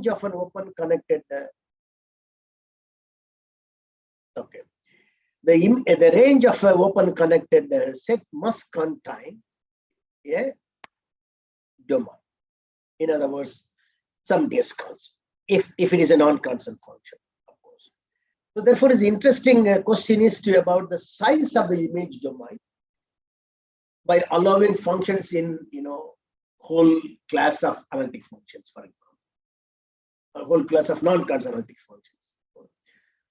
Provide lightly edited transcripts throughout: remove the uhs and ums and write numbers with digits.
range of an open connected the range of an open connected set must contain a domain. In other words, some disk also, if it is a non-constant function, of course. So therefore, the interesting question is about the size of the image domain by allowing functions in whole class of analytic functions, for example, a whole class of non-constant analytic functions.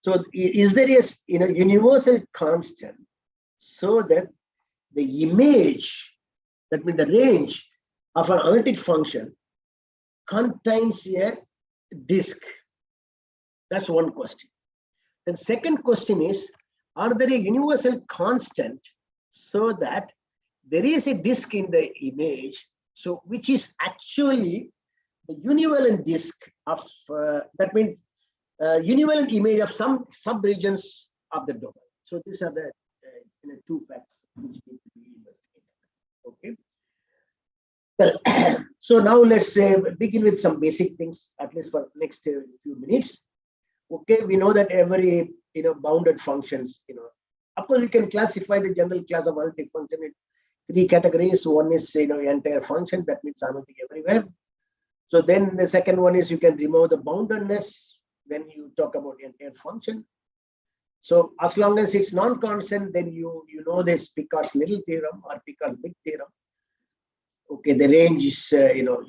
So is there a universal constant so that the image, that means the range of an analytic function, contains a disk? That's one question. The second question is, are there a universal constant so that there is a disk in the image, so which is actually the univalent disk of that means univalent image of some subregions of the domain. So these are the two facts which need to be investigated. Okay. Well, so now let's begin with some basic things, at least for next few minutes. Okay, we know that every bounded functions, of course we can classify the general class of analytic function in three categories. One is entire function, that means analytic everywhere. So then the second one is you can remove the boundedness. Then you talk about entire function. So as long as it's non-constant, then you know this Picard's little theorem or Picard's big theorem. Okay, the range is you know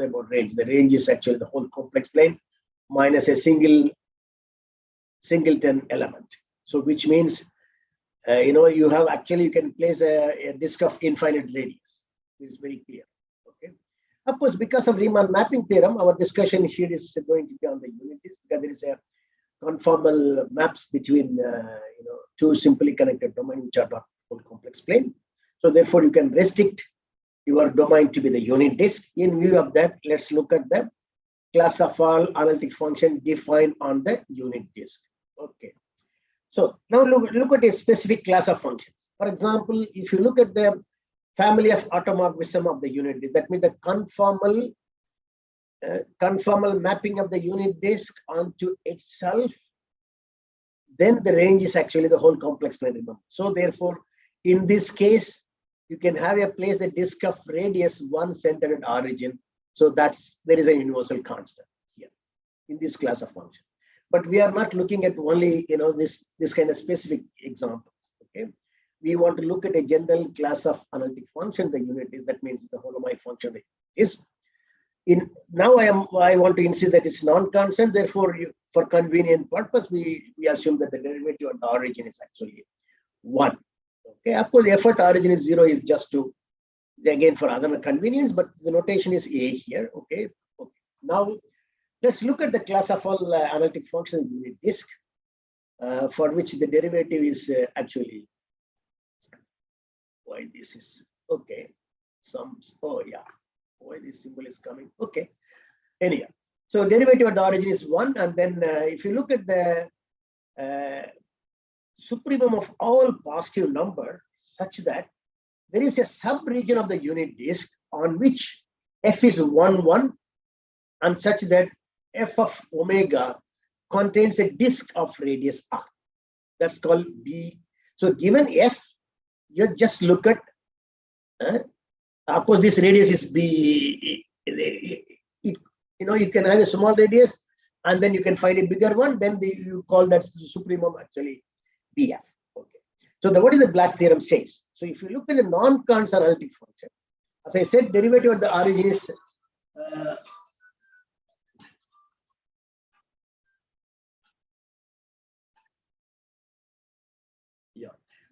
about range. The range is actually the whole complex plane minus a singleton element. So which means you have actually, you can place a disk of infinite radius. It's very clear. Okay. Of course, because of Riemann mapping theorem, our discussion here is going to be on the unit disk, because there is a conformal maps between two simply connected domains which are not whole complex plane. So therefore, you can restrict your domain to be the unit disk. In view of that, let's look at the class of all analytic function defined on the unit disk. Okay. So now look at a specific class of functions. For example, if you look at the family of automorphism of the unit disk, that means the conformal mapping of the unit disk onto itself, then the range is actually the whole complex plane, remember. So therefore, in this case, you can have a place the disk of radius 1 centered at origin. So there is a universal constant here in this class of function. But we are not looking at only this kind of specific examples. Okay, we want to look at a general class of analytic function. The unit is, that means the holomic function is. Now I want to insist that it's non-constant. Therefore, for convenient purpose, we assume that the derivative at the origin is actually 1. Okay, of course, f at origin is 0 is just to, again, for other convenience, but the notation is a here. Okay. Now let's look at the class of all analytic functions unit disk, for which the derivative is actually, why this is okay. Why this symbol is coming. Okay. Anyhow, so derivative at the origin is 1, and then if you look at the supremum of all positive number, such that there is a subregion of the unit disk on which f is 1, 1, and such that f of omega contains a disk of radius r. That's called B. So given f, you just look at, of course, this radius is B. You can have a small radius, and then you can find a bigger one. Then you call that supremum actually BF. Okay. So what is the Black theorem says? So if you look at the non-constant analytic function, as I said, derivative at the origin is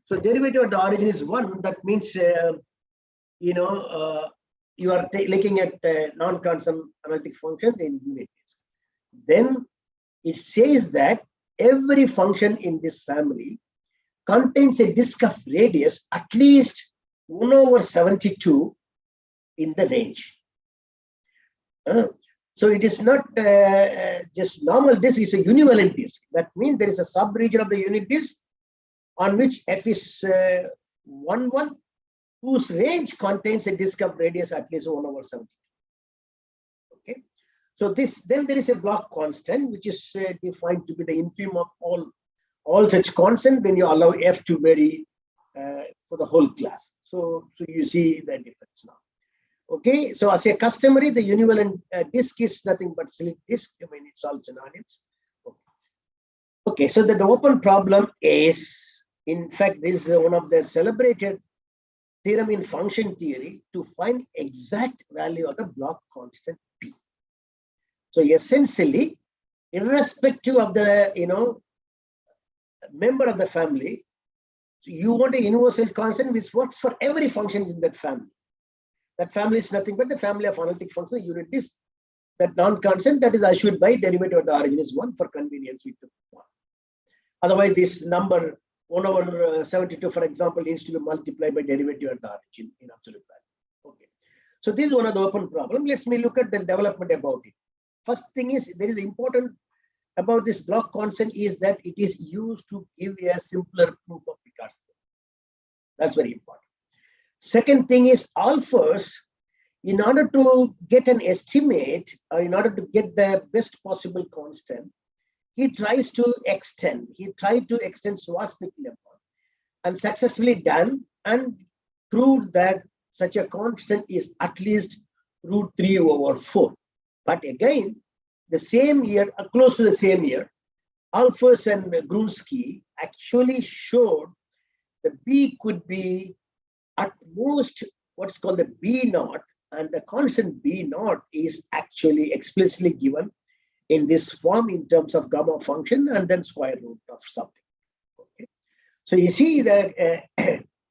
so derivative at the origin is 1. That means you are looking at non-constant analytic function in unit disk. Then it says that every function in this family contains a disk of radius at least 1/72 in the range. So it is not just normal disk, it's a univalent disk. That means there is a subregion of the unit disk on which f is 1, 1, whose range contains a disk of radius at least 1/72. Okay. So then there is a block constant, which is defined to be the infimum of all such constant when you allow F to vary for the whole class. So you see the difference now. Okay, so as a customary, the univalent disk is nothing but slit disk. I mean, it's all synonyms. Okay, so the open problem is, in fact, this is one of the celebrated theorem in function theory to find exact value of the block constant P. So essentially, irrespective of the member of the family, you want a universal constant which works for every function in that family. That family is nothing but the family of analytic functions, unit disk. That non-constant, that is assured by derivative of the origin is 1. For convenience, we took 1. Otherwise, this number 1 over 72, for example, needs to be multiplied by derivative at the origin in absolute value. Okay. So this is one of the open problem. Let's me look at the development about it. First thing is, there is important about this block constant is that it is used to give a simpler proof of Picard's theorem. That's very important. Second thing is, alphas, in order to get an estimate, or in order to get the best possible constant, he tries to extend. He tried to extend Schwarzschild lemma and successfully done and proved that such a constant is at least root 3 over 4. But again, the same year, close to the same year, Alphas and Grunsky actually showed the B could be at most what's called the B naught, and the constant B naught is actually explicitly given in this form in terms of gamma function and then square root of something. Okay. So you see that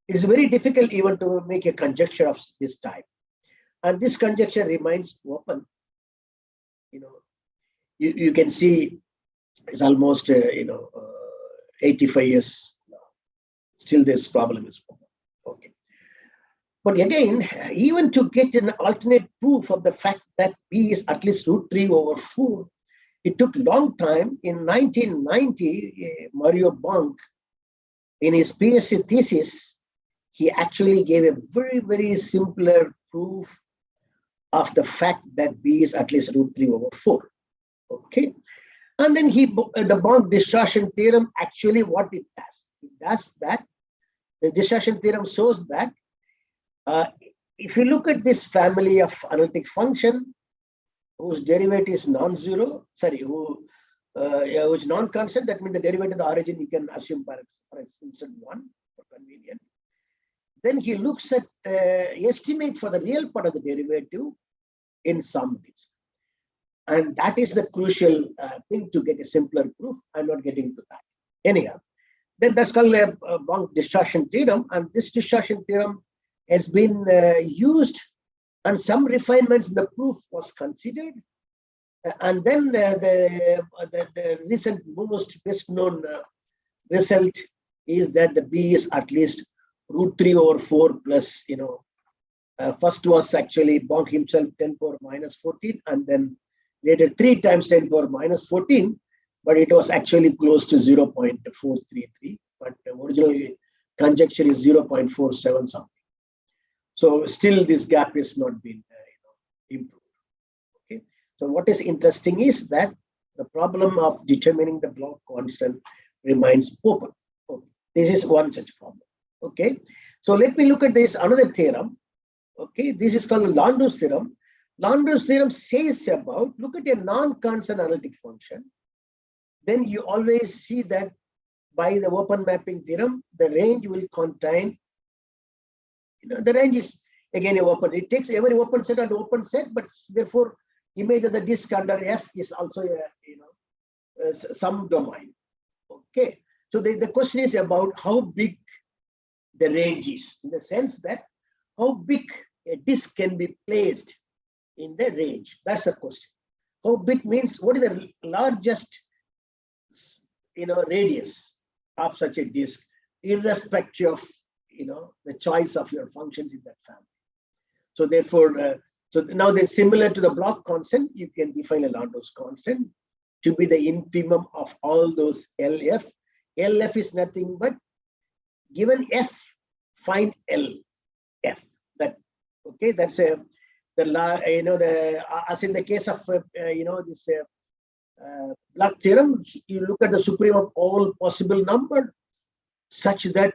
it's very difficult even to make a conjecture of this type, and this conjecture remains open. You can see it's almost 85 years now. Still, this problem is open. Okay. But again, even to get an alternate proof of the fact that B is at least root 3 over 4, it took a long time. In 1990, Mario Bank, in his PhD thesis, he actually gave a very, very simpler proof of the fact that B is at least root 3 over 4. Okay. And then the Bank distortion theorem, actually what it does that the distortion theorem shows that if you look at this family of analytic function whose derivative is non-zero, which non-constant, that means the derivative of the origin you can assume for instance 1 for convenience. Then he looks at estimate for the real part of the derivative in some bits. And that is the crucial thing to get a simpler proof. I'm not getting to that. Anyhow, then that's called a Bank distortion theorem, and this distortion theorem has been used, and some refinements in the proof was considered. And then the recent most best known result is that the B is at least root 3 over 4 plus, first was actually Bank himself 10 power minus 14, and then later 3 times 10 power minus 14, but it was actually close to 0.433, but the original conjecture is 0.47 something. So still this gap is not been improved. Okay. So what is interesting is that the problem of determining the block constant remains open. Okay. This is one such problem. Okay. So let me look at this another theorem. Okay. This is called the Landau's theorem. Landau's theorem says about, look at a non-constant analytic function. Then you always see that by the open mapping theorem, the range will contain, the range is again a open. It takes every open set and open set, but therefore image of the disk under F is also a some domain. Okay. So the question is about how big the range is, in the sense that how big a disk can be placed in the range. That's the question. How big means what is the largest radius of such a disk, irrespective of the choice of your functions in that family. So therefore, so now they're similar to the block constant. You can define a Landau's constant to be the infimum of all those LF. LF is nothing but given F, find LF. That okay, that's a as in the case of this Bloch theorem, you look at the supreme of all possible number such that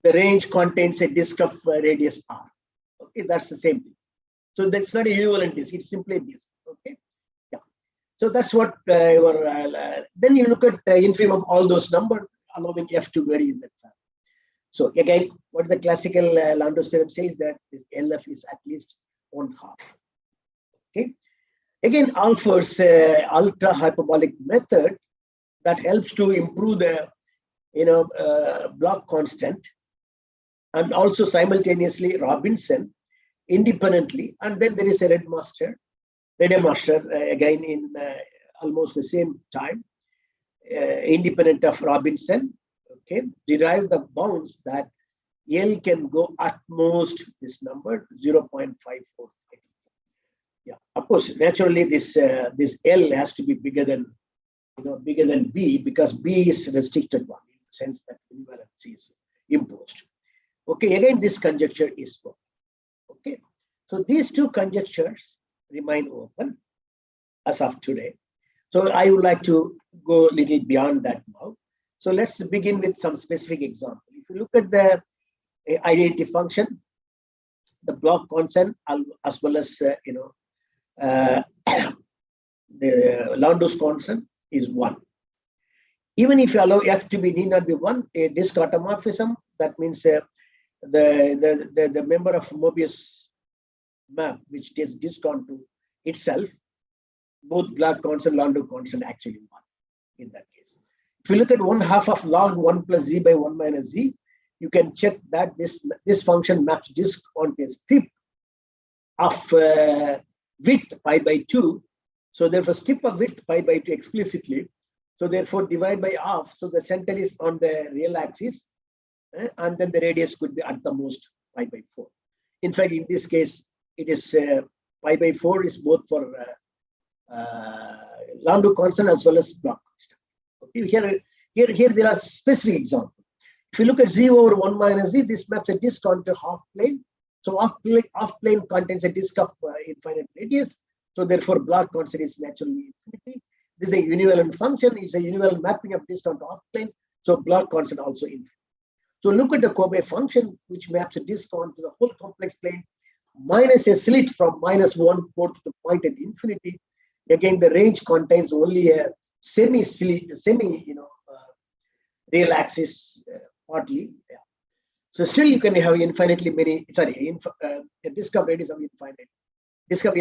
the range contains a disk of radius r. Okay, that's the same thing. So that's not a univalent disk; it's simply a disk. Okay, yeah. So that's what then you look at infimum of all those numbers, allowing f to vary in that fashion. So again, what the classical Landau's theorem says that LF is at least 1/2. Okay. Again, offers ultra hyperbolic method that helps to improve the Bloch constant, and also simultaneously Robinson independently, and then there is a Redemaster again in almost the same time, independent of Robinson. Okay, derive the bounds that L can go at most this number 0.54. Yeah, of course, naturally this L has to be bigger than B, because B is restricted one in the sense that equivalency is imposed. Okay, again this conjecture is open. Okay, so these two conjectures remain open as of today. So I would like to go a little beyond that now. So let's begin with some specific example. If you look at the identity function, the Bloch constant, as well as the Landau's constant is 1. Even if you allow f to be need not be 1, a disk automorphism, that means the member of Mobius map which takes disk onto itself, both Bloch constant, Landau constant actually 1 in that case. If you look at 1/2 of log 1 plus z by 1 minus z, you can check that this function maps disk onto a strip of width pi by 2. So therefore strip of width pi by 2 explicitly. So therefore divide by half. So the center is on the real axis, and then the radius could be at the most pi by 4. In fact, in this case, it is pi by 4 is both for Landau constant as well as Bloch constant. Okay, here there are specific examples. If you look at z over 1 minus z, this maps a disk onto half plane. So half plane contains a disk of infinite radius. So therefore, Bloch constant is naturally infinity. This is a univalent function. It's a univalent mapping of disk onto half plane. So Bloch constant also infinity. So look at the Kobe function, which maps a disk onto the whole complex plane minus a slit from -1 port to the point at infinity. Again, the range contains only a semi real axis partly. Yeah. So still you can have infinitely many, a disk of radius of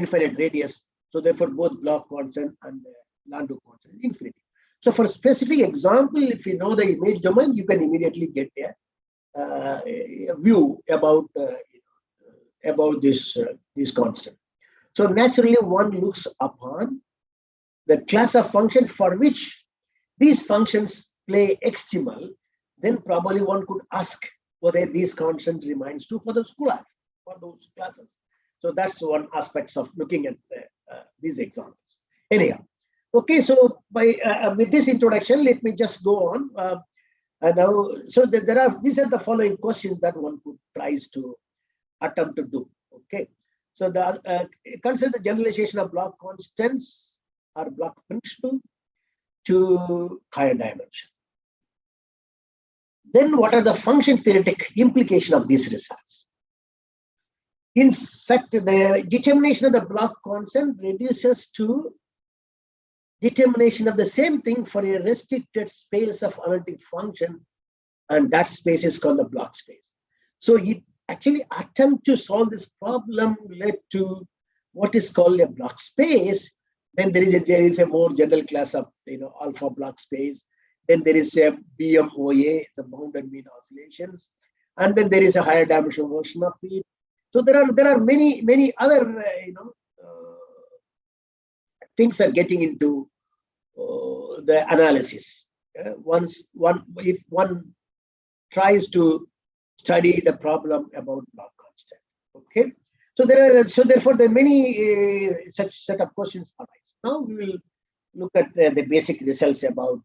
infinite radius. So therefore both Bloch constant and Landau constant is infinity. So for a specific example, if you know the image domain, you can immediately get a view about this constant. So naturally one looks upon the class of function for which these functions play extimal, then probably one could ask whether these constant remains true for those classes. So that's one aspect of looking at these examples. Anyhow, okay. So by with this introduction, let me just go on. Now, so these are the following questions that one could try to attempt to do. Okay. So consider the generalization of Bloch constants or Bloch principle to higher dimension. Then what are the function theoretic implications of these results? In fact, the determination of the Bloch constant reduces to determination of the same thing for a restricted space of analytic function, and that space is called the Bloch space. So it actually attempt to solve this problem led to what is called a Bloch space. Then there is a more general class of alpha Bloch space. Then there is a BMOA, the bounded mean oscillations, and then there is a higher dimensional version of it. So there are many other things are getting into the analysis. If one tries to study the problem about Bloch constant. Okay, so therefore there are many such set of questions arise. Now we will look at the basic results about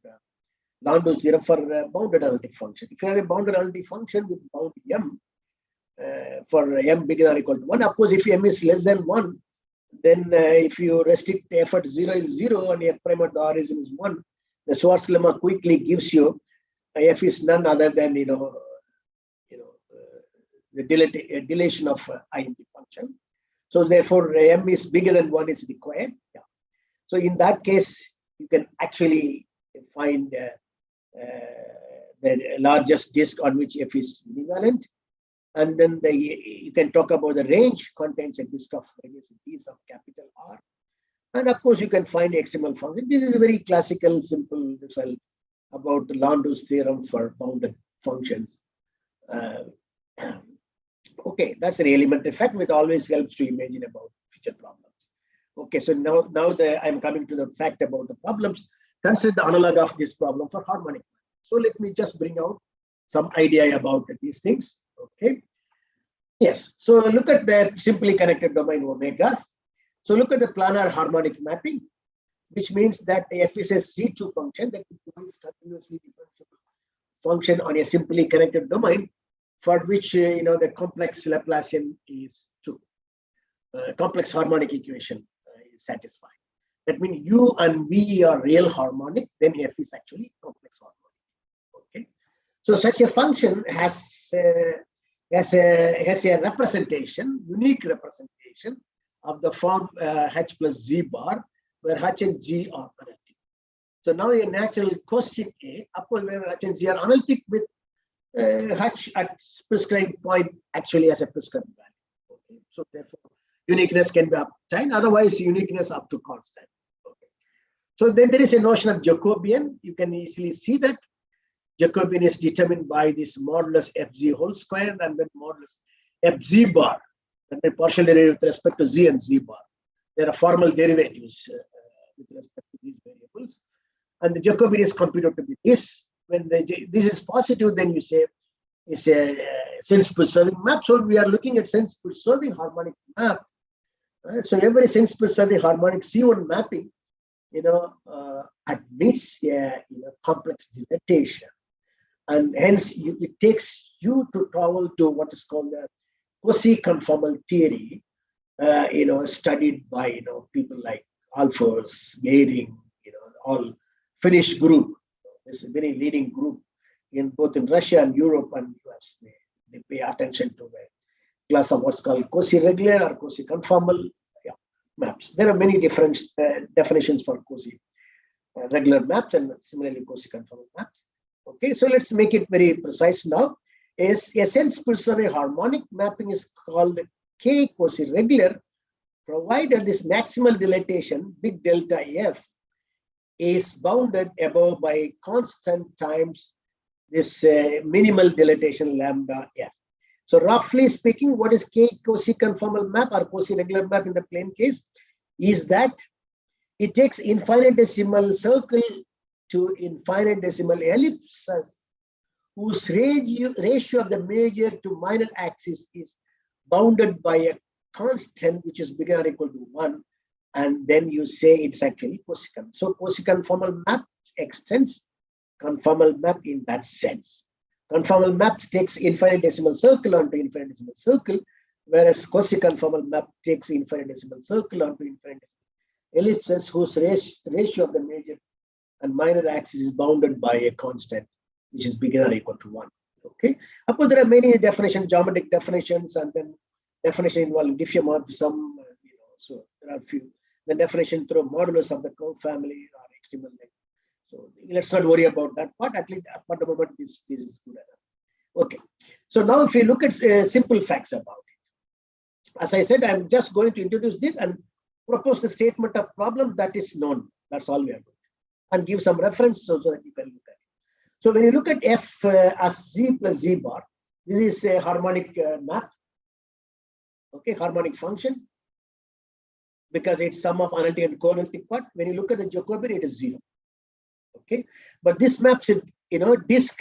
Landau's theorem for bounded analytic function. If you have a bounded analytic function with bound m, for m bigger or equal to 1. Of course, if m is less than 1, then if you restrict f at 0 is 0 and f prime at the origin is 1, the Schwarz lemma quickly gives you f is none other than the dilation of identity function. So therefore, m is bigger than 1 is required. Yeah. So in that case, you can actually find the largest disk on which f is univalent. And then you can talk about the range contains a disk of D's of capital R. And of course, you can find extremal function. This is a very classical, simple result about Landau's theorem for bounded functions. Okay, that's an elementary fact, which always helps to imagine about future problems. Okay, so now I'm coming to the fact about the problems. Consider the analog of this problem for harmonic. So let me just bring out some idea about these things. Okay. Yes. So look at the simply connected domain omega. So look at the planar harmonic mapping, which means that f is a C2 function that defines continuously differentiable function on a simply connected domain for which the complex Laplacian is 2. Complex harmonic equation is satisfied. That means u and v are real harmonic, then f is actually complex harmonic. Okay. So such a function has a representation, unique representation of the form h plus z bar, where h and g are analytic. So now a natural question A, of course, where h and z are analytic with h at prescribed point actually as a prescribed value. Okay. So therefore, uniqueness can be obtained, otherwise uniqueness up to constant. Okay. So then there is a notion of Jacobian. You can easily see that Jacobian is determined by this modulus fz whole square and then modulus fz bar, and then partial derivative with respect to z and z bar. There are formal derivatives with respect to these variables, and the Jacobian is computed to be this. When this is positive, then you say it's a sense-preserving map. So we are looking at sense-preserving harmonic map. So every sense-preserving harmonic C1 mapping, admits a complex dilatation, and hence it takes you to travel to what is called the quasi-conformal theory, studied by people like Alfors, Gehring, all Finnish group. This is a very leading group in both in Russia and Europe and US. They pay attention to the class of what's called quasi-regular or quasi-conformal maps. There are many different definitions for quasi-regular maps and similarly quasi-conformal maps. Okay, so let's make it very precise now. A sense-preserving harmonic mapping is called K quasi-regular, provided this maximal dilatation, big delta F, is bounded above by constant times this minimal dilatation lambda F. So roughly speaking, what is K quasi-conformal map or quasi-regular map in the plane case is that it takes infinitesimal circle to infinitesimal ellipses whose ratio of the major to minor axis is bounded by a constant which is bigger or equal to 1. And then you say it's actually quasi-conformal. So quasi-conformal map extends conformal map in that sense. Conformal map takes infinitesimal circle onto infinitesimal circle, whereas quasi-conformal map takes infinitesimal circle onto infinitesimal ellipses whose ratio of the major and minor axis is bounded by a constant which is bigger or equal to 1. Okay. Of course, there are many definitions, geometric definitions, and then definition involving diffeomorphism. So there are a few. The definition through modulus of the curve family or extremal length. So let's not worry about that part. At least for the moment, this is good enough. Okay. So now, if you look at simple facts about it, as I said, I'm just going to introduce this and propose the statement of problem that is known. That's all we are doing, and give some reference so that you can look at it. So when you look at f as z plus z bar, this is a harmonic map. Okay, harmonic function, because it's sum of analytic and co-analytic part. When you look at the Jacobian, it is 0. Okay, but this maps it, disk,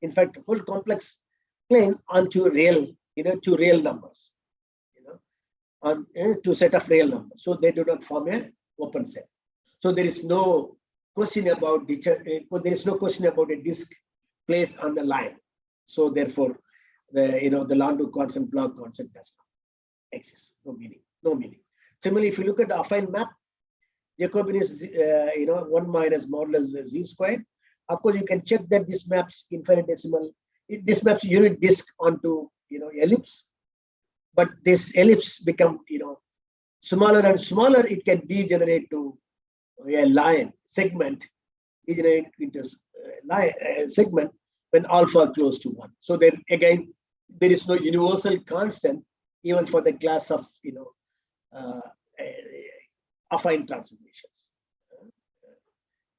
in fact, whole complex plane onto real, to real numbers, on to set of real numbers. So they do not form an open set. So there is no question about a disk placed on the line. So therefore, the Landau constant, block constant does not exist. No meaning. No meaning. Similarly, if you look at the affine map, Jacobian is 1 minus modulus z squared. Of course, you can check that this maps infinitesimal. This maps unit disk onto ellipse, but this ellipse become smaller and smaller. It can degenerate to a line segment, degenerate into segment when alpha close to 1. So then again, there is no universal constant even for the class of affine transformations.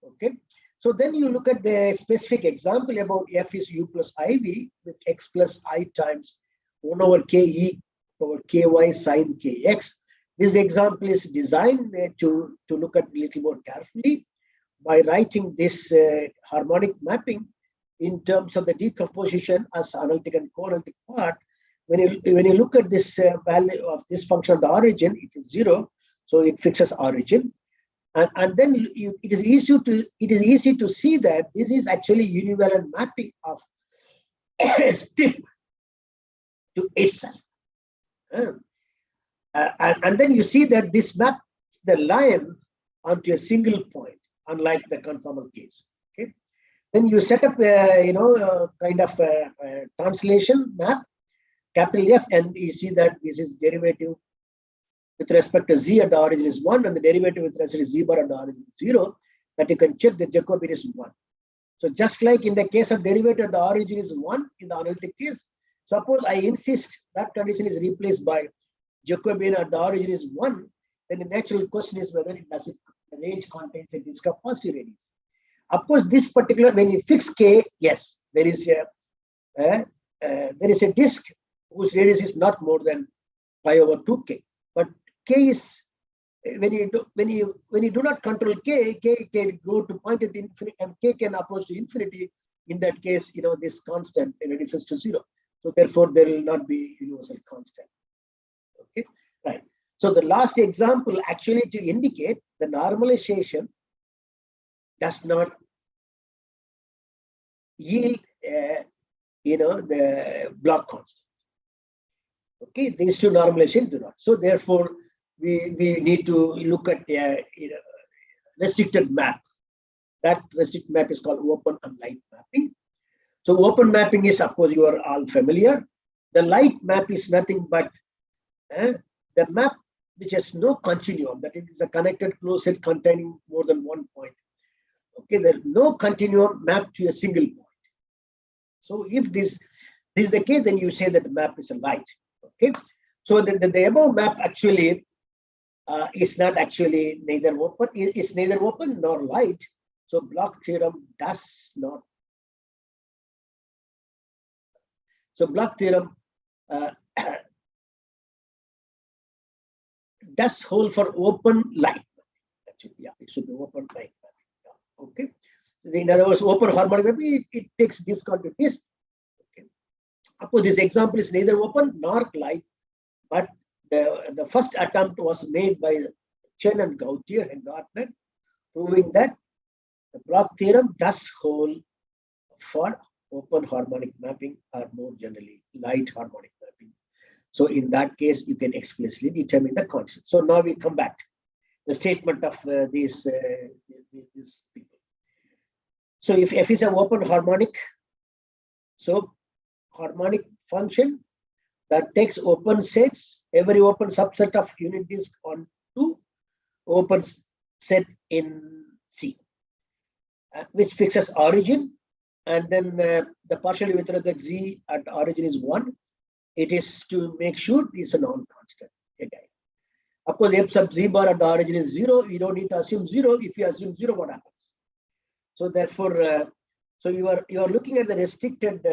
Okay. So then you look at the specific example about f is u plus iv with x plus I times 1 over k e over ky sine kx. This example is designed to look at a little more carefully by writing this harmonic mapping in terms of the decomposition as analytic and co-analytic part. When you look at this value of this function of the origin, it is 0, so it fixes origin. And then it is easy to see that this is actually univalent mapping of a strip to itself. And then you see that this maps the line onto a single point, unlike the conformal case. Okay. Then you set up kind of a translation map, capital F, and you see that this is derivative with respect to z at the origin is 1, and the derivative with respect to z bar at the origin is 0, that you can check the Jacobian is 1. So just like in the case of derivative at the origin is 1 in the analytic case, suppose I insist that condition is replaced by Jacobian at the origin is 1, then the natural question is whether the range contains a disk of positive radius. Of course, this particular, when you fix k, yes, there is a disk whose radius is not more than pi over 2k. But k is when you do not control k can go to point at infinity, and k can approach to infinity. In that case, this constant reduces to 0. So therefore, there will not be universal constant. Okay, right. So the last example actually to indicate the normalization does not yield the block constant. Okay, these two normalizations do not. So therefore, we need to look at a restricted map. That restricted map is called open and light mapping. So open mapping is, of course, you are all familiar. The light map is nothing but the map which has no continuum, that it is a connected closed set containing more than one point. Okay, there is no continuum mapped to a single point. So if this is the case, then you say that the map is a light. Okay, so the above map actually is not actually neither open, it's neither open nor light. So Bloch theorem does not. So Bloch theorem does hold for open light. Actually, yeah, it should be open light. Yeah, okay. In other words, open harmonic mapping, it takes disk onto disk. Okay. Of course, this example is neither open nor light, but the first attempt was made by Chen and Gautier and Gartner, proving that the Bloch theorem does hold for open harmonic mapping, or more generally light harmonic mapping. So in that case, you can explicitly determine the constant. So now we come back to the statement of these people. So if f is an open harmonic, so harmonic function that takes open sets, every open subset of unit disk on two open set in C, which fixes origin, and then the partial with respect z at origin is 1. It is to make sure it's a non-constant again. Of course, f sub z bar at the origin is 0. You don't need to assume 0. If you assume 0, what happens? So therefore, so you are looking at the restricted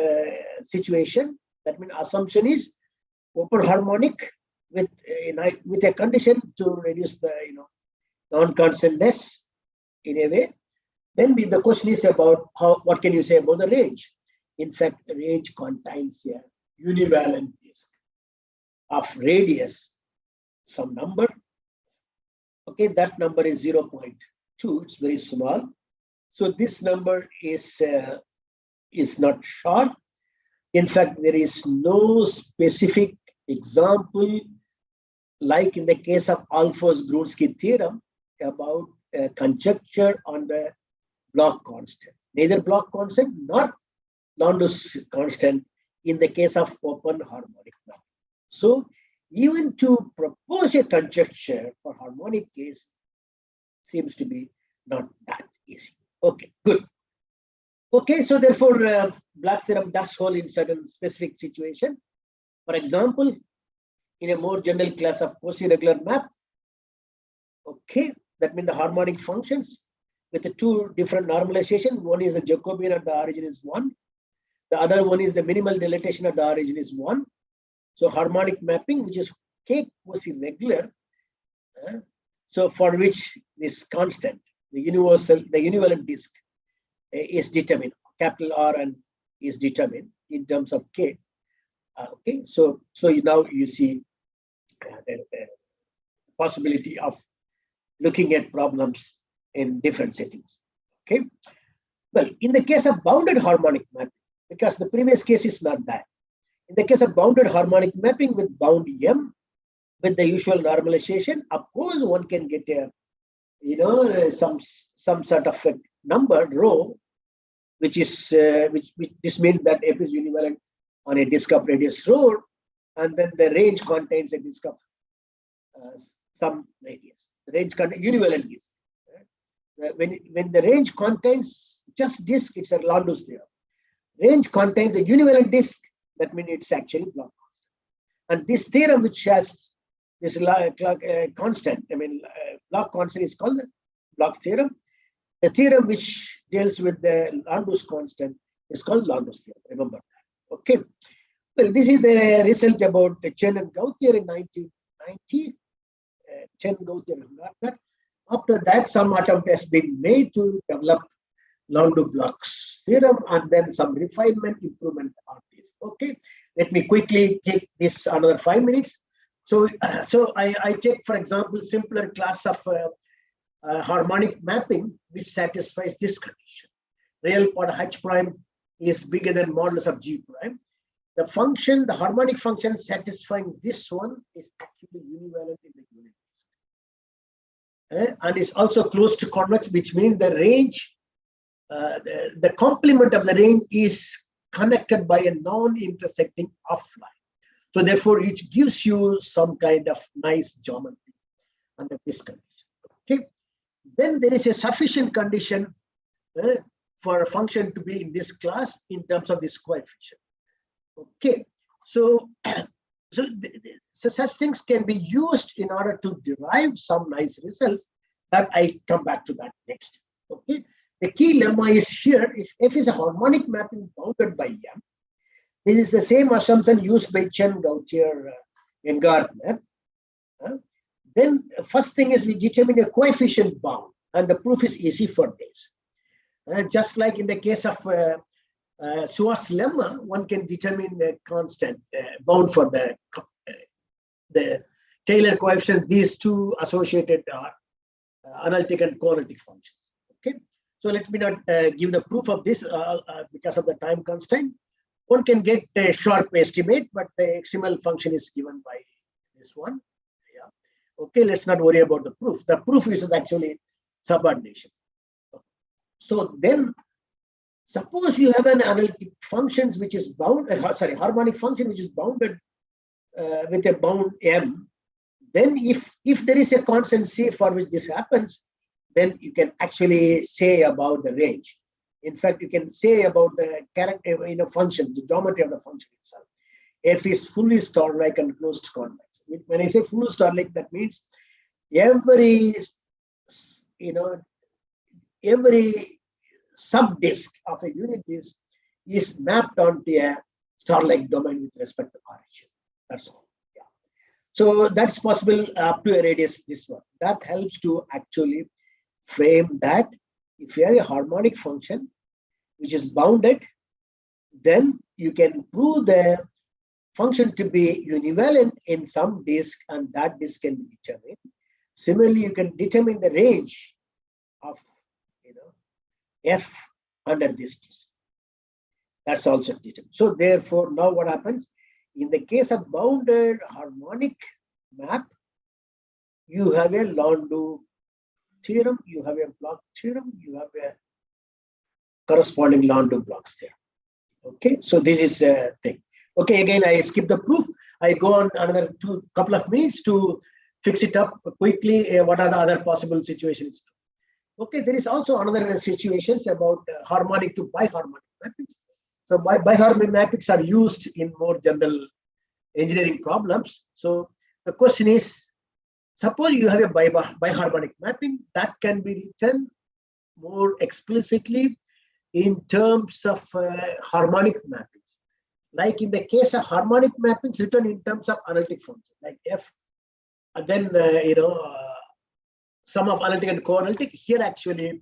situation. That means assumption is open harmonic with a condition to reduce the non-constantness in a way. Then the question is about what can you say about the range? In fact, the range contains a univalent disk of radius, some number. Okay, that number is 0.2. It's very small. So this number is not short. In fact, there is no specific example like in the case of Alfors-Grunsky theorem about conjecture on the block constant. Neither block constant nor Landau's constant in the case of open harmonic mapping. So even to propose a conjecture for harmonic case seems to be not that easy. Okay, good. Okay, so therefore, Bloch theorem does hold in certain specific situation. For example, in a more general class of quasi-regular map, okay, that means the harmonic functions with the two different normalization. One is the Jacobian at the origin is 1. The other one is the minimal dilatation at the origin is 1. So harmonic mapping, which is K quasi-regular, so for which this constant, the univalent disk is determined, capital R and is determined in terms of K. Okay, so now you see the possibility of looking at problems in different settings. Okay, well, in the case of bounded harmonic mapping, because the previous case is not that. In the case of bounded harmonic mapping with bound M, with the usual normalization, of course, one can get a, some sort of a number rho, which is which this means that F is univalent on a disk of radius rho, and then the range contains a disk of some radius. The range contains univalent disk. When the range contains just disk, it's a Landau's theorem. Range contains a univalent disk, that means it's actually Bloch constant. And this theorem, which has this constant, Bloch constant, is called the Bloch theorem. The theorem which deals with the Landau's constant is called Landau's theorem. Remember that. Okay. Well, this is the result about Chen and Gautier in 1990. Chen, Gautier, and Gartner. After that, some attempt has been made to develop Landau-Bloch's theorem, and then some refinement, improvement on this. Okay. Let me quickly take this another 5 minutes. So I take, for example, simpler class of harmonic mapping which satisfies this condition. Real part H prime is bigger than modulus of G prime. The function, the harmonic function satisfying this one is actually univalent in the unit disk. And is also close to convex, which means the range, the complement of the range is connected by a non-intersecting offline. So therefore, it gives you some kind of nice geometry under this condition. Okay. Then there is a sufficient condition for a function to be in this class in terms of this coefficient. Okay. So such things can be used in order to derive some nice results that I come back to that next. Okay. The key lemma is here: if F is a harmonic mapping bounded by M, this is the same assumption used by Chen, Gautier, and Gartner. Then first thing is we determine a coefficient bound, and the proof is easy for this. Just like in the case of Schwarz lemma, one can determine the constant bound for the Taylor coefficient. These two associated are analytic and quadratic functions. Okay, so let me not give the proof of this because of the time constraint. One can get a sharp estimate, but the XML function is given by this one. Yeah. Okay, let's not worry about the proof. The proof is actually subordination. So then, suppose you have an analytic function which is bound, harmonic function which is bounded with a bound M. Then, if there is a constant C for which this happens, then you can actually say about the range. In fact, you can say about the character in a function, the geometry of the function itself. F is fully star-like and closed convex. When I say fully star-like, that means every sub-disk of a unit disk is mapped onto a star-like domain with respect to origin. That's all. Yeah. So that's possible up to a radius. This one that helps to actually frame that if you have a harmonic function which is bounded, then you can prove the function to be univalent in some disk, and that disk can be determined. Similarly, you can determine the range of F under this disk. That's also determined. So therefore, now what happens? In the case of bounded harmonic map, you have a Landau theorem, you have a Bloch theorem, you have a corresponding Landau-Bloch theorem. Okay, so this is a thing. Okay, again, I skip the proof. I go on another couple of minutes to fix it up quickly. What are the other possible situations? Okay, there is also another situations about harmonic to biharmonic mappings. So biharmonic mappings are used in more general engineering problems. So the question is, suppose you have a biharmonic mapping that can be written more explicitly in terms of harmonic mappings. Like in the case of harmonic mappings written in terms of analytic function, like f, and then sum of analytic and co-analytic. Here actually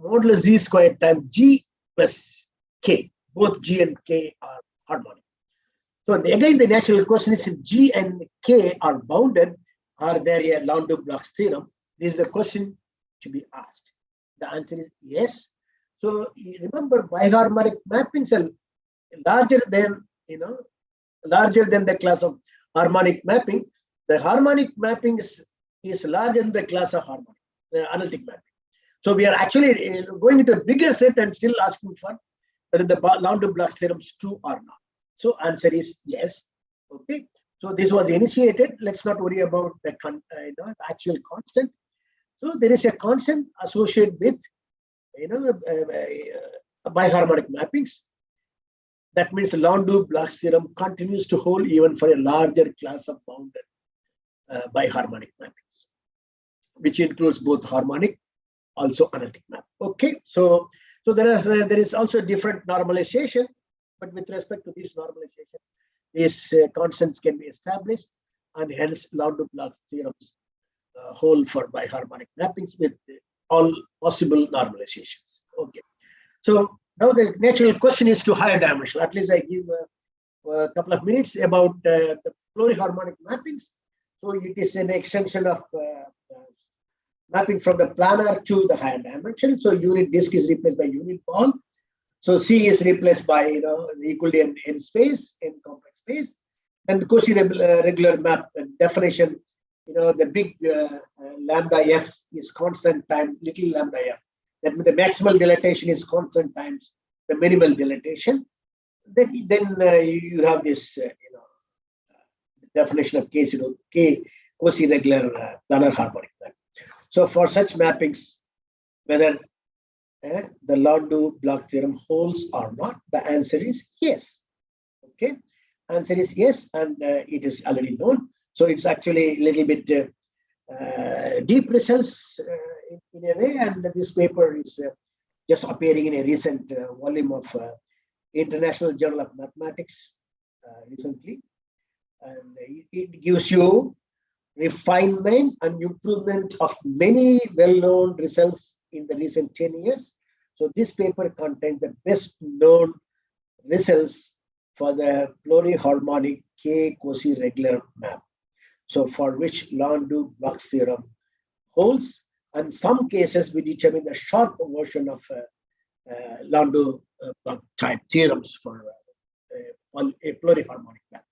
modulus z squared times g plus k. Both g and k are harmonic. So again, the natural question is, if g and k are bounded, are there a Landau-Bloch theorem? This is the question to be asked. The answer is yes. So remember, biharmonic mappings are larger than the class of harmonic mapping. The harmonic mapping is larger than the class of harmonic, the analytic mapping. So we are actually going into a bigger set and still asking for whether the Landau-Bloch theorem is true or not. So answer is yes. Okay. So this was initiated. Let's not worry about the actual constant. So there is a constant associated with biharmonic mappings. That means Landau-Bloch theorem continues to hold even for a larger class of bounded biharmonic mappings, which includes both harmonic, also analytic map. Okay, so there is also different normalization, but with respect to this normalization, these constants can be established, and hence Landau-Bloch theorems hold for biharmonic mappings with all possible normalizations. Okay, so now the natural question is to higher dimension. At least I give a couple of minutes about the pluriharmonic mappings. So it is an extension of mapping from the planar to the higher dimension. So unit disk is replaced by unit ball. So C is replaced by the equilibrium in space, in complex space. And the Cauchy regular map definition, the big lambda f is constant times little lambda f. That means the maximal dilatation is constant times the minimal dilatation. Then you have this definition of K Cauchy regular planar harmonic map. So for such mappings, whether the Landau-Bloch theorem holds or not, the answer is yes. Okay, answer is yes, and it is already known. So it's actually a little bit deep results in a way, and this paper is just appearing in a recent volume of International Journal of Mathematics recently, and it gives you refinement and improvement of many well-known results in the recent 10 years. So this paper contains the best known results for the pluriharmonic K Cauchy regular map. So for which Landau-Bloch theorem holds, and some cases we determine the short version of Landau-Bloch type theorems for a pluriharmonic map.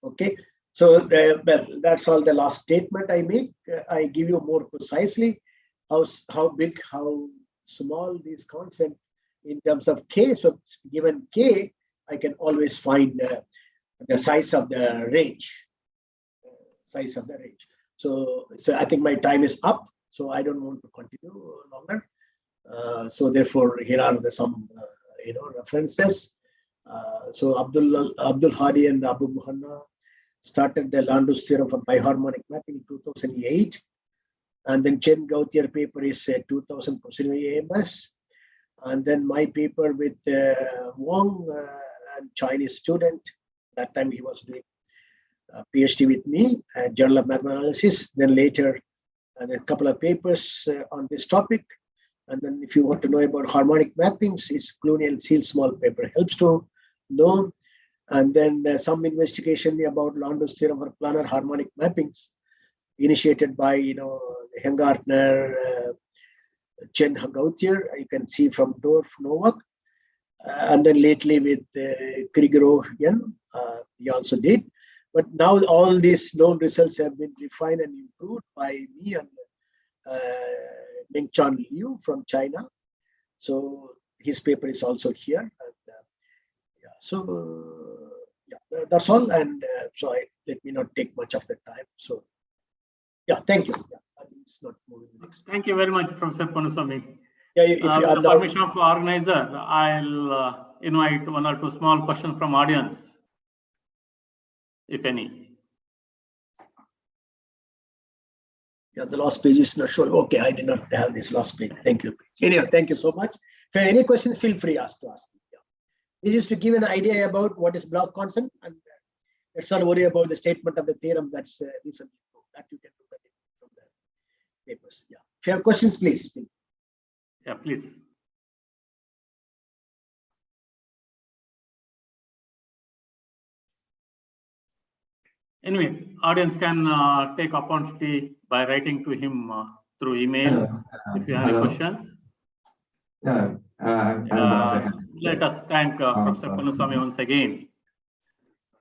Okay. So that's all the last statement I make. I give you more precisely how big, how small these constant in terms of K. So given K, I can always find the size of the range. So I think my time is up. So I don't want to continue longer. So therefore, here are some references. So Abdul Hadi and Abu Muhanna started the Landau's theorem for biharmonic mapping in 2008. And then Chen Gautier paper is 2000 AMS. And then my paper with Wang, and Chinese student. That time he was doing a PhD with me, Journal of Mathematical Analysis. Then later, a couple of papers on this topic. And then if you want to know about harmonic mappings, it's Clooney and Seal small paper helps to know. And then some investigation about Landau's theorem for planar harmonic mappings initiated by Hengartner, Chen Gautier. You can see from Dorf, Novak. and then lately with Krigero-Yen, he also did. But now all these known results have been refined and improved by me and Mengchan Liu from China. So his paper is also here. And, that's all. And so let me not take much of the time. So yeah, thank you. Yeah, I think it's not moving next. Thank you very much, Professor Ponuswamy. Yeah, if you with the permission of the organizer, I'll invite one or two small questions from audience, if any. Yeah, the last page is not showing. Okay, I did not have this last page. Thank you. Anyway, thank you so much. If you have any questions, feel free to ask. Yeah. This is to give an idea about what is block constant, and let's not worry about the statement of the theorem that's recently that you can look at it from the papers. Yeah. If you have questions, please. Yeah, please. Anyway, audience can take opportunity by writing to him through email if you have any questions. Let us thank Professor Ponuswamy once again.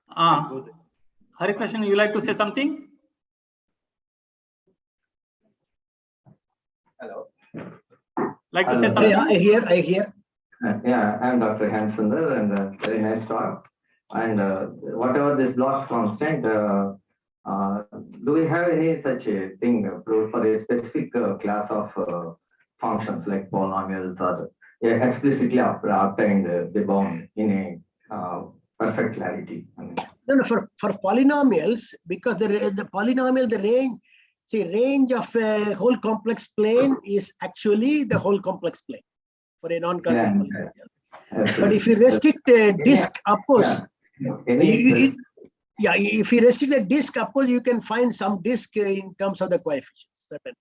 Hari Krishnan, you like to say something? Hello. Like to say something? Yeah, I hear. Yeah, I'm Dr. Hansundar, and very nice talk. And whatever this blocks constant, do we have any such a thing approved for a specific class of functions like polynomials, or explicitly obtained the bound in a perfect clarity? I mean, No, for polynomials, because the polynomial, the range of a whole complex plane is actually the whole complex plane for a non-constant polynomial. But if you restrict a disk, of course, if you restrict the disk, of course, you can find some disk in terms of the coefficients, certainly.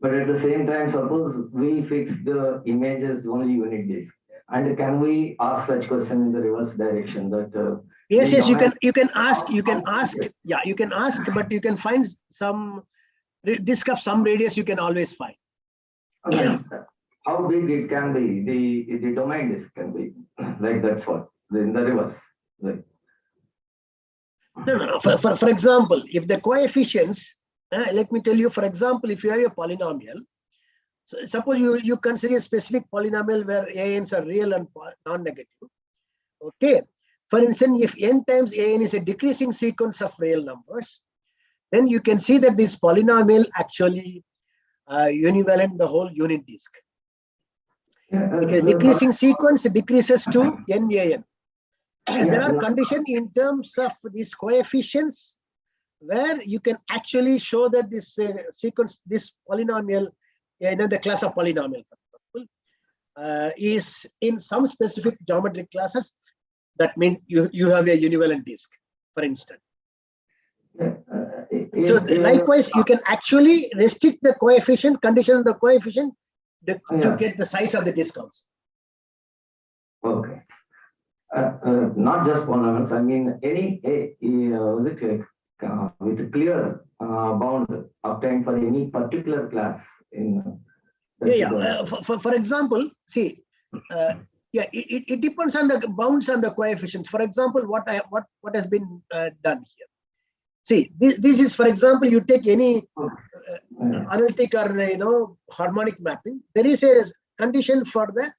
But at the same time, suppose we fix the images only unit disk, and can we ask such question in the reverse direction that? Yes, you can ask, yeah, you can ask, but you can find some disk of some radius. You can always find. How big it can be? The domain disk can be like that's what in the reverse. Like. No. For example, if the coefficients, let me tell you. For example, if you have a polynomial, so suppose you consider a specific polynomial where ans are real and non-negative. Okay. For instance, if n times an is a decreasing sequence of real numbers, then you can see that this polynomial actually univalent the whole unit disk. Because decreasing sequence decreases to n. There are conditions in terms of these coefficients where you can actually show that this sequence, this polynomial, the class of polynomial, for example, is in some specific geometric classes. That means you have a univalent disk, for instance. So likewise, you can actually restrict the coefficient, condition of the coefficient to get the size of the disk also. Okay. Not just polynomials. I mean, any with a clear bound obtained for any particular class in. For example, see. It depends on the bounds and the coefficients. For example, what has been done here. See, this is, for example, you take any analytic or harmonic mapping. There is a condition for the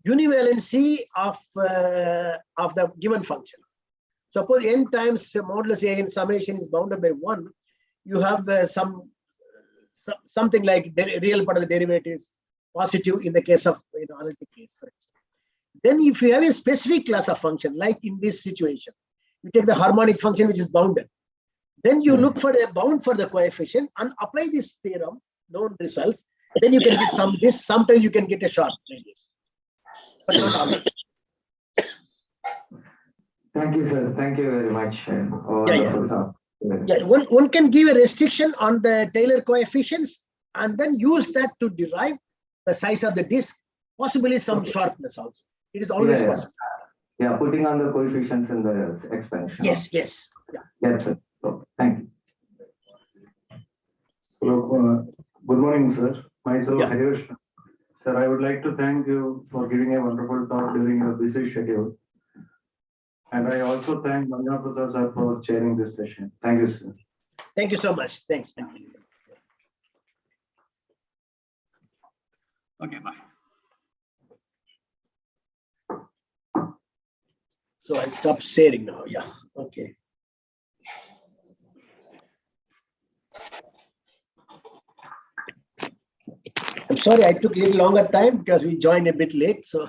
univalency of the given function. Suppose n times modulus a in summation is bounded by 1. You have something like real part of the derivatives positive in the case of analytic case, for instance. Then if you have a specific class of function, like in this situation, you take the harmonic function which is bounded. Then you look for a bound for the coefficient and apply this theorem, known results. Then you can get sometimes you can get a short radius, but not always. Thank you, sir. Thank you very much. One can give a restriction on the Taylor coefficients and then use that to derive the size of the disk, possibly some sharpness also. It is always possible. Yeah, putting on the coefficients in the expansion. Yes. Yes, sir. So, thank you. Hello, good morning, sir. Myself, Harish, Sir, I would like to thank you for giving a wonderful talk during your busy schedule. And I also thank Manya Prasad sir for chairing this session. Thank you, sir. Thank you so much. Thanks. Thank you. Okay, bye. So I'll stop sharing now. Yeah. Okay. I'm sorry I took a little longer time because we joined a bit late. So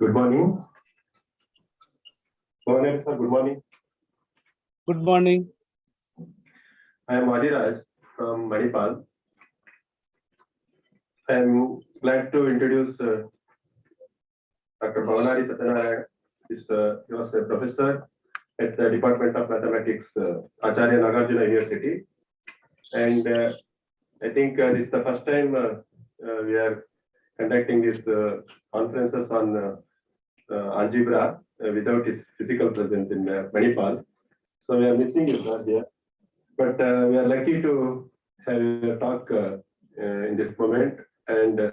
Good morning. Morning, sir. Good morning. Good morning. I am Adiraj from Manipal. I am glad to introduce Dr. Bhavanari Satyanarayan. He was a professor at the Department of Mathematics, Acharya Nagarjuna University. And I think this is the first time we are conducting these conferences on algebra without his physical presence in Manipal. So we are missing you, sir, here. But we are lucky to have a talk in this moment. And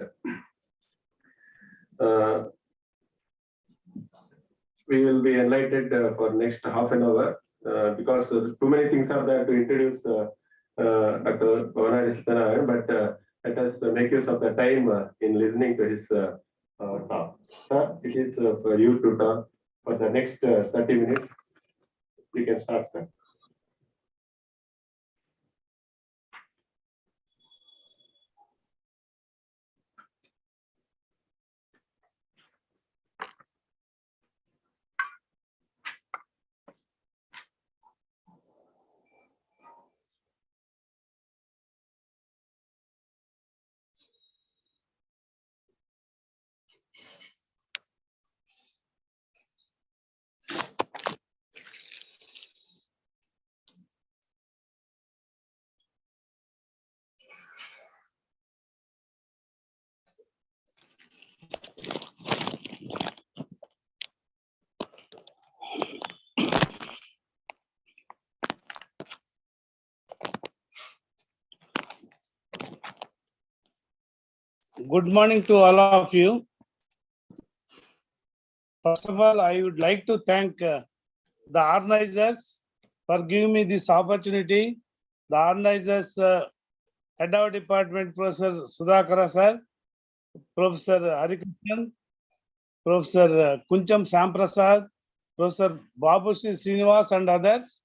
we will be enlightened for next half an hour because too many things are there to introduce Dr. Bhavanari Satyanarayan, but let us make use of the time in listening to his talk. Sir, it is for you to talk for the next 30 minutes. We can start, sir. Good morning to all of you. First of all, I would like to thank the organizers for giving me this opportunity. The organizers, Head of Department, Professor Sudhakara sir, Professor Harikrishnan, Professor Kuncham Samprasad, Professor Babushi Srinivas and others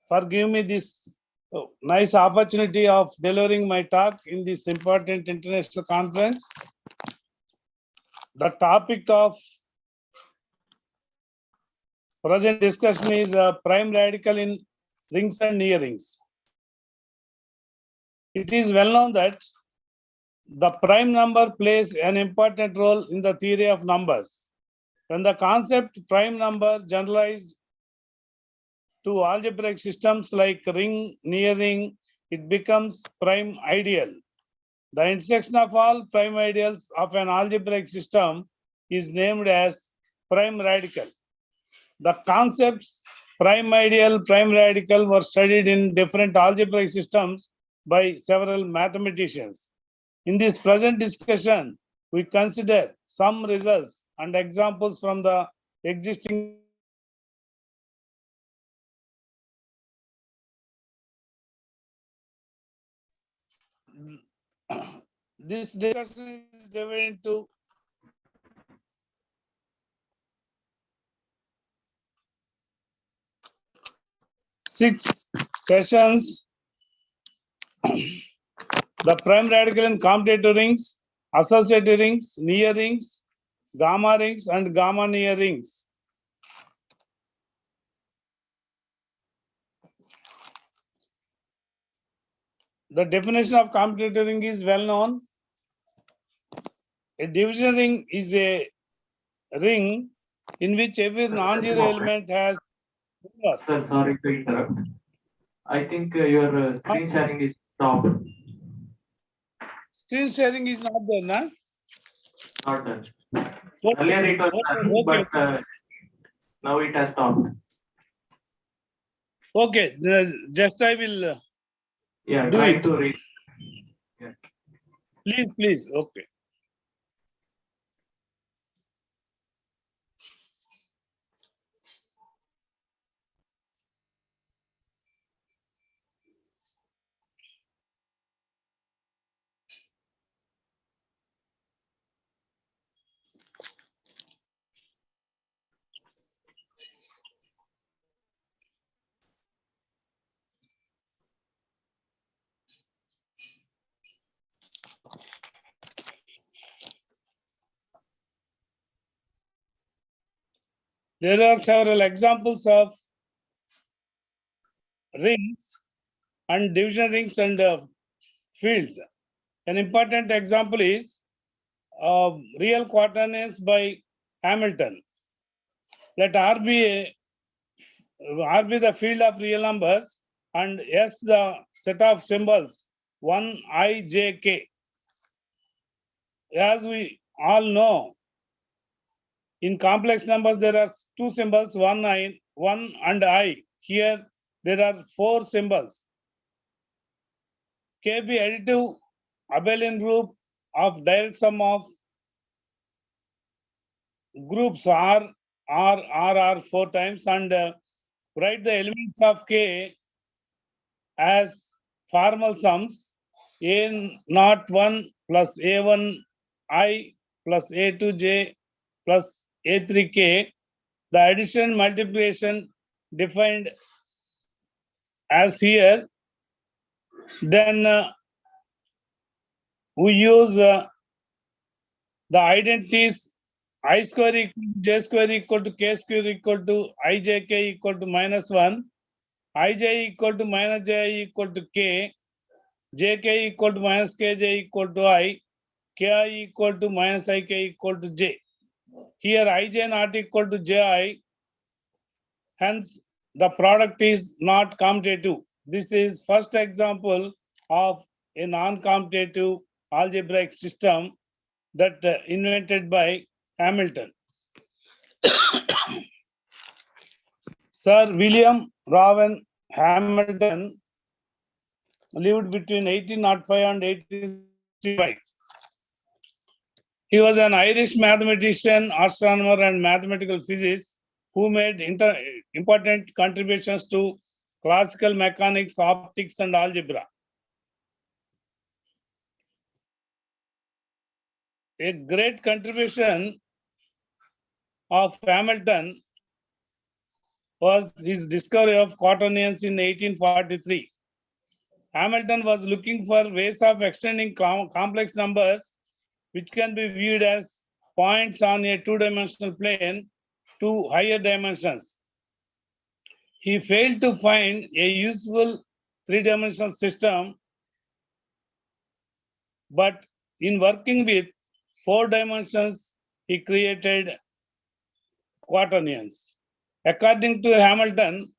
for giving me this nice opportunity of delivering my talk in this important international conference. The topic of present discussion is prime radical in rings and near rings. It is well known that the prime number plays an important role in the theory of numbers. When the concept prime number generalized to algebraic systems like ring, near ring, it becomes prime ideal. The intersection of all prime ideals of an algebraic system is named as prime radical. The concepts prime ideal, prime radical were studied in different algebraic systems by several mathematicians. In this present discussion, we consider some results and examples from the existing. This discussion is divided into 6 sessions. The prime radical in commutative rings, associative rings, near rings, gamma rings, and gamma near rings. The definition of commutative ring is well known. A division ring is a ring in which every non-zero element has inverse. Sir, sorry to interrupt. I think your screen sharing is stopped. Screen sharing is not there, na? Not done. Okay. Earlier it was Okay, done, okay. but now it has stopped. Okay, just I will Yeah, do try it. to read. Please. Okay. There are several examples of rings and division rings and fields. An important example is real quaternions by Hamilton. Let R be the field of real numbers and S the set of symbols 1, I, J, K. As we all know, in complex numbers there are two symbols, 1 and I. Here there are 4 symbols. K be additive abelian group of direct sum of groups R 4 times, and write the elements of K as formal sums A01 plus A1I plus A2J plus A3K. The addition multiplication defined as here. Then we use the identities I square equal to J square equal to K square equal to IJK equal to -1, IJ equal to minus J equal to K, JK equal to minus KJ equal to I, KI equal to minus IK equal to J. Here IJ not equal to JI, hence the product is not commutative. This is first example of a non-commutative algebraic system that invented by Hamilton. Sir William Rowan Hamilton lived between 1805 and 1865. He was an Irish mathematician, astronomer, and mathematical physicist who made important contributions to classical mechanics, optics, and algebra. A great contribution of Hamilton was his discovery of quaternions in 1843. Hamilton was looking for ways of extending complex numbers which can be viewed as points on a two-dimensional plane to higher dimensions. He failed to find a useful three-dimensional system, but in working with 4 dimensions, he created quaternions. According to Hamilton,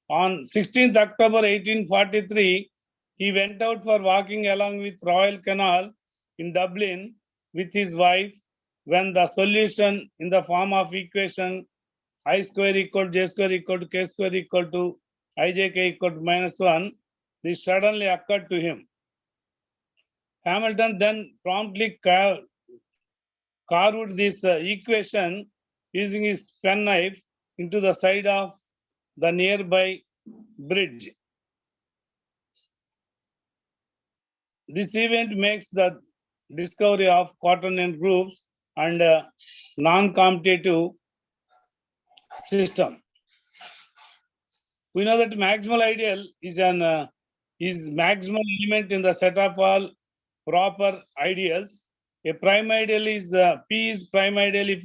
on 16th October 1843, he went out for walking along with Royal Canal in Dublin with his wife when the solution in the form of equation I square equal to J square equal to K square equal to IJK equal to -1, this suddenly occurred to him. Hamilton then promptly carved this equation using his penknife into the side of the nearby bridge. This event makes the discovery of quaternion groups and non-commutative system. We know that maximal ideal is maximal element in the set of all proper ideals. A prime ideal is P is prime ideal if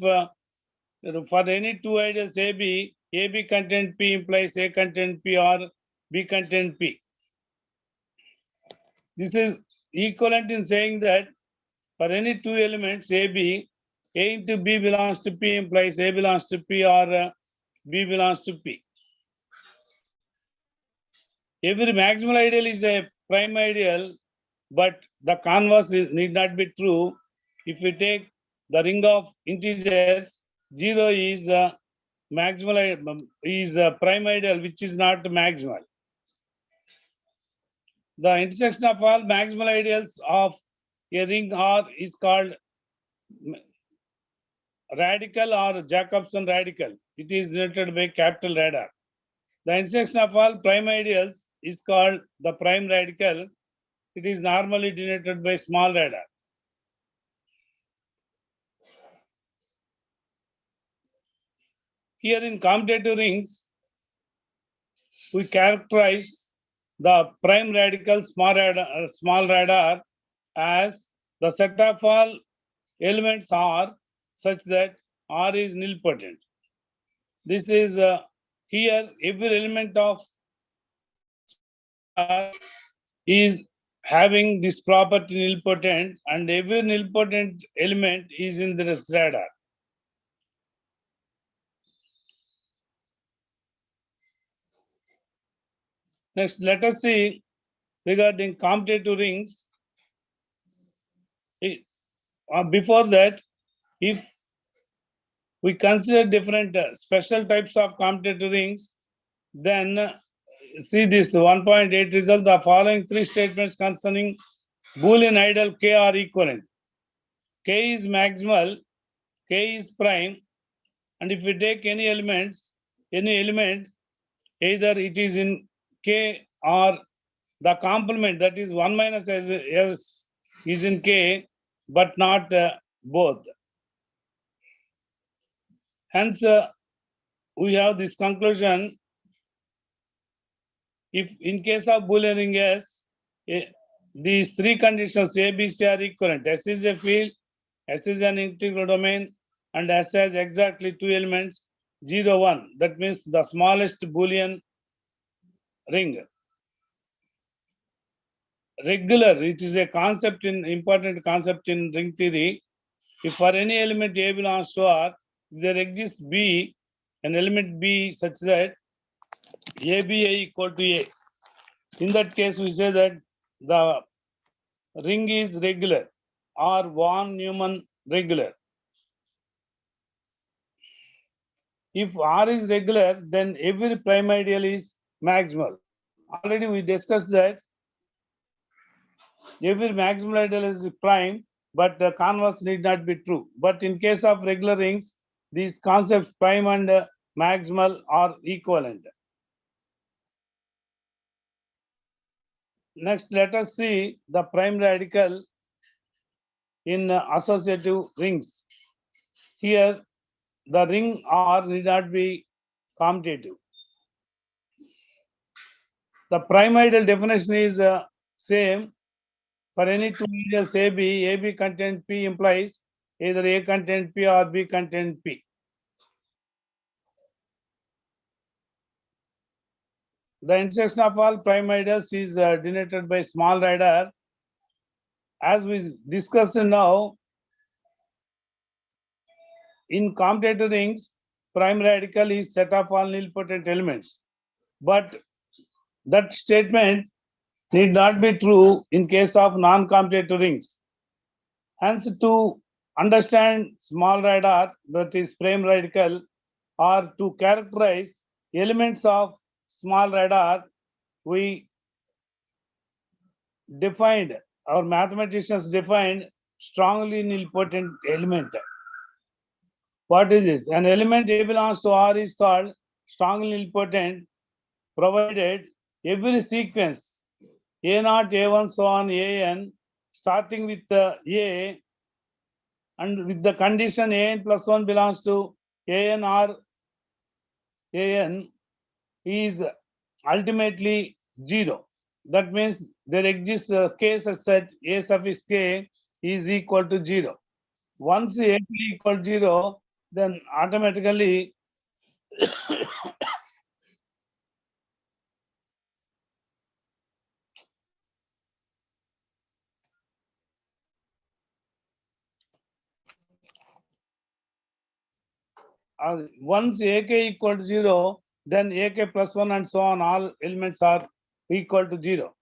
for any two ideals AB content P implies A content P or B content P. This is equivalent in saying that for any two elements AB, A into B belongs to P implies A belongs to P or B belongs to P. Every maximal ideal is a prime ideal, but the converse need not be true. If we take the ring of integers, 0 is is a prime ideal, which is not maximal. The intersection of all maximal ideals of a ring R is called radical or Jacobson radical. It is denoted by capital radar. The intersection of all prime ideals is called the prime radical. It is normally denoted by small radar. Here in commutative rings, we characterize the prime radical small radar as the set of all elements R such that R is nilpotent. This is here every element of R is having this property nilpotent, and every nilpotent element is in this radar. Next, let us see regarding commutative rings. Before that, if we consider different special types of commutative rings, then see this 1.8 result. The following three statements concerning Boolean ideal K are equivalent. K is maximal, K is prime, and if we take any element, either it is in K or the complement, that is 1 minus S is in K, but not both. Hence, we have this conclusion. If in case of Boolean ring S, these three conditions A, B, C are equivalent. S is a field, S is an integral domain, and S has exactly two elements, 0, 1. That means the smallest Boolean ring. Regular, it is a concept important concept in ring theory. If for any element A belongs to R, if there exists B, an element B such that ABA equal to A. In that case, we say that the ring is regular or von Neumann regular. If R is regular, then every prime ideal is maximal. Already we discussed that every maximal ideal is prime, but the converse need not be true. But in case of regular rings, these concepts prime and maximal are equivalent. Next, let us see the prime radical in associative rings. Here, the ring R need not be commutative. The prime ideal definition is same for any two ideals AB. AB contain P implies either A contain P or B contain P. The intersection of all prime ideals is denoted by small radar. As we discussed now, in commutative rings, prime radical is set of all nilpotent elements. But that statement need not be true in case of non-commutative rings. Hence, to understand small radar, that is prime radical, or to characterize elements of small radar, we defined, our mathematicians defined strongly nilpotent element. What is this? An element A belongs to R is called strongly nilpotent, provided every sequence A0, A1, so on, AN, starting with A, and with the condition AN plus 1 belongs to AN or AN is ultimately 0. That means there exists a case such that A suffix K is equal to 0. Once A equal to 0, then automatically once AK equal to 0, then AK plus 1 and so on, all elements are equal to 0.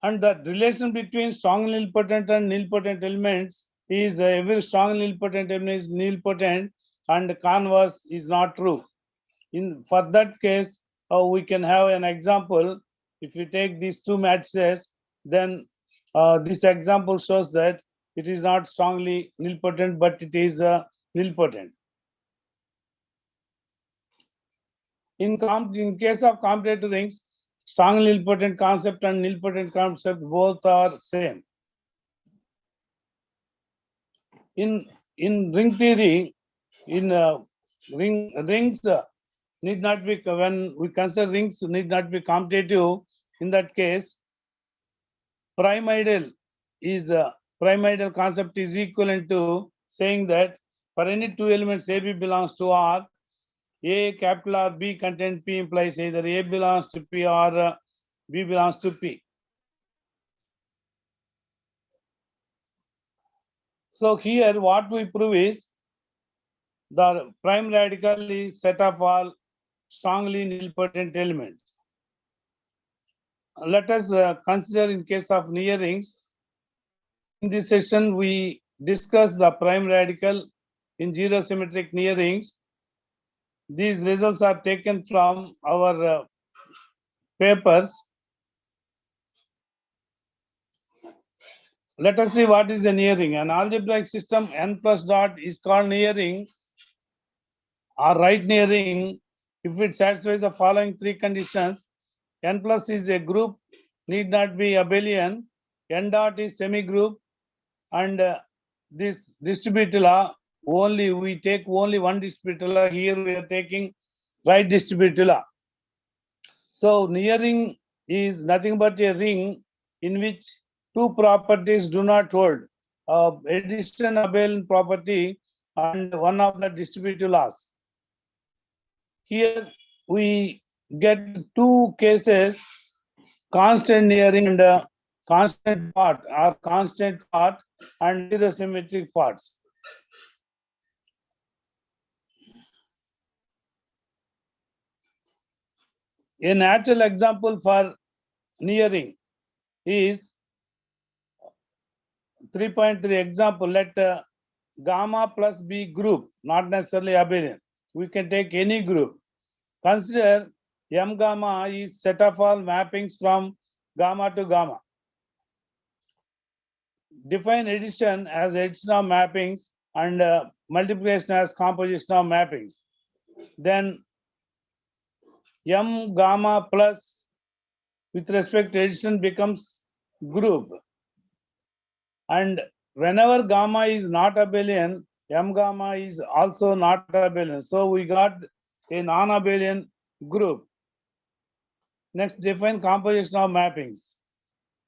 And the relation between strongly nilpotent and nilpotent elements is every strongly nilpotent element is nilpotent and converse is not true. For that case, we can have an example. If you take these two matrices, then this example shows that it is not strongly nilpotent, but it is nilpotent. In case of commutative rings, strongly nilpotent concept and nilpotent concept both are same. In ring theory, in rings need not be, when we consider rings need not be commutative. In that case, prime ideal concept is equivalent to saying that for any two elements AB belongs to R, A capital R, B content P implies either A belongs to P or B belongs to P. So here what we prove is the prime radical is set of all strongly nilpotent elements. Let us consider in case of near rings. In this session, we discuss the prime radical in zero symmetric near rings. These results are taken from our papers. Let us see what is a near ring. An algebraic system n plus dot is called near ring or right near ring if it satisfies the following three conditions. N plus is a group, need not be abelian. N dot is semi-group, and this distributive law, we take only one distributive law. Here we are taking right distributive law. So near ring is nothing but a ring in which two properties do not hold, addition abelian property and one of the distributive laws. Here we get two cases, constant nearing and constant part or constant part and zero symmetric parts. A natural example for nearing is 3.3 example. Let gamma plus B group, not necessarily abelian. We can take any group. Consider M gamma is set of all mappings from gamma to gamma. Define addition as addition of mappings and multiplication as composition of mappings. Then M gamma plus with respect to addition becomes group. And whenever gamma is not abelian, M gamma is also not abelian. So we got a non-abelian group. Next, define composition of mappings.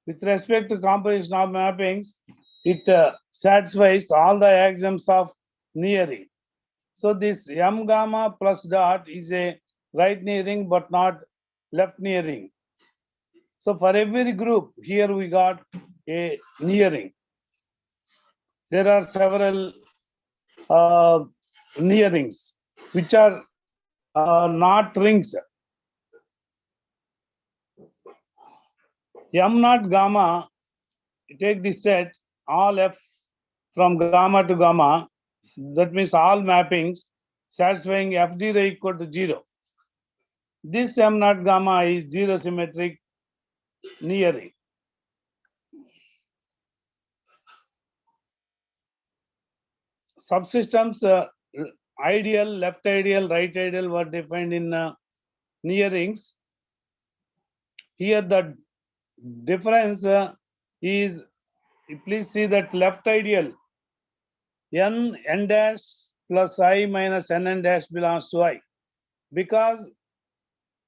With respect to composition of mappings, it satisfies all the axioms of nearing. So this M gamma plus dot is a right nearing but not left nearing. So for every group, here we got a nearing. There are several nearings which are not rings. M naught gamma, take this set, all F from gamma to gamma, that means all mappings satisfying F0 equal to 0. This M naught gamma is zero symmetric nearing. Subsystems, ideal, left ideal, right ideal were defined in nearings. Here the difference is, please see that left ideal, n dash plus I minus n dash belongs to I, because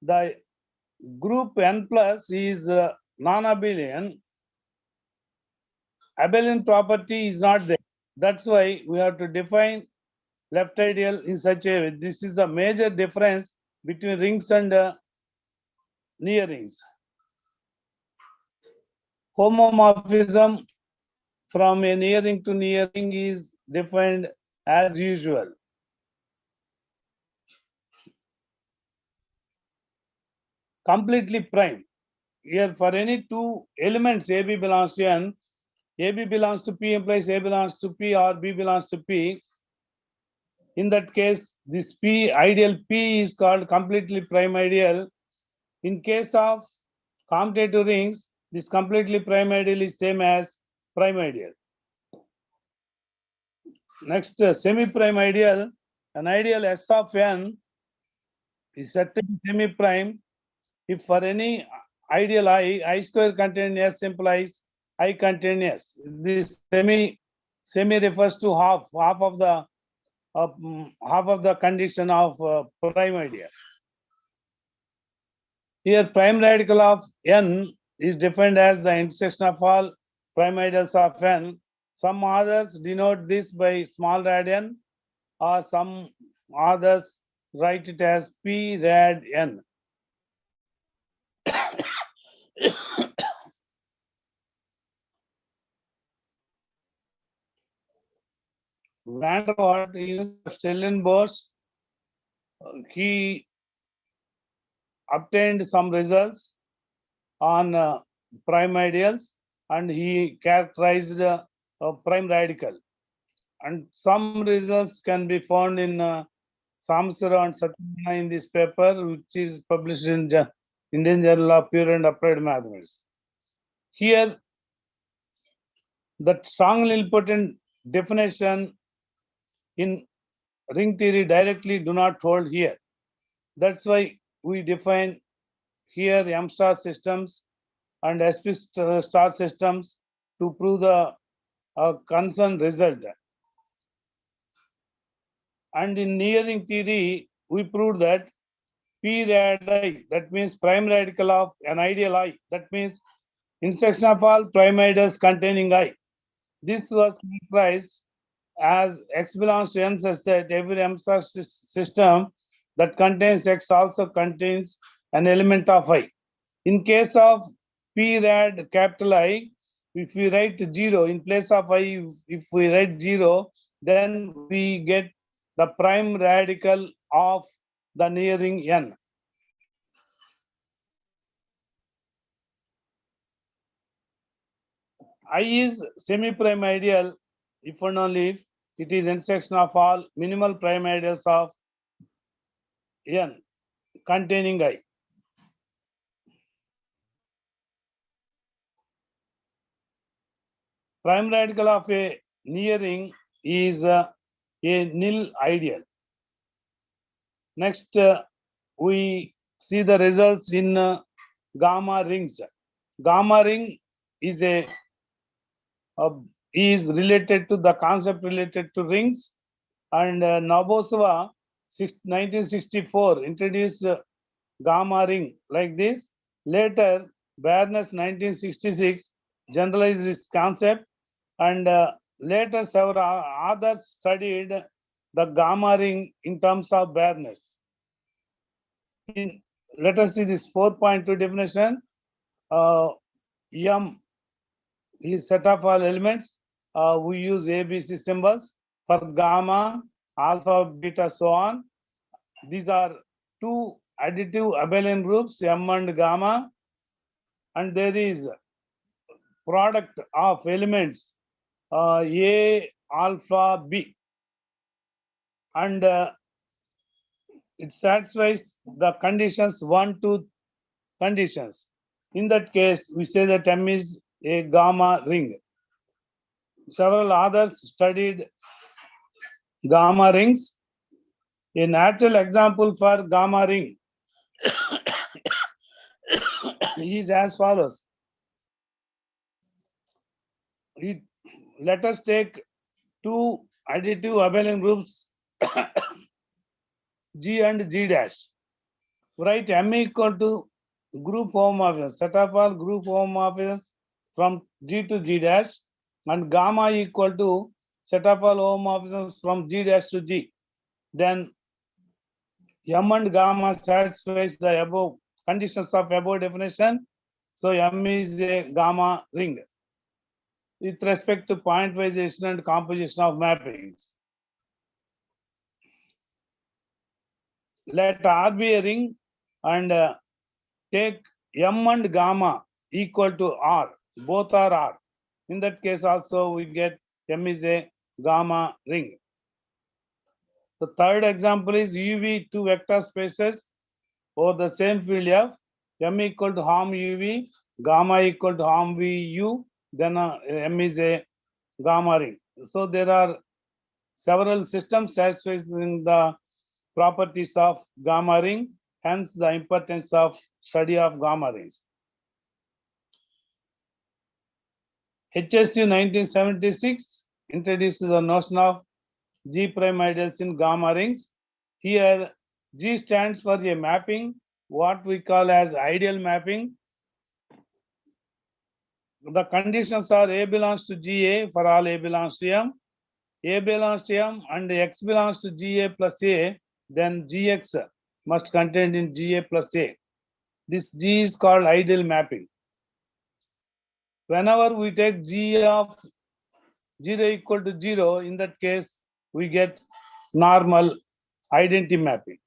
the group n plus is non-abelian. Abelian property is not there. That's why we have to define left ideal in such a way. This is the major difference between rings and nearings. Homomorphism from a nearing to nearing is defined as usual. Completely prime. Here for any two elements AB belongs to N, AB belongs to P implies A belongs to P or B belongs to P. In that case, this P ideal P is called completely prime ideal. In case of commutative rings, this completely prime ideal is same as prime ideal. Next, semi-prime ideal. An ideal S of N is said to be semi-prime if for any ideal I square contained S implies I contain S. This semi refers to half of the condition of prime ideal. Here, prime radical of N is defined as the intersection of all prime ideals of N. Some authors denote this by small radian, or some others write it as P rad N. Van der Waals, in Stellenbosch, he obtained some results on prime ideals and he characterized a prime radical. And some results can be found in Samsara and Satyana in this paper, which is published in Indian Journal of Pure and Applied Mathematics. Here, that strongly important definition in ring theory directly do not hold here. That's why we define here M star systems and SP star systems to prove the concerned result. And in nearing theory, we proved that P rad I, that means prime radical of an ideal I, that means intersection of all prime ideals containing I. This was characterized as X belongs to N such that every M star system that contains X also contains an element of I. In case of P rad capital I, if we write 0 in place of I, if we write 0, then we get the prime radical of the nearing N. I is semi-prime ideal if and only if it is intersection of all minimal prime ideals of N containing I. Prime radical of a nearing is a nil ideal. Next, we see the results in gamma rings. Gamma ring is is related to the concept related to rings, and Nabosova 1964 introduced gamma ring like this. Later, Barnes 1966 generalized this concept, and later several others studied the gamma ring in terms of Barnes. Let us see this 4.2 definition. M is set of all elements. We use ABC symbols for gamma, alpha, beta, so on. These are two additive abelian groups, M and gamma, and there is product of elements A, alpha, B, and it satisfies the conditions 1, 2 conditions. In that case, we say that M is a gamma ring. Several others studied gamma rings. A natural example for gamma ring is as follows. Let us take two additive abelian groups G and G dash. Write M equal to group homomorphism, set of all group homomorphisms from G to G dash, and gamma equal to set of all homomorphisms from G dash to G. Then M and gamma satisfies the above conditions of above definition. So M is a gamma ring. with respect to pointwise and composition of mappings. Let R be a ring and take M and gamma equal to R. Both are R. In that case also we get M is a gamma ring. The third example is UV two vector spaces over the same field F. M equal to harm UV, gamma equal to harm VU, then M is a gamma ring. So there are several systems satisfying the properties of gamma ring, hence the importance of study of gamma rings. HSU 1976 introduces the notion of G prime ideals in gamma rings. Here G stands for a mapping, what we call as ideal mapping. The conditions are A belongs to GA for all A belongs to M, A belongs to M and X belongs to GA plus A, then GX must contain in GA plus A. This G is called ideal mapping. Whenever we take G of 0 equal to 0, in that case, we get normal identity mapping.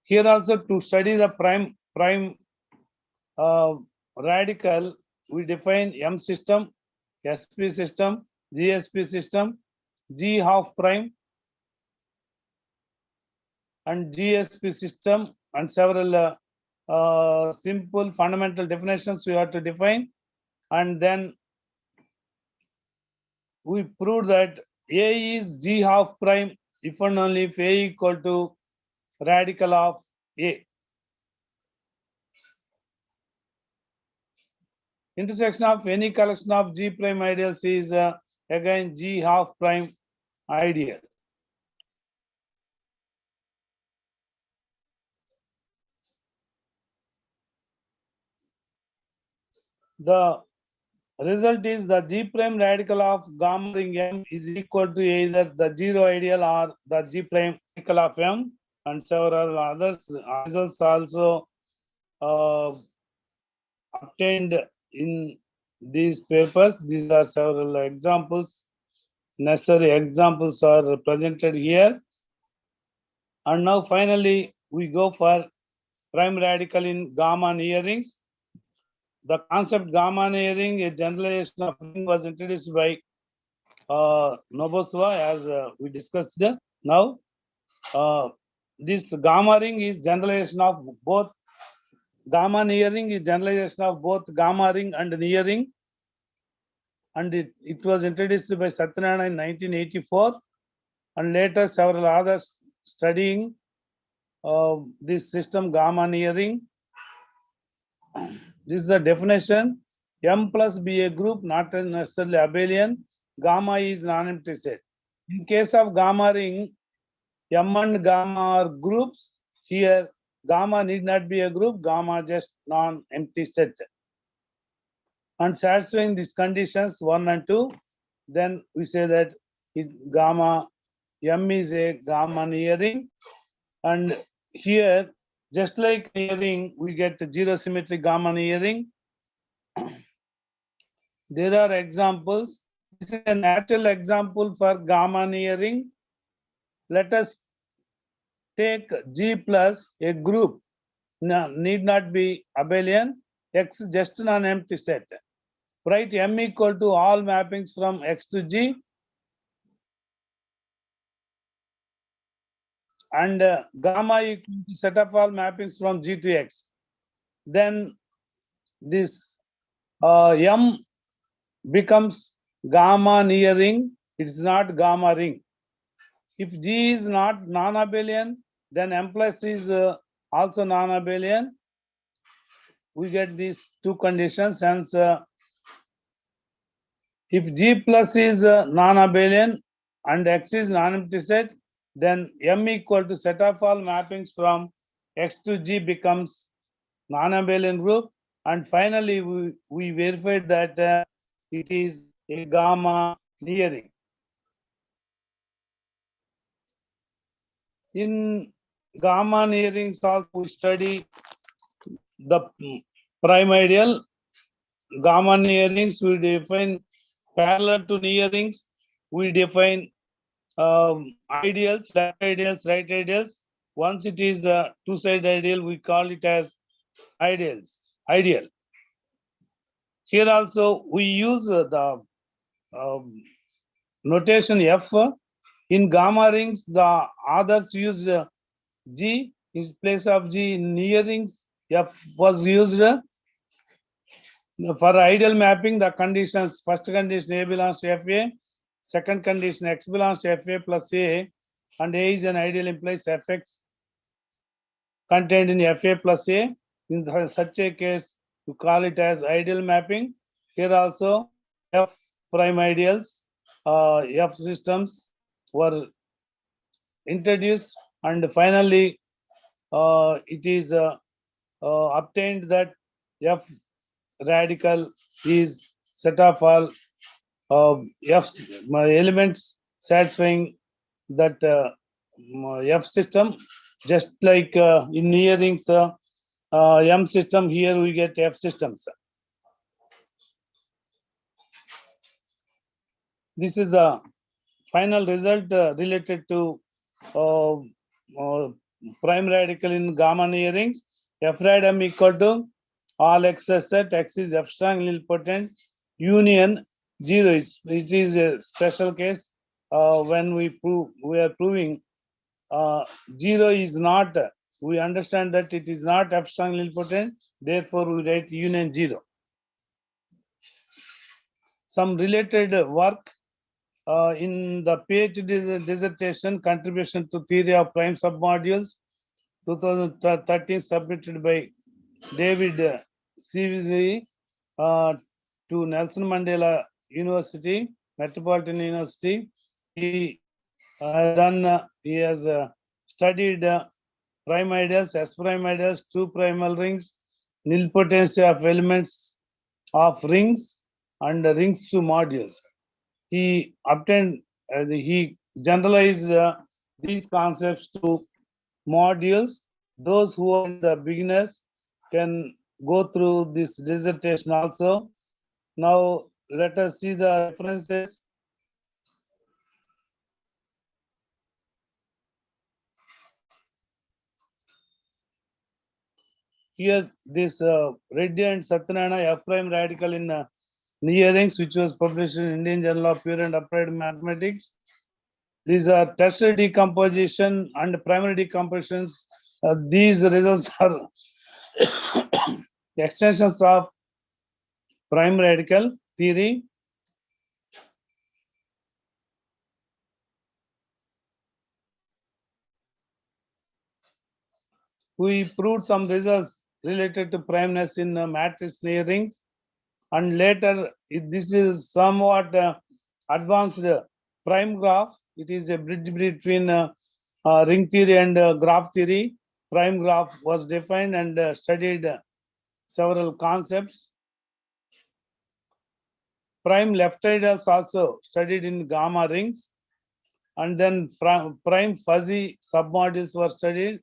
Here also to study the prime radical, we define M system, SP system, GSP system, G half prime, and GSP system, and several simple fundamental definitions we have to define. And then we prove that A is G half prime if and only if A equal to radical of A. Intersection of any collection of G prime ideals is again G half prime ideal. The result is the G prime radical of gamma ring M is equal to either the zero ideal or the G prime radical of M, and several others results also obtained in these papers. These are several examples. Necessary examples are presented here. And now finally we go for prime radical in gamma near rings. The concept gamma near ring, a generalization of ring, was introduced by Novoselov, as we discussed now. This gamma ring is generalization of both. Gamma near ring is generalization of both gamma ring and near ring, and it was introduced by Satyanarayana in 1984, and later several others studying this system gamma near ring. This is the definition. M plus be a group, not necessarily abelian. Gamma is non-empty set. In case of gamma ring, M and gamma are groups. Here, gamma need not be a group. Gamma just non-empty set. And satisfying these conditions 1 and 2, then we say that gamma M is a gamma near ring. And here, just like near ring, we get the zero symmetric gamma near ring. There are examples. This is a natural example for gamma near ring. Let us take G plus a group. No, need not be abelian. X just an empty set. Write M equal to all mappings from X to G. And gamma equal to set of all mappings from G to X. Then this M becomes gamma near ring. It's not gamma ring. If G is not non-abelian, then M plus is also non-abelian. We get these two conditions. Hence, if G plus is non-abelian and X is non-empty set, then M equal to set of all mappings from X to G becomes non-abelian group. And finally, we verified that it is a gamma near ring. In gamma nearings also we study the prime ideal. Gamma nearings we define parallel to nearings. We define ideals, left ideals, right ideals. Once it is a two-side ideal, we call it as ideal. Here also we use the notation F. In gamma rings, the others use G in place of G. In nearings, F was used. For ideal mapping, the conditions, first condition A belongs to FA, second condition X belongs to FA plus A, and A is an ideal implies Fx contained in FA plus A. In such a case, you call it as ideal mapping. Here also, F prime ideals, F systems were introduced, and finally, it is obtained that F radical is set of all F elements satisfying that F system, just like in nearings M system, here we get F systems. This is the final result related to prime radical in gamma nearings. F rad M equal to all X set, X is F strong nilpotent, union 0. It is a special case when we are proving 0 is not, we understand that it is not F strong nilpotent, therefore we write union 0. Some related work in the PhD dissertation, contribution to theory of prime submodules, 2013, submitted by David C. To Nelson Mandela University, Metropolitan University. He has studied prime ideals, S prime ideals, two primal rings, nilpotency of elements of rings, and rings to modules. He obtained, he generalized these concepts to modules. Those who are the beginners can go through this dissertation also. Now let us see the references. Here this Reddy and Satyanarayana F prime radical in nearings, which was published in Indian Journal of Pure and Applied Mathematics. These are tertiary decomposition and primary decompositions. These results are extensions of prime radical theory. We proved some results related to primeness in matrix nearings, and later this is somewhat advanced prime graph. It is a bridge between ring theory and graph theory. Prime graph was defined and studied several concepts. Prime left ideals also studied in gamma rings, and then prime fuzzy submodules were studied.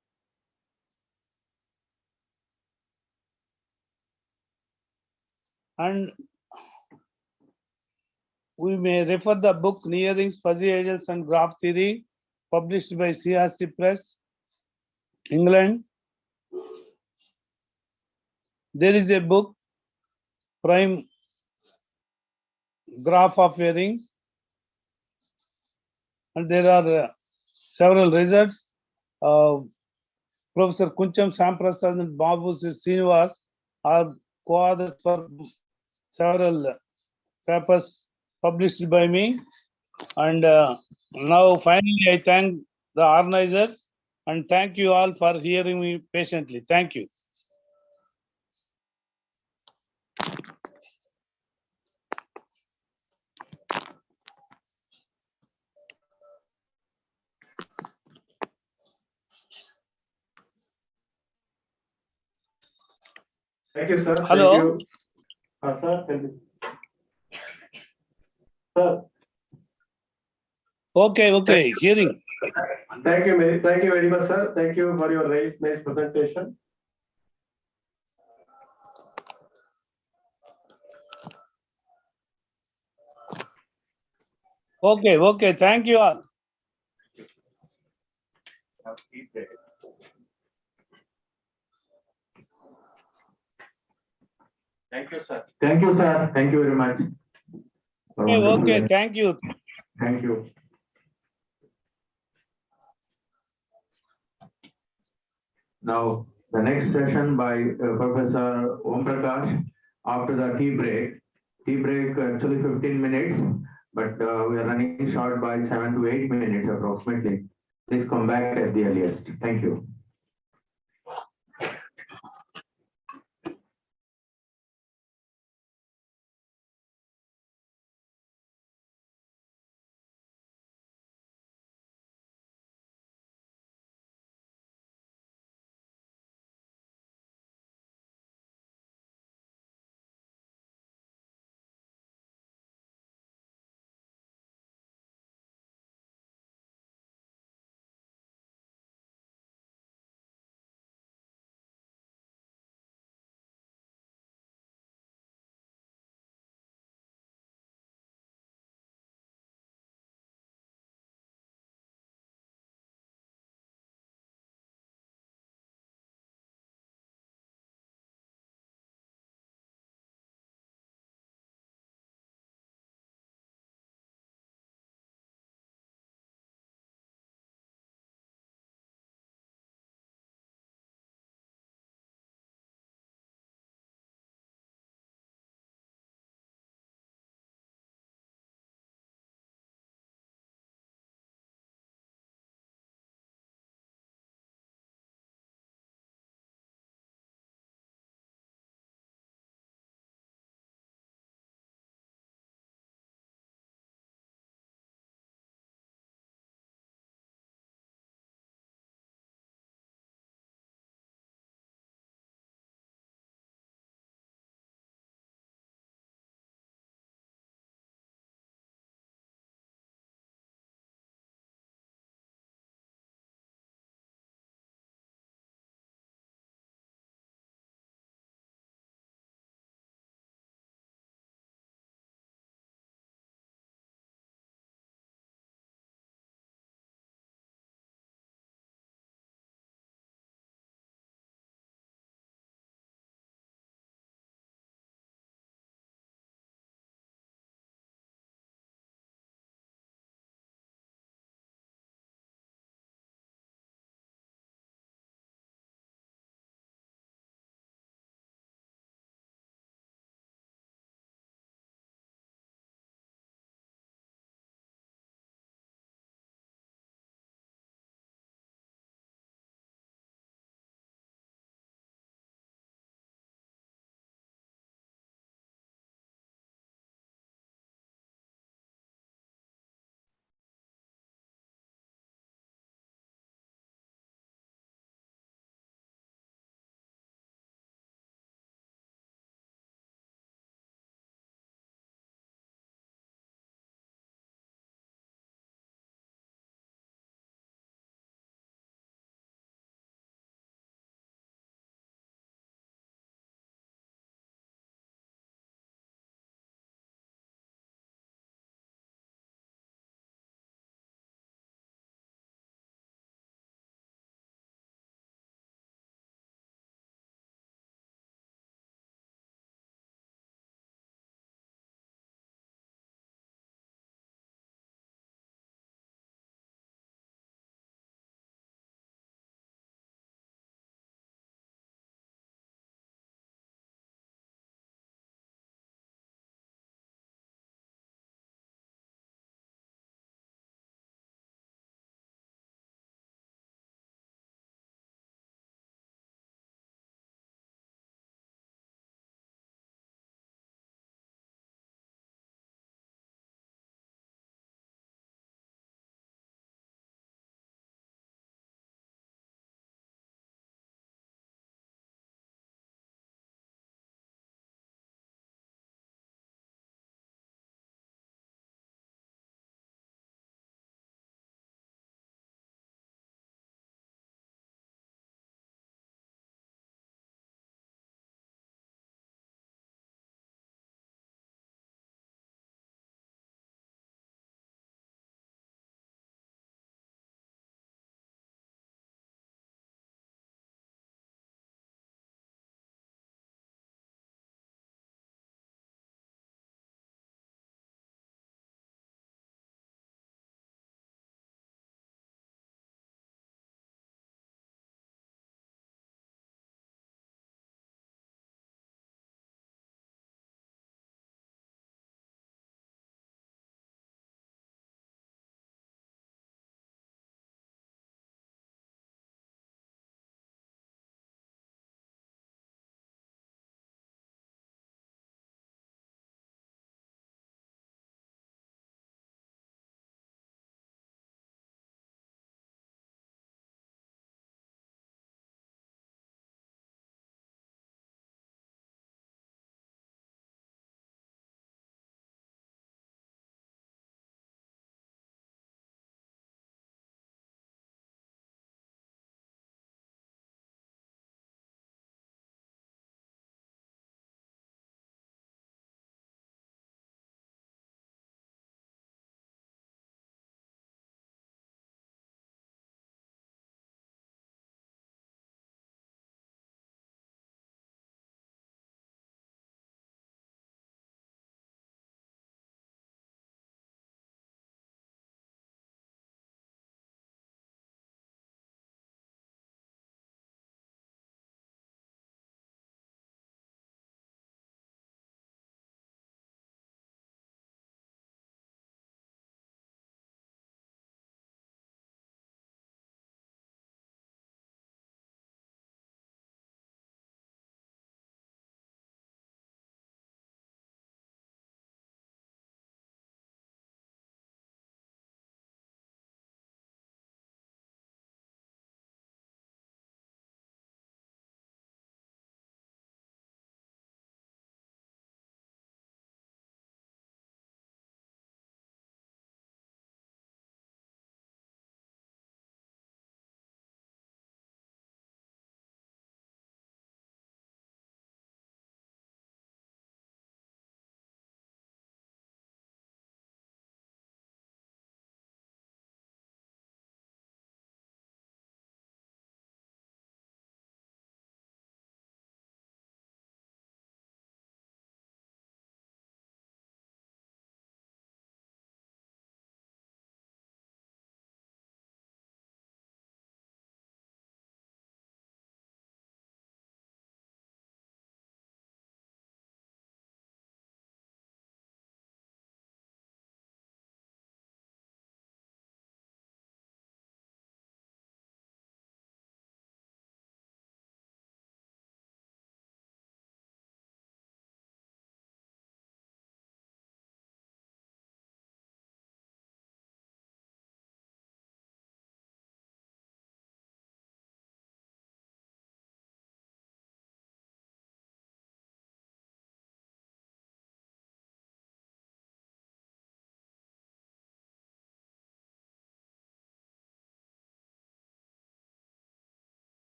And we may refer the book Nearings, Fuzzy Ideals and Graph Theory, published by CRC Press, England. There is a book, Prime Graph of a Ring, and there are several results. Professor Kuncham Samprasad and Babu Srinivas are co-authors for several papers published by me. And now finally I thank the organizers and thank you all for hearing me patiently. Thank you. Thank you, sir. Hello. Thank you. Sir, thank you. Sir. Okay, hearing. Thank you, thank you very much, sir. Thank you for your nice presentation. Okay, thank you all. Thank you, sir. Thank you, sir. Thank you very much. Okay, thank you. Thank you. Now, the next session by Professor Om Prakash after the tea break. Tea break actually 15 minutes, but we are running short by 7 to 8 minutes approximately. Please come back at the earliest. Thank you.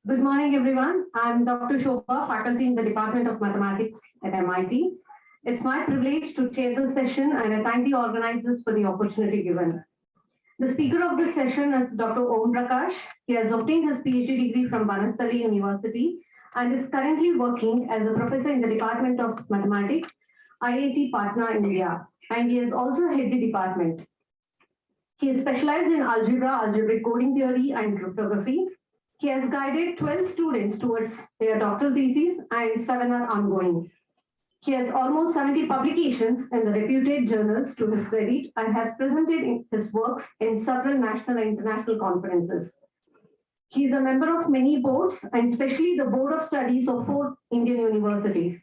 Good morning, everyone. I'm Dr. Shobha, faculty in the Department of Mathematics at MIT. It's my privilege to chair the session, and I thank the organizers for the opportunity given. The speaker of this session is Dr. Om Prakash. He has obtained his PhD degree from Banastali University and is currently working as a professor in the Department of Mathematics, IIT Patna, India. And he has also head the department. He is specialized in algebra, algebraic coding theory, and cryptography. He has guided 12 students towards their doctoral theses and 7 are ongoing. He has almost 70 publications in the reputed journals to his credit and has presented his works in several national and international conferences. He is a member of many boards and especially the Board of Studies of 4 Indian universities.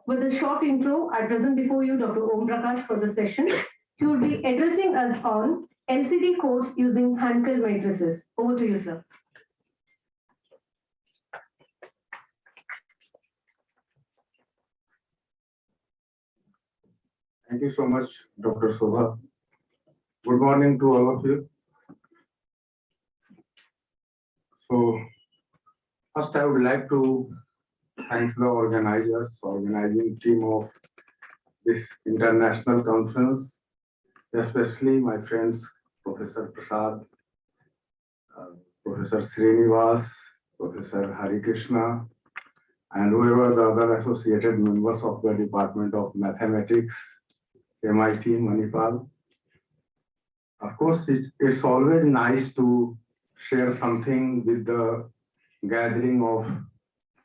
With a short intro, I present before you Dr. Om Prakash for the session. He will be addressing us on LCD codes using Hankel matrices. Over to you, sir. Thank you so much, Dr. Shobha. Good morning to all of you. So, first I would like to thank the organizing team of this international conference, especially my friends, Professor Prasad, Professor Srinivas, Professor Hari Krishna, and whoever the other associated members of the Department of Mathematics, MIT, Manipal. Of course, it's always nice to share something with the gathering of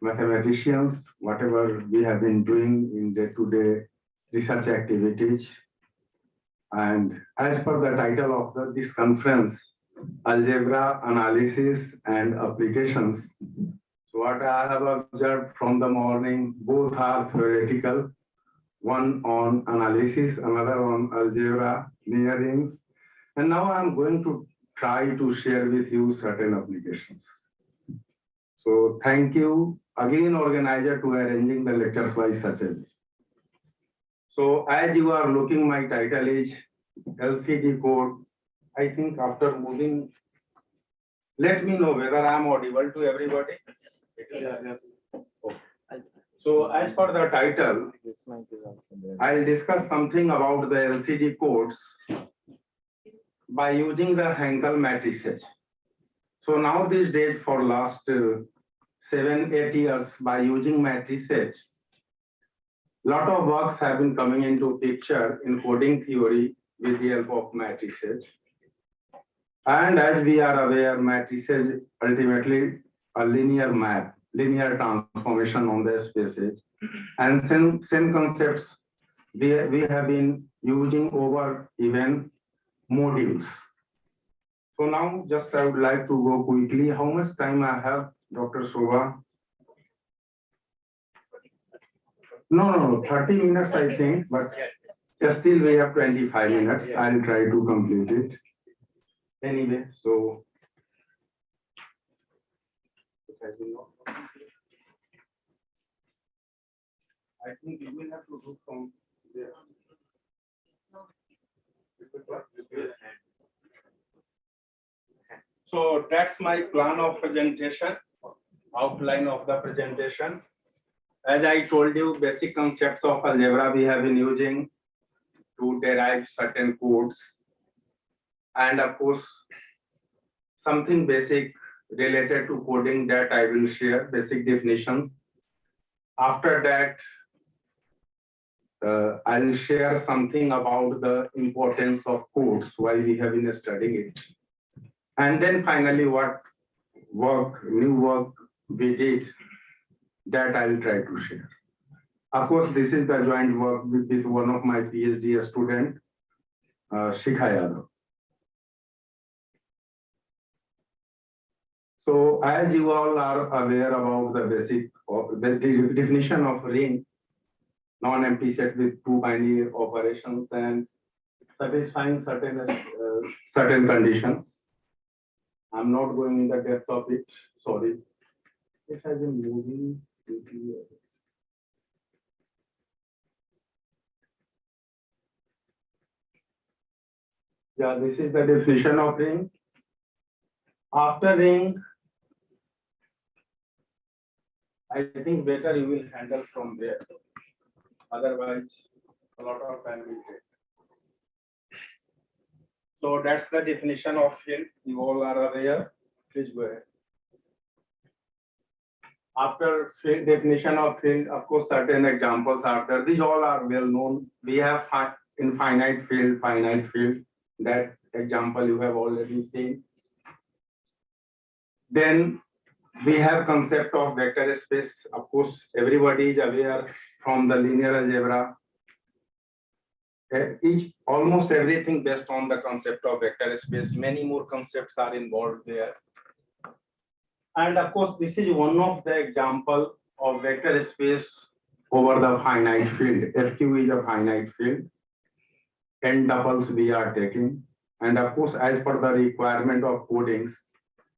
mathematicians, whatever we have been doing in day-to-day research activities. And as per the title of this conference, Algebra, Analysis and Applications. So what I have observed from the morning, both are theoretical. One on analysis, another on algebra, nearings. And now I'm going to try to share with you certain applications. So thank you again, organizer, to arranging the lectures by such a way. So as you are looking, my title is LCD code. I think after moving, let me know whether I'm audible to everybody. Yes. Okay. So as for the title, I'll discuss something about the LCD codes by using the Hankel matrices. So now these days for last 7-8 years by using matrices, lot of works have been coming into picture in coding theory with the help of matrices. And as we are aware, matrices ultimately a linear map, linear transformation on the spaces, and same concepts we have been using over even modules. So now just I would like to go quickly. How much time I have, Dr. Shobha? No, 30 minutes I think, but still we have 25 minutes. I'll try to complete it. Anyway, so I think you will have to do from there. So that's my plan of presentation, outline of the presentation. As I told you, basic concepts of algebra we have been using to derive certain codes. And of course, something basic related to coding that I will share, basic definitions. After that, I will share something about the importance of codes, why we have been studying it. And then finally, what new work we did, that I will try to share. Of course, this is the joint work with one of my PhD student, Shikha Yadav. So as you all are aware about the basic the definition of ring, non-empty set with two binary operations and satisfying certain conditions. I'm not going in the depth of it. Sorry. It has been moving. Yeah, this is the definition of ring. After ring, I think better you will handle from there. Otherwise, a lot of time will take. So that's the definition of field. You all are aware. Please go ahead. After field definition of field, of course, certain examples are there. These all are well known. We have infinite field, finite field. That example you have already seen. Then we have concept of vector space. Of course, everybody is aware from the linear algebra. Almost everything based on the concept of vector space. Many more concepts are involved there. And of course, this is one of the example of vector space over the finite field. FQ is a finite field. N tuples we are taking. And of course, as per the requirement of codings,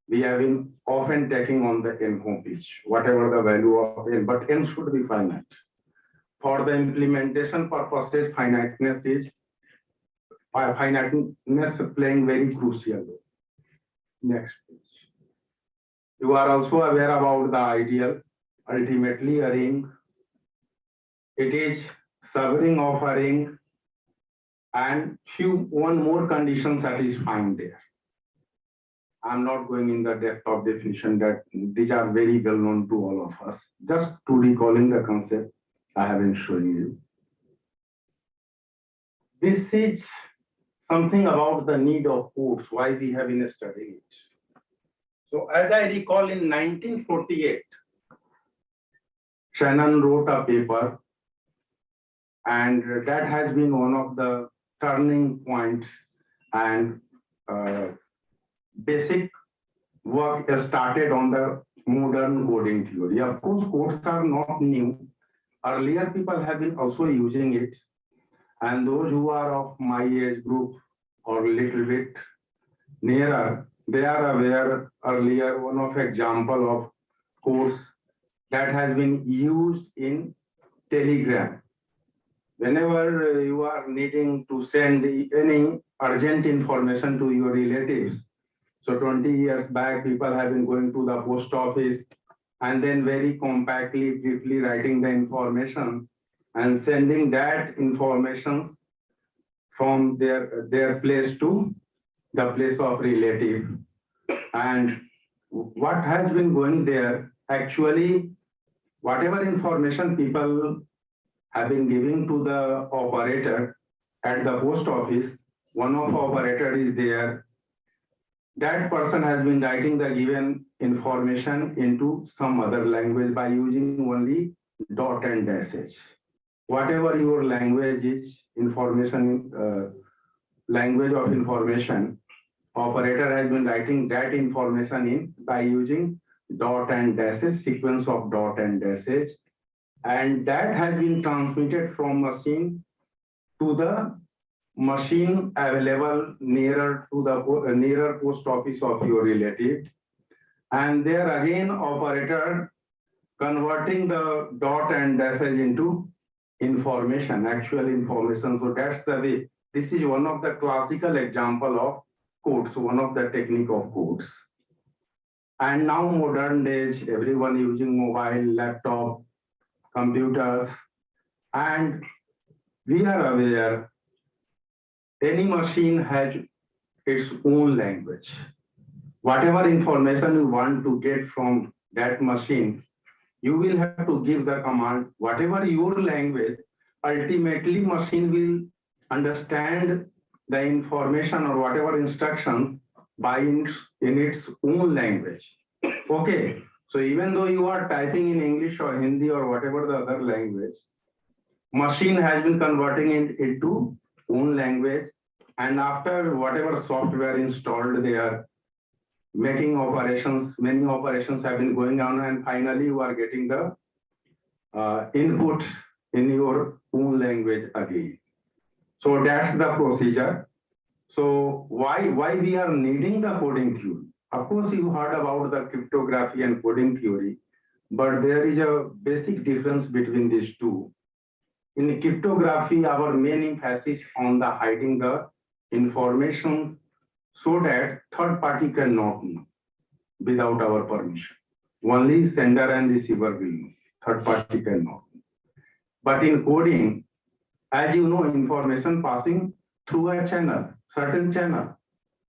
we have been often taking on the n home pitch, whatever the value of n, but n should be finite. For the implementation purposes, finiteness playing very crucial role. Next page. You are also aware about the ideal. Ultimately, a ring. It is severing of a ring and one more condition satisfying there. I'm not going in the depth of definition that these are very well known to all of us. Just to recalling the concept I have been showing you. This is something about the need of codes, why we have been studying it. So as I recall in 1948, Shannon wrote a paper and that has been one of the turning points and basic work started on the modern coding theory. Of course, codes are not new. Earlier people have been also using it. And those who are of my age group or a little bit nearer, they are aware earlier one of example of codes that has been used in Telegram. Whenever you are needing to send any urgent information to your relatives, so 20 years back, people have been going to the post office and then very compactly, briefly writing the information and sending that information from their place to the place of relative. And what has been going there, actually, whatever information people have been giving to the operator at the post office, one of operator is there. That person has been writing the given information into some other language by using only dot and dashes. Whatever your language is, language of information, operator has been writing that information in by using dot and dashes, sequence of dot and dashes, and that has been transmitted from machine to the machine available nearer to the nearer post office of your relative, and there again operator converting the dot and dashes into information, actual information. So that's the way. This is one of the classical example of codes, one of the technique of codes. And now modern days, everyone using mobile, laptop, computers, and we are aware any machine has its own language. Whatever information you want to get from that machine, you will have to give the command, whatever your language, ultimately machine will understand the information or whatever instructions in its own language. Okay, so even though you are typing in English or Hindi or whatever the other language, machine has been converting it into own language, and after whatever software installed there, making operations, many operations have been going on, and finally you are getting the input in your own language again. So that's the procedure. So why we are needing the coding theory? Of course, you heard about the cryptography and coding theory, but there is a basic difference between these two. In cryptography, our main emphasis on the hiding the information so that third party cannot know without our permission. Only sender and receiver will know. Third party cannot know. But in coding, as you know, information passing through a channel, certain channel,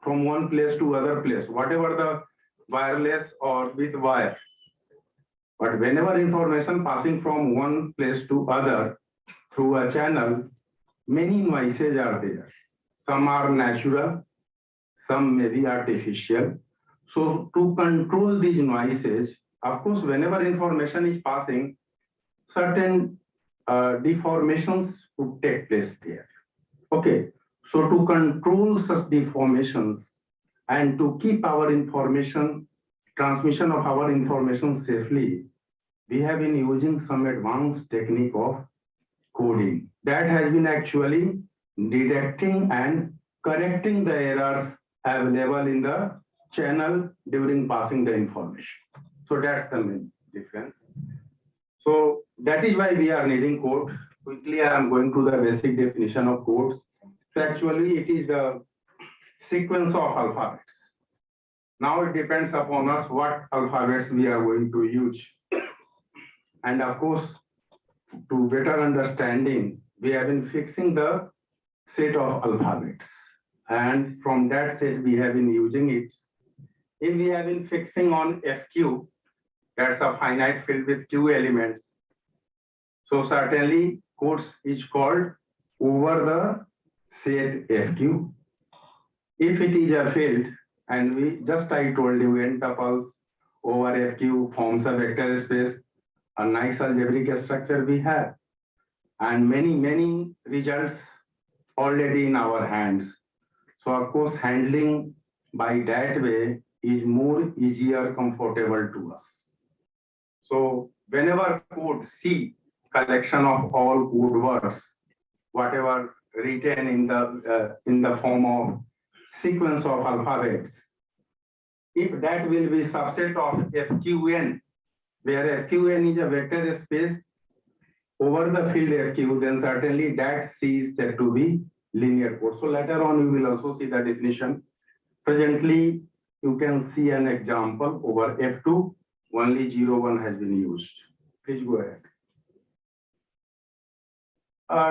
from one place to other place, whatever the wireless or with wire. But whenever information passing from one place to other through a channel, many noises are there. Some are natural, some may be artificial. So to control these noises, of course, whenever information is passing, certain deformations would take place there. Okay, so to control such deformations and to keep our information, transmission of our information safely, we have been using some advanced technique of coding that has been actually detecting and correcting the errors available in the channel during passing the information. So that's the main difference. So that is why we are needing code. Quickly, I am going to the basic definition of codes. So actually, it is the sequence of alphabets. Now it depends upon us what alphabets we are going to use. And of course, to better understanding, we have been fixing the set of alphabets. And from that set, we have been using it. If we have been fixing on FQ, that's a finite field with Q elements. So certainly codes is called over the set FQ. If it is a field, and I told you n tuples over FQ forms a vector space, a nice algebraic structure we have, and many results already in our hands. So of course, handling by that way is more easier, comfortable to us. So whenever code C, collection of all code words, whatever written in the form of sequence of alphabets, if that will be subset of FQN, where FQN is a vector space over the field FQ, then certainly that C is said to be linear code. So later on, you will also see the definition. Presently, you can see an example over F2, only 01 has been used. Please go ahead.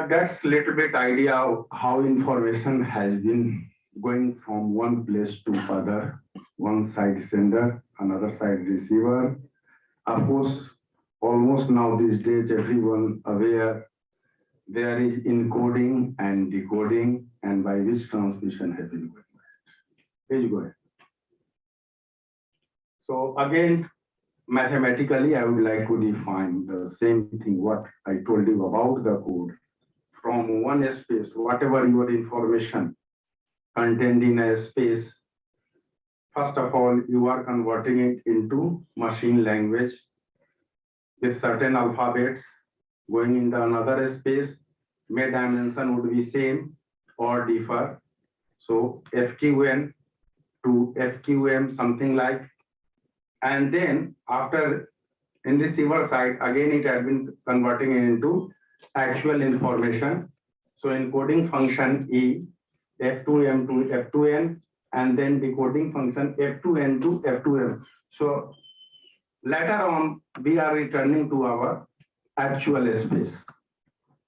That's little bit idea of how information has been going from one place to other, one side sender, another side receiver. Of course, almost now these days, everyone aware there is encoding and decoding, and by which transmission has been going. Please go ahead. So again, mathematically, I would like to define the same thing what I told you about the code. From one space, whatever your information contained in a space, first of all, you are converting it into machine language with certain alphabets going in the another space. May dimension would be same or differ. So FQN to FQM, something like. And then after in the receiver side, again, it has been converting into actual information. So encoding function E, F2M to F2N, and then decoding function F2N to F2M. So later on, we are returning to our actual space.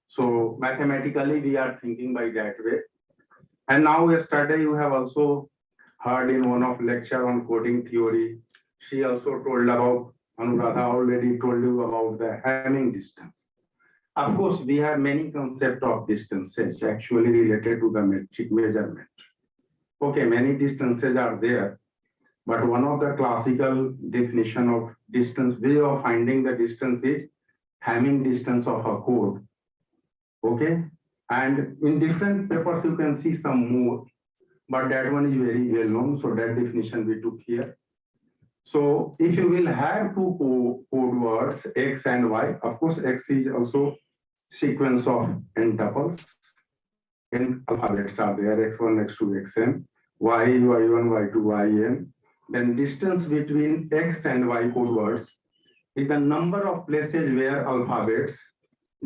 So mathematically, we are thinking by that way. And now yesterday, you have also heard in one of lecture on coding theory, she also told about, Anuradha already told you about the Hamming distance. Of course, we have many concepts of distances actually related to the metric measurement. Okay, many distances are there, but one of the classical definition of distance, way of finding the distance is Hamming distance of a code. Okay, and in different papers, you can see some more. but that one is very well known. So that definition we took here. So if you will have two code words, X and Y, of course, X is also sequence of n tuples. N alphabets are there, X1, X2, Xn, Y, Y1, Y2, Yn. Then distance between X and Y code words is the number of places where alphabets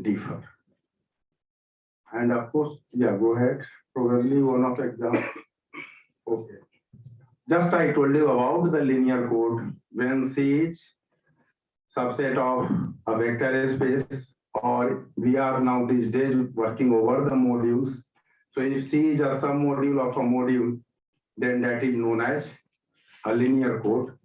differ. And of course, yeah, go ahead. Probably one of the examples. Okay. Just I told you about the linear code. When C is subset of a vector space, or we are now these days working over the modules. So if C is a submodule of a module, then that is known as a linear code.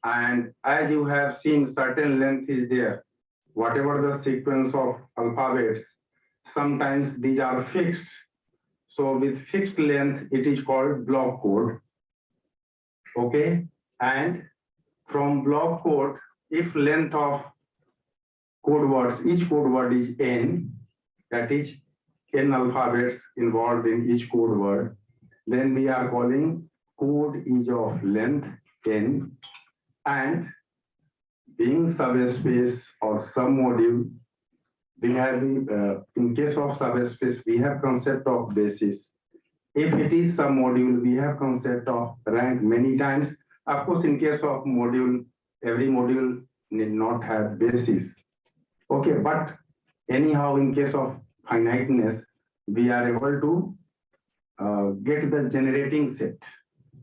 And as you have seen, certain length is there. Whatever the sequence of alphabets, sometimes these are fixed. So with fixed length, it is called block code. Okay. And from block code, if length of code words, each code word is n, that is n alphabets involved in each code word, then we are calling code is of length n, and being subspace or submodule, we have in case of subspace, we have concept of basis. If it is submodule, we have concept of rank many times. Of course, in case of module, every module need not have basis. Okay, but anyhow, in case of finiteness, we are able to get the generating set.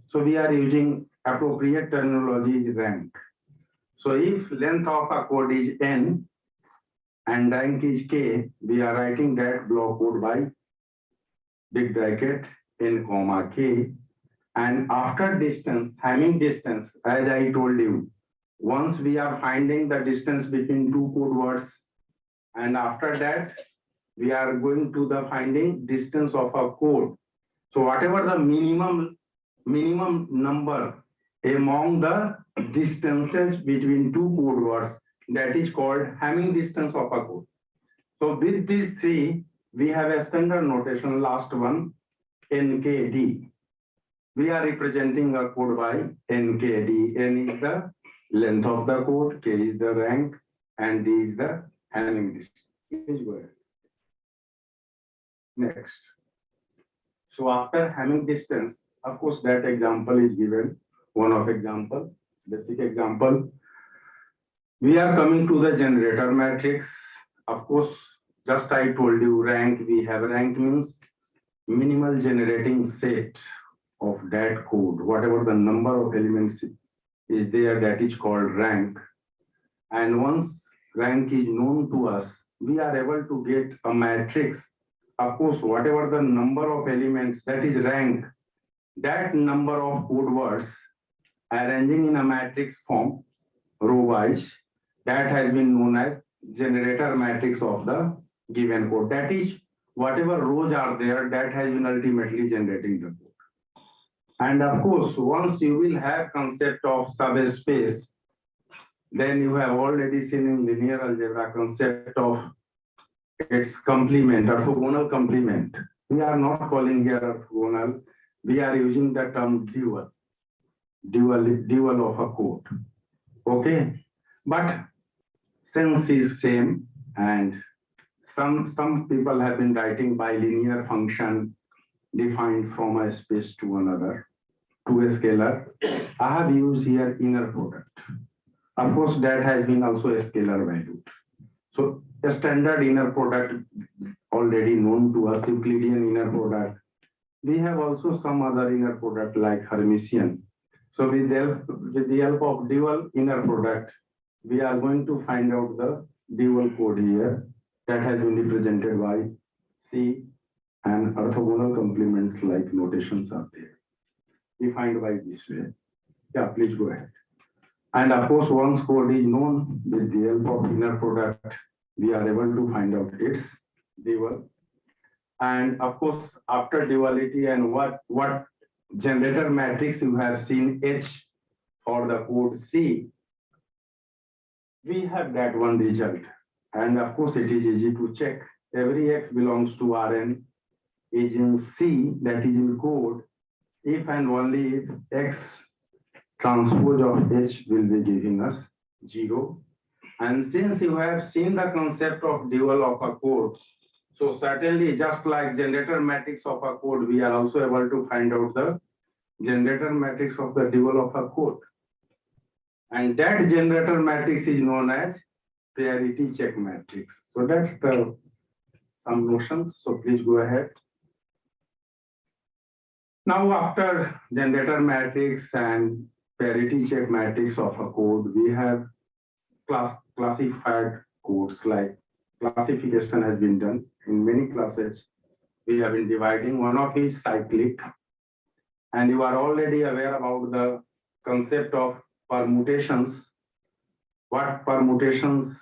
So we are using appropriate terminology is rank. So if length of a code is n and rank is k, we are writing that block code by big bracket n comma k. And after distance, Hamming distance, as I told you, once we are finding the distance between two code words, and after that, we are going to the finding distance of a code. So whatever the minimum number among the distances between two code words, that is called Hamming distance of a code. So with these three, we have a standard notation, last one, NKD. We are representing a code by NKD. N is the length of the code, K is the rank, and D is the Hamming distance. Please go ahead. Next. So after Hamming distance, of course, that example is given, one of example, basic example. We are coming to the generator matrix. Of course, just I told you rank, we have rank means minimal generating set of that code, whatever the number of elements is there, that is called rank. And once rank is known to us, we are able to get a matrix. Of course, whatever the number of elements, that is rank, that number of code words arranging in a matrix form, row wise, that has been known as generator matrix of the given code. That is, whatever rows are there, that has been ultimately generating the code. And of course, once you will have concept of subspace, then you have already seen in linear algebra concept of its complement, orthogonal complement. We are not calling here orthogonal. We are using the term dual of a code. Okay, but sense is same, and some people have been writing bilinear function defined from a space to another, to a scalar. I have used here inner product. Of course, that has been also a scalar value. So a standard inner product already known to us, Euclidean inner product. We have also some other inner product like Hermitian. So with the help of dual inner product, we are going to find out the dual code here that has been represented by C, and orthogonal complements like notations are there. Defined by this way. Yeah, please go ahead. And of course, once code is known with the help of inner product, we are able to find out its dual. And of course, after duality and what generator matrix you have seen H for the code C, we have that one result. And of course, it is easy to check. Every X belongs to Rn is in C, that is in code, if and only if X transpose of H will be giving us 0. And since you have seen the concept of dual of a code, so certainly just like generator matrix of a code, we are also able to find out the generator matrix of the dual of a code. And that generator matrix is known as parity check matrix. So that's the some notions. So please go ahead. Now after generator matrix and parity check matrix of a code, we have classified codes. Like classification has been done in many classes. We have been dividing. One of is cyclic, and you are already aware about the concept of permutations. What permutations,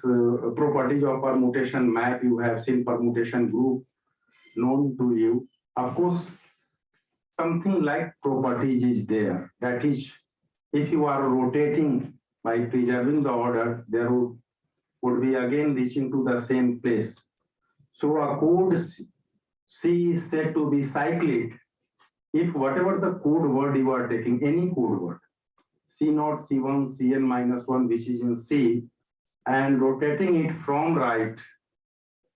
properties of permutation map, you have seen permutation group known to you. Of course, something like properties is there. That is, if you are rotating by preserving the order, there would be again reaching to the same place. So a code C is said to be cyclic if whatever the code word you are taking, any code word, C0, C1, Cn minus 1, which is in C, and rotating it from right,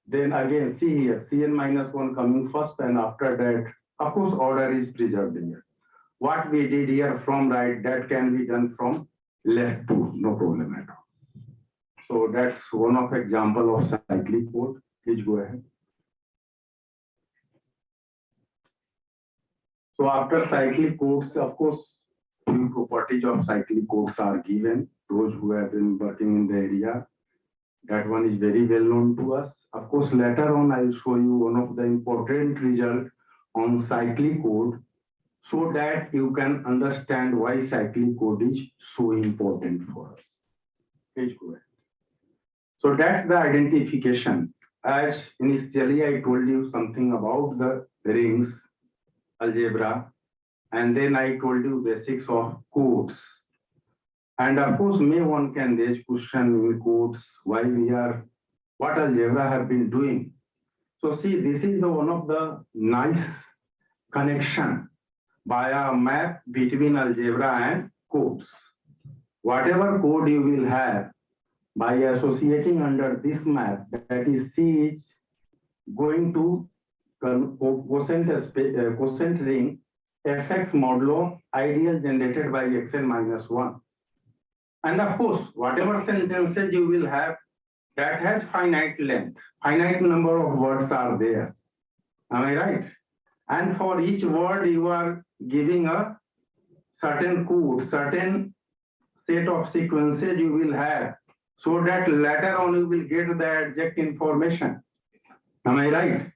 then again, see here, Cn minus 1 coming first, and after that, of course, order is preserved in here. What we did here from right, that can be done from left too, no problem at all. So that's one of example of cyclic code. Please go ahead. So after cyclic codes, of course, few properties of cyclic codes are given. Those who have been working in the area, that one is very well known to us. Of course, later on, I will show you one of the important results on cyclic code, so that you can understand why cyclic code is so important for us. Please go ahead. So that's the identification. As initially I told you something about the rings, algebra, and then I told you basics of codes. And of course, one can raise question in codes, why we are, what algebra have been doing. So see, this is the one of the nice connection by a map between algebra and codes. Whatever code you will have, by associating under this map, that is C is going to quotient ring fx modulo ideal generated by xn minus 1. And of course, whatever sentences you will have, that has finite length, finite number of words are there. Am I right? And for each word, you are giving a certain code, certain set of sequences you will have, so that later on you will get the exact information. Am I right?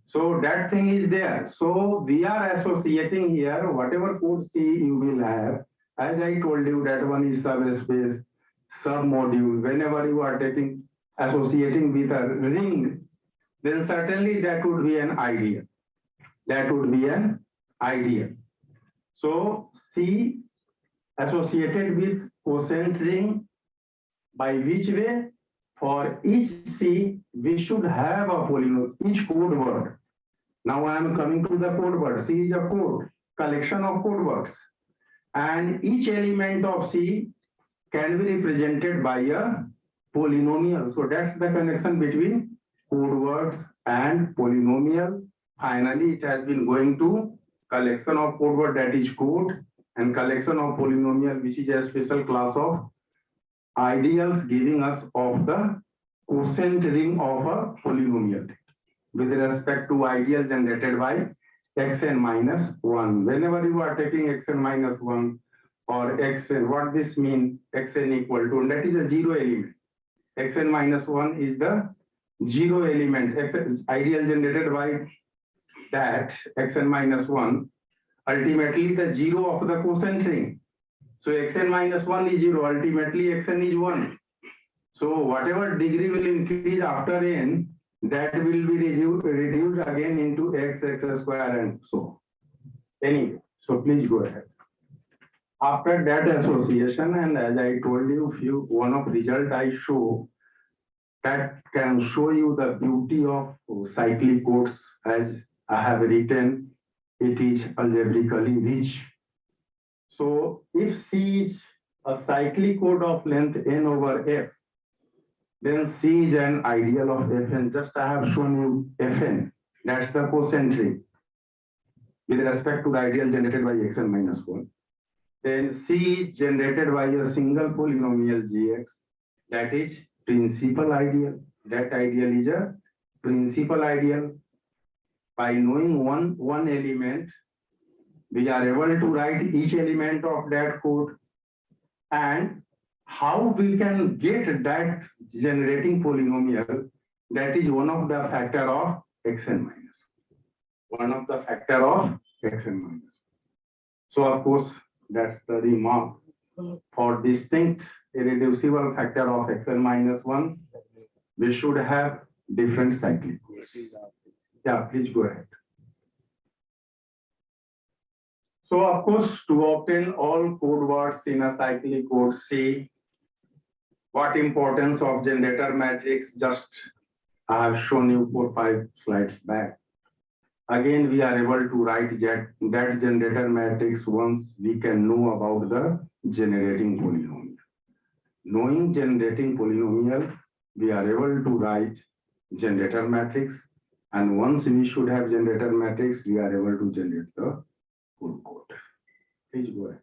So that thing is there. So we are associating here whatever code C you will have. As I told you, that one is subspace, submodule. Whenever you are taking associating with a ring, then certainly that would be an idea. That would be an idea. So C associated with quotient ring, by which way? For each C, we should have a polynomial, each code word. Now I am coming to the code word. C is a code, collection of code words. And each element of C can be represented by a polynomial. So that's the connection between code words and polynomial. Finally, it has been going to collection of code word, that is code, and collection of polynomial, which is a special class of ideals giving us of the quotient ring of a polynomial with respect to ideal generated by xn minus 1. Whenever you are taking xn minus 1 or xn, what this means, xn equal to, that is a zero element. Xn minus 1 is the zero element, xn, ideal generated by that xn minus 1, ultimately the zero of the quotient ring. So xn minus 1 is 0, ultimately xn is 1. So whatever degree will increase after n, that will be reduced again into x square and so. Anyway, so please go ahead. After that association, and as I told you, one of result I show that can show you the beauty of cyclic codes, as I have written it is algebraically rich. So if C is a cyclic code of length n over f, then C is an ideal of Fn. Just I have shown you Fn. That's the quotient ring with respect to the ideal generated by xn minus 1. Then C is generated by a single polynomial gx. That is principal ideal. That ideal is a principal ideal. By knowing one element, we are able to write each element of that code, and how we can get that generating polynomial, that is one of the factor of xn minus. One of the factor of xn minus. So of course, that's the remark. For distinct irreducible factor of xn minus 1, we should have different cyclic codes. Yeah, please go ahead. So of course, to obtain all code words in a cyclic code C, what importance of generator matrix, just I have shown you 4 or 5 slides back. Again, we are able to write that generator matrix once we can know about the generating polynomial. Knowing generating polynomial, we are able to write generator matrix, and once we should have generator matrix, we are able to generate the full code. Please go ahead.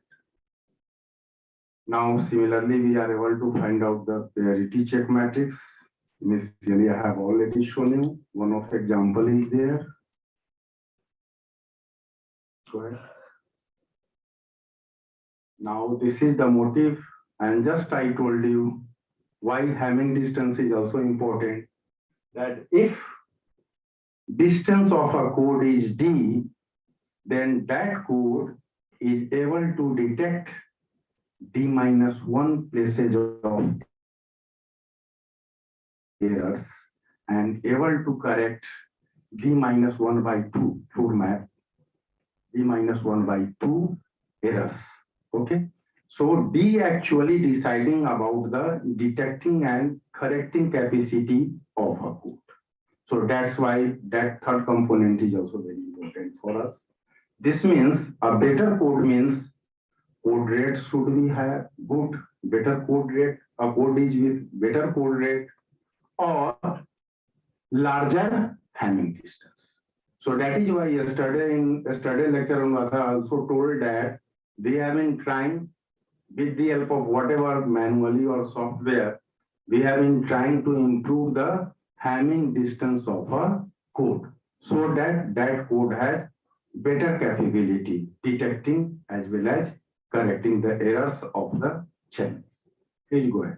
Now, similarly, we are able to find out the parity check matrix. Initially, I have already shown you. One of example is there. Go ahead. Now, this is the motive, and just I told you why Hamming distance is also important. That if distance of a code is d, then that code is able to detect d minus 1 places of errors and able to correct d minus 1 by 2 format, d minus 1 by 2 errors. Okay. So D actually deciding about the detecting and correcting capacity of a code. So that's why that third component is also very important for us. This means a better code means code rate should be higher, good, better code rate, a code is with better code rate or larger Hamming distance. So that is why yesterday lecture on Vatha also told that they have been trying with the help of whatever manually or software, we have been trying to improve the Hamming distance of a code so that that code has better capability detecting as well as correcting the errors of the channel. Please go ahead.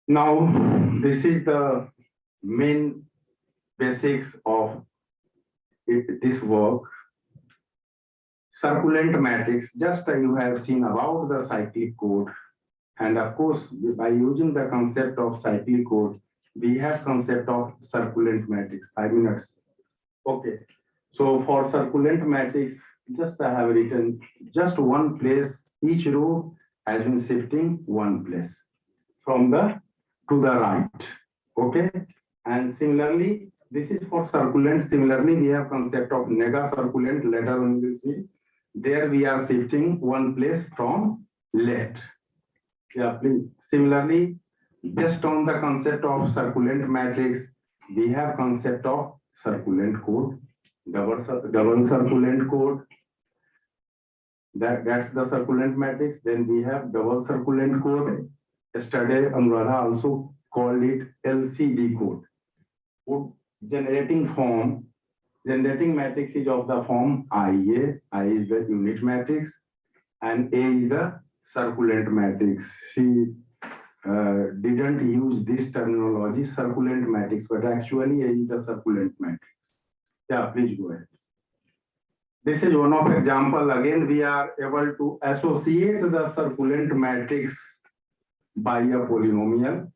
Now, this is the main basics of this work. Circulant matrix, just you have seen about the cyclic code. And of course, by using the concept of cyclic code, we have concept of circulant matrix. 5 minutes. Okay. So for circulant matrix, just I have written just one place, each row has been shifting one place from the to the right. Okay. And similarly, this is for circulant. Similarly, we have concept of nega circulant. Later on we will see. There we are shifting one place from left. Yeah, please. Similarly, based on the concept of circulant matrix, we have concept of circulant code, double circulant code. That's the circulant matrix. Then we have double circulant code. Yesterday, Anuradha also called it LCD code. Code generating form. Generating matrix is of the form IA. I is the unit matrix, and A is the circulant matrix. She didn't use this terminology, circulant matrix, but actually A is the circulant matrix. Yeah, please go ahead. This is one of example. Again, we are able to associate the circulant matrix by a polynomial,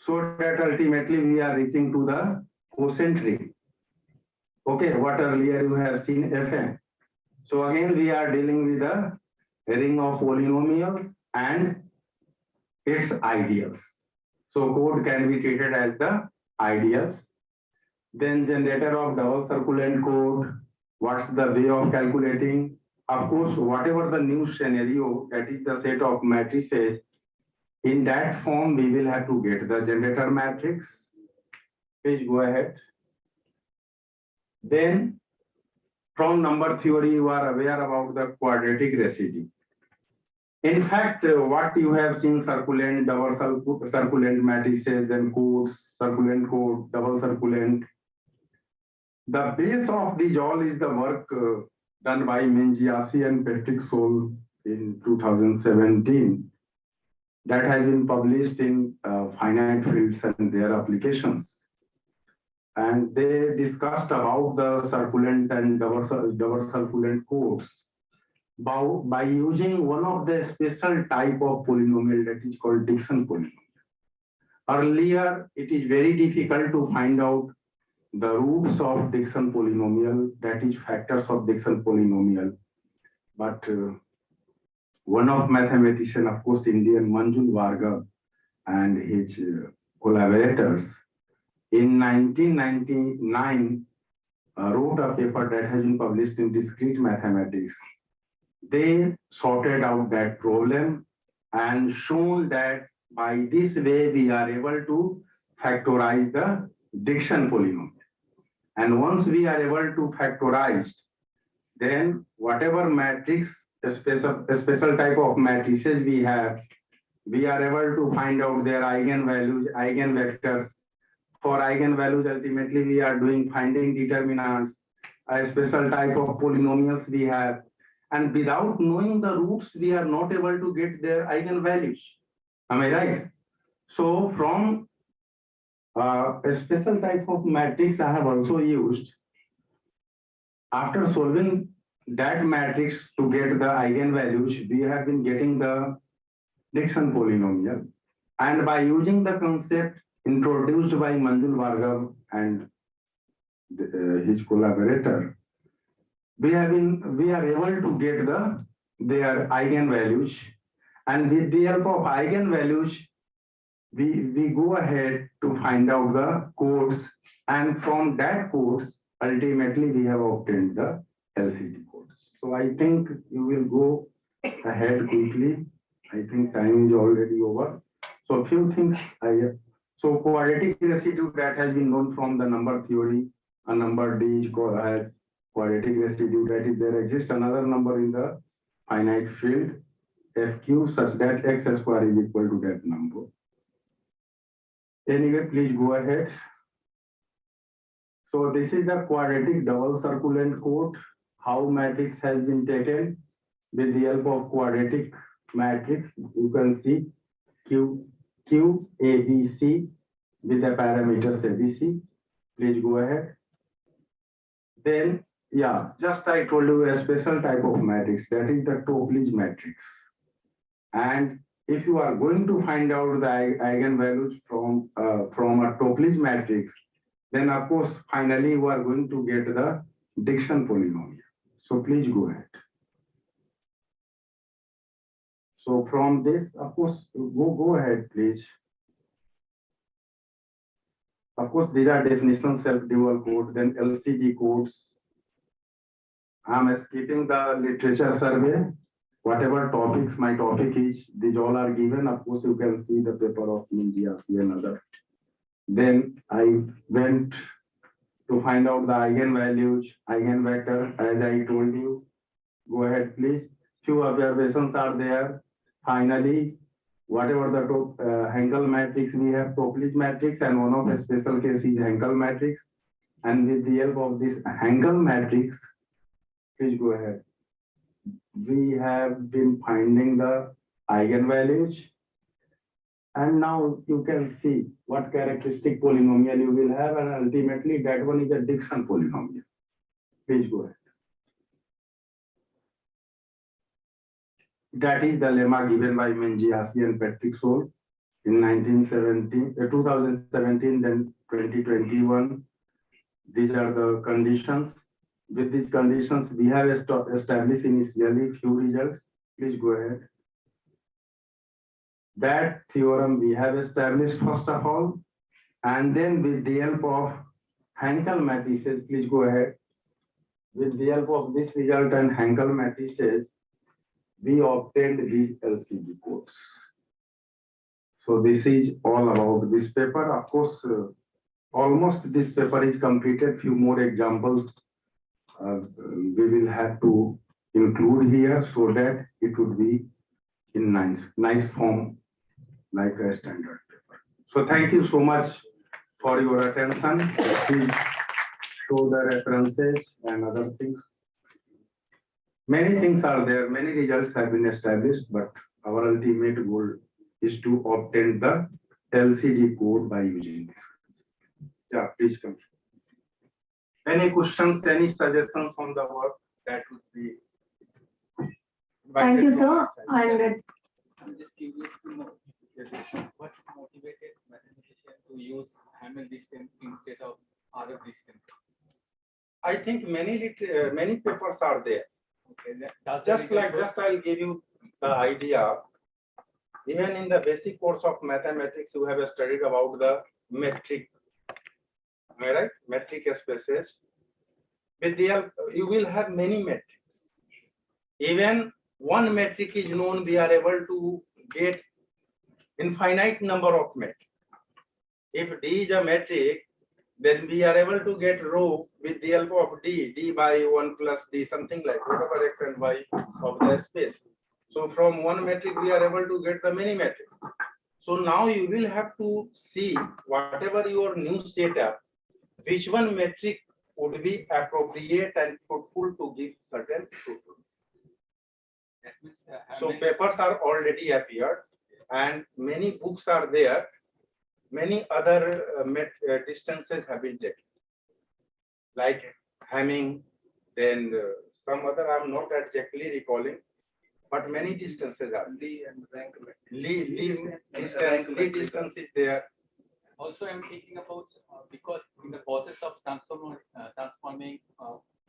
so that ultimately we are reaching to the quotient ring. Okay, what earlier you have seen Fn. So again, we are dealing with a ring of polynomials and its ideals. So code can be treated as the ideals. Then generator of double circulant code. What's the way of calculating? Of course, whatever the new scenario, that is the set of matrices, in that form, we will have to get the generator matrix. Please go ahead. Then, from number theory, you are aware about the quadratic residue. In fact, what you have seen, circulant, double circulant matrices, then codes, circulant code, double circulant. The base of these all is the work done by Mengiassi and Patrick Soule in 2017. That has been published in finite fields and their applications. And they discussed about the circulant and double circulant codes by using one of the special type of polynomial that is called Dixon polynomial. Earlier, it is very difficult to find out the roots of Dixon polynomial, that is factors of Dixon polynomial. But one of mathematician, of course, Indian Manjul Varga and his collaborators in 1999 wrote a paper that has been published in Discrete Mathematics. They sorted out that problem and shown that by this way we are able to factorize the Dixon polynomial. And once we are able to factorize, then whatever matrix, a special type of matrices we have, we are able to find out their eigenvalues, eigenvectors. For eigenvalues, ultimately we are doing finding determinants, a special type of polynomials we have. And without knowing the roots, we are not able to get their eigenvalues. Am I right? So from a special type of matrix I have also used. After solving that matrix to get the eigenvalues, we have been getting the Dixon polynomial. And by using the concept introduced by Manjul Varga and his collaborator, we are able to get their eigenvalues, and with the help of eigenvalues, we go ahead to find out the codes, and from that codes, ultimately we have obtained the LCD codes. So I think you will go ahead quickly. I think time is already over. So a few things so quadratic residue that has been known from the number theory, a number D is called quadratic residue, that is there exists another number in the finite field FQ such that x square is equal to that number. Anyway, please go ahead. So this is the quadratic double circulant code, how matrix has been taken with the help of quadratic matrix. You can see Q A B C with the parameters ABC. Please go ahead. Then, yeah, just I told you a special type of matrix, that is the Topli's matrix. And if you are going to find out the eigenvalues from a Topli's matrix, then of course, finally you are going to get the Dixon polynomial. So please go ahead. So from this, of course, go ahead, please. Of course, these are definitions, self-dual code, then LCD codes. I'm skipping the literature survey. Whatever topics my topic is, these all are given. Of course, you can see the paper of Mengiassi and others. Then I went to find out the eigenvalues, eigenvector, as I told you. Go ahead, please. Few observations are there. Finally, whatever the Henkel matrix, we have Topli's matrix, and one of the special case is Henkel matrix. And with the help of this Henkel matrix, please go ahead. We have been finding the eigenvalues. And now you can see what characteristic polynomial you will have, and ultimately that one is a Dixon polynomial. Please go ahead. That is the lemma given by Mengiassi and Patrick Soule in 2017, then 2021. These are the conditions. With these conditions, we have established initially few results. Please go ahead. That theorem we have established first of all, and then with the help of Henkel matrices, please go ahead. With the help of this result and Hankel matrices, we obtained these LCD codes. So this is all about this paper. Of course, almost this paper is completed. Few more examples we will have to include here so that it would be in nice form like a standard paper. So thank you so much for your attention. Please show the references and other things. Many things are there, many results have been established, but our ultimate goal is to obtain the LCD code by using this. Yeah, please come. Any questions, any suggestions on the work? That would be. Thank you, sir. And I'm just curious to know what's motivated mathematician to use Hamel distance instead of other distance. I think many papers are there. Okay, Just I'll give you the idea. Even in the basic course of mathematics, you have studied about the metric. Am I right? Metric spaces. With the help, you will have many metrics. Even one metric is known, we are able to get infinite number of metrics. If D is a metric, then we are able to get row with the help of D by 1 plus D, something like whatever X and Y of the space. So from one metric, we are able to get the many metrics. So now you will have to see whatever your new setup, which one metric would be appropriate and fruitful to give certain fruitful. That means, So papers are already appeared and many books are there. Many other distances have been taken, like Hamming, then some other I'm not exactly recalling, but many distances are. Lee and rank. Lee distance is there. Also, I'm thinking about because in the process of transforming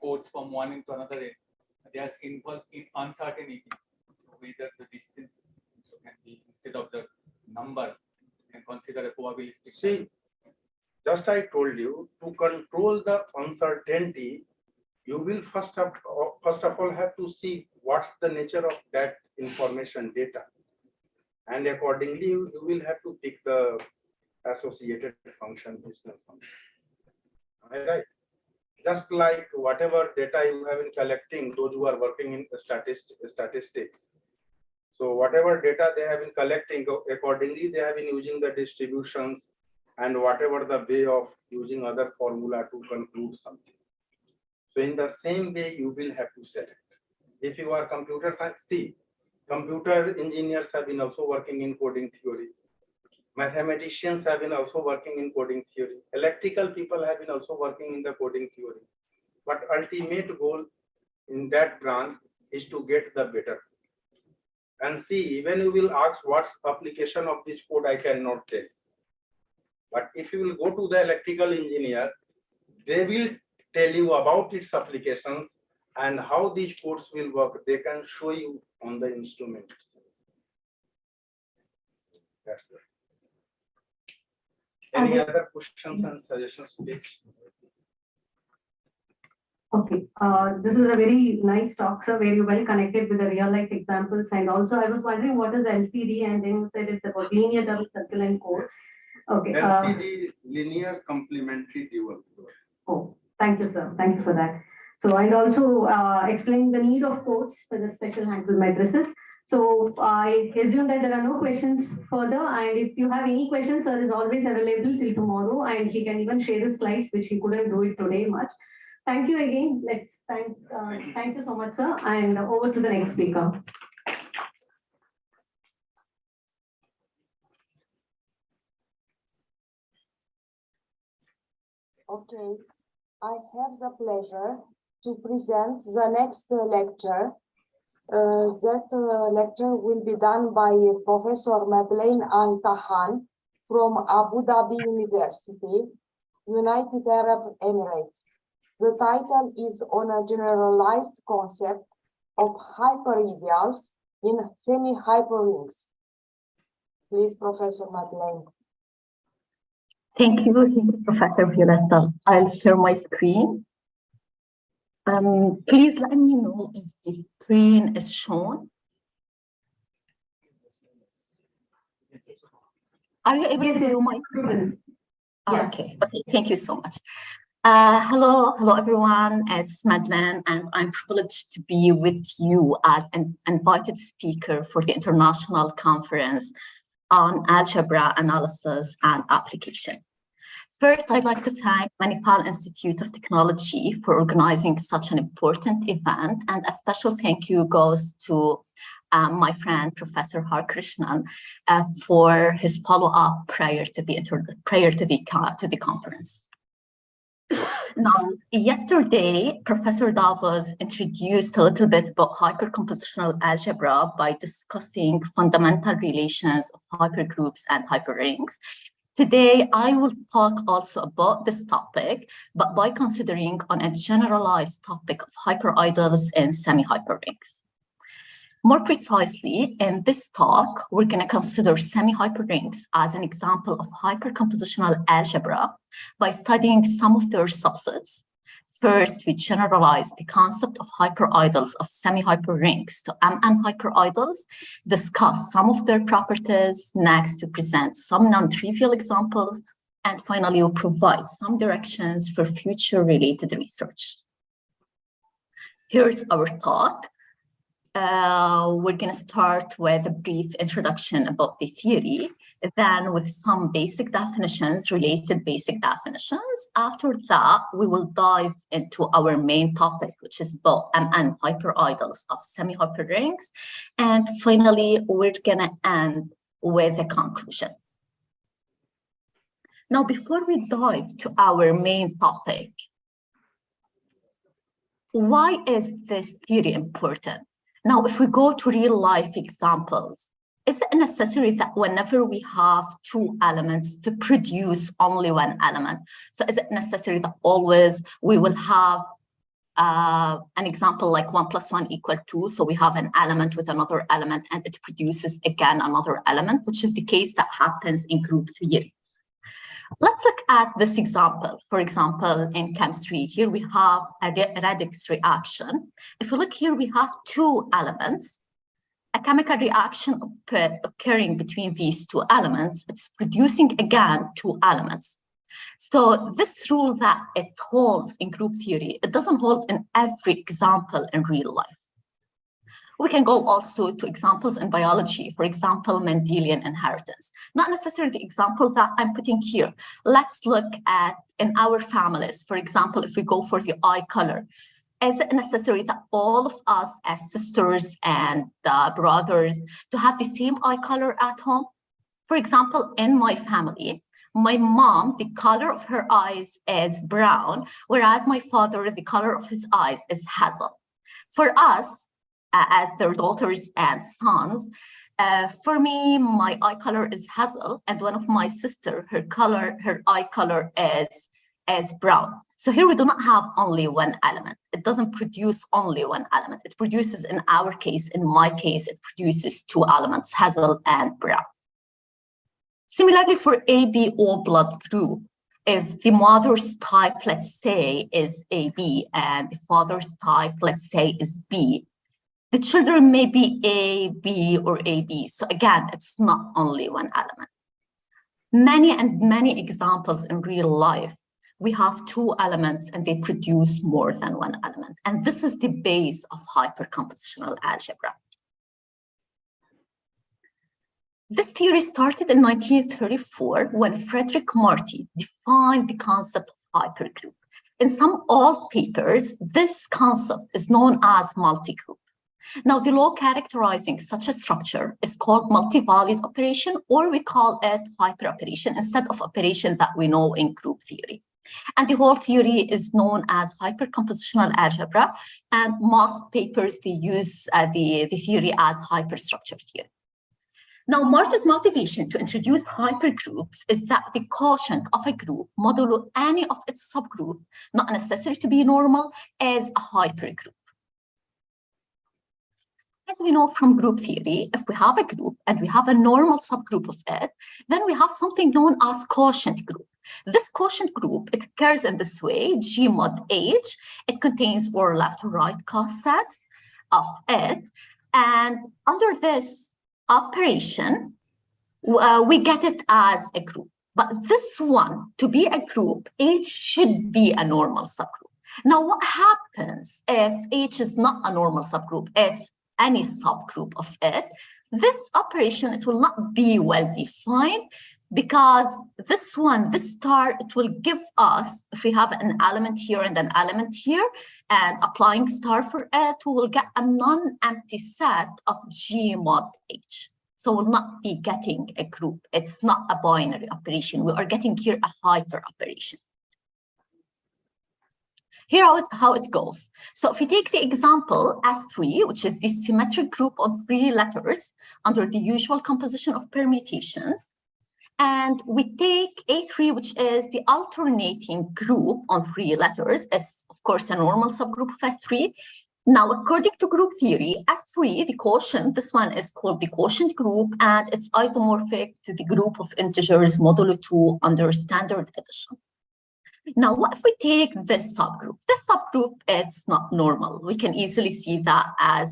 codes from one into another end, there's involved in uncertainty whether the distance can be instead of the number. And consider a probabilistic. See, just I told you, to control the uncertainty, you will first of all have to see what's the nature of that information data, and accordingly you will have to pick the associated function, distance function. All right. Just like whatever data you have been collecting, those who are working in statistics. So whatever data they have been collecting, accordingly they have been using the distributions and whatever the way of using other formula to conclude something. So in the same way, you will have to select. If you are computer science, see, computer engineers have been also working in coding theory. Mathematicians have been also working in coding theory. Electrical people have been also working in the coding theory. But ultimate goal in that branch is to get the better. And see, even you will ask what's application of this code, I cannot tell. But if you will go to the electrical engineer, they will tell you about its applications and how these codes will work. They can show you on the instrument. That's it. Any other questions and suggestions, please? okay, this is a very nice talk, sir, where you well connected with the real life examples. And also I was wondering what is LCD, and then you said it's about linear double circle and code. Okay. LCD, linear complementary dual. Oh, thank you, sir. Thank you for that. So, and also explain the need of codes for the special Hankel matrices. So I assume that there are no questions further, and if you have any questions, sir is always available till tomorrow, and he can even share the slides, which he couldn't do it today much. Thank you again. Let's thank you so much, sir, and over to the next speaker. Okay, I have the pleasure to present the next lecture. That lecture will be done by Professor Madeleine Al-Tahan from Abu Dhabi University, United Arab Emirates. The title is on a generalized concept of hyperideals in semi-hyperrings. Please, Professor Madeleine. Thank you, Professor Violetta. I'll share my screen. Please let me know if the screen is shown. Are you able to view my screen? Yeah. Okay, thank you so much. Hello everyone, it's Madeleine and I'm privileged to be with you as an invited speaker for the International Conference on Algebra Analysis and Application. First, I'd like to thank Manipal Institute of Technology for organizing such an important event, and a special thank you goes to my friend Professor Harkrishnan for his follow-up prior to the conference. Now, yesterday, Professor Davos introduced a little bit about hypercompositional algebra by discussing fundamental relations of hypergroups and hyperrings. Today, I will talk also about this topic, but by considering on a generalized topic of hyperideals and semi-hyperrings. More precisely, in this talk, we're going to consider semi-hyperrings as an example of hypercompositional algebra by studying some of their subsets. First, we generalize the concept of hyperideals of semi-hyperrings to MN hyperideals, discuss some of their properties. Next, we present some non-trivial examples, and finally, we'll provide some directions for future related research. Here's our talk. We're going to start with a brief introduction about the theory, then with some basic definitions, related basic definitions. After that, we will dive into our main topic, which is about MN hyperideals of semi-hyperrings. And finally, we're going to end with a conclusion. Now, before we dive to our main topic, why is this theory important? Now, if we go to real life examples, is it necessary that whenever we have two elements to produce only one element? So is it necessary that always we will have an example like 1 + 1 = 2? So we have an element with another element and it produces again another element, which is the case that happens in group theory. Let's look at this example. For example, in chemistry, here we have a redox reaction. If we look here, we have two elements. A chemical reaction occurring between these two elements, it's producing again two elements. So this rule that it holds in group theory, it doesn't hold in every example in real life. We can go also to examples in biology, for example, Mendelian inheritance. Not necessarily the example that I'm putting here. Let's look at in our families. For example, if we go for the eye color, is it necessary that all of us as sisters and brothers to have the same eye color at home? For example, in my family, my mom, the color of her eyes is brown, whereas my father, the color of his eyes is hazel. For us, as their daughters and sons, for me, my eye color is hazel, and one of my sister, her eye color is brown. So here we do not have only one element. It doesn't produce only one element. It produces, in our case, in my case, it produces two elements, hazel and brown. Similarly, for ABO blood group, if the mother's type, let's say, is AB and the father's type, let's say, is B, the children may be A, B, or AB. So again, it's not only one element. Many examples in real life, we have two elements and they produce more than one element. And this is the base of hypercompositional algebra. This theory started in 1934 when Frederick Marty defined the concept of hypergroup. In some old papers, this concept is known as multigroup. Now, the law characterizing such a structure is called multivariate operation, or we call it hyperoperation instead of operation that we know in group theory. And the whole theory is known as hypercompositional algebra, and most papers, they use the theory as hyperstructure theory. Now, Marty's motivation to introduce hypergroups is that the quotient of a group modulo any of its subgroup, not necessary to be normal, is a hypergroup. As we know from group theory, if we have a group and we have a normal subgroup of it, then we have something known as quotient group. This quotient group, it occurs in this way, G mod H. It contains 4 left to right cosets of it. And under this operation, we get it as a group. But this one, to be a group, H should be a normal subgroup. Now, what happens if H is not a normal subgroup? It's any subgroup of it. This operation, it will not be well defined because this one, this star, it will give us, if we have an element here and an element here, and applying star for it, we will get a non-empty set of G mod H. So we'll not be getting a group. It's not a binary operation. We are getting here a hyper operation. Here how it goes. So if we take the example S3, which is the symmetric group of 3 letters under the usual composition of permutations, and we take A3, which is the alternating group on 3 letters. It's, of course, a normal subgroup of S3. Now, according to group theory, S3, the quotient, this one is called the quotient group, and it's isomorphic to the group of integers modulo 2 under standard addition. Now, what if we take this subgroup? This subgroup, it's not normal. We can easily see that as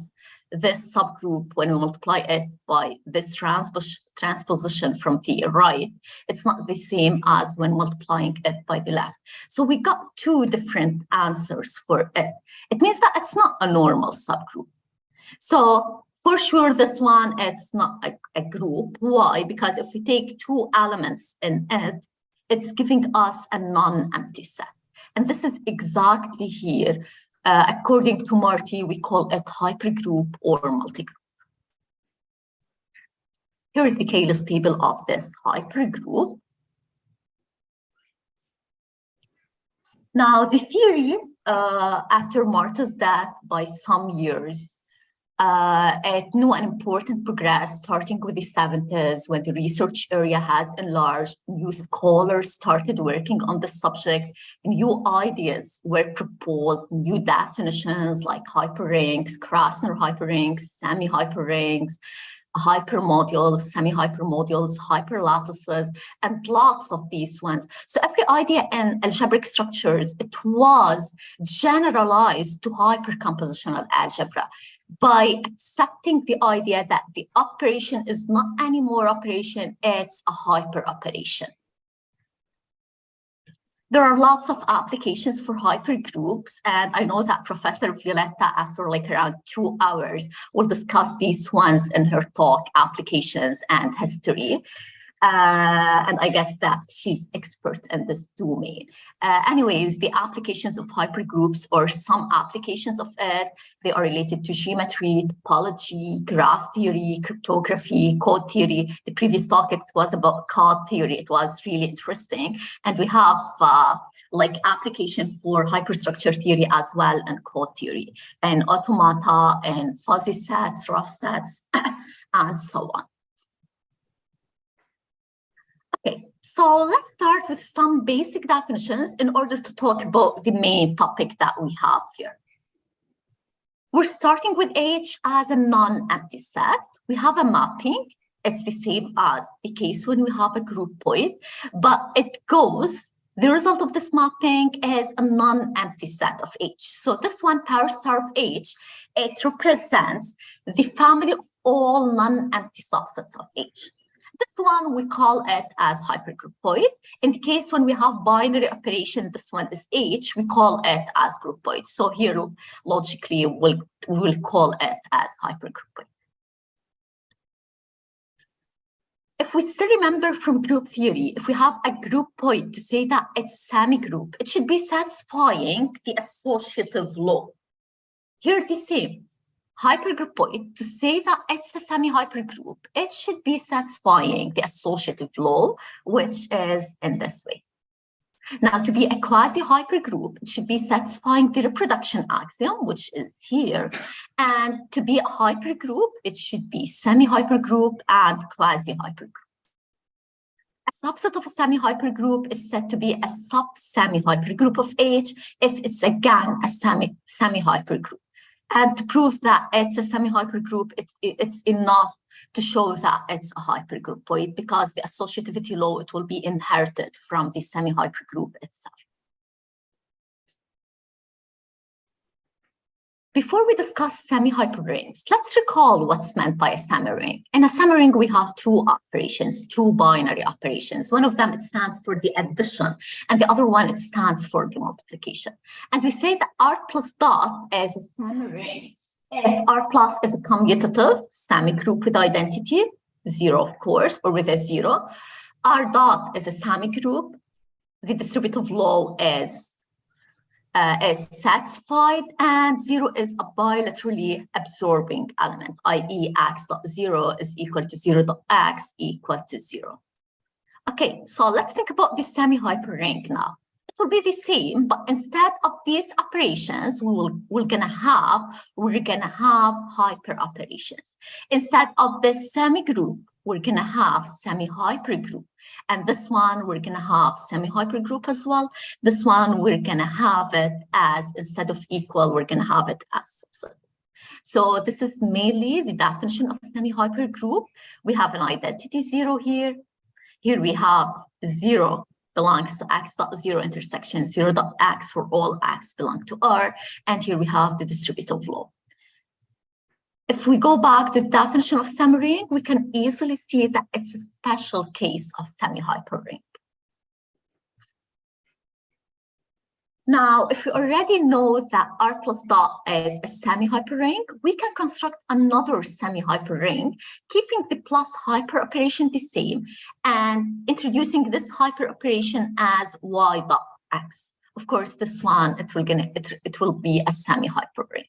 this subgroup, when we multiply it by this transposition from the right, it's not the same as when multiplying it by the left. So we got 2 different answers for it. It means that it's not a normal subgroup. So for sure, this one, it's not a group. Why? Because if we take 2 elements in it, it's giving us a non-empty set. And this is exactly here. According to Marty, we call it hypergroup or multigroup. Here is the Cayley's table of this hypergroup. Now, the theory, after Marta's death by some years, it knew an important progress starting with the 70s when the research area has enlarged. New scholars started working on the subject. New ideas were proposed, new definitions like hyperrings, Krasner hyperrings, semi-hyperrings, hypermodules, semi-hypermodules, hyperlattices, and lots of these ones. So every idea in algebraic structures, it was generalized to hypercompositional algebra by accepting the idea that the operation is not anymore operation, it's a hyper operation. There are lots of applications for hypergroups, and I know that Professor Violetta, after like around 2 hours, will discuss these ones in her talk, applications and history. And I guess that she's expert in this domain. Anyways, the applications of hypergroups, or some applications of it, they are related to geometry, topology, graph theory, cryptography, code theory. The previous talk, it was about code theory. It was really interesting. And we have like application for hyperstructure theory as well, and code theory, and automata, and fuzzy sets, rough sets, and so on. Okay, so let's start with some basic definitions in order to talk about the main topic that we have here. We're starting with H as a non-empty set. We have a mapping. It's the same as the case when we have a group point, but it goes, the result of this mapping is a non-empty set of H. So this one, power star of H, it represents the family of all non-empty subsets of H. This one, we call it as hypergroupoid. In the case when we have binary operation, this one is H, we call it as groupoid. So here, logically, we will call it as hypergroupoid. If we still remember from group theory, if we have a groupoid to say that it's semi-group, it should be satisfying the associative law. Here, the same. Hypergroupoid, to say that it's a semi-hypergroup, it should be satisfying the associative law, which is in this way. Now, to be a quasi-hypergroup, it should be satisfying the reproduction axiom, which is here. And to be a hypergroup, it should be semi-hypergroup and quasi-hypergroup. A subset of a semi-hypergroup is said to be a sub-semi-hypergroup of H if it's again a semi-hypergroup. And to prove that it's a semi-hypergroup, it's enough to show that it's a hypergroupoid, because the associativity law, it will be inherited from the semi-hypergroup itself. Before we discuss semi-hyperrings, let's recall what's meant by a semi-ring. In a semi-ring, we have two operations, two binary operations. One of them, it stands for the addition, and the other one, it stands for the multiplication. And we say that R plus dot is a semi-ring if R plus is a commutative semi-group with identity, 0, of course, or with a 0. R dot is a semi-group. The distributive law is satisfied, and 0 is a bilaterally absorbing element, i.e. x dot 0 is equal to 0 dot x equal to 0. Okay, so let's think about the semi-hyperring now. It will be the same, but instead of these operations, we're gonna have hyper operations. Instead of this semi-group, we're gonna have semi-hypergroup. And this one, we're gonna have semi-hypergroup as well. This one, we're gonna have it as, instead of equal, we're gonna have it as subset. So this is mainly the definition of a semi-hypergroup. We have an identity 0 here. Here we have 0 belongs to x dot 0 intersection 0 dot x for all x belong to R. And here we have the distributive law. If we go back to the definition of semi-ring, we can easily see that it's a special case of semi-hyperring. Now, if we already know that R plus dot is a semi-hyperring, we can construct another semi-hyperring, keeping the plus hyper operation the same and introducing this hyper operation as y dot x. Of course, this one, it will be a semi-hyperring.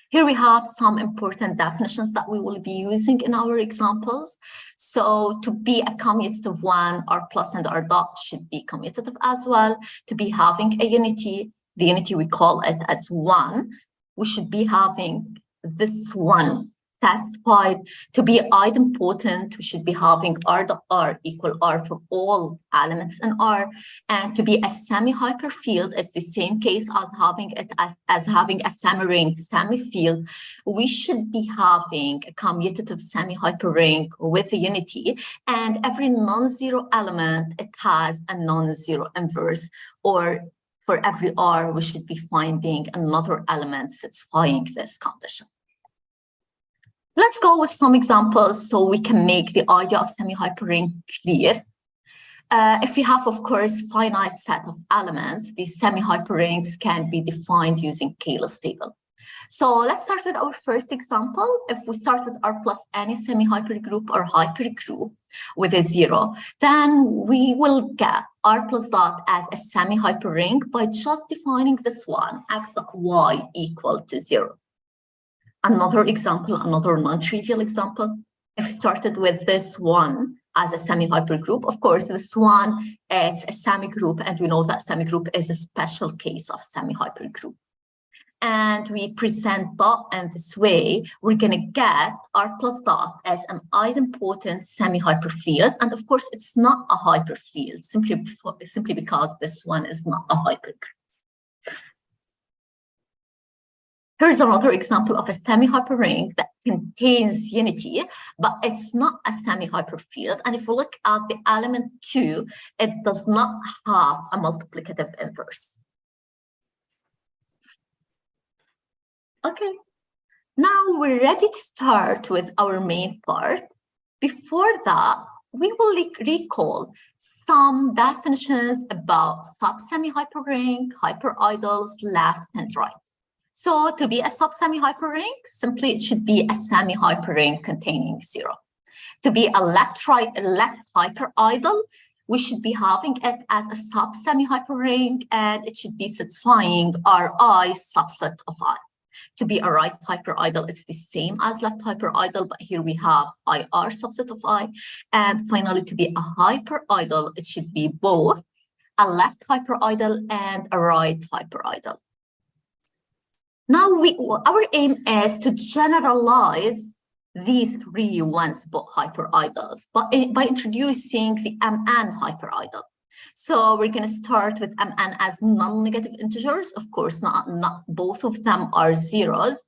Here we have some important definitions that we will be using in our examples. So to be a commutative one, R plus and R dot should be commutative as well. To be having a unity, the unity we call it as 1, we should be having this one satisfied. To be idempotent, we should be having R dot R equal R for all elements in R. And to be a semi-hyper field, it's the same case as having it as having a semi-ring semi-field. We should be having a commutative semi-hyper ring with a unity, and every non-zero element, it has a non-zero inverse, or for every R, we should be finding another element satisfying this condition. Let's go with some examples so we can make the idea of semi-hyperring clear. If we have, of course, finite set of elements, these semi-hyperrings can be defined using Cayley's table. So let's start with our first example. If we start with R plus any semi-hypergroup or hypergroup with a 0, then we will get R plus dot as a semi-hyperring by just defining this one, x dot y equal to 0. Another example, another non-trivial example, if we started with this one as a semi-hypergroup, of course, this one, it's a semi-group, and we know that semi-group is a special case of semi-hypergroup. And we present dot in this way, we're gonna get R plus dot as an idempotent semi-hyperfield. And of course, it's not a hyperfield, simply because this one is not a hypergroup. Here's another example of a semi-hyperring that contains unity, but it's not a semi-hyperfield. And if we look at the element 2, it does not have a multiplicative inverse. Okay, now we're ready to start with our main part. Before that, we will recall some definitions about sub-semi-hyperring, hyperidles, left and right. So to be a sub-semi-hyperring, simply it should be a semi-hyperring containing 0. To be a left hyperidle, we should be having it as a sub-semi-hyperring, and it should be satisfying Ri subset of I. To be a right hyperidle, it's the same as left hyperidle, but here we have IR subset of I. And finally, to be a hyperidle, it should be both a left hyperidle and a right hyperidle. Now, our aim is to generalize these three once-both hyperidles by introducing the MN hyperidle. So we're going to start with Mn as non-negative integers. Of course, not both of them are zeros.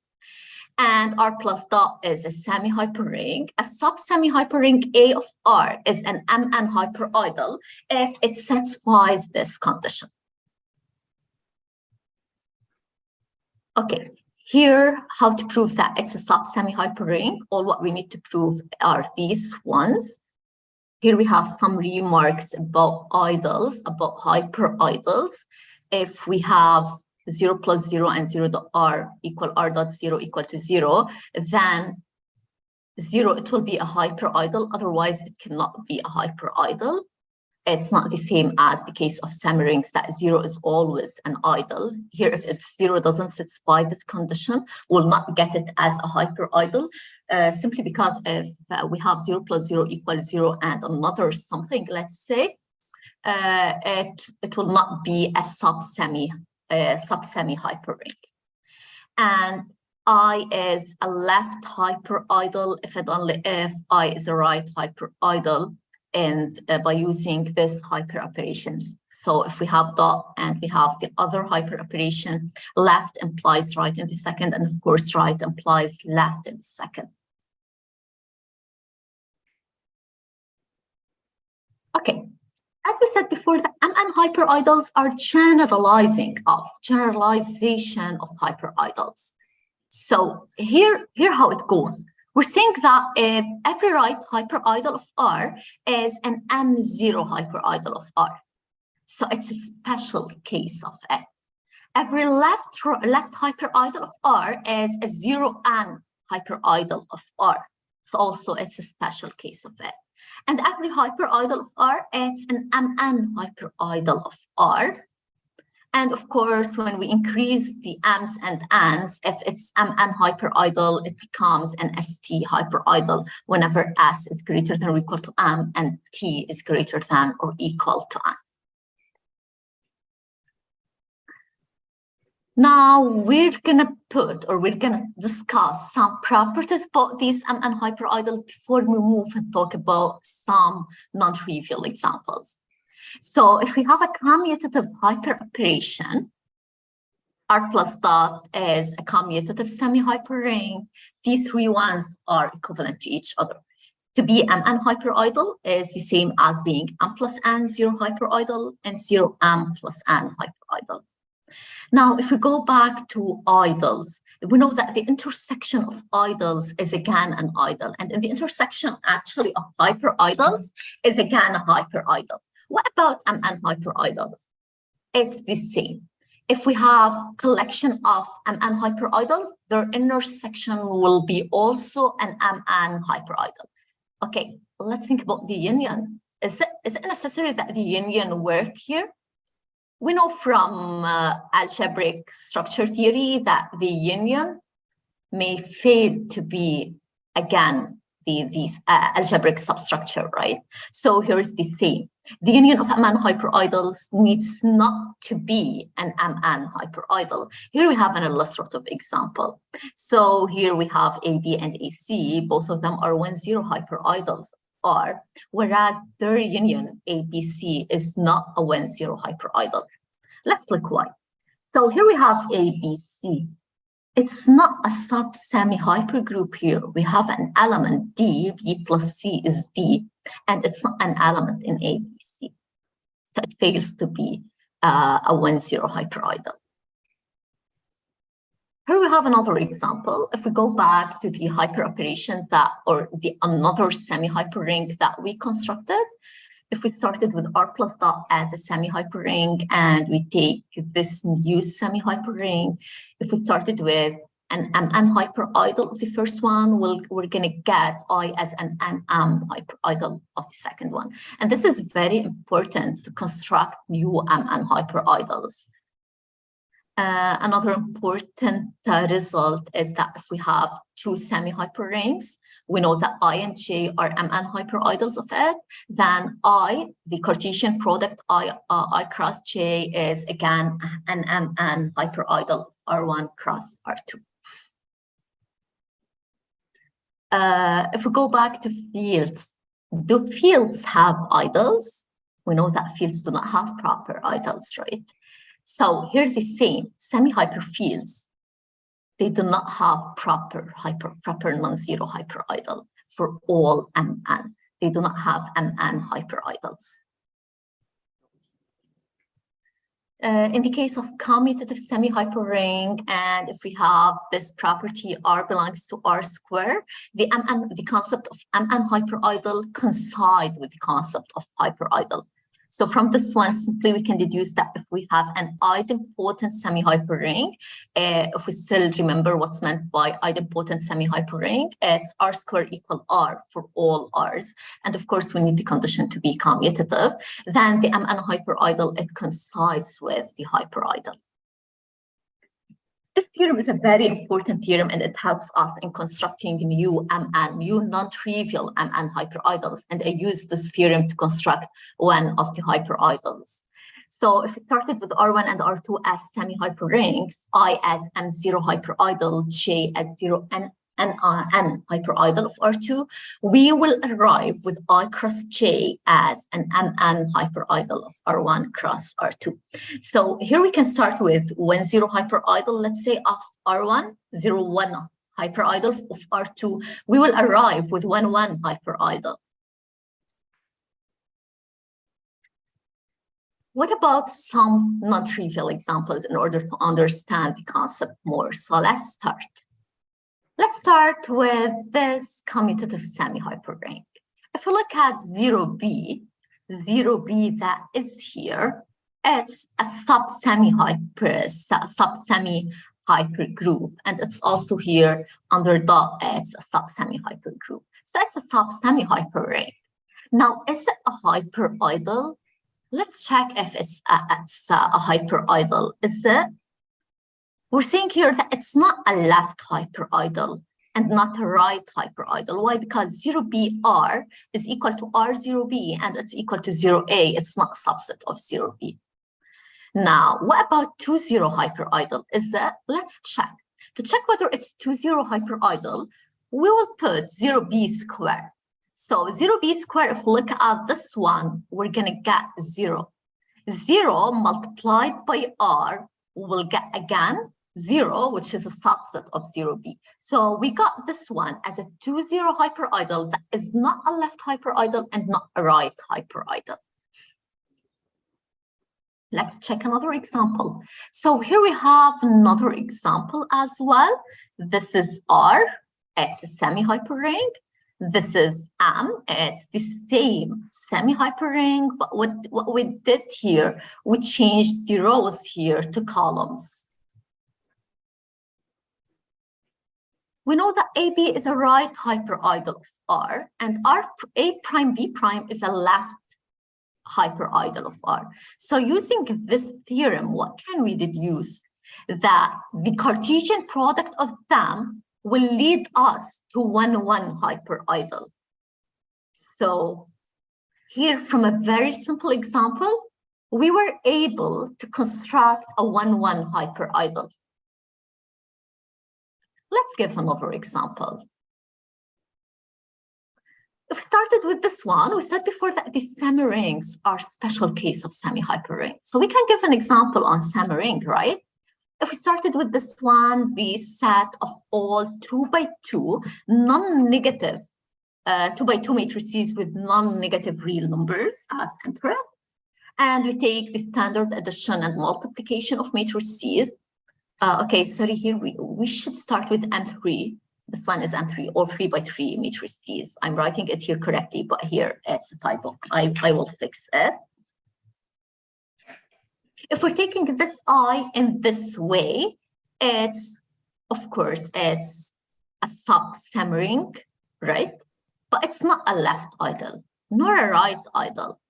And R plus dot is a semi-hyperring. A sub-semi-hyperring A of R is an Mn hyperidal if it satisfies this condition. Okay, here, how to prove that it's a sub-semi-hyperring. All what we need to prove are these ones. Here we have some remarks about idles, about hyperidals. If we have 0 plus 0 and 0 dot r equal r dot 0 equal to 0, then 0, it will be a hyperidal. Otherwise, it cannot be a hyperidal. It's not the same as the case of semirings that 0 is always an idle. Here, if it's 0 doesn't satisfy this condition, we'll not get it as a hyperidal, simply because if we have 0 plus 0 equals 0 and another something, let's say, it will not be a sub-semi hyperring. And I is a left hyperidal if and only if I is a right hyperidal, and by using this hyper operations. So if we have dot and we have the other hyper operation, left implies right in the second, and of course right implies left in the second. Okay, as we said before, the Mn hyperidals are generalization of hyperidals. So here how it goes. We're saying that if every right hyperidal of R is an M0 hyperidal of R. So it's a special case of it. Every left hyperidal of R is a 0n hyperidal of R. So also it's a special case of it. And every hyperidal of R is an Mn hyperidal of R. And of course, when we increase the M's and N's, if it's Mn hyperidal, it becomes an St hyperidal whenever S is greater than or equal to M and T is greater than or equal to N. Now we're gonna discuss some properties about these Mn hyperidals before we move and talk about some non-trivial examples. So if we have a commutative hyperoperation, R plus dot is a commutative semi-hyperring. These three ones are equivalent to each other. To be Mn hyperidal is the same as being M plus N 0 hyperidal and 0M plus N hyperidal. Now, if we go back to idles, we know that the intersection of idles is again an idle, and in the intersection actually of hyperidals is again a hyperidal. What about Mn hyperidals? It's the same. If we have collection of Mn hyperidals, their intersection will be also an Mn hyperidal. Okay, let's think about the union. Is it necessary that the union work here? We know from algebraic structure theory that the union may fail to be, again, these algebraic substructure, right? So here's the thing. The union of Mn hyperidals needs not to be an Mn hyperidal. Here we have an illustrative example. So here we have AB and AC, both of them are 1,0 hyperidals R, whereas their union ABC is not a 1,0 hyperidal. Let's look why. So here we have ABC. It's not a sub-semi-hypergroup here. We have an element D, B plus C is D, and it's not an element in ABC. So it fails to be a 1,0 hyperidal. Here we have another example. If we go back to the hyperoperation that, or the another semi-hyperring that we constructed, if we started with R plus dot as a semi-hyperring and we take this new semi-hyperring, if we started with an Mn hyperidal of the first one, we're gonna get I as an Nm hyperidal of the second one. And this is very important to construct new Mn hyperidals. Another important result is that if we have two semi-hyperrings, we know that I and J are Mn hyperidals of it, then I, the Cartesian product I cross J is again an Mn hyperidal R1 cross R2. If we go back to fields, do fields have idles? We know that fields do not have proper idles, right? So here the same semi-hyper fields, they do not have proper non-zero hyperidle for all MN. They do not have MN hyperidles. In the case of commutative semi-hyperring, and if we have this property R belongs to R square, the concept of MN hyperidle coincide with the concept of hyperidle. So from this one, simply we can deduce that if we have an idempotent semi-hyperring, if we still remember what's meant by idempotent semi-hyperring, it's R squared equal R for all R's. And of course, we need the condition to be commutative. Then the MN hyperidle, it coincides with the hyperidle. This theorem is a very important theorem, and it helps us in constructing new non-trivial MN hyperidles. And I use this theorem to construct one of the hyperidles. So if we started with R1 and R2 as semi-hyperrings, I as M0 hyperidle, J as 0 N hyperidle of R2, we will arrive with I cross J as an MN hyperidle of R1 cross R2. So here we can start with 1, 0 hyperidle, let's say of R1, 0, 1 hyperidle of R2. We will arrive with 1, 1 hyperidle. What about some non-trivial examples in order to understand the concept more? So let's start. Let's start with this commutative semi-hyperring. If we look at 0b that is here, it's a sub-semi-hyper group, and it's also here under dot, it's a sub-semi-hyper group. So it's a sub-semi-hyperring. Now, is it a hyperidle? Let's check if it's a hyperidle. Is it? We're saying here that it's not a left hyperidle and not a right hyperidle. Why? Because 0br is equal to r0b and it's equal to 0a. It's not a subset of 0b. Now, what about 2, 0 hyperidle? Is that? Let's check. To check whether it's 2, 0 hyperidle, we will put 0b squared. So 0b squared, if we look at this one, we're going to get 0. 0 multiplied by r, we'll get again 0, which is a subset of 0b. So we got this one as a 2, 0 hyperidle that is not a left hyperidle and not a right hyperidle. Let's check another example. So here we have another example as well. This is R, it's a semi-hyperring. This is M, it's the same semi-hyperring, but what we did here, we changed the rows here to columns. We know that AB is a right hyperidle of R, and A prime B prime is a left hyperidle of R. So using this theorem, what can we deduce? That the Cartesian product of them will lead us to 1, 1 hyperidle. So here, from a very simple example, we were able to construct a 1, 1 hyperidle. Let's give another example. If we started with this one, we said before that the semirings are special case of semi-hyperring. So we can give an example on semiring, right? If we started with this one, the set of all 2 by 2 non-negative 2 by 2 matrices with non-negative real numbers as interest, and we take the standard addition and multiplication of matrices. Okay, sorry, here we should start with M3. This one is M3, all 3 by 3 matrices. I'm writing it here correctly, but here it's a typo. I will fix it. If we're taking this I in this way, it's, of course, it's a sub-semiring, right? But it's not a left idle, nor a right idle.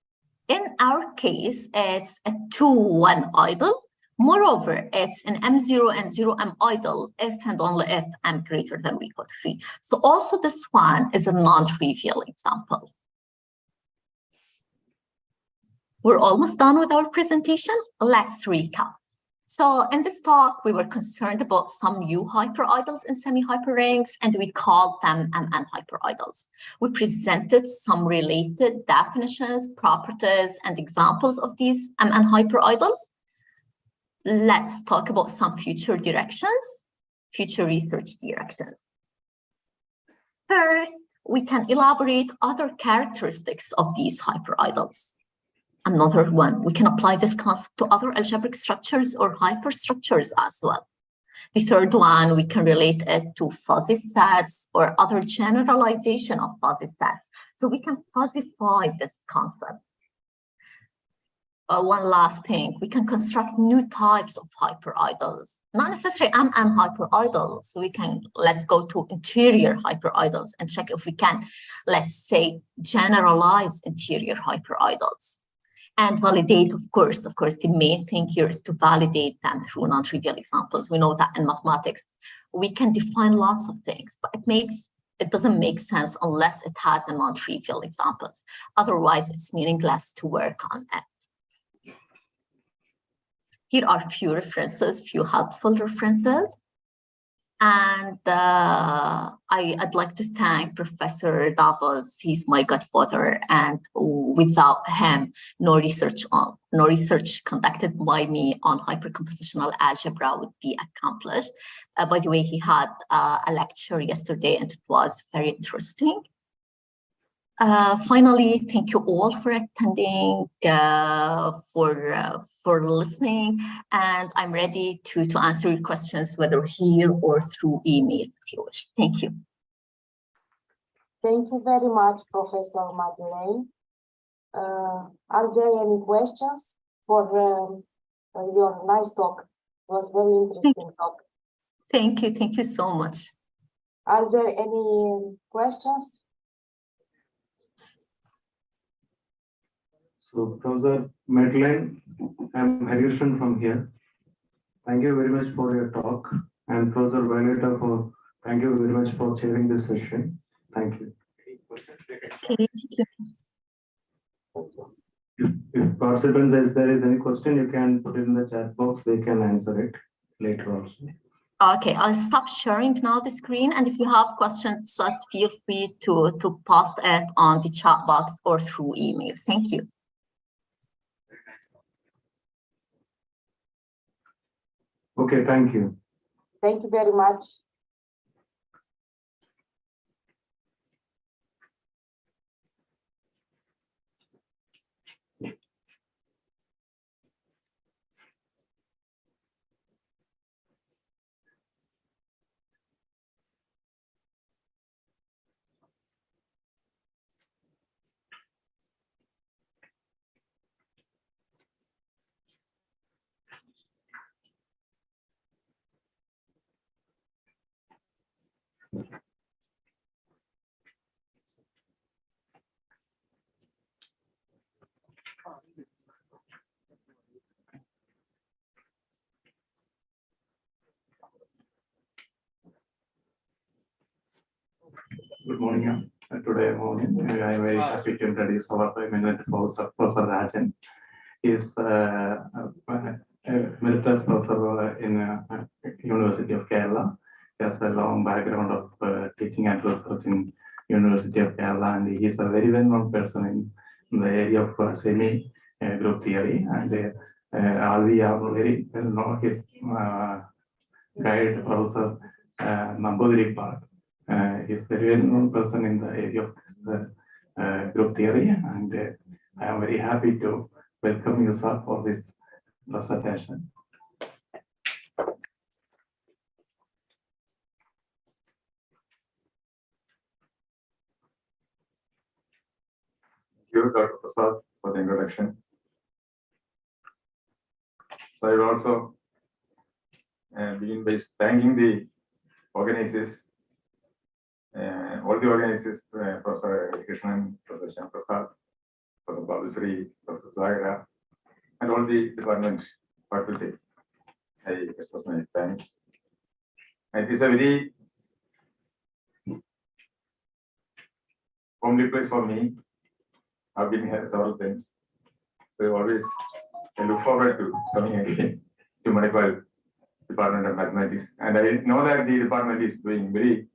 In our case, it's a 2, 1 idle. Moreover, it's an M0 and 0M idle if and only if M greater than or equal to 3. So also this one is a non-trivial example. We're almost done with our presentation. Let's recap. So in this talk, we were concerned about some new hyperidols in semi-hyperrings, and we called them MN hyperidols. We presented some related definitions, properties, and examples of these MN hyperidols. Let's talk about some future directions, future research directions. First, we can elaborate other characteristics of these hyperidols. Another one, we can apply this concept to other algebraic structures or hyperstructures as well. The third one, we can relate it to fuzzy sets or other generalization of fuzzy sets. So we can fuzzify this concept. One last thing, we can construct new types of hyperidols, not necessarily MN hyperidols. So we can, let's go to interior hyperidols and check if we can, let's say, generalize interior hyperidols. And validate, of course, the main thing here is to validate them through non-trivial examples. We know that in mathematics, we can define lots of things, but it doesn't make sense unless it has a non-trivial examples. Otherwise, it's meaningless to work on it. Here are a few references, few helpful references. And I'd like to thank Professor Davos. He's my godfather, and without him, no research conducted by me on hypercompositional algebra would be accomplished. By the way, he had a lecture yesterday, and it was very interesting. Finally, thank you all for attending, for listening, and I'm ready to answer your questions, whether here or through email, if you wish. Thank you. Thank you very much, Professor Madeleine. Are there any questions for your nice talk? It was very interesting talk. Thank you so much. Are there any questions? So, Professor Madeleine, I'm Haryushan from here. Thank you very much for your talk. And Professor Violeta, thank you very much for chairing this session. Thank you. Okay, thank you. If participants, if there is any question, you can put it in the chat box. They can answer it later also. Okay, I'll stop sharing now the screen. And if you have questions, just feel free to post it on the chat box or through email. Thank you. Okay, thank you. Thank you very much. Good morning. Today morning, I am very happy to introduce our eminent Professor Rajan. He is emeritus professor in University of Kerala. He has a long background of teaching and research in University of Kerala, and he is a very well-known person in the area of semi-group theory. And all we are very well know his guide, Professor Namboodiripad. He is a very well-known person in the area of this, group theory, and I am very happy to welcome you, sir, for this presentation. Thank you, Dr. Prasad, for the introduction. So I will also begin by thanking the organizers, all the organizers, Professor Krishnan, Professor Shyam, Professor Babusri, Professor Zahira, and all the department faculty. I express my thanks. And it is a very homely place for me. I've been here several times. So always I look forward to coming again to Manipal Department of Mathematics, and I know that the department is doing very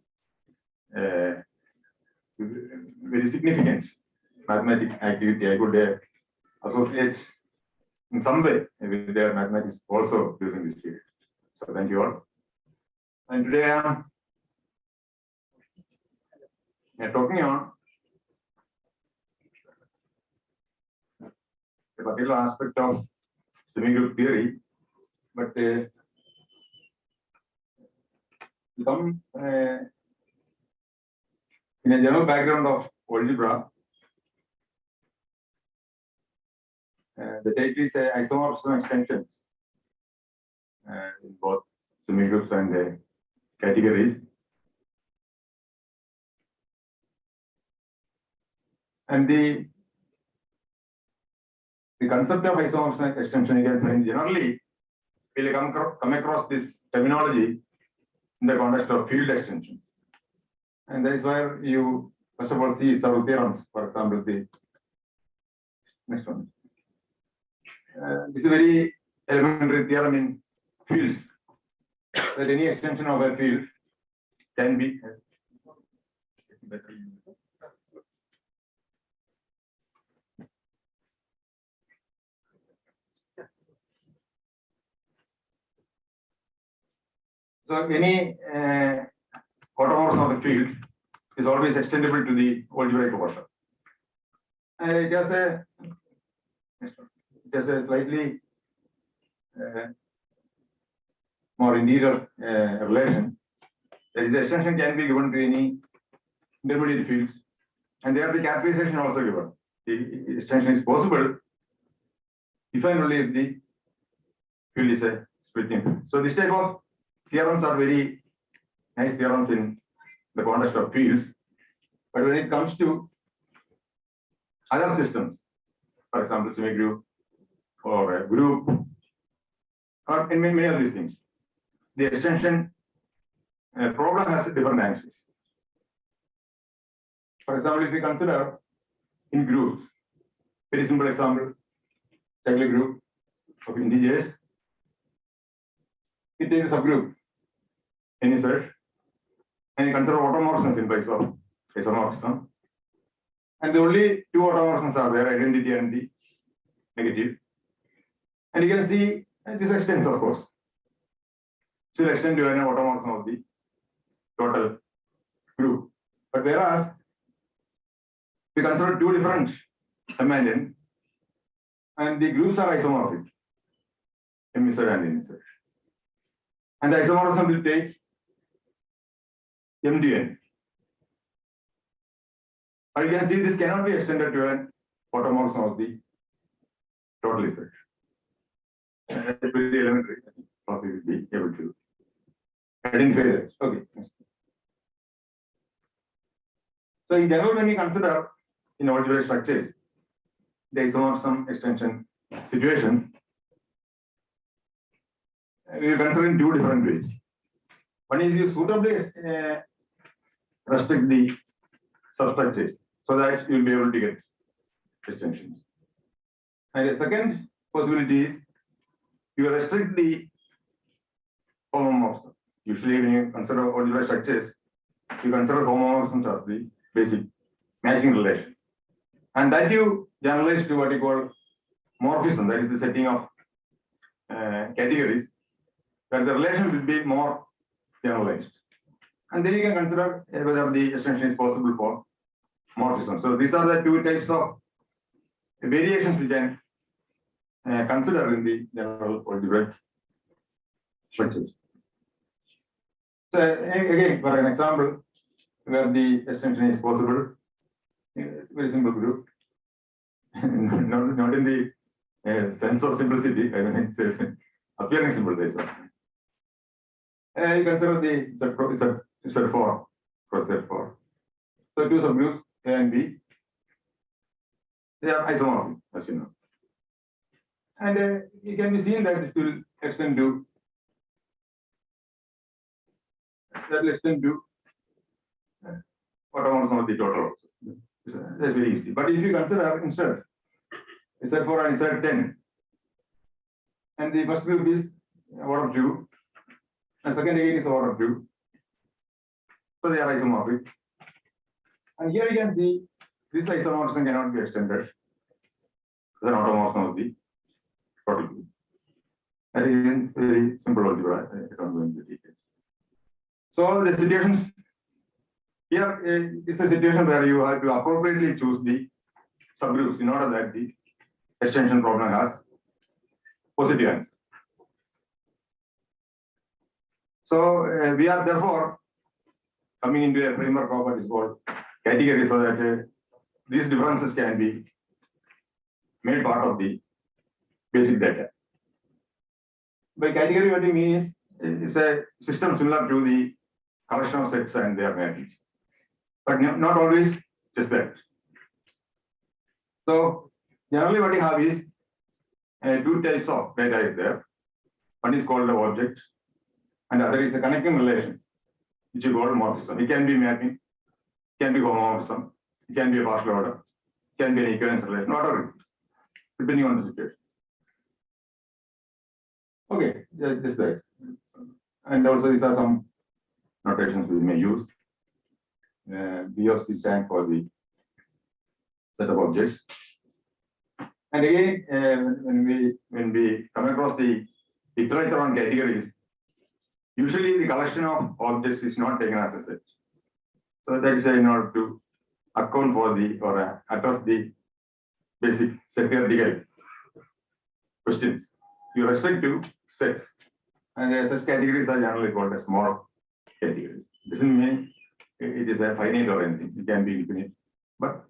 significant mathematics activity. I could associate in some way with their mathematics also during this period. So thank you all. And today I am talking on a particular aspect of semi-group theory, but some in a general background of algebra. The title is isomorphism extensions in both semi-groups and categories. And the concept of isomorphism extension, you can find generally will come across this terminology in the context of field extensions. And that is where you first of all see several theorems. For example, the next one. This is a very elementary theorem in fields, that any extension of a field can be so any automorphism of a field is always extendable to the algebraic closure. And it has a slightly more interior relation. That is, the extension can be given to any intermediate fields, and there the characterization also given. The extension is possible if and only if the field is a splitting field. So this type of theorems are very nice theorems in the context of fields, but when it comes to other systems, for example, semi-group or a group, or in many of these things, the extension problem has different axes. For example, if we consider in groups, very simple example, cyclic group of integers, it takes a subgroup, any search, and you consider automorphisms in place of isomorphism. And the only two automorphisms are there, identity and the negative. And you can see this extends, of course. So will extend to an automorphism of the total group. But whereas we consider two different MN, and the groups are isomorphic, MZ and NZ. And the isomorphism will take MDN. But you can see this cannot be extended to an automorphism of the total Z. It will be elementary. Probably will be able to identify that. Okay. So in general, when we consider in algebraic structures the isomorphism extension situation, we will consider in two different ways. One is you suitably restrict the substructures so that you will be able to get extensions. And the second possibility is you restrict the homomorphism. Usually when you consider algebraic structures, you consider homomorphisms as the basic matching relation. And that you generalize to what you call morphism, that is the setting of categories, where the relation will be more generalized. And then you can consider whether the extension is possible for morphism. So these are the two types of variations we can consider in the general algebraic structures. So again, for an example, where the extension is possible, very simple group, not in the sense of simplicity, I mean it's appearing simple. You consider the Z4 cross Z4. So two subgroups A and B, they are isomorphic, as you know. And it can be seen that this will extend to automorphism of the total also. That's very easy. But if you consider instead Z4 and Z10, and the first group is order 2, and second again is order 2. So they are isomorphic. And here you can see this isomorphism cannot be extended. It's an automorphism of the total group. That is very simple algebra. I don't go into the details. So the situations here it's a situation where you have to appropriately choose the subgroups in order that the extension problem has positive answer. So we are therefore coming into a framework of what is called category, so that these differences can be made part of the basic data. By category, what we mean is it's a system similar to the collection of sets and their matrix, but not always just that. So generally what you have is two types of data is there. One is called the object, and the other is a connecting relation, which you call morphism. It can be mapping, it can be homomorphism, it can be a partial order, it can be an equivalence relation, whatever, depending on the situation. Okay, just that. And also these are some notations we may use. B of C stands for the set of objects. And again, when we come across the literature on categories, usually the collection of objects is not taken as a set. So that is in order to account for the or address the basic set theoretical questions. You restrict to sets, and such categories are generally called as small categories. Doesn't mean it is a finite or anything. It can be infinite, but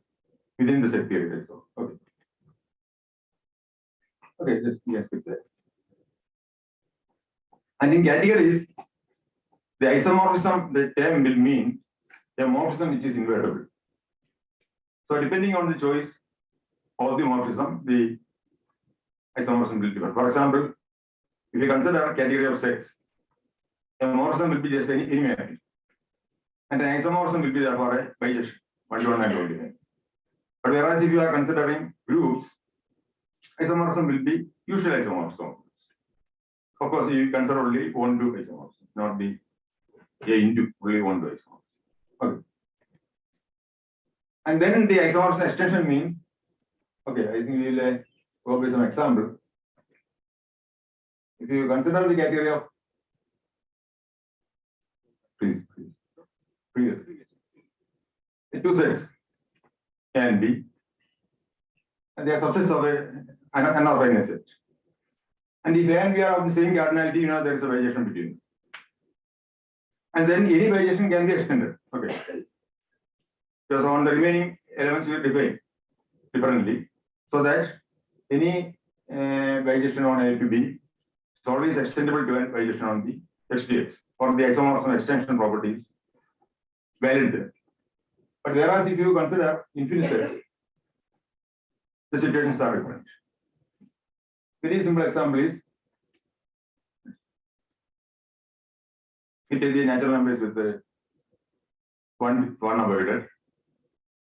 within the set theory. So okay. Okay, just yes, skip that. And in categories, the isomorphism, the term will mean a morphism which is invertible. So depending on the choice of the morphism, the isomorphism will differ. For example, if you consider a category of sets, a morphism will be just any mapping, and an isomorphism will be therefore a bijection, 1-to-1 and 1-to-1. But whereas if you are considering groups, isomorphism will be usual isomorphism. Of course, you consider only 1-to isomorphism, not the A into only 1-to isomorphism. Okay. And then the isomorphism extension means, okay, I think we will go with some example. If you consider the category of the two sets A and B, and they are subsets of an unorganized set. And if A and B are of the same cardinality, you know there is a bijection between them. And then any bijection can be extended. Okay. Because on the remaining elements you define differently, so that any bijection on A to B is always extendable to a bijection on the X to X, or the isomorphism extension properties valid there. But whereas if you consider infinite set, the situations are different. Very simple example is, we take the natural numbers with the one avoided,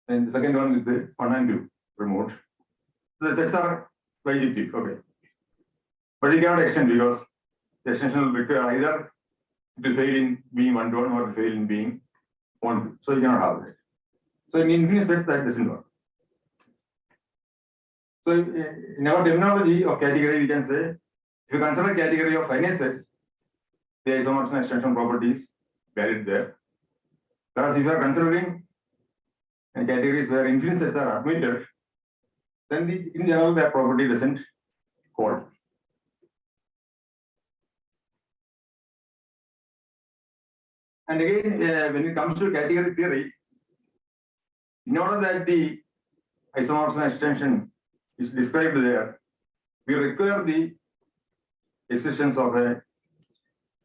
and the second one with the 1 and 2 removed. So the sets are bijective, okay. But you cannot extend because the extension will require either it will fail in being 1-to-1 or fail in being 1-to. So you cannot have that. So in infinite sets that doesn't work. So in our terminology of category, we can say, if you consider a category of finite sets, the isomorphism extension properties valid there. Whereas if you are considering categories where infinite sets are admitted, then in general that property doesn't hold. And again, when it comes to category theory, in order that the isomorphism extension is described there, we require the existence of a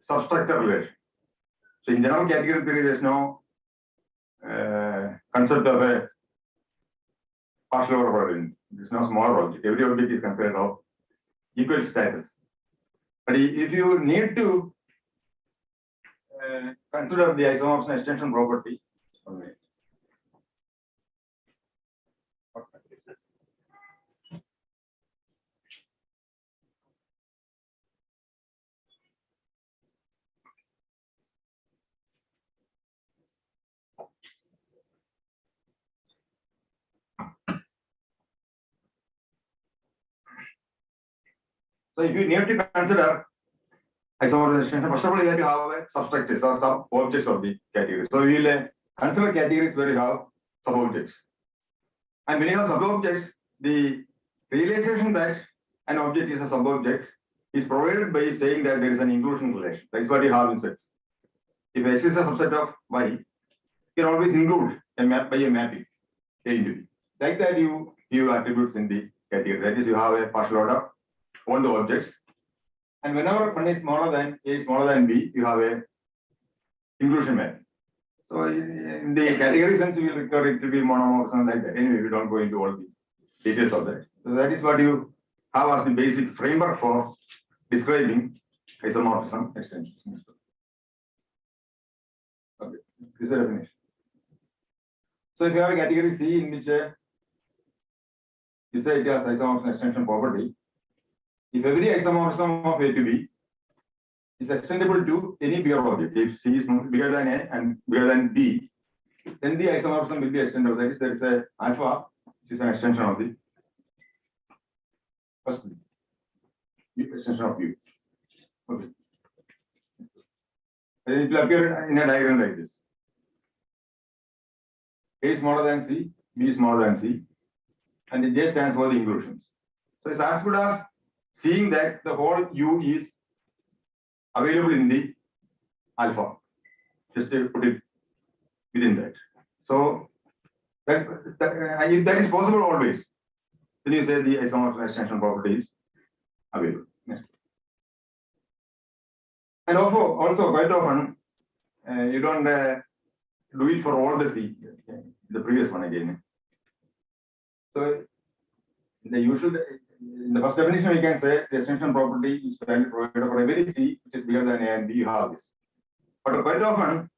substructure relation. So in general category theory, there is no concept of a partial order. There is no small object. Every object is considered of equal status. But if you need to consider the isomorphism extension property, So if you need to consider isomorphism extension, first of all, you have to have substructures or sub-objects of the category. So we will consider categories where you have sub-objects. And when you have sub-objects, the realization that an object is a sub-object is provided by saying that there is an inclusion relation. That's what you have in sets. If X is a subset of Y, you can always include a map by a mapping A into B. Like that, you give attributes in the category. That is, you have a partial order on the objects. And whenever one is smaller than A is smaller than B, you have a inclusion mapping. So in the category sense, you will require it to be monomorphism like that. Anyway, we don't go into all the details of that. So that is what you have as the basic framework for describing isomorphism extensions. Okay, this is the definition. So if you have a category C in which you say it has isomorphism extension property, if every isomorphism of A to B is extendable to any bigger object, if C is bigger than A and bigger than B, then the isomorphism will be extendable. That is, there is a alpha, which is an extension of the first extension of U. Okay. And it will appear in a diagram like this. A is smaller than C, B is smaller than C, and the J stands for the inclusions. So it's as good as seeing that the whole U is available in the alpha. Just to put it within that. So that is possible always. Then you say the isomorphism extension property is available. Next. And also quite often you don't do it for all the C. The previous one again. So in the first definition, we can say the extension property is provided for every C which is bigger than A and B, you have this. But quite often,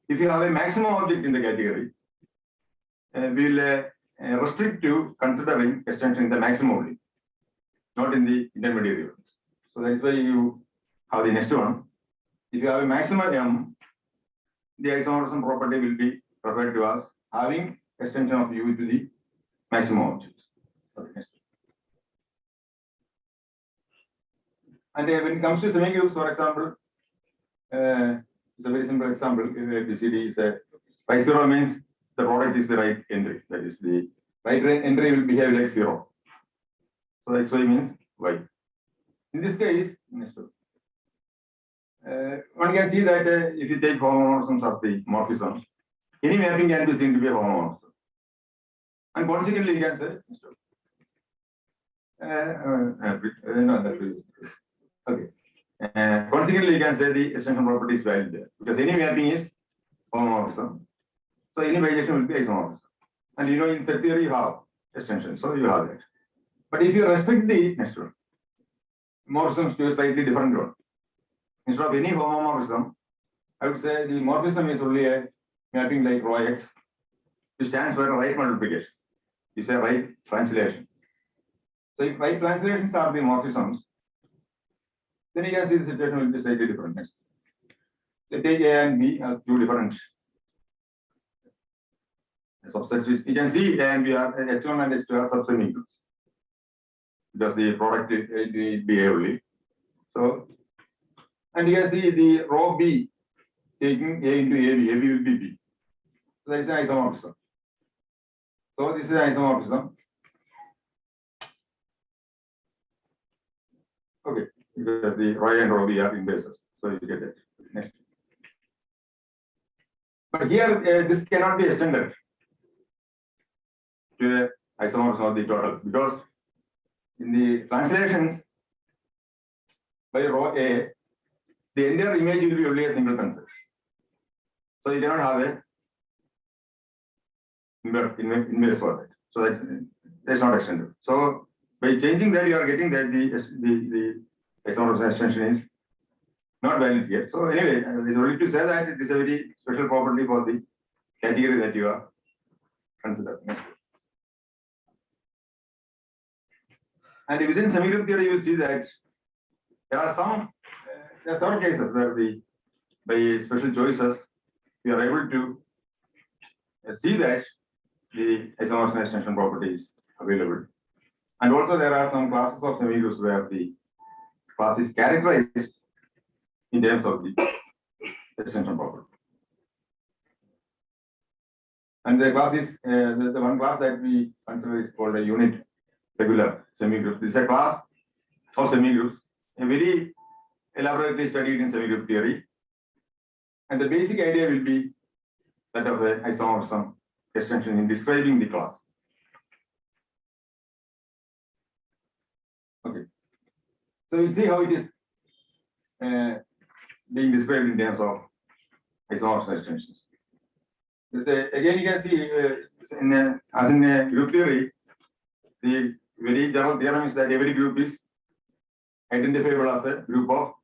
if you have a maximum object in the category, we will restrict to considering extension in the maximum only, not in the intermediary ones. So that's why you have the next one. If you have a maximum M, the isomorphism property will be referred to as having extension of U to the maximum object. Okay, and when it comes to semigroups, for example, it's a very simple example. ABCD is a Y0 means the product is the right entry. That is, the right entry will behave like 0. So XY means Y. In this case, one can see that if you take homomorphisms as the morphisms, any mapping can be seen to be a homomorphism. And consequently, you can say, okay. Consequently, you can say the extension property is valid there because any mapping is homomorphism. So any bijection will be isomorphism. And you know, in set theory, you have extension, so you have that. But if you restrict the next one, morphisms to a slightly different one, instead of any homomorphism, I would say the morphism is only a mapping like rho X, which stands for right multiplication. It's a right translation. So if right translations are the morphisms, then you can see the situation will be slightly different. Next. So take A and B as two different subsets. You can see A and B are H1 and H2 are subsemigrants because the product will be only. So, and you can see the row B taking A into AB, AB will be B. So that is an isomorphism. So this is an isomorphism. Okay, because the Y and row B are in bases. So you get it. Next. But here this cannot be extended to a isomorphism of the total because in the translations by row A, the entire image will be only a single concept. So you cannot have a inverse for that. So that's not extended. So by changing that, you are getting that the isomorphism extension is not valid yet. So anyway, it's only to say that it is a very special property for the category that you are considering. And within semigroup theory, you will see that there are several cases where by special choices, we are able to see that the isomorphism extension property is available. And also there are some classes of semigroups where the class is characterized in terms of the extension property. And the class is the one class that we consider is called a unit regular semigroup. This is a class of semigroups, a very elaborately studied in semigroup theory. And the basic idea will be that of an isomorphism extension in describing the class. Okay. So we'll see how it is being described in terms of isomorphism extensions. Again, you can see as in group theory, the very general theorem is that every group is identifiable as a group of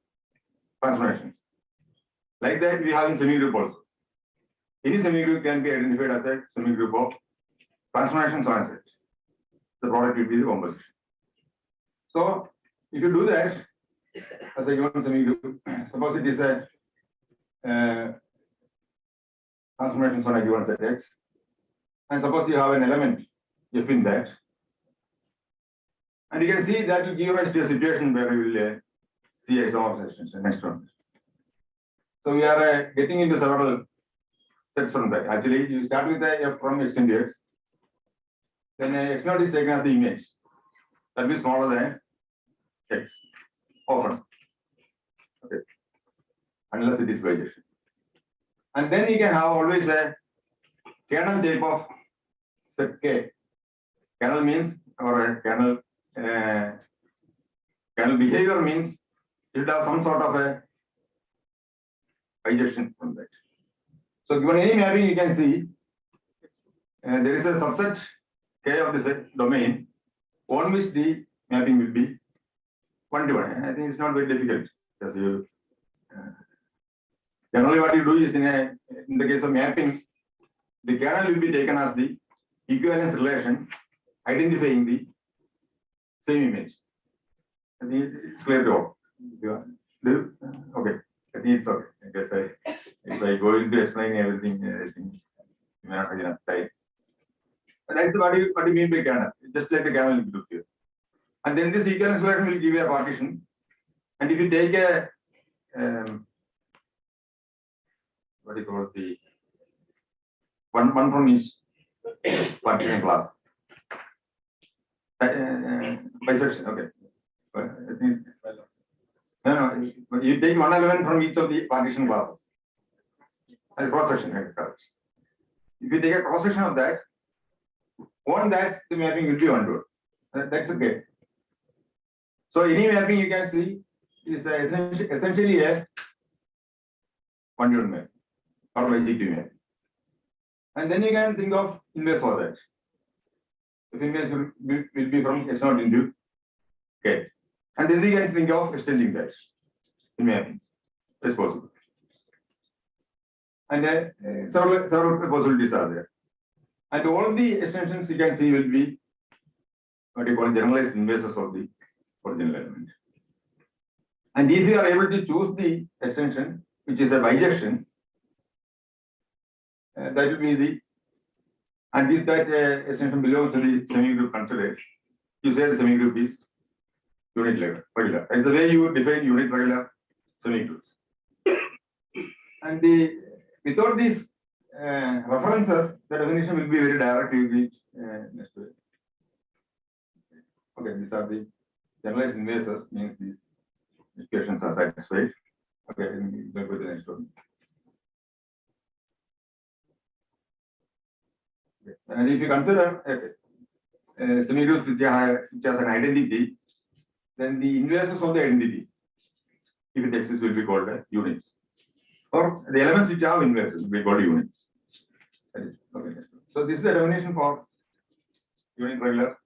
transformations. Like that, we have in semigroup also. Any semigroup can be identified as a semigroup of transformations on a set. The product will be the composition. So, if you do that as a given semigroup, suppose it is a transformations on a given set X, and suppose you have an element F in that, and you can see that will give rise to a situation where we will see isomorphism extension next one. So we are getting into several sets from that. Actually, you start with a F from X into X, then X naught is taken as the image that will be smaller than X often. Okay, unless it is bijection. And then you can have always a kernel type of set K. Kernel means, or a kernel behavior means you should have some sort of a bijection from that. So given any mapping, you can see there is a subset K of the set domain on which the mapping will be one-to-one. I think it's not very difficult because you generally what you do is in the case of mappings, the kernel will be taken as the equivalence relation identifying the same image. I think it's clear to all. Okay, I think it's okay. I guess if I go into explaining everything, I think you may not have enough time. But that's what you mean by kernel, just like the kernel will do here. And then this equivalence relation will give you a partition. And if you take a what do you call the one from each partition class. Bisection, okay. No, you take one element from each of the partition classes. As cross section. If you take a cross section of that, on that the mapping will be one-to-one. That's okay. So any mapping you can see is essentially a one-to-one mapping or bijective mapping. And then you can think of inverse for that. The inverse will be from X naught into K. And then you can think of extending that in mappings. It's possible. And several possibilities are there. And all of the extensions you can see will be what you call generalized inverses of the original element. And if you are able to choose the extension, which is a bijection, that will be the, and if that extension belongs to the semigroup considered, you say the semigroup is unit regular. That's the way you define unit regular semigroups. And without these references, the definition will be very direct. You reach next way. Okay, these are the generalized inverses, means these equations are satisfied. Okay, we'll go to the next one. Okay. And if you consider semigroups which has an identity, then the inverses of the identity, if it exists, will be called units. Or the elements which have inverses will be called units. That is, okay. So this is the definition for unit regular.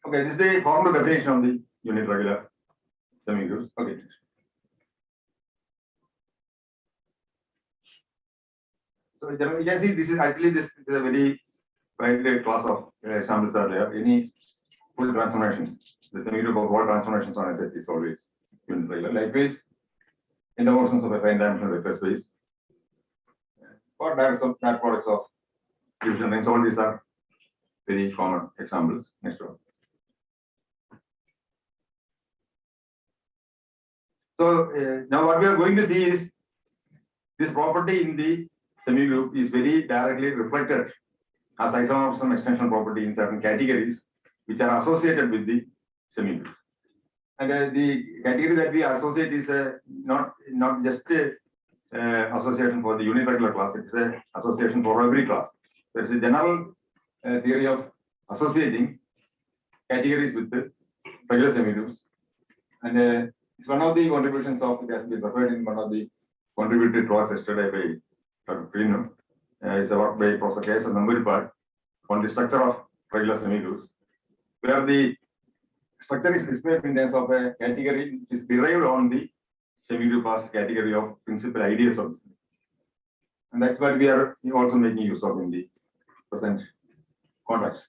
Okay, this is the formal definition of the unit regular semigroups. Okay. So you can see this is actually this is a very wide class of samples are there. Any full transformations, the semi-group of all transformations on a set is always unit regular. Likewise, in the motions of a fine dimensional vector space, or direct products of division rings, all these are very common examples. Next one. So now what we are going to see is this property in the semi-group is very directly reflected as isomorphism extension property in certain categories which are associated with the semi-group. And the category that we associate is not just association for the unit regular class, it is an association for every class. There is a general theory of associating categories with the regular semi-groups. And it's one of the contributions of, it has been referred in one of the contributed class yesterday by Dr. Prino. It's a work by Professor K.S. and Manipal on the structure of regular semi-groups, where the structure is described in terms of a category which is derived on the semi-group as category of principal ideas of. And that's what we are also making use of in the present context.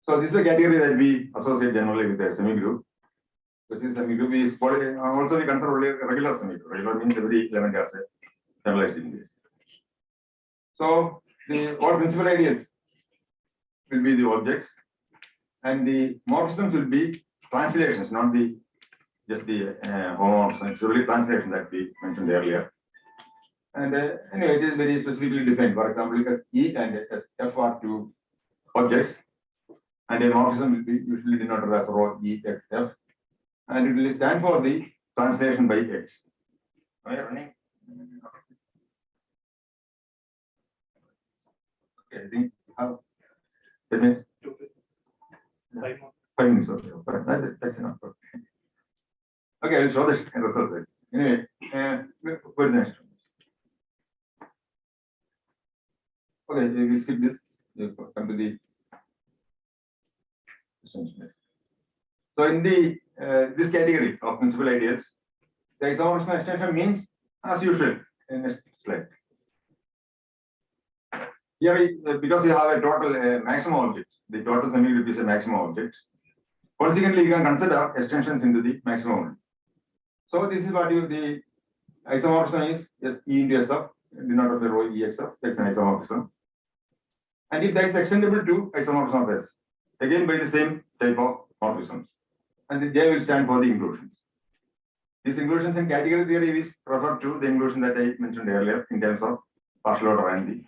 So this is a category that we associate generally with a semi-group. This is semi-group is also we consider only regular semi-group. Regular means every element has a generalized index. So the all principal ideas will be the objects, and the morphisms will be translations, not the just the homomorphisms. It's really translation that we mentioned earlier. And anyway, it is very specifically defined. For example, because E and F are two objects, and a morphism will be usually denoted as rho E X F, and it will stand for the translation by X. Okay, I think that means 5 minutes. Okay, that's enough. Okay, I'll show the result. Anyway, go to the next one. Okay, we'll skip this. We'll come to the. So in the this category of principal ideas, the isomorphism extension means as usual in this slide. Here, because you have a total maximum object, the total semi-group is a maximum object. Consequently, you can consider extensions into the maximum. So this is what the isomorphism is just E into SF, denoted by rho EXF, that's an isomorphism. And if that is extendable to isomorphism of S, again by the same type of morphisms. And the J will stand for the inclusions. These inclusions in category theory is referred to the inclusion that I mentioned earlier in terms of partial order and the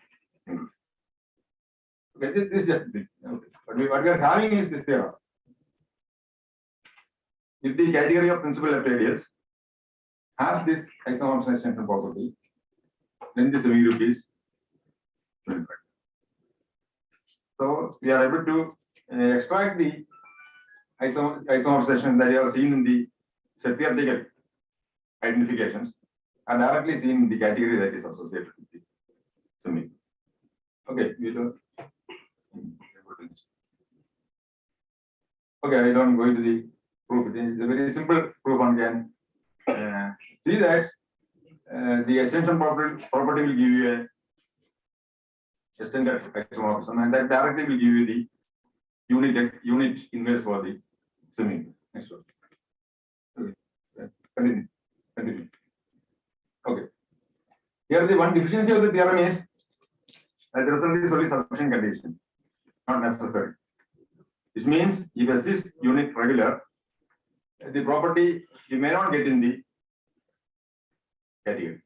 inclusion. Okay, this is just this. Okay. What we are having is this theorem. If the category of principal left ideas has this isomorphism extension property, then the semi-group is unified. So we are able to extract the isomorphism that you have seen in the set theoretical identifications and directly seen in the category that is associated with the semi. Okay, we don't. Okay, I don't go into the proof. It is a very simple proof. One can see that the extension property will give you a extended isomorphism, and that directly will give you the unit inverse for the semi. Next one. Okay, continue. Okay. Here the one deficiency of the theorem is that the result is only sufficient condition, not necessary. Which means if S is unit regular, the property you may not get in the category.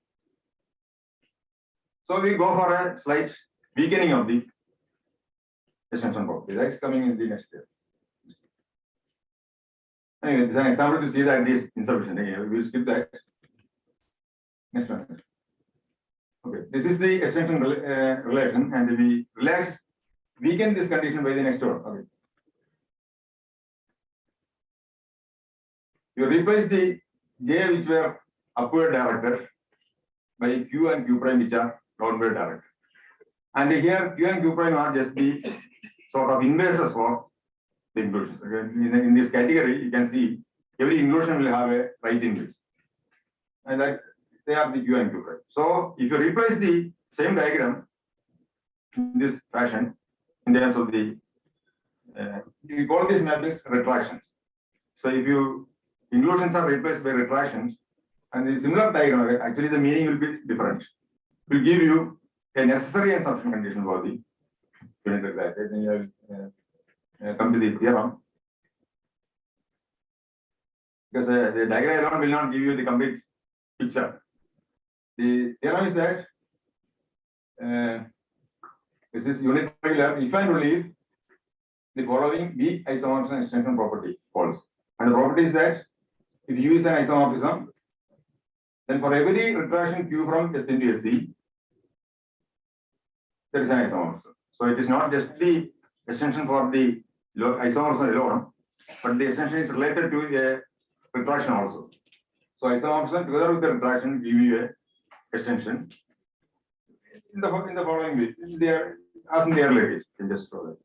So we go for a slight weakening of the extension property. That's coming in the next step. Anyway, this is an example to see that this is insufficient. Anyway, we'll skip that. Next one. Okay, this is the extension relation, and we weaken this condition by the next one. Okay. You replace the J which were upward directed by Q and Q prime which are downward directed. And here Q and Q prime are just the sort of inverses for the inclusions. Again, in this category, you can see every inclusion will have a right inverse. And that they are the Q and Q, right? So if you replace the same diagram in this fashion, in terms of the, we call these mappings retractions. So if you inclusions are replaced by retractions, and the similar diagram, actually the meaning will be different. Will give you a necessary and sufficient condition for the unit regularity. Then you will come to the theorem. Because the diagram alone will not give you the complete picture. The theorem is that this is unit regular if and only if the following weak isomorphism extension property holds. And the property is that if U is an isomorphism, then for every retraction Q from S into SC, there is an isomorphism. So it is not just the extension for the isomorphism alone, but the extension is related to a retraction also. So isomorphism together with the retraction give you a extension in the following way. They are as in the earlier case. You just draw that.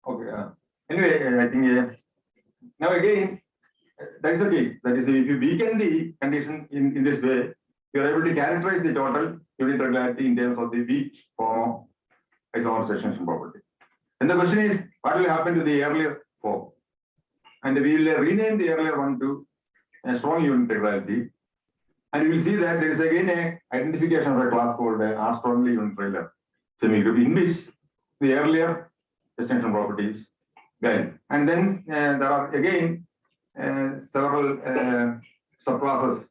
Okay. Anyway, I think now again that is the case. That is, if you weaken the condition in this way, you are able to characterize the total unit regularity in terms of the weak form of isomorphism extension property. And the question is, what will happen to the earlier form? And we will rename the earlier one to a strong unit regularity. And you will see that there is again a identification of a class called R strongly unit regular semigroup, in which the earlier extension properties guide. And then there are again several subclasses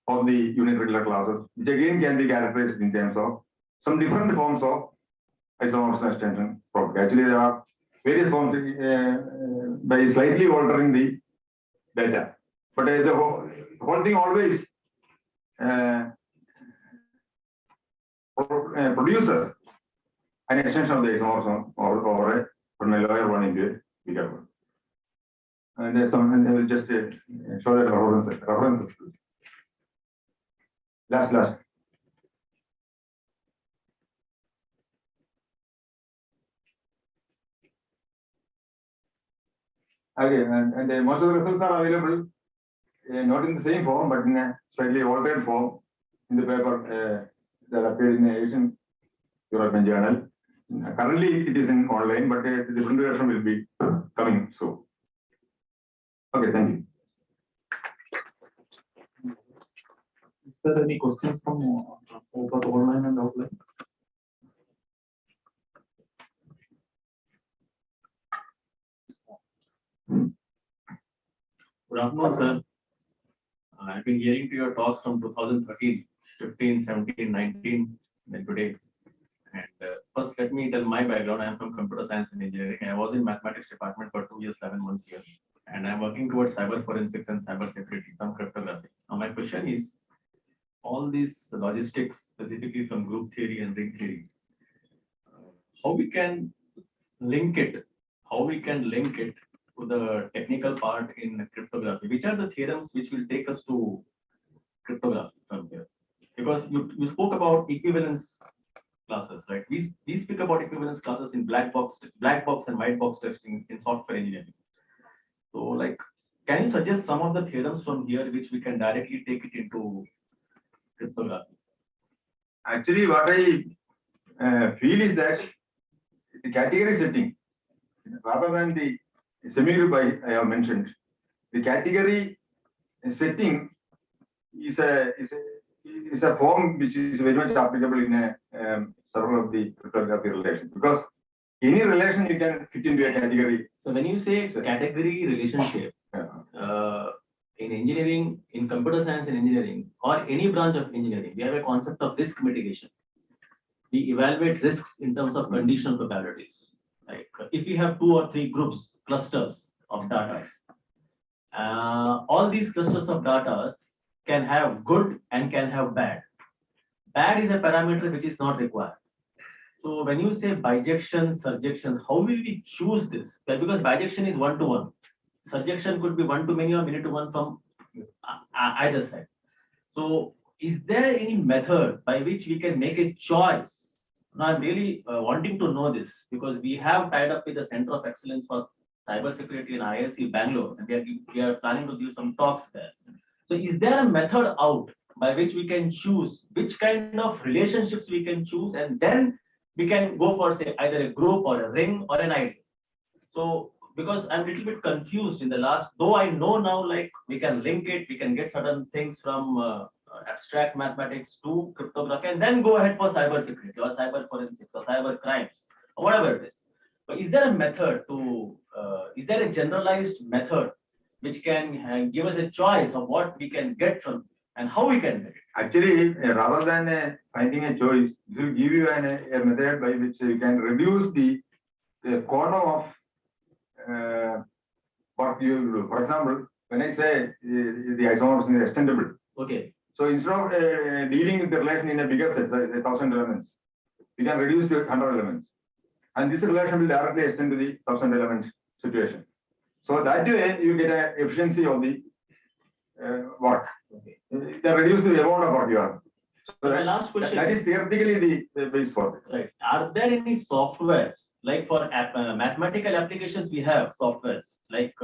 of the unit regular classes, which again can be characterized in terms of some different forms of isomorphism extension property. Actually, there are various forms by slightly altering the data. But the whole thing always produces an extension of the isomorphism over a lower one into a bigger one. And there's some, and I will just show that references. Last. Okay, and most of the results are available not in the same form, but in a slightly altered form in the paper that appeared in the Asian European Journal. Currently, it is in online, but the different version will be coming soon. Okay, thank you. Is there any questions from both online and offline? Good afternoon, sir. I've been hearing to your talks from 2013, 15, 17, 19, and today. And first, let me tell my background. I'm from computer science and engineering. I was in mathematics department for 2 years, 11 months here. And I'm working towards cyber forensics and cyber security, some cryptography. Now, my question is, all these logistics, specifically from group theory and ring theory, how we can link it? How we can link it to the technical part in cryptography? Which are the theorems which will take us to cryptography from here? Because you spoke about equivalence classes, right? We speak about equivalence classes in black box and white box testing in software engineering. So, like, can you suggest some of the theorems from here which we can directly take it into cryptography? Actually, what I feel is that the category setting, rather than the semigroup I have mentioned, the category setting is a form which is very much applicable in several of the cryptography relations, because any relation you can fit into a category. So when you say category relationship, in engineering, in computer science and engineering, or any branch of engineering, we have a concept of risk mitigation. We evaluate risks in terms of conditional probabilities. Like if we have 2 or 3 groups, clusters of data, all these clusters of data can have good and can have bad. Bad is a parameter which is not required. So when you say bijection, surjection, how will we choose this? Because bijection is 1-to-1. Surjection could be 1-to-many or many-to-one from either side. So is there any method by which we can make a choice? Now I'm really wanting to know this, because we have tied up with the Center of Excellence for cybersecurity in IISc Bangalore, and we are planning to give some talks there. So is there a method out by which we can choose which kind of relationships we can choose, and then we can go for, say, either a group or a ring or an idea? So because I'm a little bit confused in the last, though I know now, like we can link it, we can get certain things from abstract mathematics to cryptography, and then go ahead for cybersecurity or cyber forensics or cyber crimes or whatever it is. But is there a method to, is there a generalized method which can give us a choice of what we can get from and how we can get it? Actually, rather than finding a choice, it will give you a method by which you can reduce the quantum of what you do. For example, when I say the isomorphism is extendable. Okay. So instead of dealing with the relation in a bigger set, 1,000 elements, we can reduce to 100 elements. And this relation will directly extend to the 1,000 element situation. So that way you get an efficiency of the work. Okay. You can reduce the amount of work you have. So my last question. That is theoretically the base for it. Right. Are there any softwares, like for mathematical applications, we have softwares like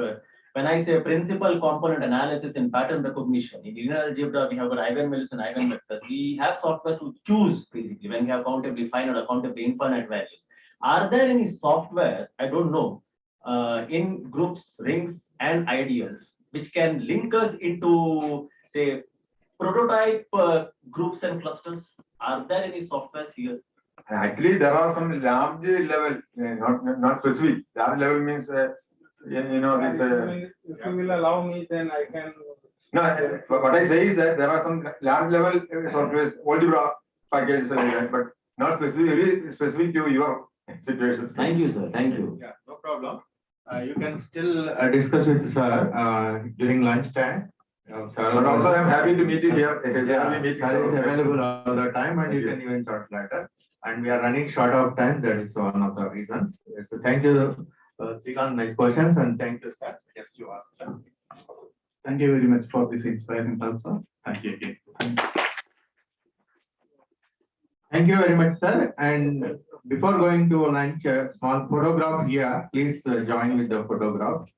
when I say principal component analysis in pattern recognition, in linear algebra, we have got eigenvalues and eigenvectors. We have software to choose basically when we have countably finite or countably infinite values. Are there any softwares, I don't know, in groups, rings, and ideals, which can link us into, say, prototype groups and clusters? Are there any softwares here? Actually, there are some large level, not specific. Large level means, you know, this. If you will allow me, then I can. No, what I say is that there are some large level softwares, algebra packages, but not specific, specific to your situation. Thank you, sir. Thank you. Yeah, no problem. You can still discuss with sir during lunchtime. But also, I'm happy to meet you here. Sir is available all the time, and you can even talk later. And we are running short of time. That is one of the reasons. So thank you, Srikanth. Next questions, and thank you, sir. Yes, you ask, sir. Thank you very much for this inspiring answer. Thank you again. Thank you very much, sir. And before going to lunch, a small photograph here. Please join with the photograph.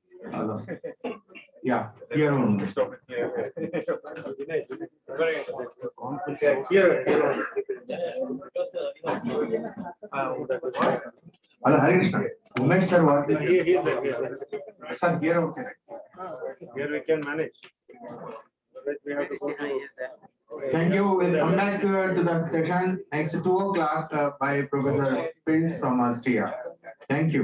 Yeah, here only. Hello, Hari Krishna. Umesh sir, what is it? Sir, here okay. Here we can manage. We have to go to. Thank you. We'll come back to the session next 2 o'clock by Professor Pint from Austria. Thank you.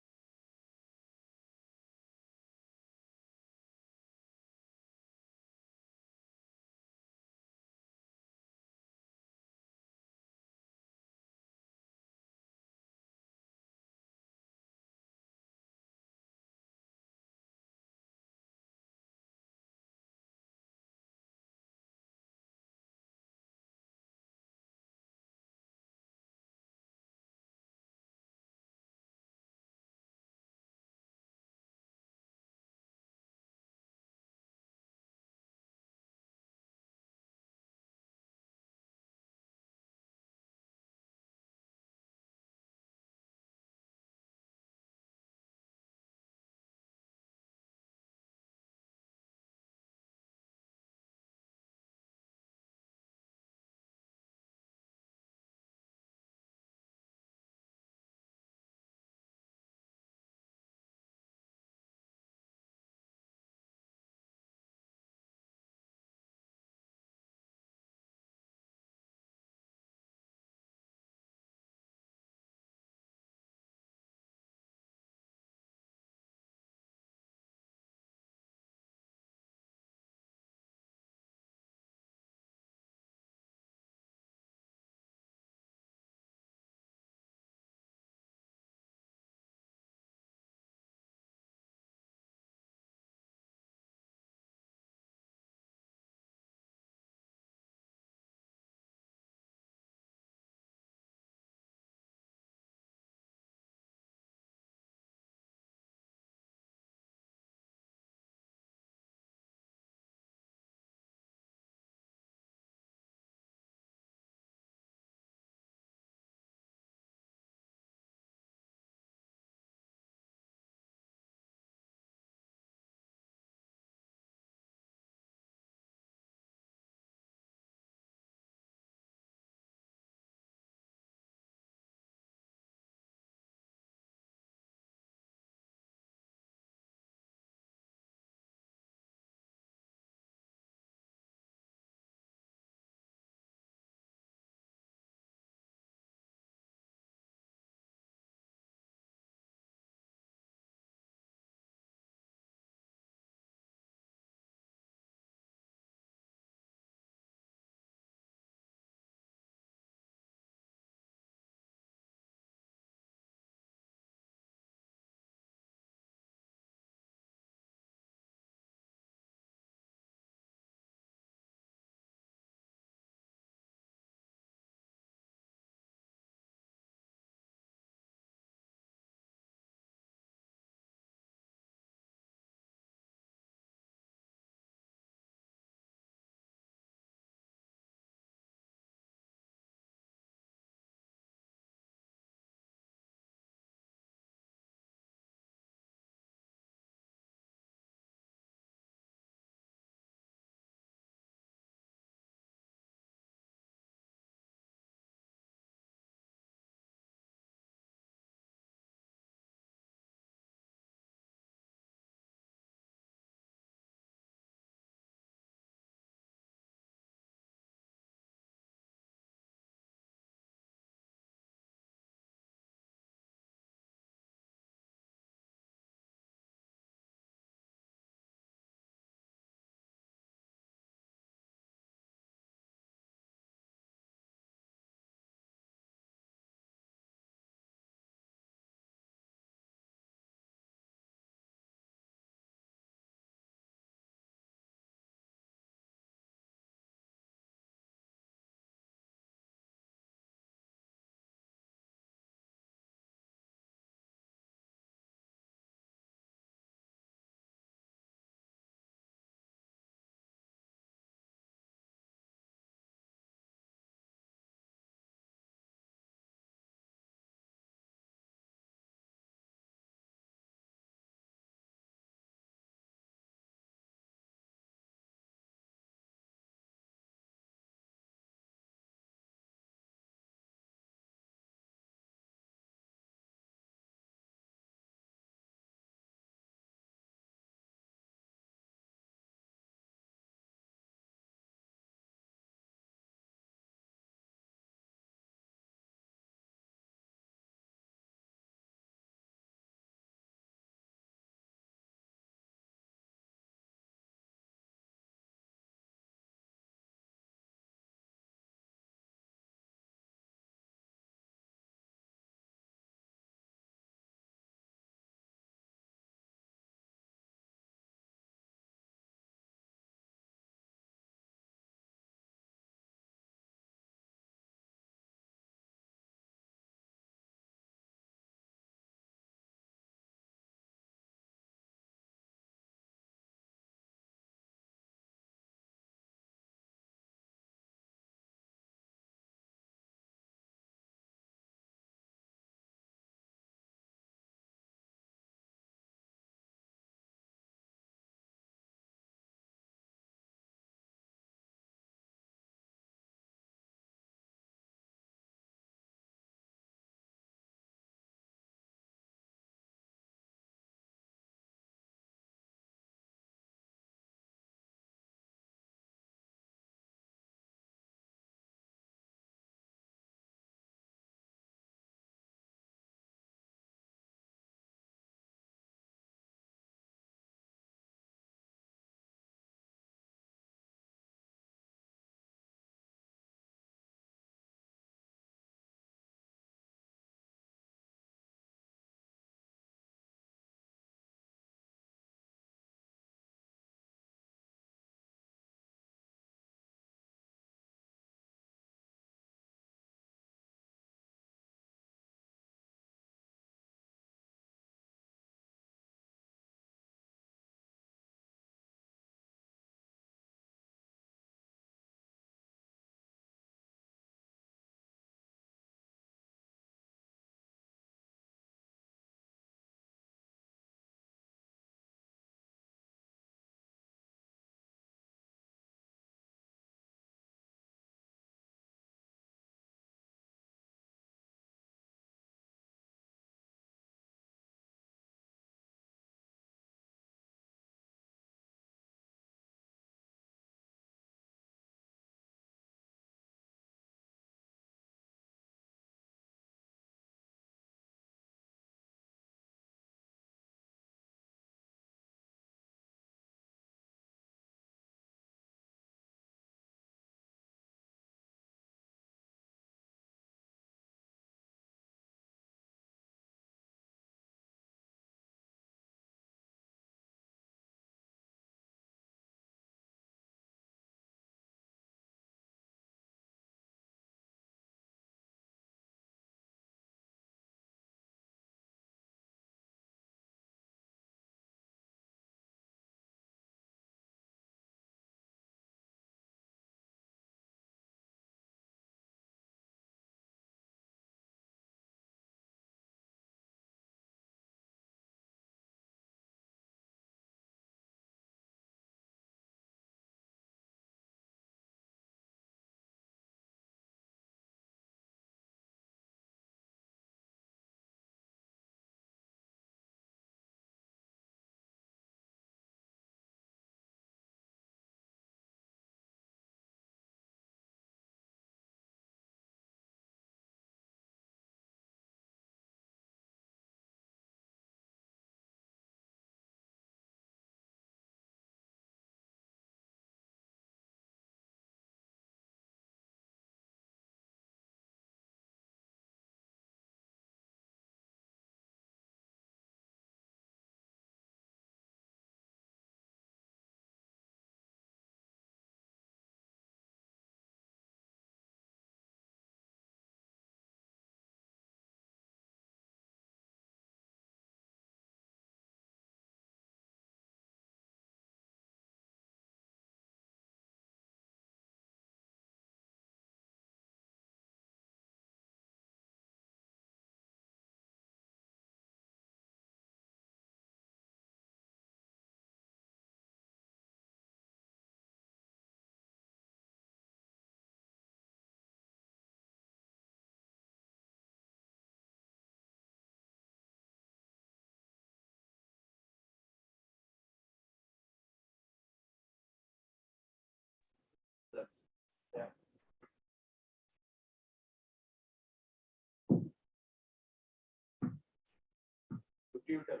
tutor.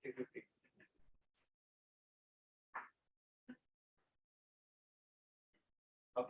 50-50. Up.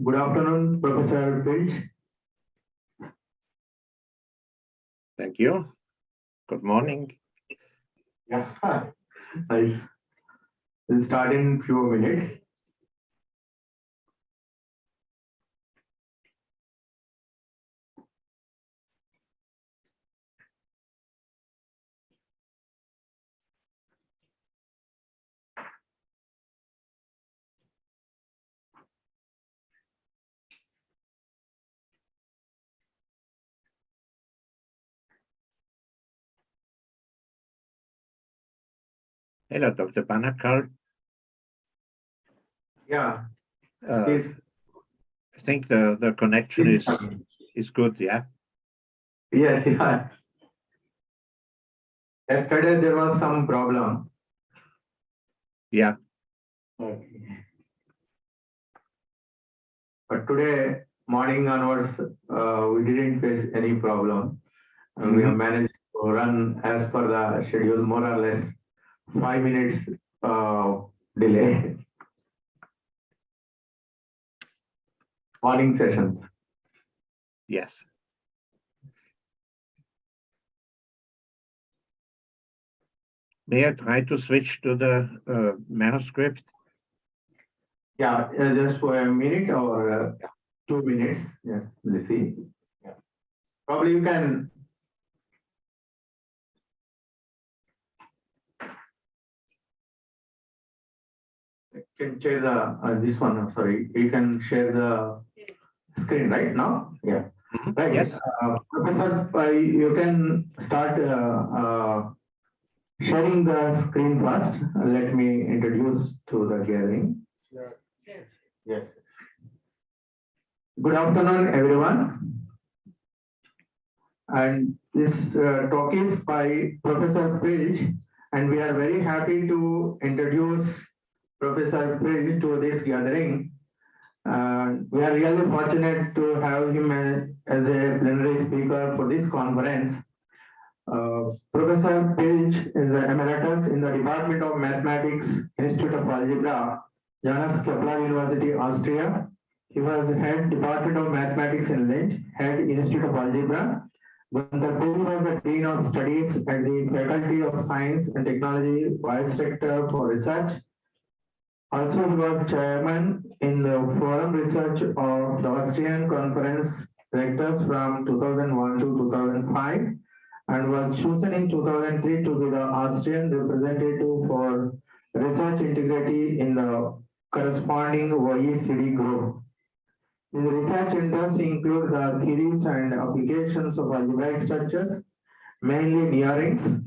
Good afternoon, Professor Pilch. Thank you. Good morning. Yeah, nice. We'll start in few minutes. Hello, Dr. Banakal. Yeah, I think the connection is good, yeah? Yes, yeah. Yesterday there was some problem. Yeah. Okay. But today morning onwards, we didn't face any problem. We have managed to run as per the schedule, more or less 5 minutes delay. Morning sessions. Yes. May I try to switch to the manuscript? Yeah, just for a minute or 2 minutes. Yes, let's see. Yeah. Probably you can. Can share the this one. Sorry, you can share the screen right now. Yeah. Right. Yes. Professor, you can start sharing the screen first. Let me introduce to the gathering. Sure. Yes. Good afternoon, everyone. And this talk is by Professor Pilch, and we are very happy to introduce Professor Pilch to this gathering. We are really fortunate to have him as a plenary speaker for this conference. Professor Pilch is an emeritus in the Department of Mathematics, Institute of Algebra, Johannes Kepler University, Austria. He was head Department of Mathematics in Linz, head Institute of Algebra. Gunther Pilch was the Dean of Studies at the Faculty of Science and Technology, Vice Rector for Research. Also, he was chairman in the Forum Research of the Austrian Conference Rectors from 2001 to 2005 and was chosen in 2003 to be the Austrian representative for research integrity in the corresponding OECD group. His research interests include the theories and applications of algebraic structures, mainly near-rings.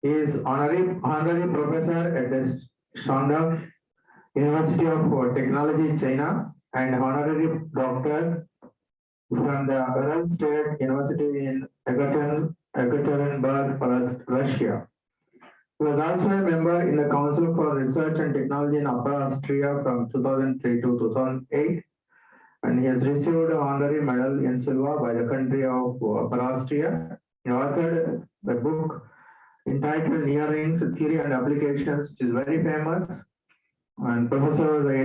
He is honorary professor at the Shandong University of Technology, China, and honorary doctor from the Ural State University in Ekaterinburg, Russia. He was also a member in the Council for Research and Technology in Upper Austria from 2003 to 2008, and he has received an honorary medal in silver by the country of Upper Austria. He authored the book entitled Near Rings Theory and Applications, which is very famous. And Professor was the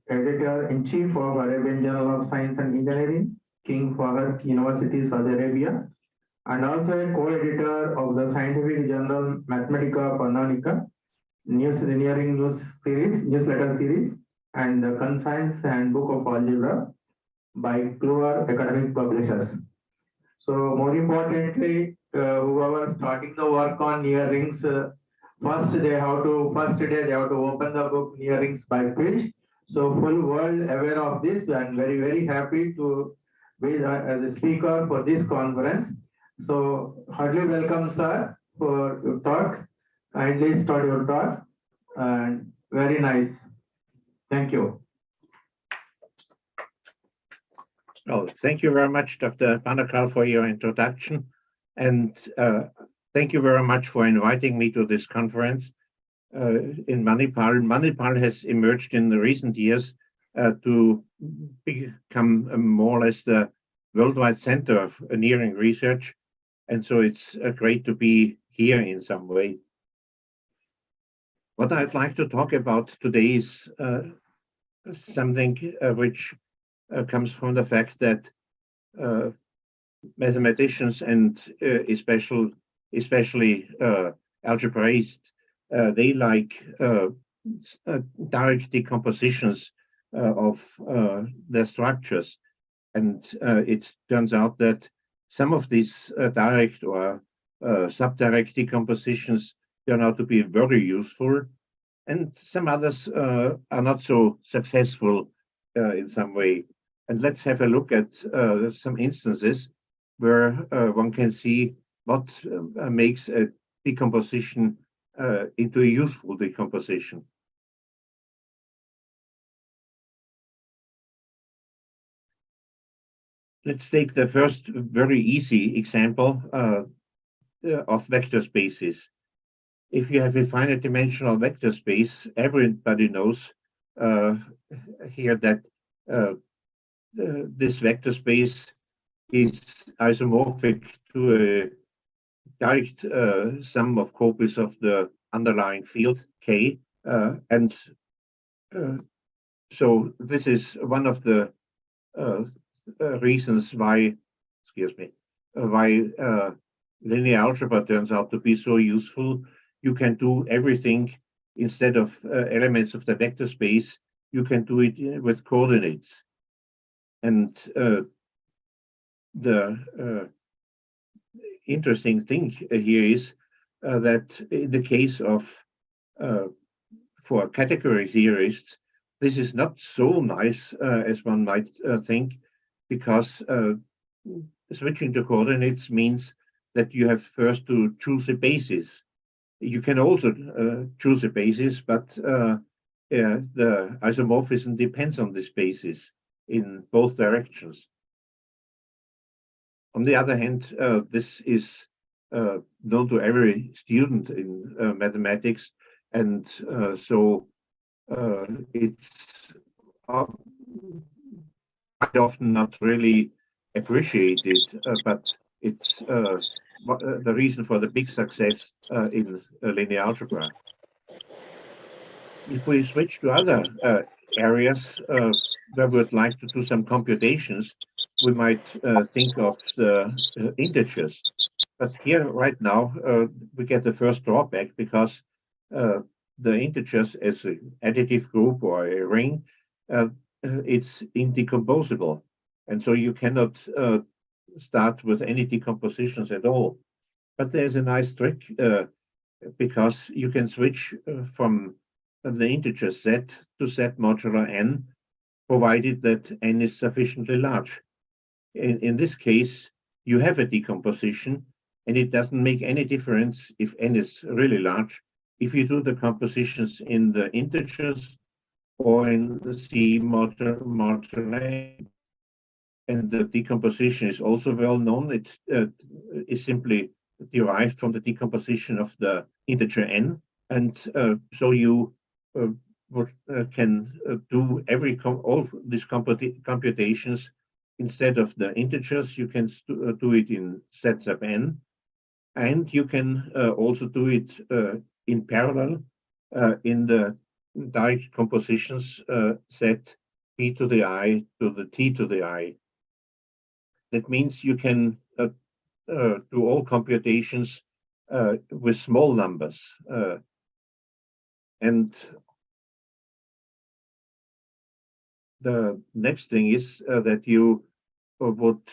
editor-in-chief of Arabian Journal of Science and Engineering, King Fahd University, Saudi Arabia, and also a co-editor of the scientific journal Mathematica Canonica, engineering newsletter series, and the Conscience Handbook of Algebra by Clover Academic Publishers. So more importantly, whoever starting the work on near rings, first day they have to open the book Near Rings by Pilch. So full world aware of this, and very, very happy to be as a speaker for this conference. So heartily welcome, sir, for your talk. Kindly start your talk, and very nice. Thank you. Oh, thank you very much, Dr. Banakal, for your introduction. And thank you very much for inviting me to this conference in Manipal. Manipal has emerged in the recent years to become more or less the worldwide center of nearing research. And so it's great to be here in some way. What I'd like to talk about today is something which comes from the fact that mathematicians and especially algebraists, they like direct decompositions of their structures. And it turns out that some of these direct or subdirect decompositions turn out to be very useful, and some others are not so successful in some way. And let's have a look at some instances where one can see what makes a decomposition into a useful decomposition. Let's take the first very easy example of vector spaces. If you have a finite dimensional vector space, everybody knows here that this vector space is isomorphic to a direct sum of copies of the underlying field K. So this is one of the reasons why, linear algebra turns out to be so useful. You can do everything instead of elements of the vector space. You can do it with coordinates. And the interesting thing here is that in the case of for category theorists, this is not so nice as one might think, because switching to coordinates means that you have first to choose a basis. You can also choose a basis, but the isomorphism depends on this basis in both directions. On the other hand, this is known to every student in mathematics, and so it's quite often not really appreciated, but it's the reason for the big success in linear algebra. If we switch to other areas where we would like to do some computations, we might think of the integers. But here right now, we get the first drawback, because the integers as an additive group or a ring, it's indecomposable. And so you cannot start with any decompositions at all. But there's a nice trick, because you can switch from the integer z to z modulo n, provided that n is sufficiently large. In this case, you have a decomposition, and it doesn't make any difference if n is really large, if you do the compositions in the integers or in the c modulo n. And the decomposition is also well known. It is simply derived from the decomposition of the integer n. And so you can do all these computations instead of the integers. You can do it in z sub n, and you can also do it in parallel in the direct compositions z p to the I to the t to the I. That means you can do all computations with small numbers. And the next thing is that you would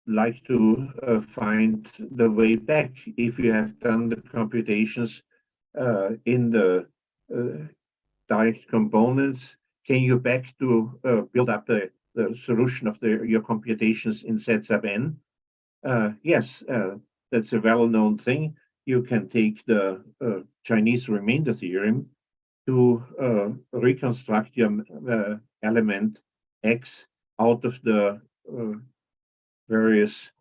like to find the way back. If you have done the computations in the direct components, can you back to build up the solution of your computations in z sub n? Yes, that's a well-known thing. You can take the Chinese remainder theorem to reconstruct your element x out of the various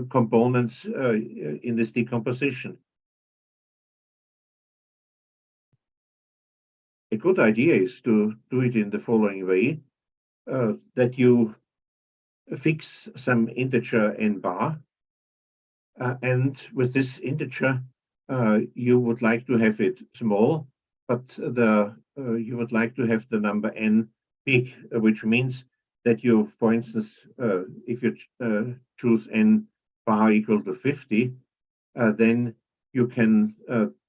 components in this decomposition. A good idea is to do it in the following way, that you fix some integer n bar, and with this integer, you would like to have it small, but the you would like to have the number n big, which means that you, for instance, if you choose n bar equal to 50, then you can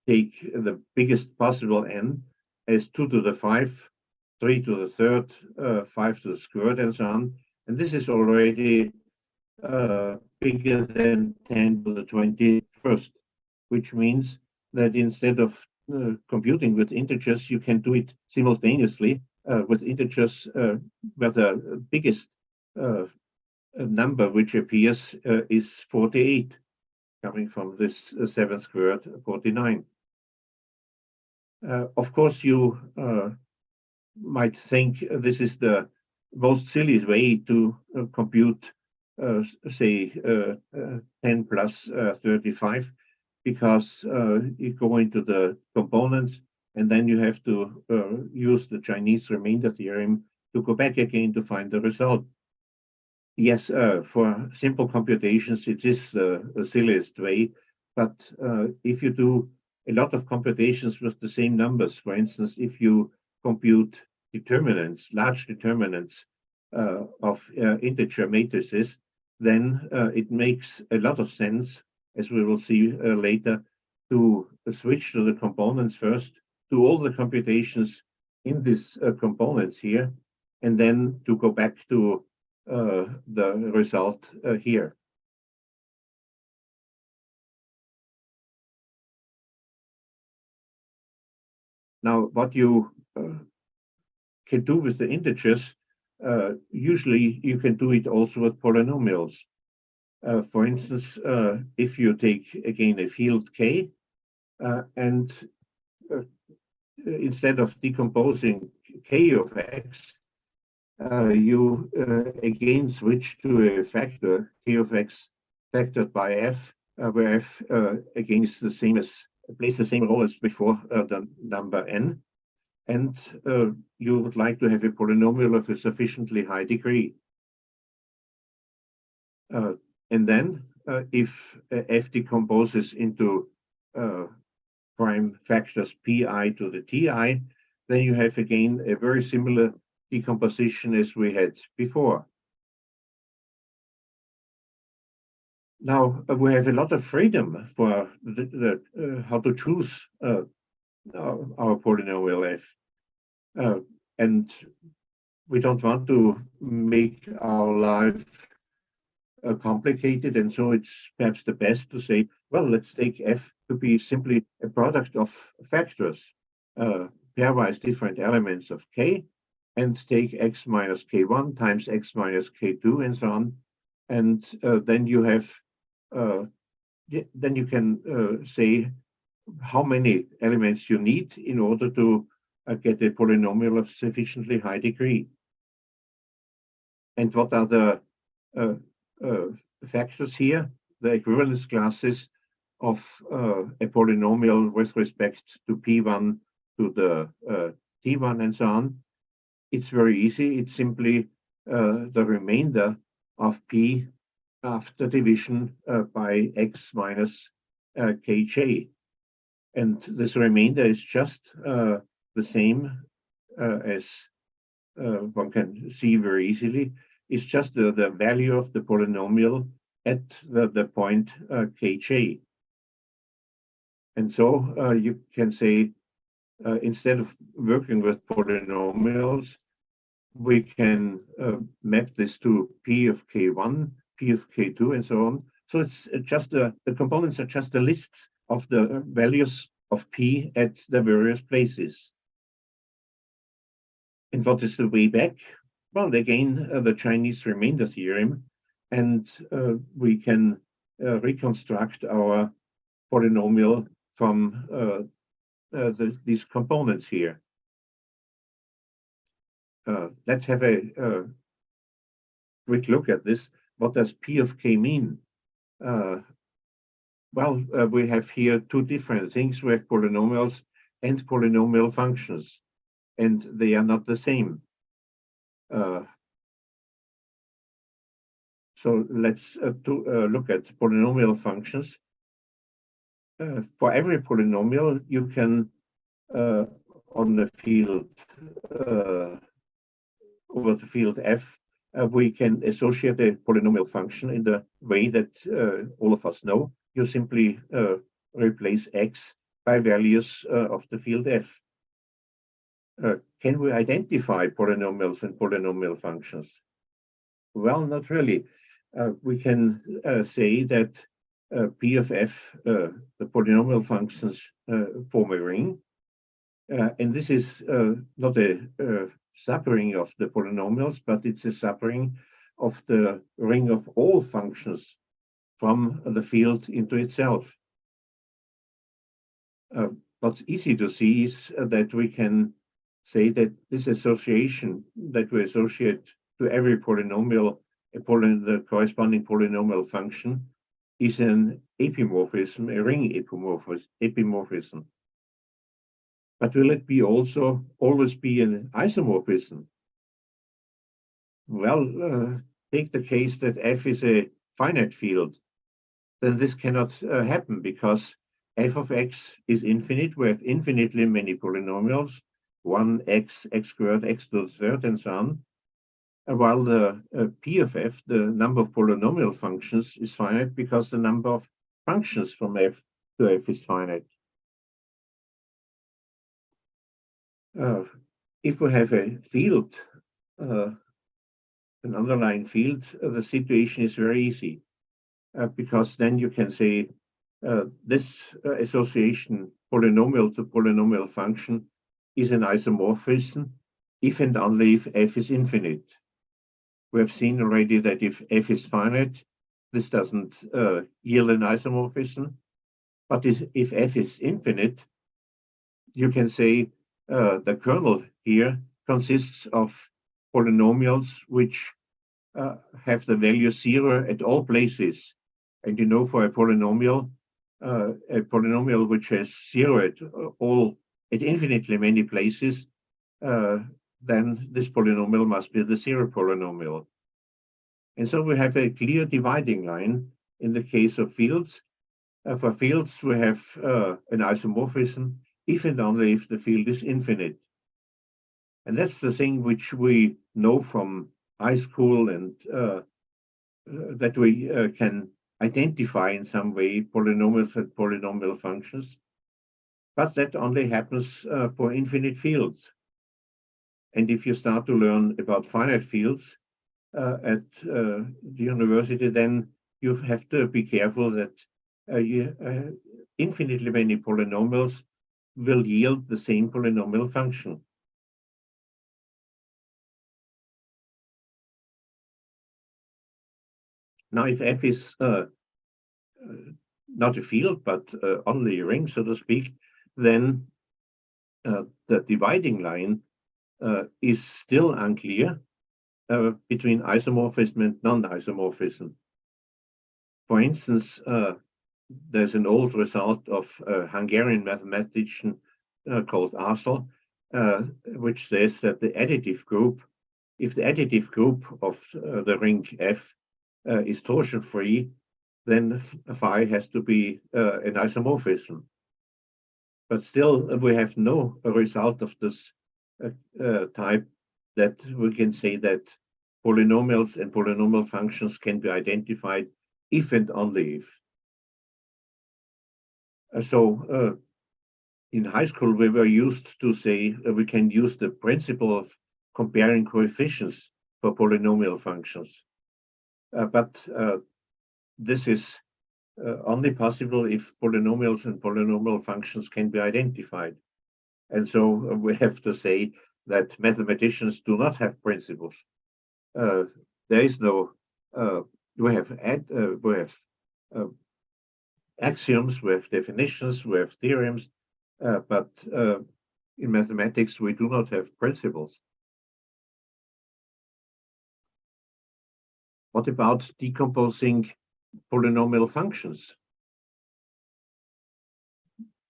take the biggest possible n as 2 to the 5, 3 to the third, 5 to the squared, and so on. And this is already bigger than 10 to the 21st, which means that instead of computing with integers, you can do it simultaneously with integers where the biggest number which appears is 48, coming from this 7 squared, 49. Of course, you might think this is the most silly way to compute, say, 10 plus 35, because you go into the components and then you have to use the Chinese remainder theorem to go back again to find the result. Yes, for simple computations, it is the silliest way, but if you do a lot of computations with the same numbers, for instance, if you compute determinants, large determinants of integer matrices, then it makes a lot of sense, as we will see later, to switch to the components first, do all the computations in these components here, and then to go back to the result here. Now, what you can do with the integers, usually you can do it also with polynomials. For instance, if you take again a field K and instead of decomposing K of X, you again switch to a factor K of X factored by F, where F again is the same as, plays the same role as before the number n, and you would like to have a polynomial of a sufficiently high degree. And then if F decomposes into prime factors pi to the ti, then you have again a very similar decomposition as we had before. Now we have a lot of freedom for how to choose our polynomial f, and we don't want to make our life complicated, and so it's perhaps the best to say, well, let's take f to be simply a product of factors, pairwise different elements of k, and take x minus k1 times x minus k2 and so on, and then you have then you can say how many elements you need in order to get a polynomial of sufficiently high degree. And what are the factors here? The equivalence classes of a polynomial with respect to p1 to the t1 and so on. It's very easy. It's simply the remainder of p after division by x minus kj. And this remainder is just the same as one can see very easily. It's just the value of the polynomial at the point kj. And so you can say, instead of working with polynomials, we can map this to p of k1, p of k2, and so on. So it's just the components are just the lists of the values of p at the various places. And what is the way back? Well, again, the Chinese remainder theorem, and we can reconstruct our polynomial from these components here. Let's have a quick look at this. What does p of k mean? Well, we have here two different things. We have polynomials and polynomial functions, and they are not the same. So let's look at polynomial functions. For every polynomial, you can on the field over the field F, we can associate a polynomial function in the way that all of us know. You simply replace x by values of the field F. Can we identify polynomials and polynomial functions? Well, not really. We can say that P of F, the polynomial functions form a ring. And this is not a subring of the polynomials, but it's a subring of the ring of all functions from the field into itself. What's easy to see is that we can say that this association that we associate to every polynomial, the corresponding polynomial function, is an epimorphism, a ring epimorphism. But will it be also always be an isomorphism? Well, take the case that F is a finite field. Then this cannot happen because f of x is infinite. We have infinitely many polynomials, 1, x, x squared, x to the third, and so on. While the P of f, the number of polynomial functions, is finite because the number of functions from f to f is finite. If we have a field, an underlying field, the situation is very easy because then you can say this association polynomial to polynomial function is an isomorphism if and only if f is infinite. We have seen already that if f is finite, this doesn't yield an isomorphism. But if f is infinite, you can say the kernel here consists of polynomials which have the value 0 at all places. And you know, for a polynomial which has 0 at infinitely many places, then this polynomial must be the 0 polynomial. And so we have a clear dividing line in the case of fields. For fields, we have an isomorphism if and only if the field is infinite. And that's the thing which we know from high school, and that we can identify in some way polynomials and polynomial functions. But that only happens for infinite fields. And if you start to learn about finite fields at the university, then you have to be careful that infinitely many polynomials will yield the same polynomial function. Now, if f is not a field, but only a ring, so to speak, then the dividing line is still unclear between isomorphism and non-isomorphism. For instance, there's an old result of a Hungarian mathematician called Arthur, which says that the additive group, if the additive group of the ring F is torsion-free, then phi has to be an isomorphism. But still, we have no result of this type that we can say that polynomials and polynomial functions can be identified if and only if. So in high school, we were used to say we can use the principle of comparing coefficients for polynomial functions. But this is only possible if polynomials and polynomial functions can be identified. And so we have to say that mathematicians do not have principles. There is no, we have axioms, we have definitions, we have theorems, but in mathematics, we do not have principles. What about decomposing polynomial functions?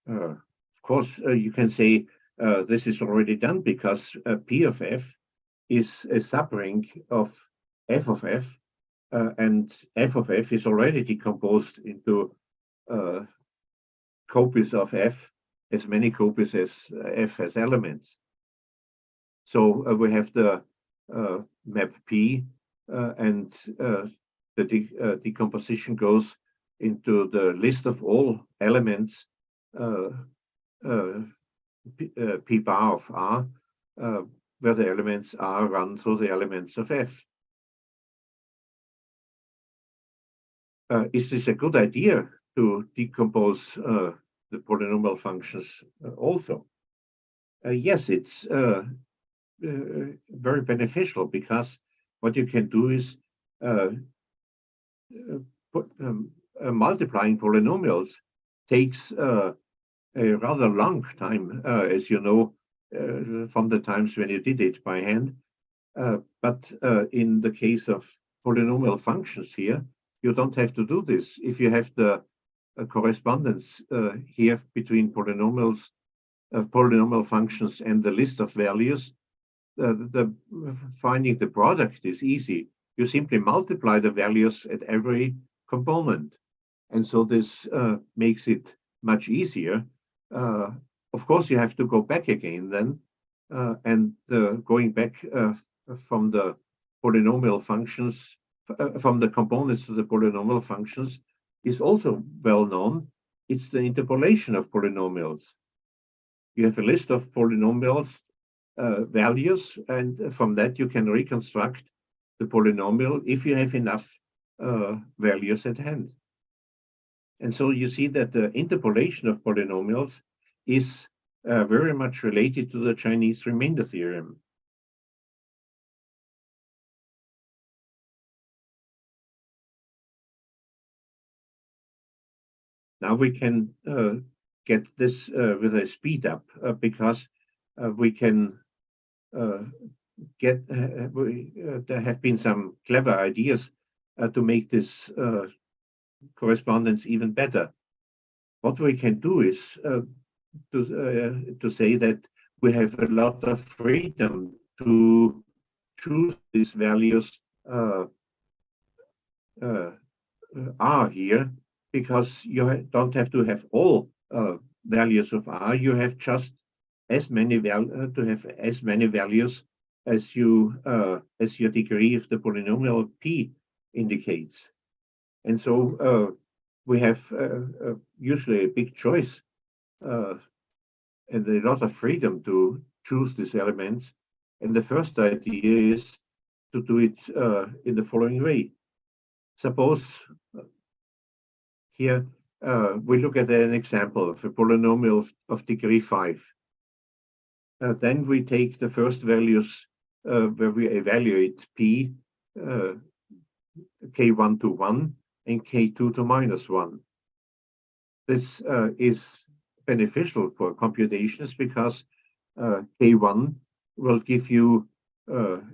Of course, you can say this is already done because P of f is a subring of f of f, and f of f is already decomposed into copies of f, as many copies as F has elements. So we have the map P, and the decomposition goes into the list of all elements P bar of R, where the elements R run through the elements of F. Is this a good idea to decompose the polynomial functions also? Yes, it's very beneficial, because what you can do is multiplying polynomials takes a rather long time, as you know, from the times when you did it by hand. But in the case of polynomial functions here, you don't have to do this. If you have the correspondence here between polynomial functions and the list of values, finding the product is easy. You simply multiply the values at every component. And so this makes it much easier. Of course, you have to go back again then, and going back from the polynomial functions, from the components to the polynomial functions is also well known. It's the interpolation of polynomials. You have a list of polynomials values, and from that you can reconstruct the polynomial if you have enough values at hand. And so you see that the interpolation of polynomials is very much related to the Chinese remainder theorem. Now we can get this with a speed up, because we can there have been some clever ideas to make this correspondence even better. What we can do is to say that we have a lot of freedom to choose these values R here, because you don't have to have all values of R. You have just as many values as your degree of the polynomial P indicates. And so we have usually a big choice and a lot of freedom to choose these elements. And the first idea is to do it in the following way. Suppose here we look at an example of a polynomial of degree 5. Then we take the first values where we evaluate P, K1 to 1 and K2 to -1. This is beneficial for computations because K1 will give you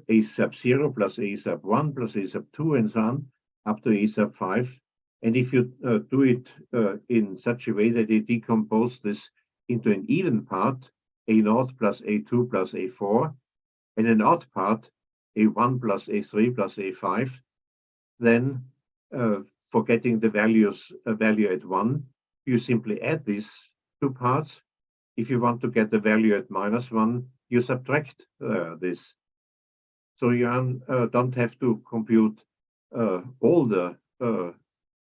A sub 0 plus A sub 1 plus A sub 2 and so on up to A sub 5. And if you do it in such a way that you decompose this into an even part, A0 plus A2 plus A4, and an odd part, A1 plus A3 plus A5, then for getting the value at 1, you simply add these two parts. If you want to get the value at -1, you subtract this. So you don't have to compute all the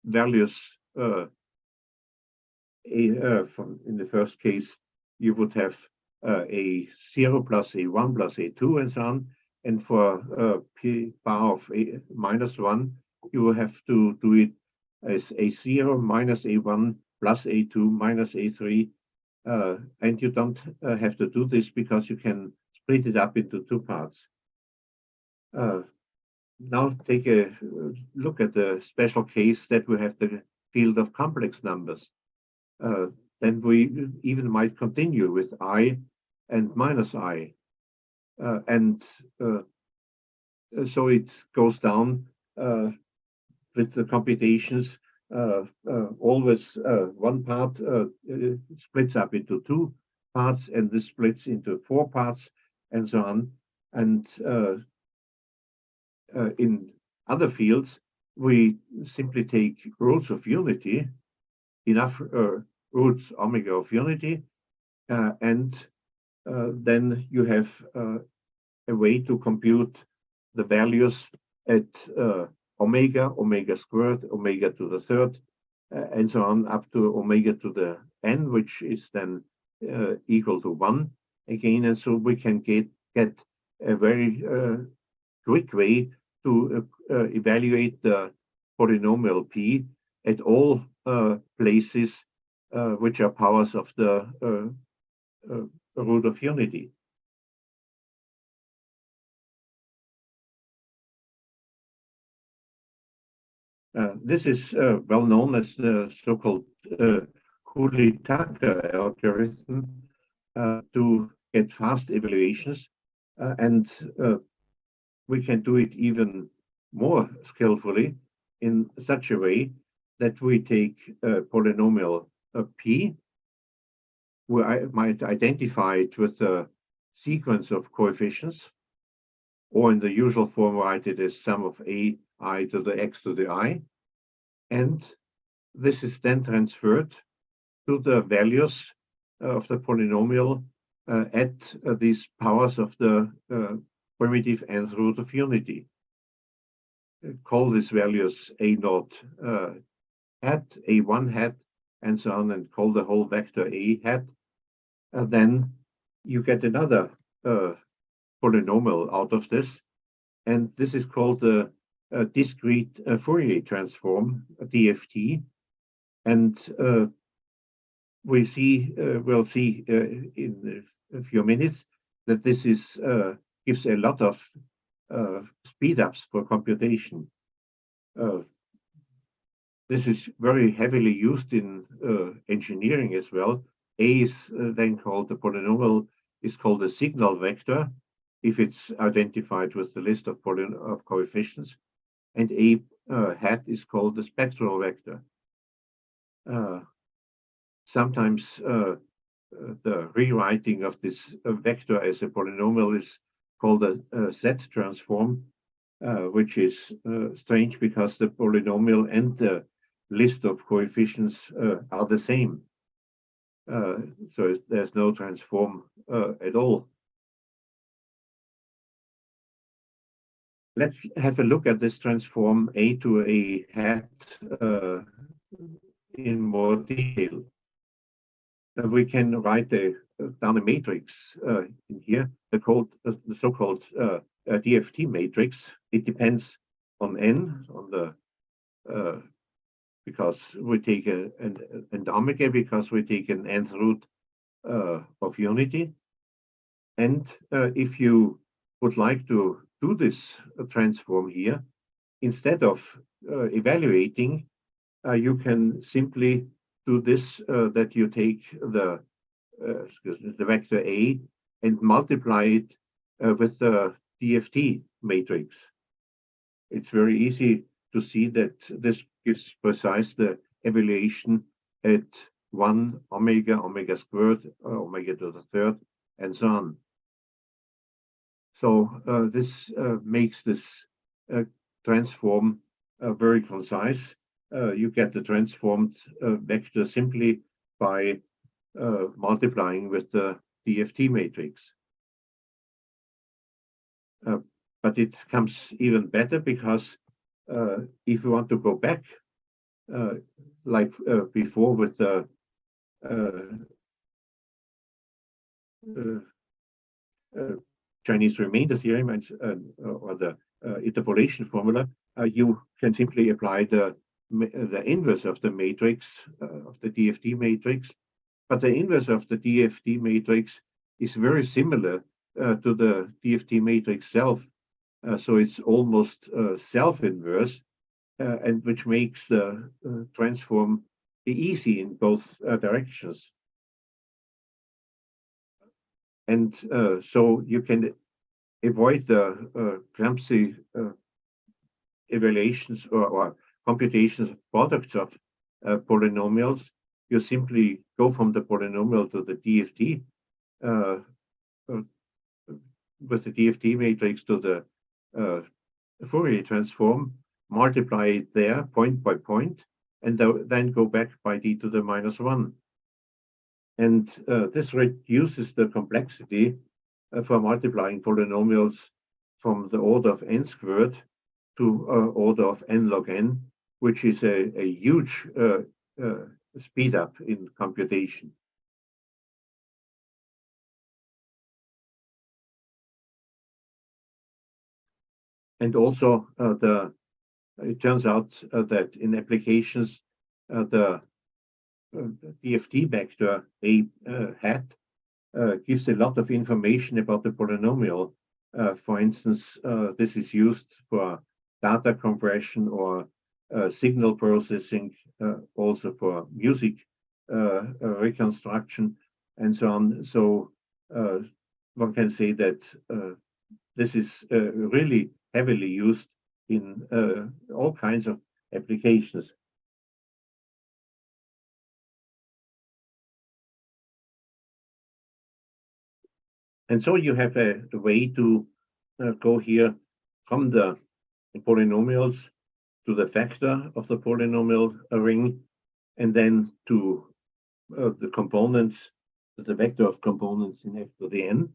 values. In the first case, you would have a 0 plus A1 plus A2 and so on. And for P bar of -1, you will have to do it as A0 minus A1 plus A2 minus A3. And you don't have to do this because you can split it up into two parts. Now take a look at the special case that we have the field of complex numbers. Then we even might continue with I and -I. So it goes down with the computations. Always one part splits up into two parts, and this splits into 4 parts, and so on. And in other fields, we simply take roots of unity, enough roots omega of unity, and then you have a way to compute the values at omega, omega squared, omega to the third, and so on up to omega to the n, which is then equal to 1 again. And so we can get a very quick way to evaluate the polynomial p at all places which are powers of the root of unity. This is well known as the so-called Cooley-Tucker algorithm to get fast evaluations, and we can do it even more skillfully in such a way that we take a polynomial p, where I might identify it with a sequence of coefficients, or in the usual form write it as sum of a I to the x to the I, and this is then transferred to the values of the polynomial at these powers of the primitive nth root of unity. Call these values a0 hat, a1 hat, and so on, and call the whole vector a hat. Then you get another polynomial out of this, and this is called the discrete Fourier transform, DFT, and we'll see in a few minutes that this is gives a lot of speed ups for computation. This is very heavily used in engineering as well. A is then called, the polynomial is called a signal vector if it's identified with the list of coefficients, and a hat is called the spectral vector. Sometimes the rewriting of this vector as a polynomial is called a Z transform, which is strange because the polynomial and the list of coefficients are the same. So there's no transform at all. Let's have a look at this transform a to a hat in more detail. We can write down a matrix in here, the so-called DFT matrix. It depends on n, on the because we take and omega, because we take an nth root of unity. And if you would like to do this transform here, instead of evaluating, you can simply do this, that you take the vector A and multiply it with the DFT matrix. It's very easy to see that this gives precise the evaluation at 1 omega, omega squared, omega to the third, and so on. So this makes this transform very concise. You get the transformed vector simply by multiplying with the DFT matrix. But it comes even better because if you want to go back, like before with the Chinese remainder theorem and or the interpolation formula, you can simply apply the inverse of the matrix, of the DFT matrix. But the inverse of the DFT matrix is very similar to the DFT matrix self. So it's almost self-inverse, and which makes the transform easy in both directions. And so you can avoid the clumsy evaluations or computations of products of polynomials. You simply go from the polynomial to the DFT with the DFT matrix to the Fourier transform, multiply it there point by point, and then go back by d to the -1. And this reduces the complexity for multiplying polynomials from the order of n squared to order of n log n, which is a huge speed up in computation. And also it turns out that in applications, the DFT vector A hat gives a lot of information about the polynomial. For instance, this is used for data compression or signal processing, also for music reconstruction and so on. So one can say that this is really heavily used in all kinds of applications. And so you have a way to go here from the polynomials to the factor of the polynomial ring, and then to the components, the vector of components in f to the n,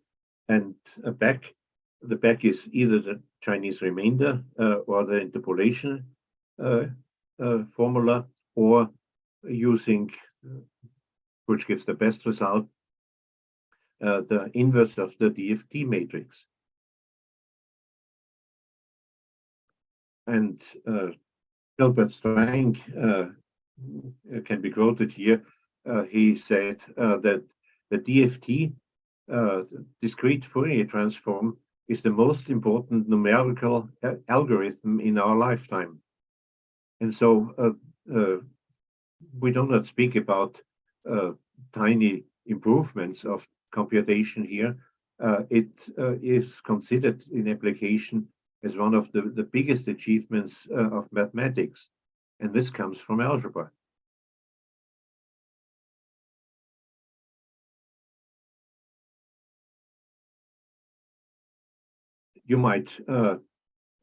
and back. The back is either the Chinese remainder or the interpolation formula, or using, which gives the best result, the inverse of the DFT matrix. And Gilbert Strang can be quoted here. He said that the DFT, discrete Fourier transform, is the most important numerical algorithm in our lifetime. And so we do not speak about tiny improvements of computation here. It is considered in application as one of the biggest achievements of mathematics. And this comes from algebra. You might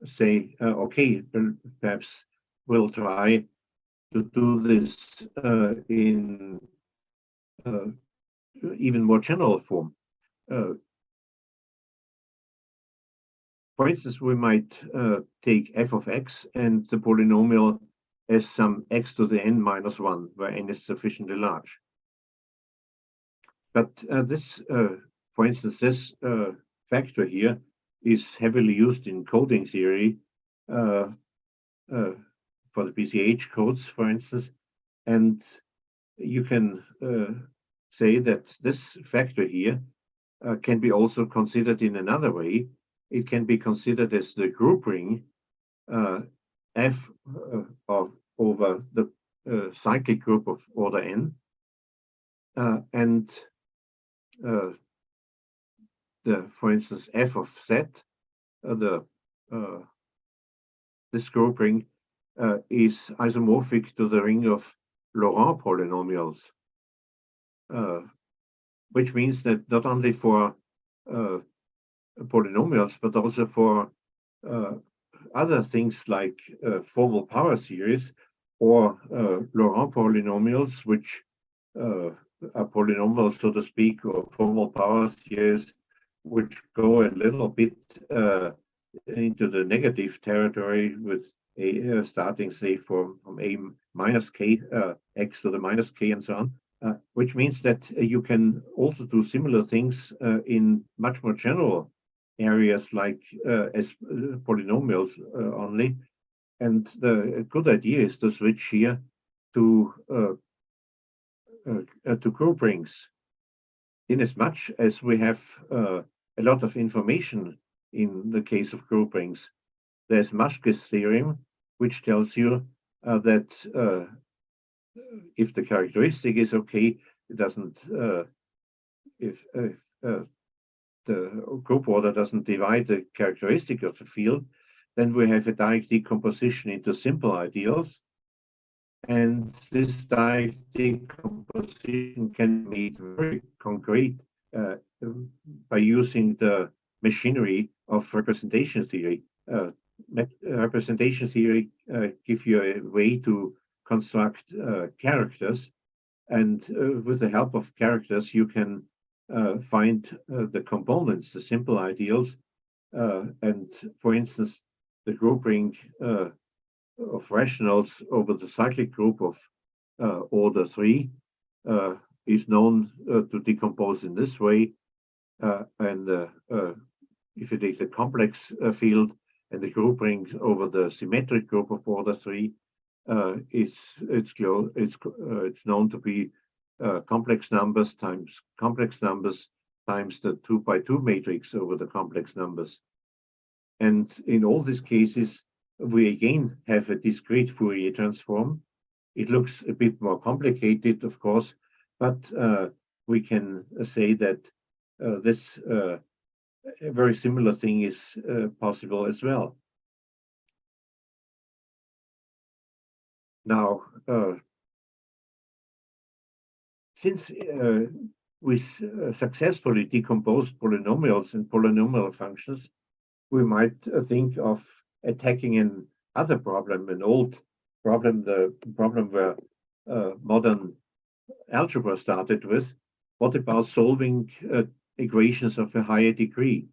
say, okay, perhaps we'll try to do this in even more general form. For instance, we might take f of x and the polynomial as some x to the n minus 1, where n is sufficiently large. But this, for instance, this factor here is heavily used in coding theory for the PCH codes, for instance. And you can say that this factor here can be also considered in another way. It can be considered as the group ring f over the cyclic group of order n, and for instance, f of z, this group ring is isomorphic to the ring of Laurent polynomials, which means that not only for polynomials, but also for other things like formal power series or Laurent polynomials, which are polynomials, so to speak, or formal power series, which go a little bit into the negative territory with a starting, say, from a minus k, x to the minus k, and so on, which means that you can also do similar things in much more general areas like as polynomials only. And the good idea is to switch here to group rings, in as much as we have a lot of information in the case of group rings. There's Maschke's theorem, which tells you that if the characteristic is okay, it doesn't, if the group order doesn't divide the characteristic of the field, then we have a direct decomposition into simple ideals. And this direct decomposition can be made very concrete by using the machinery of representation theory. Representation theory gives you a way to construct characters, And with the help of characters, you can find the components, the simple ideals. And for instance, the group ring of rationals over the cyclic group of order 3 is known to decompose in this way. And if you take the complex field and the group ring over the symmetric group of order 3, it's known to be complex numbers times the 2 by 2 matrix over the complex numbers. And in all these cases, we again have a discrete Fourier transform. It looks a bit more complicated, of course, but we can say that this a very similar thing is possible as well. Now, since we successfully decomposed polynomials and polynomial functions, we might think of attacking another problem, an old problem, the problem where modern algebra started with. What about solving equations of a higher degree?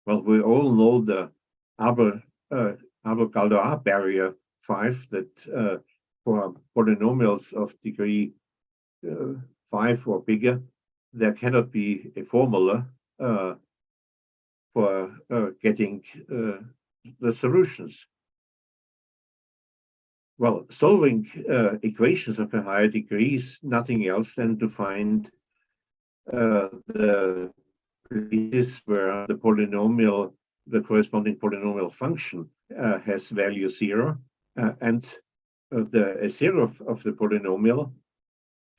Well, we all know the Avogadro barrier 5, that for polynomials of degree 5 or bigger, there cannot be a formula for getting the solutions. Well, solving equations of a higher degree is nothing else than to find the places where the polynomial, the corresponding polynomial function has value 0, and a 0 of the polynomial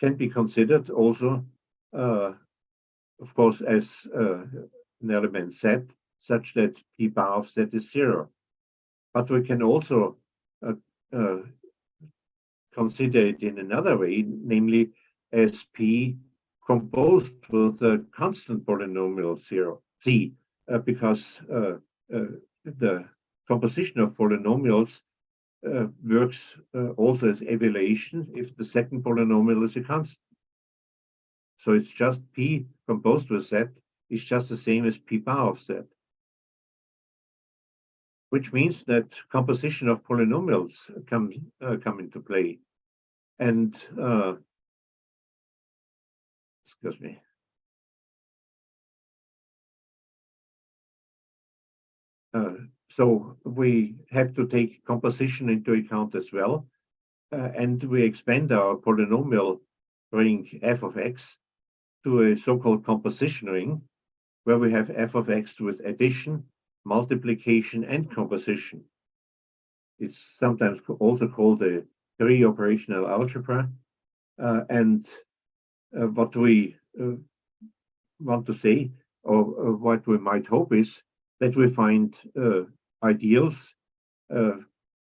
can be considered also, of course, as an element z, such that p bar of z is 0. But we can also consider it in another way, namely as p composed with a constant polynomial 0, c, because the composition of polynomials works also as evaluation if the second polynomial is a constant. So it's just p composed with z is just the same as p bar of z, which means that composition of polynomials come into play. And excuse me. So we have to take composition into account as well, and we expand our polynomial ring f of x to a so-called composition ring, where we have f of x with addition, multiplication, and composition. It's sometimes also called a three-operational algebra, and what we want to say, or what we might hope, is that we find ideals.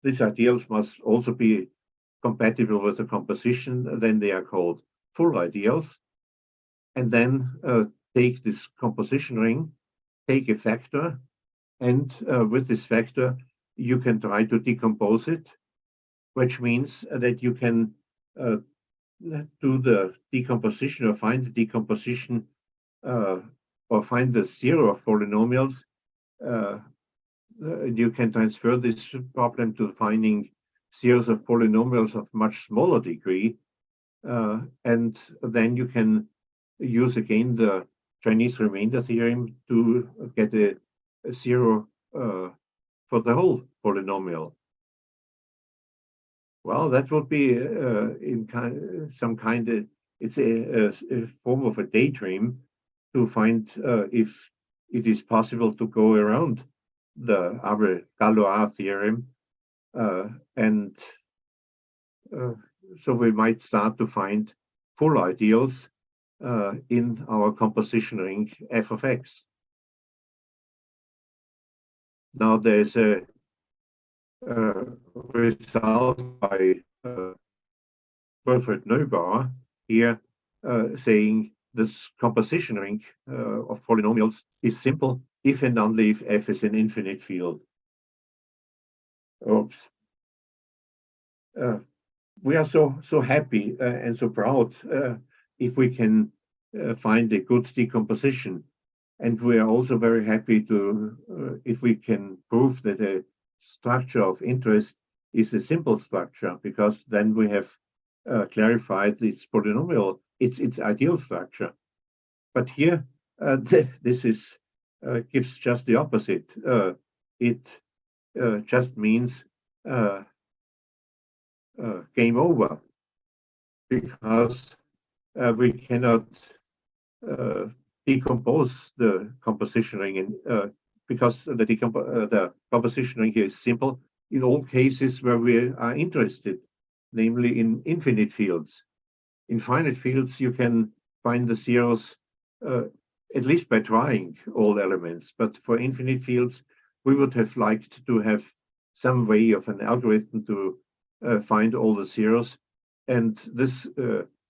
These ideals must also be compatible with the composition, then they are called full ideals. And then take this composition ring, take a factor, and with this factor, you can try to decompose it, which means that you can do the decomposition or find the decomposition or find the 0 of polynomials. You can transfer this problem to finding zeros of polynomials of much smaller degree, and then you can use again the Chinese remainder theorem to get a 0 for the whole polynomial. Well, that would be it's a form of a daydream to find if it is possible to go around the Avogadro theorem, and so we might start to find full ideals in our composition ring f of x. Now there's a result by Wilfred Neubauer here saying this composition ring of polynomials is simple if and only if f is an infinite field. Oops. we are so happy and so proud if we can find a good decomposition. And we are also very happy to if we can prove that a structure of interest is a simple structure, because then we have clarified its polynomial, its ideal structure. But here, this is gives just the opposite. It just means game over, because we cannot decompose the composition ring, because the composition ring here is simple in all cases where we are interested, namely in infinite fields. In finite fields, you can find the zeros at least by trying all elements, but for infinite fields, we would have liked to have some way of an algorithm to find all the zeros. And this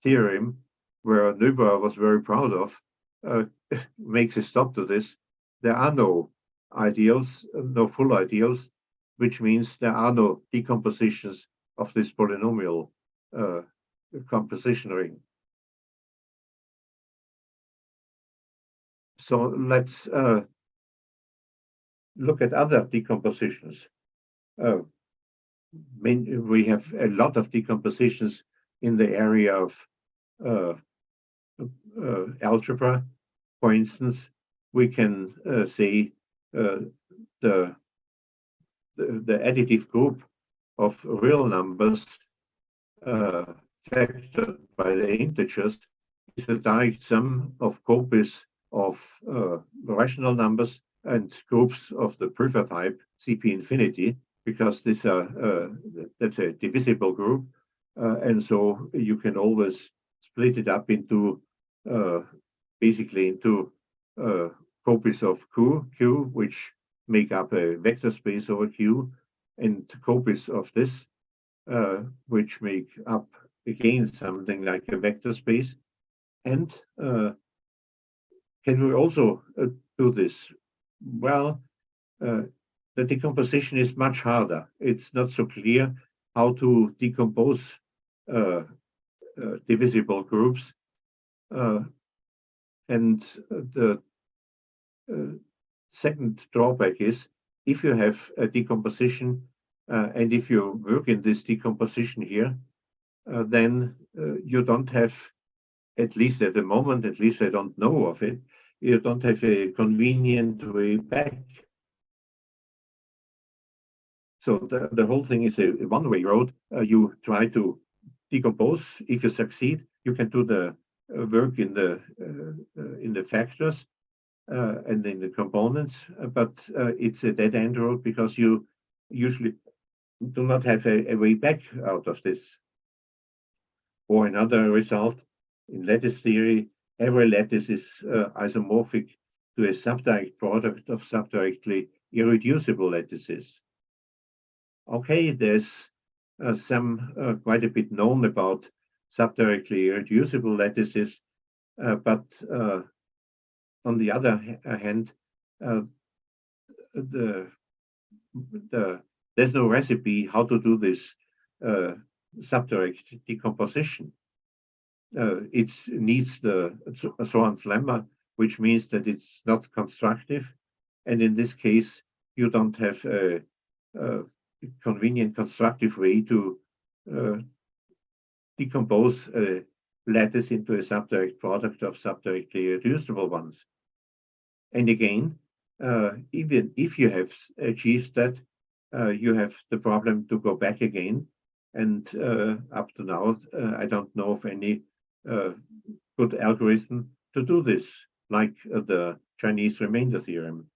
theorem, where Neubauer was very proud of, makes a stop to this. There are no ideals, no full ideals, which means there are no decompositions of this polynomial composition ring. So let's look at other decompositions. We have a lot of decompositions in the area of algebra. For instance, we can say the additive group of real numbers factored by the integers is the direct sum of copies of rational numbers and groups of the Prüfer type CP infinity, because these are that's a divisible group, and so you can always split it up into basically into copies of Q, which make up a vector space over Q, and copies of this, which make up again something like a vector space. And can we also do this? Well, the decomposition is much harder. It's not so clear how to decompose divisible groups. And the second drawback is, if you have a decomposition and if you work in this decomposition here, then you don't have, at least at the moment, at least I don't know of it, you don't have a convenient way back. So the whole thing is a one-way road. You try to decompose. If you succeed, you can do the work in the factors and in the components, but it's a dead-end road because you usually do not have a way back out of this. Or another result, in lattice theory, every lattice is isomorphic to a subdirect product of subdirectly irreducible lattices. Okay, there's quite a bit known about subdirectly irreducible lattices, but on the other hand, there's no recipe how to do this subdirect decomposition. It needs the Zorn's lemma, which means that it's not constructive, and in this case, you don't have a convenient constructive way to decompose a lattice into a subdirect product of subdirectly irreducible ones. And again, even if you have achieved that, you have the problem to go back again. And up to now, I don't know of any good algorithm to do this, like the Chinese remainder theorem.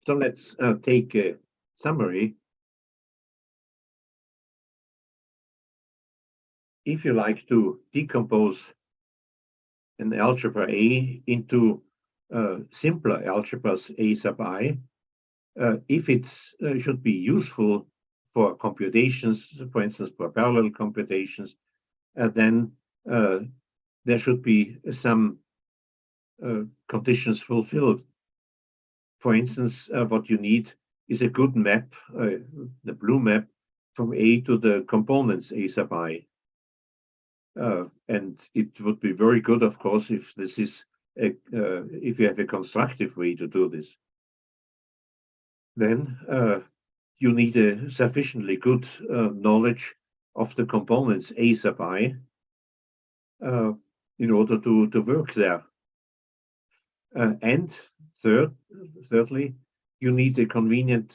So let's take a summary. If you like to decompose an algebra A into simpler algebras A sub I, if it should be useful for computations, for instance, for parallel computations, then there should be some conditions fulfilled. For instance, what you need is a good map, the blue map from A to the components A sub I. And it would be very good, of course, if this is if you have a constructive way to do this. Then you need a sufficiently good knowledge of the components A sub I in order to work there. And thirdly, you need a convenient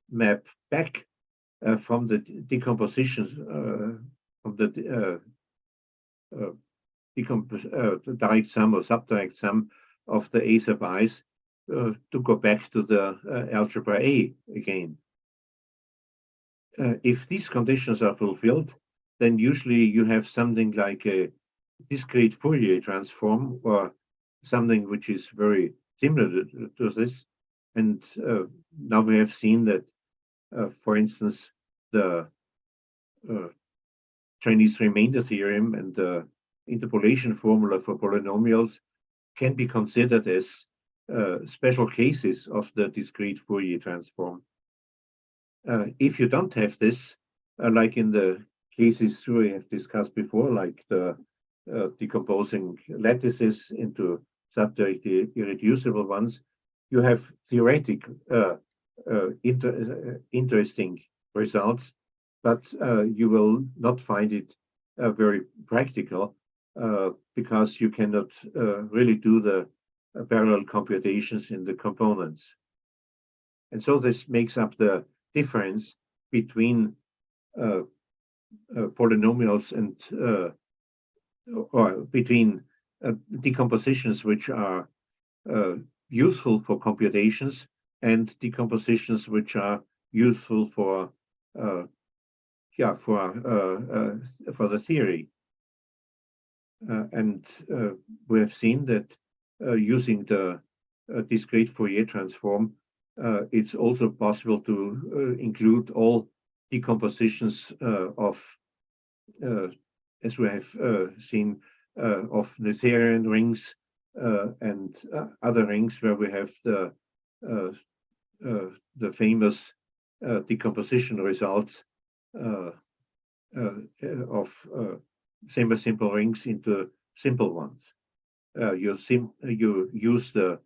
map back from the decompositions of the direct sum or subdirect sum of the A sub i's to go back to the algebra A again. If these conditions are fulfilled, then usually you have something like a discrete Fourier transform or something which is very similar to this. And now we have seen that, for instance, the Chinese remainder theorem and the interpolation formula for polynomials can be considered as special cases of the discrete Fourier transform. If you don't have this, like in the cases we have discussed before, like the decomposing lattices into subdirect irreducible ones, you have theoretic interesting results, but you will not find it very practical because you cannot really do the parallel computations in the components. And so this makes up the difference between polynomials and or between decompositions which are useful for computations and decompositions which are useful for the theory. And we have seen that using the discrete Fourier transform, it's also possible to include all decompositions of, as we have seen, of Noetherian rings and other rings where we have the famous decomposition results of semi-simple rings into simple ones. You use the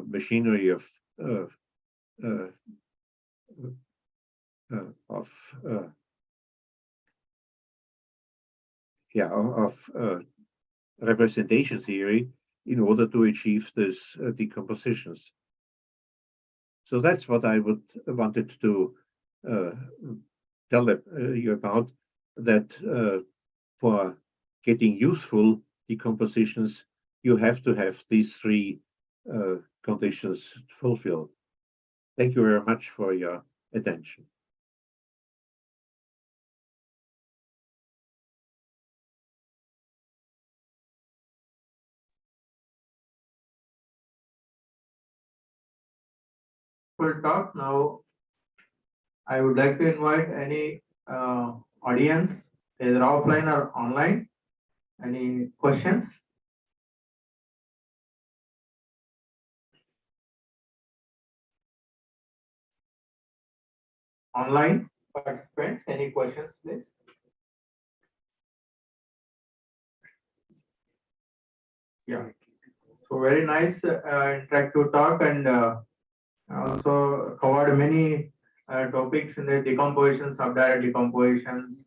machinery of representation theory in order to achieve these decompositions. So that's what I wanted to tell you about, that for getting useful decompositions, you have to have these three conditions fulfilled. Thank you very much for your attention. We'll talk now. I would like to invite any audience, either offline or online. Any questions? Online participants, any questions, please? Yeah. So very nice interactive talk, and also covered many topics in the decompositions, subdirect decompositions,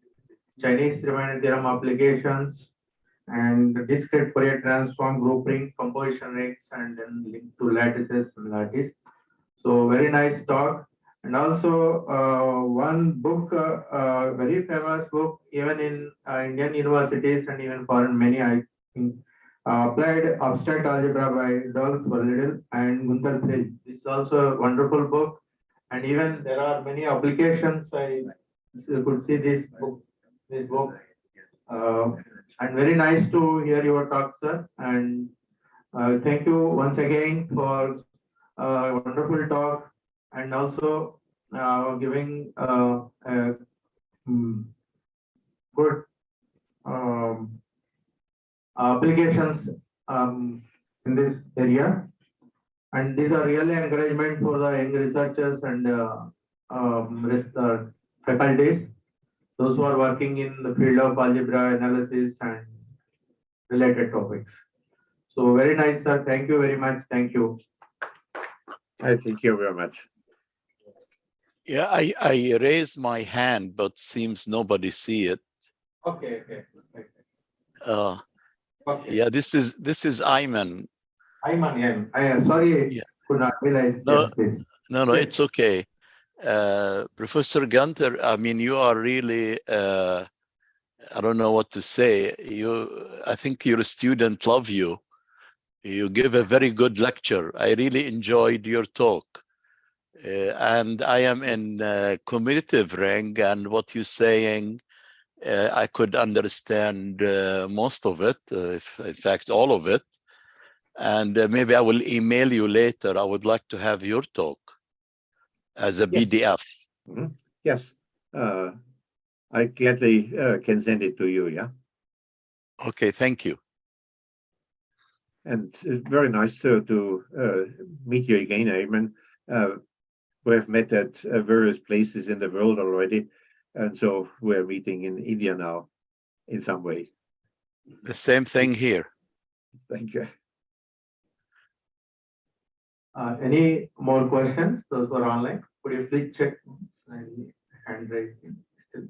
Chinese remainder theorem applications, and the discrete Fourier transform, group ring, composition rings, and then linked to lattices, similarities. So very nice talk. And also one book, very famous book, even in Indian universities and even foreign many, I think, Applied Abstract Algebra by Dolph Verliedel and Gunther Frisch. This is also a wonderful book. And even there are many applications. I could see this book. And very nice to hear your talk, sir. And thank you once again for a wonderful talk, and also giving good applications in this area. And these are really encouragement for the young researchers and faculties, those who are working in the field of algebra analysis and related topics. So very nice, sir. Thank you very much. Thank you. I thank you very much. Yeah, I raised my hand, but seems nobody see it. Okay. Okay. Yeah, this is Ayman. Ayman, yeah. I am sorry, could not realize. No, this. no, it's okay. Professor Gunter, I mean, you are really, I don't know what to say. I think your students love you. You give a very good lecture. I really enjoyed your talk. And I am in cumulative rank, and what you're saying, I could understand most of it, if, in fact, all of it. And maybe I will email you later. I would like to have your talk as a PDF. Mm-hmm. Yes, I gladly can send it to you, yeah? Okay, thank you. And it's very nice to meet you again, Ayman. We have met at various places in the world already, and so we're meeting in India now in some way. The same thing here. Thank you. Any more questions? Those who are online, could you please check hand raising still?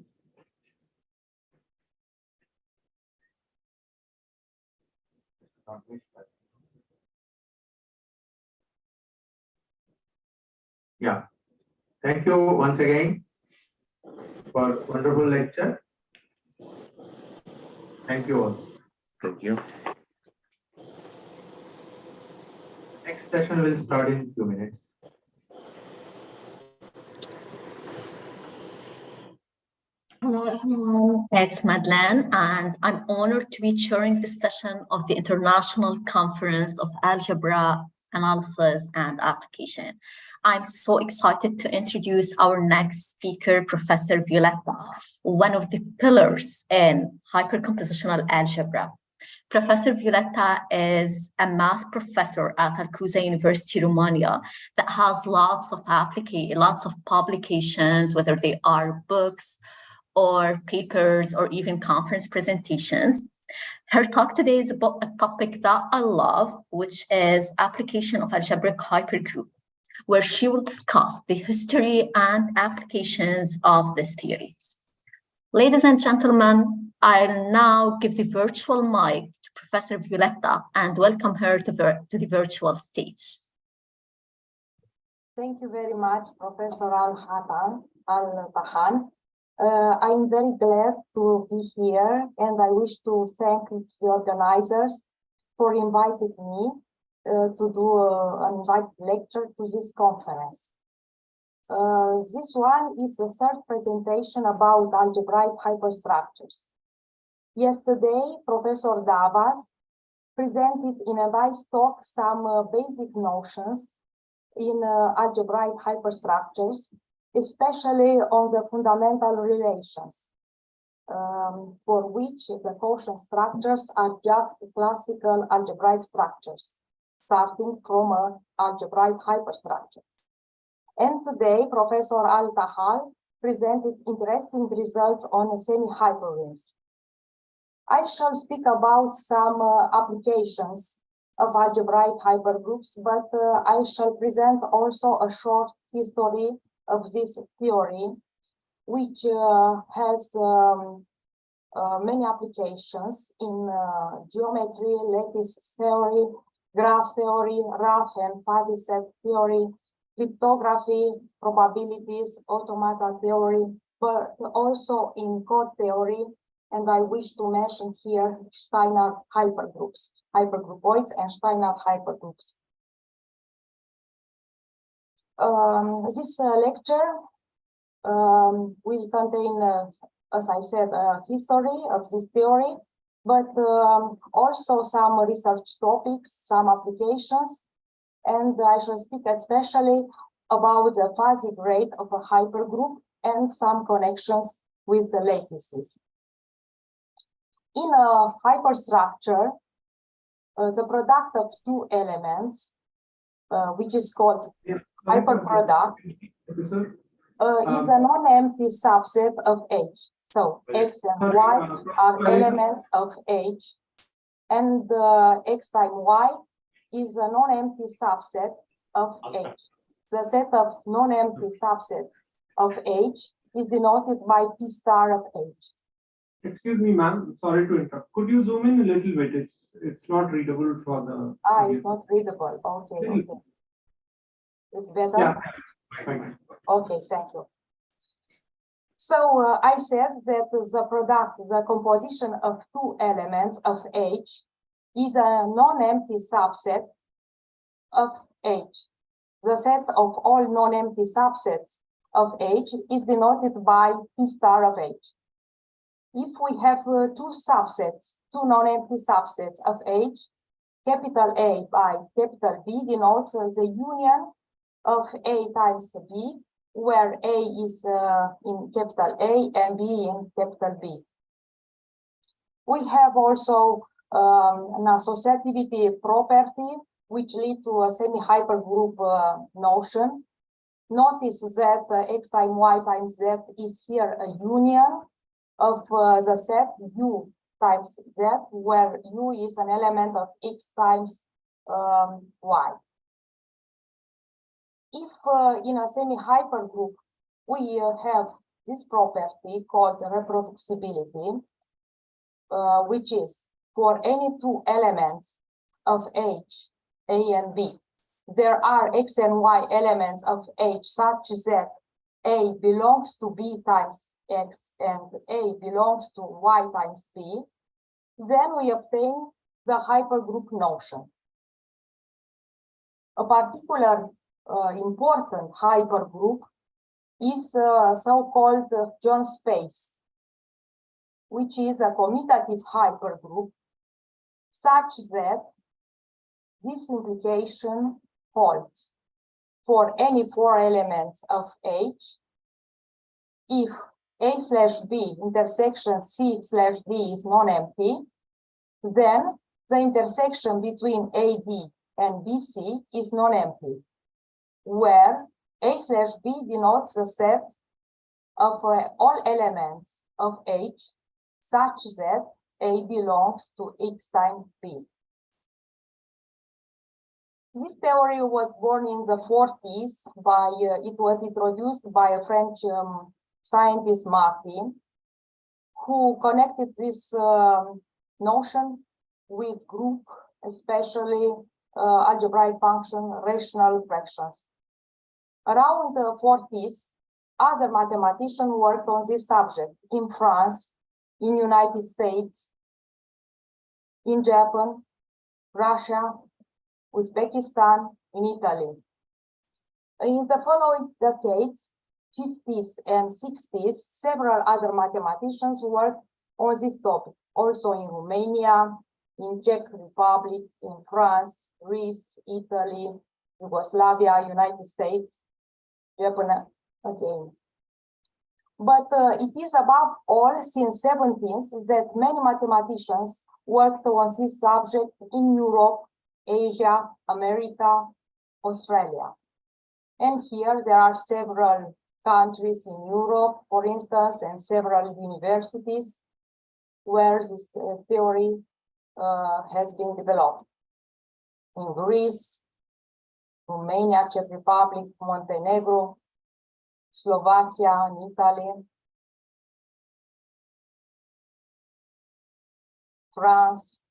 Yeah. Thank you once again for wonderful lecture. Thank you all. Thank you. Next session will start in 2 minutes. Hello everyone, it's Madeleine, and I'm honored to be chairing this session of the International Conference of Algebra Analysis and Application. I'm so excited to introduce our next speaker, Professor Violetta, one of the pillars in hypercompositional algebra. Professor Violetta is a math professor at ICAAA University, Romania, that has lots of publications, whether they are books or papers or even conference presentations. Her talk today is about a topic that I love, which is application of algebraic hypergroup, where she will discuss the history and applications of this theory. Ladies and gentlemen, I'll now give the virtual mic to Professor Violetta and welcome her to the virtual stage. Thank you very much, Professor Al-Tahan. I'm very glad to be here, and I wish to thank the organizers for inviting me to do an invited lecture to this conference. This one is the third presentation about algebraic hyperstructures. Yesterday, Professor Davas presented in a nice talk some basic notions in algebraic hyperstructures, especially on the fundamental relations, for which the quotient structures are just classical algebraic structures, starting from an algebraic hyperstructure. And today, Professor Al-Tahan presented interesting results on semi-hyperrings. I shall speak about some applications of algebraic hypergroups, but I shall present also a short history of this theory, which has many applications in geometry, lattice theory, graph theory, rough and fuzzy set theory, cryptography, probabilities, automata theory, but also in code theory. And I wish to mention here Steiner hypergroups, hypergroupoids and Steiner hypergroups. This lecture will contain, as I said, a history of this theory, but also some research topics, some applications, and I shall speak especially about the fuzzy grade of a hypergroup and some connections with the lattices. In a hyperstructure, the product of two elements which is called hyperproduct, is a non-empty subset of H. So X and Y are elements of H, and X times Y is a non-empty subset of H. The set of non-empty subsets of H is denoted by P star of H. Excuse me, ma'am. Sorry to interrupt. Could you zoom in a little bit? It's not readable for the. It's not readable. Okay, okay. It's better? Yeah. Thank you. Okay, thank you. So I said that the product, the composition of two elements of H is a non-empty subset of H. The set of all non-empty subsets of H is denoted by P star of H. If we have two subsets, two non-empty subsets of H, capital A by capital B denotes the union of A times B, where A is in capital A and B in capital B. We have also an associativity property which leads to a semi-hypergroup notion. Notice that X times Y times Z is here a union of the set U times Z, where U is an element of X times Y. If in a semi-hypergroup we have this property called reproducibility, which is for any two elements of H, A and B, there are X and Y elements of H such that A belongs to B times X and A belongs to Y times B, then we obtain the hypergroup notion. A particular important hypergroup is so-called Jones space, which is a commutative hypergroup such that this implication holds for any four elements of H if A slash B intersection C slash D is non-empty, then the intersection between AD and BC is non-empty, where A slash B denotes the set of all elements of H such that A belongs to X times B. This theory was born in the 40s by, it was introduced by a French scientist, Martin, who connected this notion with group, especially algebraic function, rational fractions. Around the 40s, other mathematicians worked on this subject in France, in United States, in Japan, Russia, Uzbekistan, in Italy. In the following decades, 50s and 60s, several other mathematicians worked on this topic, also in Romania, in Czech Republic, in France, Greece, Italy, Yugoslavia, United States, Japan again. But it is above all since 17th that many mathematicians worked on this subject in Europe, Asia, America, Australia. And here there are several countries in Europe, for instance, and several universities where this theory has been developed. In Greece, Romania, Czech Republic, Montenegro, Slovakia, and Italy, France,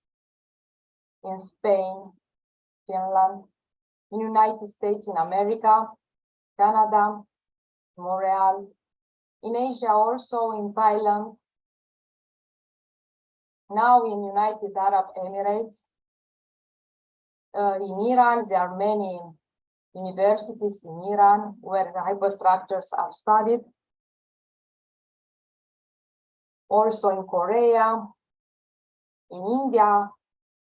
in Spain, Finland, in United States, in America, Canada, Montreal, in Asia also, in Thailand, now in United Arab Emirates, in Iran, there are many universities in Iran where hyperstructures are studied. Also in Korea, in India,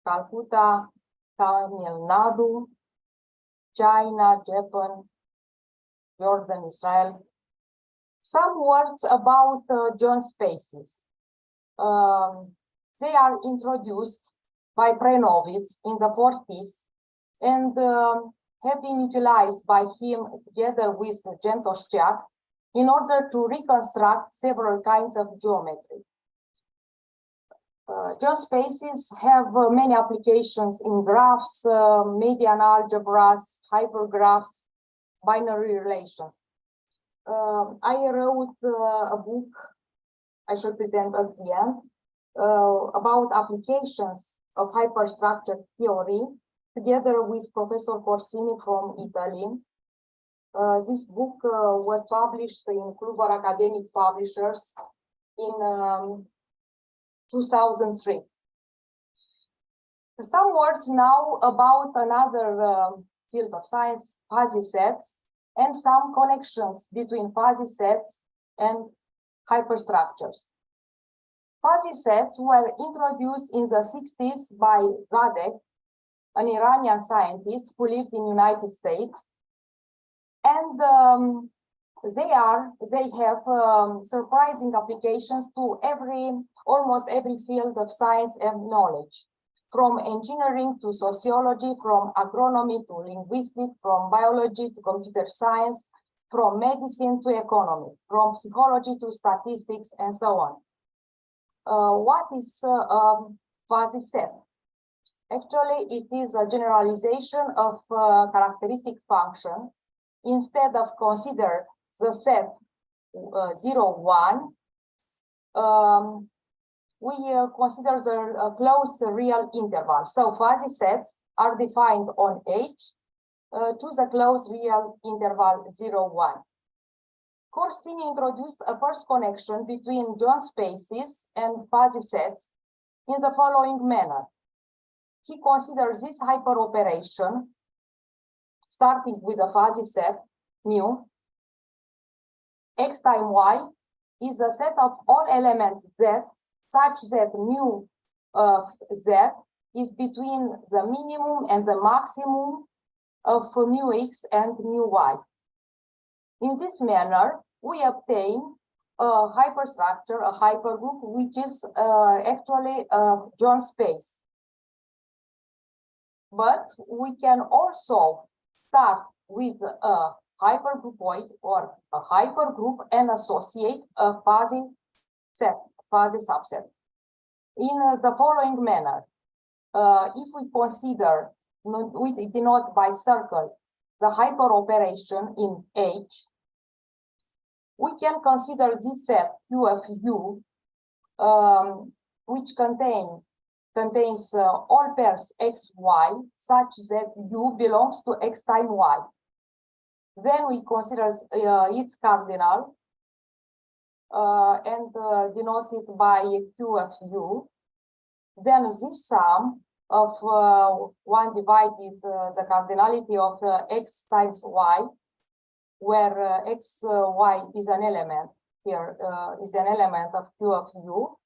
Calcutta, Tamil Nadu, China, Japan, Jordan, Israel. Some words about Jones spaces. They are introduced by Prenovitz in the 40s, and have been utilized by him together with Jen Toshchak in order to reconstruct several kinds of geometry. Geospaces have many applications in graphs, median algebras, hypergraphs, binary relations. I wrote a book I shall present at the end about applications of hyperstructure theory together with Professor Corsini from Italy. This book was published in Kluber Academic Publishers in 2003. Some words now about another field of science, fuzzy sets, and some connections between fuzzy sets and hyperstructures. Fuzzy sets were introduced in the 60s by Zadek, an Iranian scientist who lived in the United States, and they have surprising applications to almost every field of science and knowledge, from engineering to sociology, from agronomy to linguistics, from biology to computer science, from medicine to economy, from psychology to statistics, and so on. What is a fuzzy set? Actually, it is a generalization of characteristic function. Instead of consider the set 0, 1, we consider the closed real interval. So fuzzy sets are defined on H to the closed real interval 0, 1. Corsini introduced a first connection between Jones spaces and fuzzy sets in the following manner. He considers this hyperoperation starting with a fuzzy set, mu, x times y is the set of all elements z such that mu of z is between the minimum and the maximum of mu x and mu y. In this manner, we obtain a hyperstructure, a hypergroup, which is actually a Jones space. But we can also start with a hypergroupoid or a hypergroup and associate a fuzzy set, fuzzy subset in the following manner. If we consider, we denote by circle, the hyperoperation in H, we can consider this set Q of U, which contains all pairs x, y, such that U belongs to x times y. Then we consider its cardinal and denote it by Q of U. Then this sum of 1 divided the cardinality of x times y, where x, y is an element here, is an element of Q of U.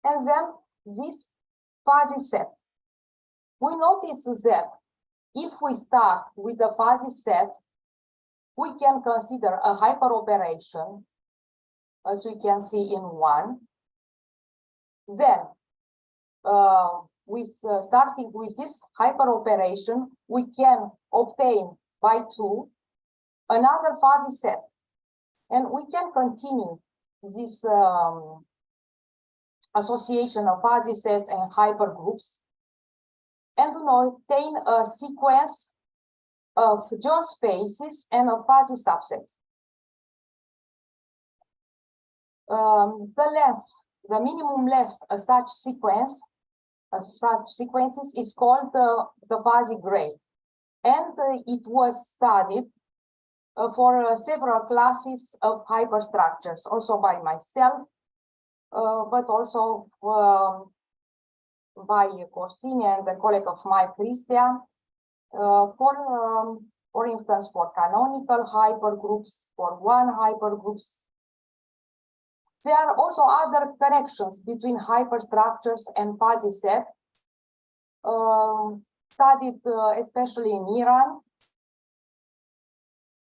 And then this fuzzy set. We notice that if we start with a fuzzy set, we can consider a hyperoperation, as we can see in 1. Then, starting with this hyperoperation, we can obtain by 2 another fuzzy set. And we can continue this association of fuzzy sets and hypergroups and obtain a sequence of Jones spaces and of fuzzy subsets. The minimum length of such sequences is called the fuzzy gray, and it was studied for several classes of hyperstructures, also by myself, but also by Corsini and a colleague of mine, Christian, for instance, for canonical hypergroups, for one hypergroups. There are also other connections between hyperstructures and fuzzy set, studied especially in Iran,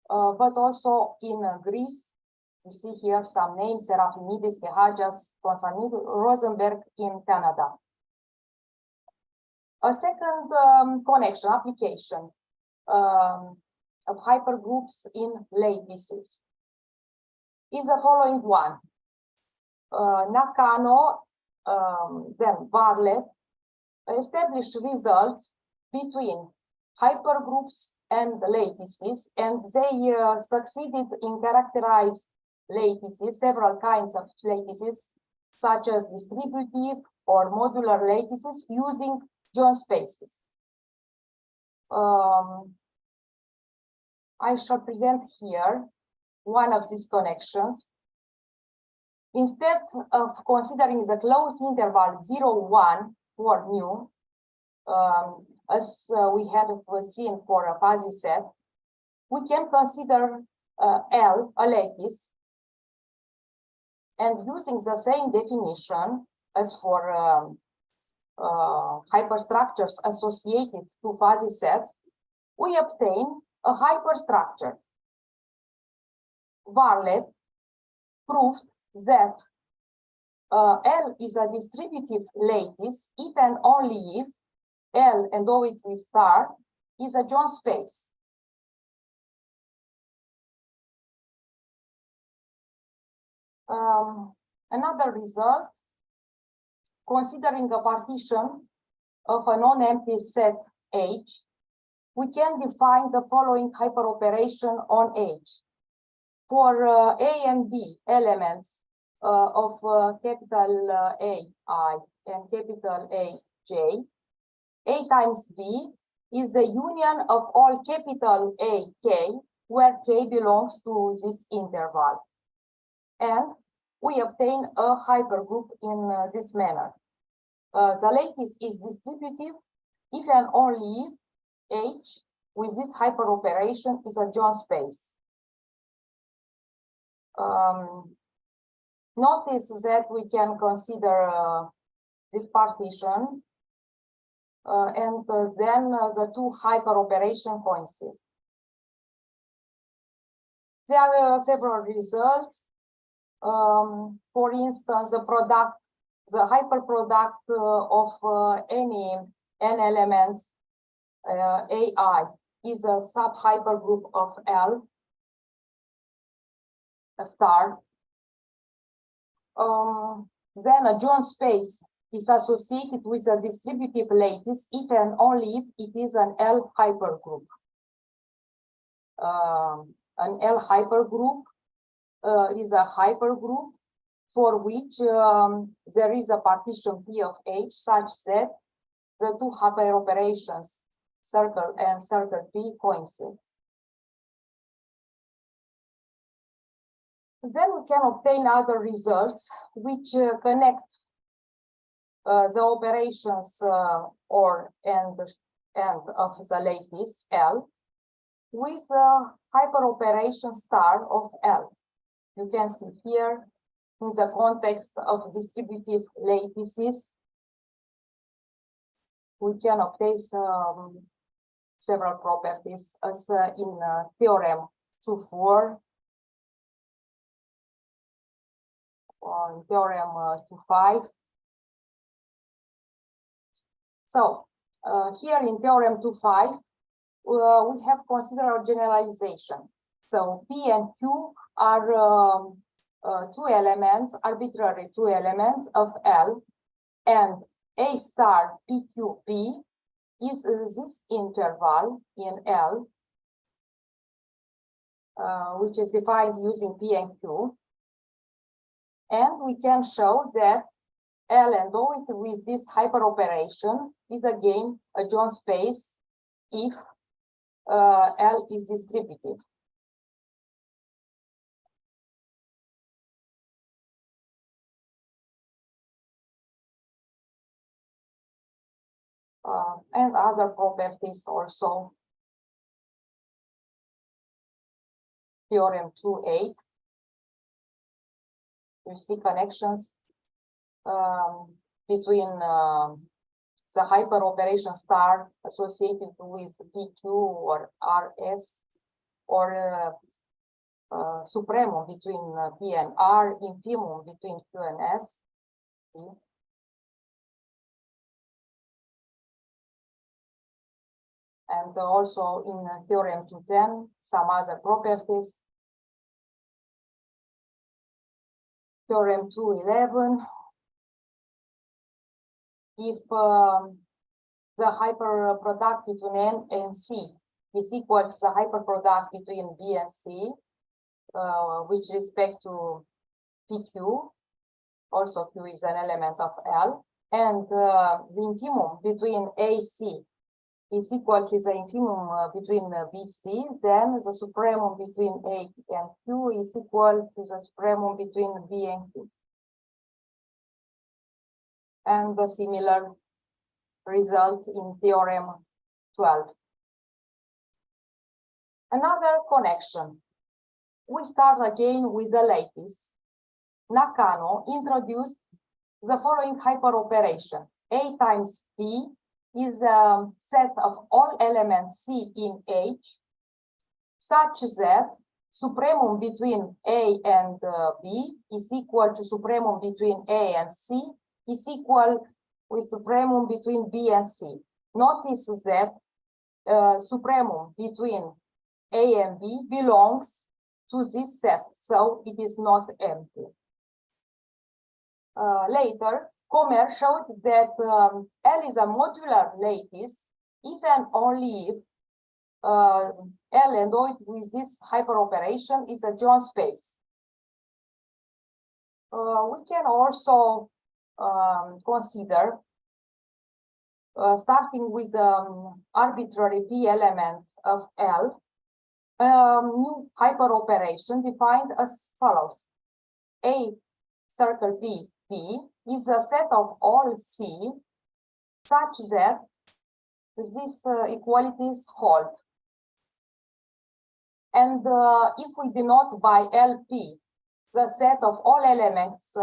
but also in Greece. You see here some names: Serafimidis, Kehajas, Constantine Rosenberg in Canada. A second connection application of hypergroups in lattices is the following one. Nakano, then Bartlett established results between hypergroups and lattices, and they succeeded in characterize lattices, several kinds of lattices, such as distributive or modular lattices using Jones spaces. I shall present here one of these connections. Instead of considering the closed interval 0, 1 for mu, as we had seen for a fuzzy set, we can consider L a lattice, and using the same definition as for hyperstructures associated to fuzzy sets, we obtain a hyperstructure. Bartlett proved that L is a distributive lattice if and only if L and OH star is a Jones space. Another result, considering a partition of a non-empty set H, we can define the following hyperoperation on H. For A and B elements of capital A I and capital A J, A times B is the union of all capital A K, where K belongs to this interval. And we obtain a hypergroup in this manner. The lattice is distributive if and only if H with this hyperoperation is a Jones space. Notice that we can consider this partition and then the two hyperoperation coincide. There are several results. For instance, the hyperproduct of any n elements AI is a subhypergroup of L a star. Then a Jones space is associated with a distributive lattice if and only if it is an L hypergroup. An L hypergroup is a hypergroup for which there is a partition P of H such that the two hyperoperations, circle and circle P, coincide. Then we can obtain other results which connect the operations or and of the lattice L with a hyperoperation star of L. You can see here in the context of distributive lattices, we can obtain several properties as in theorem 2.4 or theorem 2.5. So here in theorem 2.5, we have considered a generalization. So P and Q are two elements, arbitrary two elements of L, and A star PQP is this interval in L, which is defined using P and Q. And we can show that L and O with this hyperoperation is again a Jones space if L is distributive. And other properties also. Theorem 2.8. You see connections between the hyperoperation star associated with PQ or RS, or supremum between P and R, infimum between Q and S. See? and also in theorem 210, some other properties. Theorem 211, if the hyperproduct between N and C is equal to the hyperproduct between B and C, with respect to PQ, also Q is an element of L, and the infimum between AC is equal to the infimum between BC, then the supremum between A and Q is equal to the supremum between B and Q. And the similar result in theorem 12. Another connection. We start again with the lattice. Nakano introduced the following hyperoperation. A times B is a set of all elements C in H, such that supremum between A and B is equal to supremum between A and C is equal with supremum between B and C. Notice that supremum between A and B belongs to this set, so it is not empty. Later, Comer showed that L is a modular lattice if and only if L endoid with this hyperoperation is a Jones space. We can also consider starting with the arbitrary P element of L, new hyperoperation defined as follows. A circle P is a set of all C such that these equalities hold. And if we denote by LP the set of all elements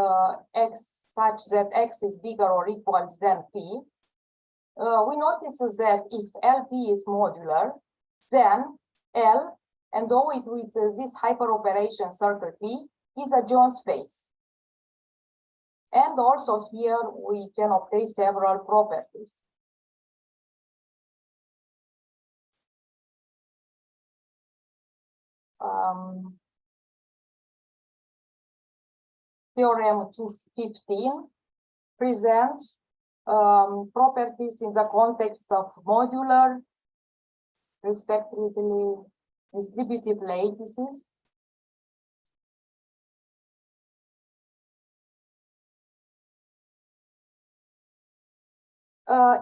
X such that X is bigger or equal than P, we notice that if LP is modular, then L, and though it with this hyperoperation circle P, is a Jones space. And also here we can obtain several properties. Theorem 215 presents properties in the context of modular, respectively distributive lattices.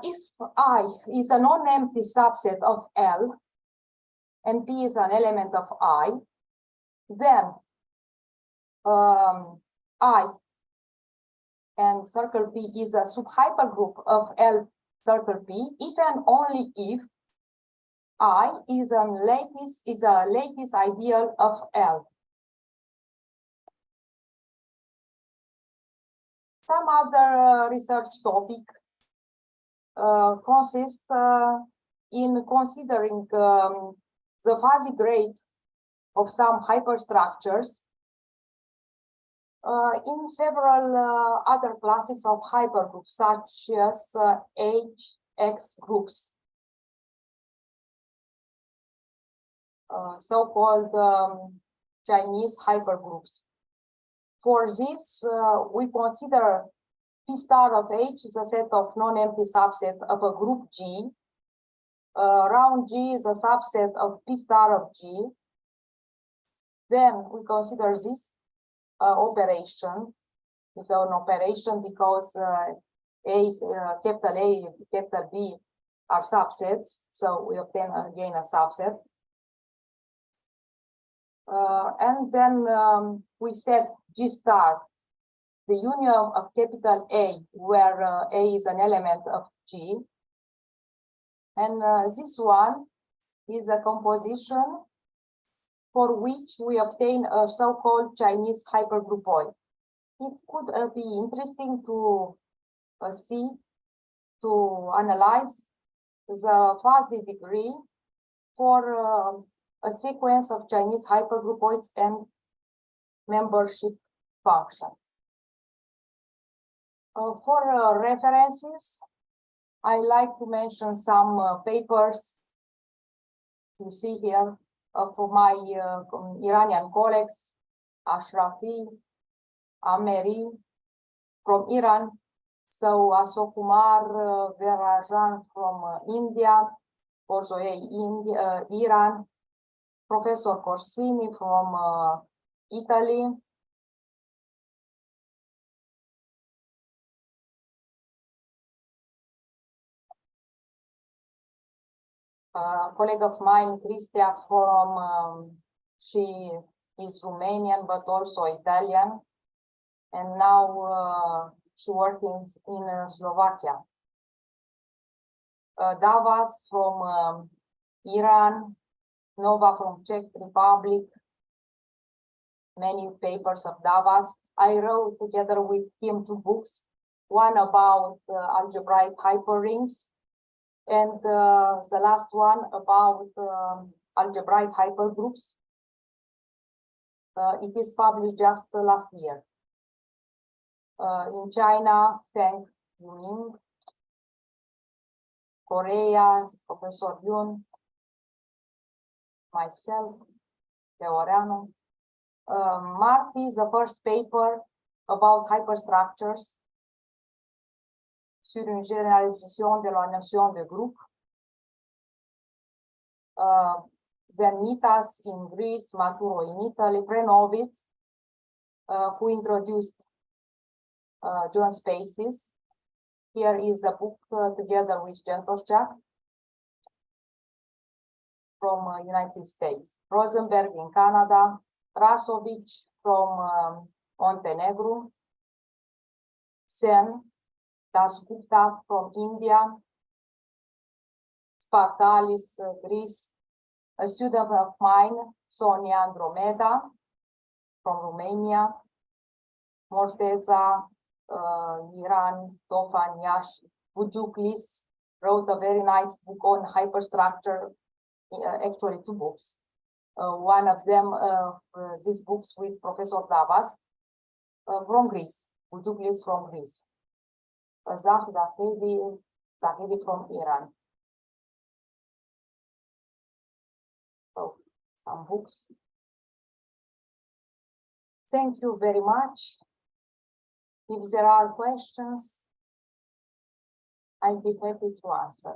If I is a non-empty subset of L and P is an element of I, then I and circle P is a subhypergroup of L circle P if and only if I is a lattice ideal of L. Some other research topic consists in considering the fuzzy grade of some hyperstructures in several other classes of hypergroups, such as HX groups, so-called Chinese hypergroups. For this, we consider P star of H is a set of non-empty subset of a group G. Round G is a subset of P star of G. Then we consider this operation is an operation because capital A, capital B are subsets, so we obtain again a subset. And then we set G star, the union of capital A, where A is an element of G. And this one is a composition for which we obtain a so-called Chinese hypergroupoid. It could be interesting to see, to analyze the fuzzy degree for a sequence of Chinese hypergroupoids and membership function. For references, I like to mention some papers you see here for my Iranian colleagues, Ashrafi, Ameri from Iran, so Ashok Kumar Verajan from India, also Iran, Professor Corsini from Italy, a colleague of mine, Cristia, from she is Romanian but also Italian, and now she works in Slovakia. Davas from Iran, Nova from Czech Republic, many papers of Davas. I wrote together with him 2 books, one about algebraic hyperrings, and the last one about algebraic hypergroups. It is published just last year. In China, Feng Yuming, Korea, Professor Yun, myself, Teoreanu. Marti is the first paper about hyperstructures sur une généralisation de la notion de groupe. Vernitas in Greece, Maturo in Italy, Prenovitz, who introduced joint spaces. Here is a book together with Gentoschak from United States. Rosenberg in Canada, Rasovic from Montenegro, Sen, Dasgupta from India, Spartalis, Greece, a student of mine, Sonia Andromeda from Romania, Morteza, Iran, Tofan, Yash, Vujuklis wrote a very nice book on hyperstructure, actually 2 books. One of them, these books with Professor Davas from Greece, Vujuklis from Greece, Zahedi from Iran. So, some books. Thank you very much. If there are questions, I'll be happy to answer.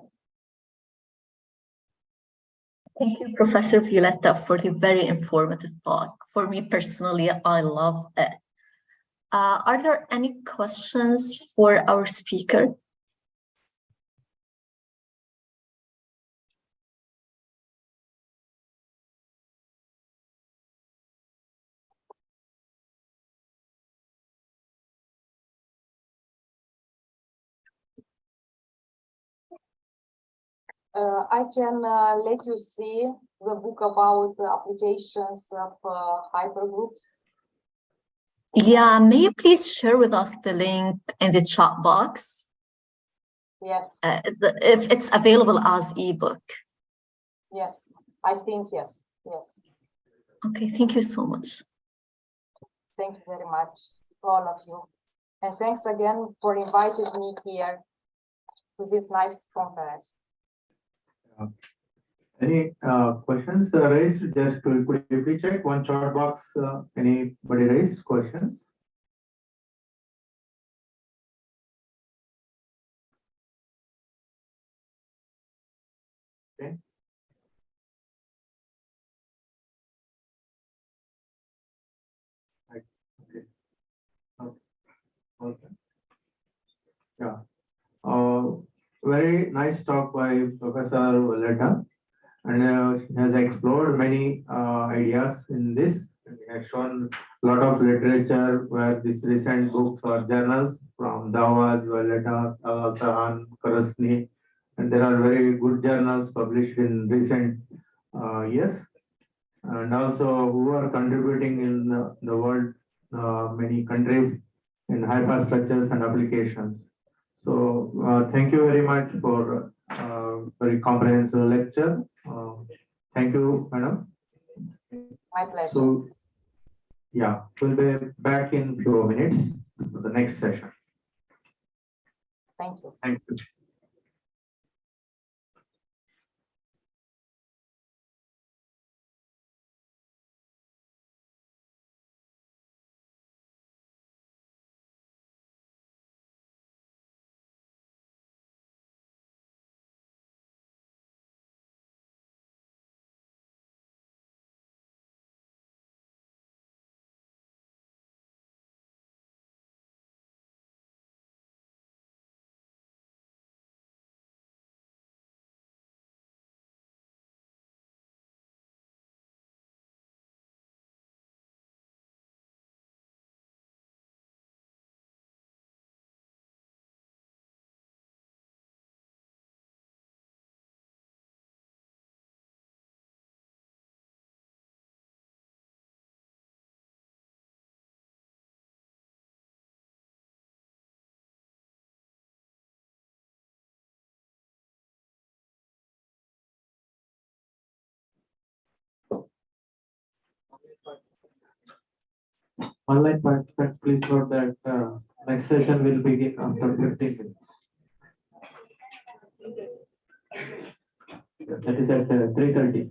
Thank you, Professor Violetta, for the very informative talk. For me personally, I love it. Are there any questions for our speaker? I can let you see the book about the applications of hypergroups. Yeah, may you please share with us the link in the chat box? Yes. If it's available as ebook. Yes, I think yes. Yes. Okay, thank you so much. Thank you very much to all of you. And thanks again for inviting me here to this nice conference. Any questions raised? Just could you please check one chat box? Anybody raised questions? Okay. Okay. Okay. Yeah. Very nice talk by Professor Violetta, and she has explored many ideas in this. He has shown a lot of literature where these recent books or journals from Dawaz, Violetta, Tahan, Karasni, and there are very good journals published in recent years, and also who are contributing in the world, many countries in hyperstructures and applications. So thank you very much for very comprehensive lecture. Thank you, madam. My pleasure. So yeah, we'll be back in a few minutes for the next session. Thank you. Thank you. Online participants, please note that next session will begin after 15 minutes. That is at 3:30.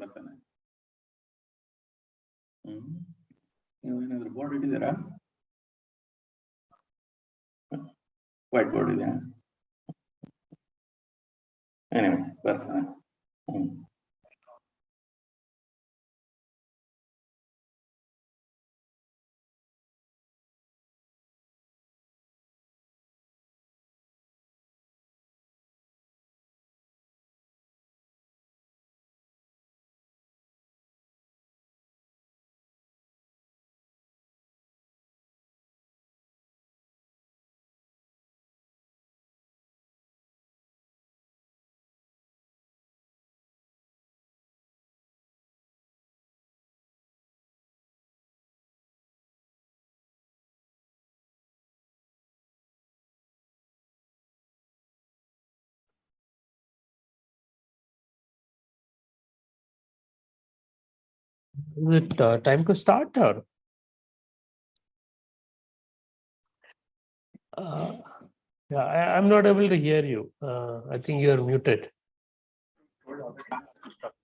ಬರ್ತಾನೆ ಏನಾದ್ರು board ಇಟ್ಟಿದ್ದೀರಾ? White board ಇದೆಯಾ? ಬರ್ತಾನೆ. Is it time to start or? Yeah, I'm not able to hear you. I think you are muted.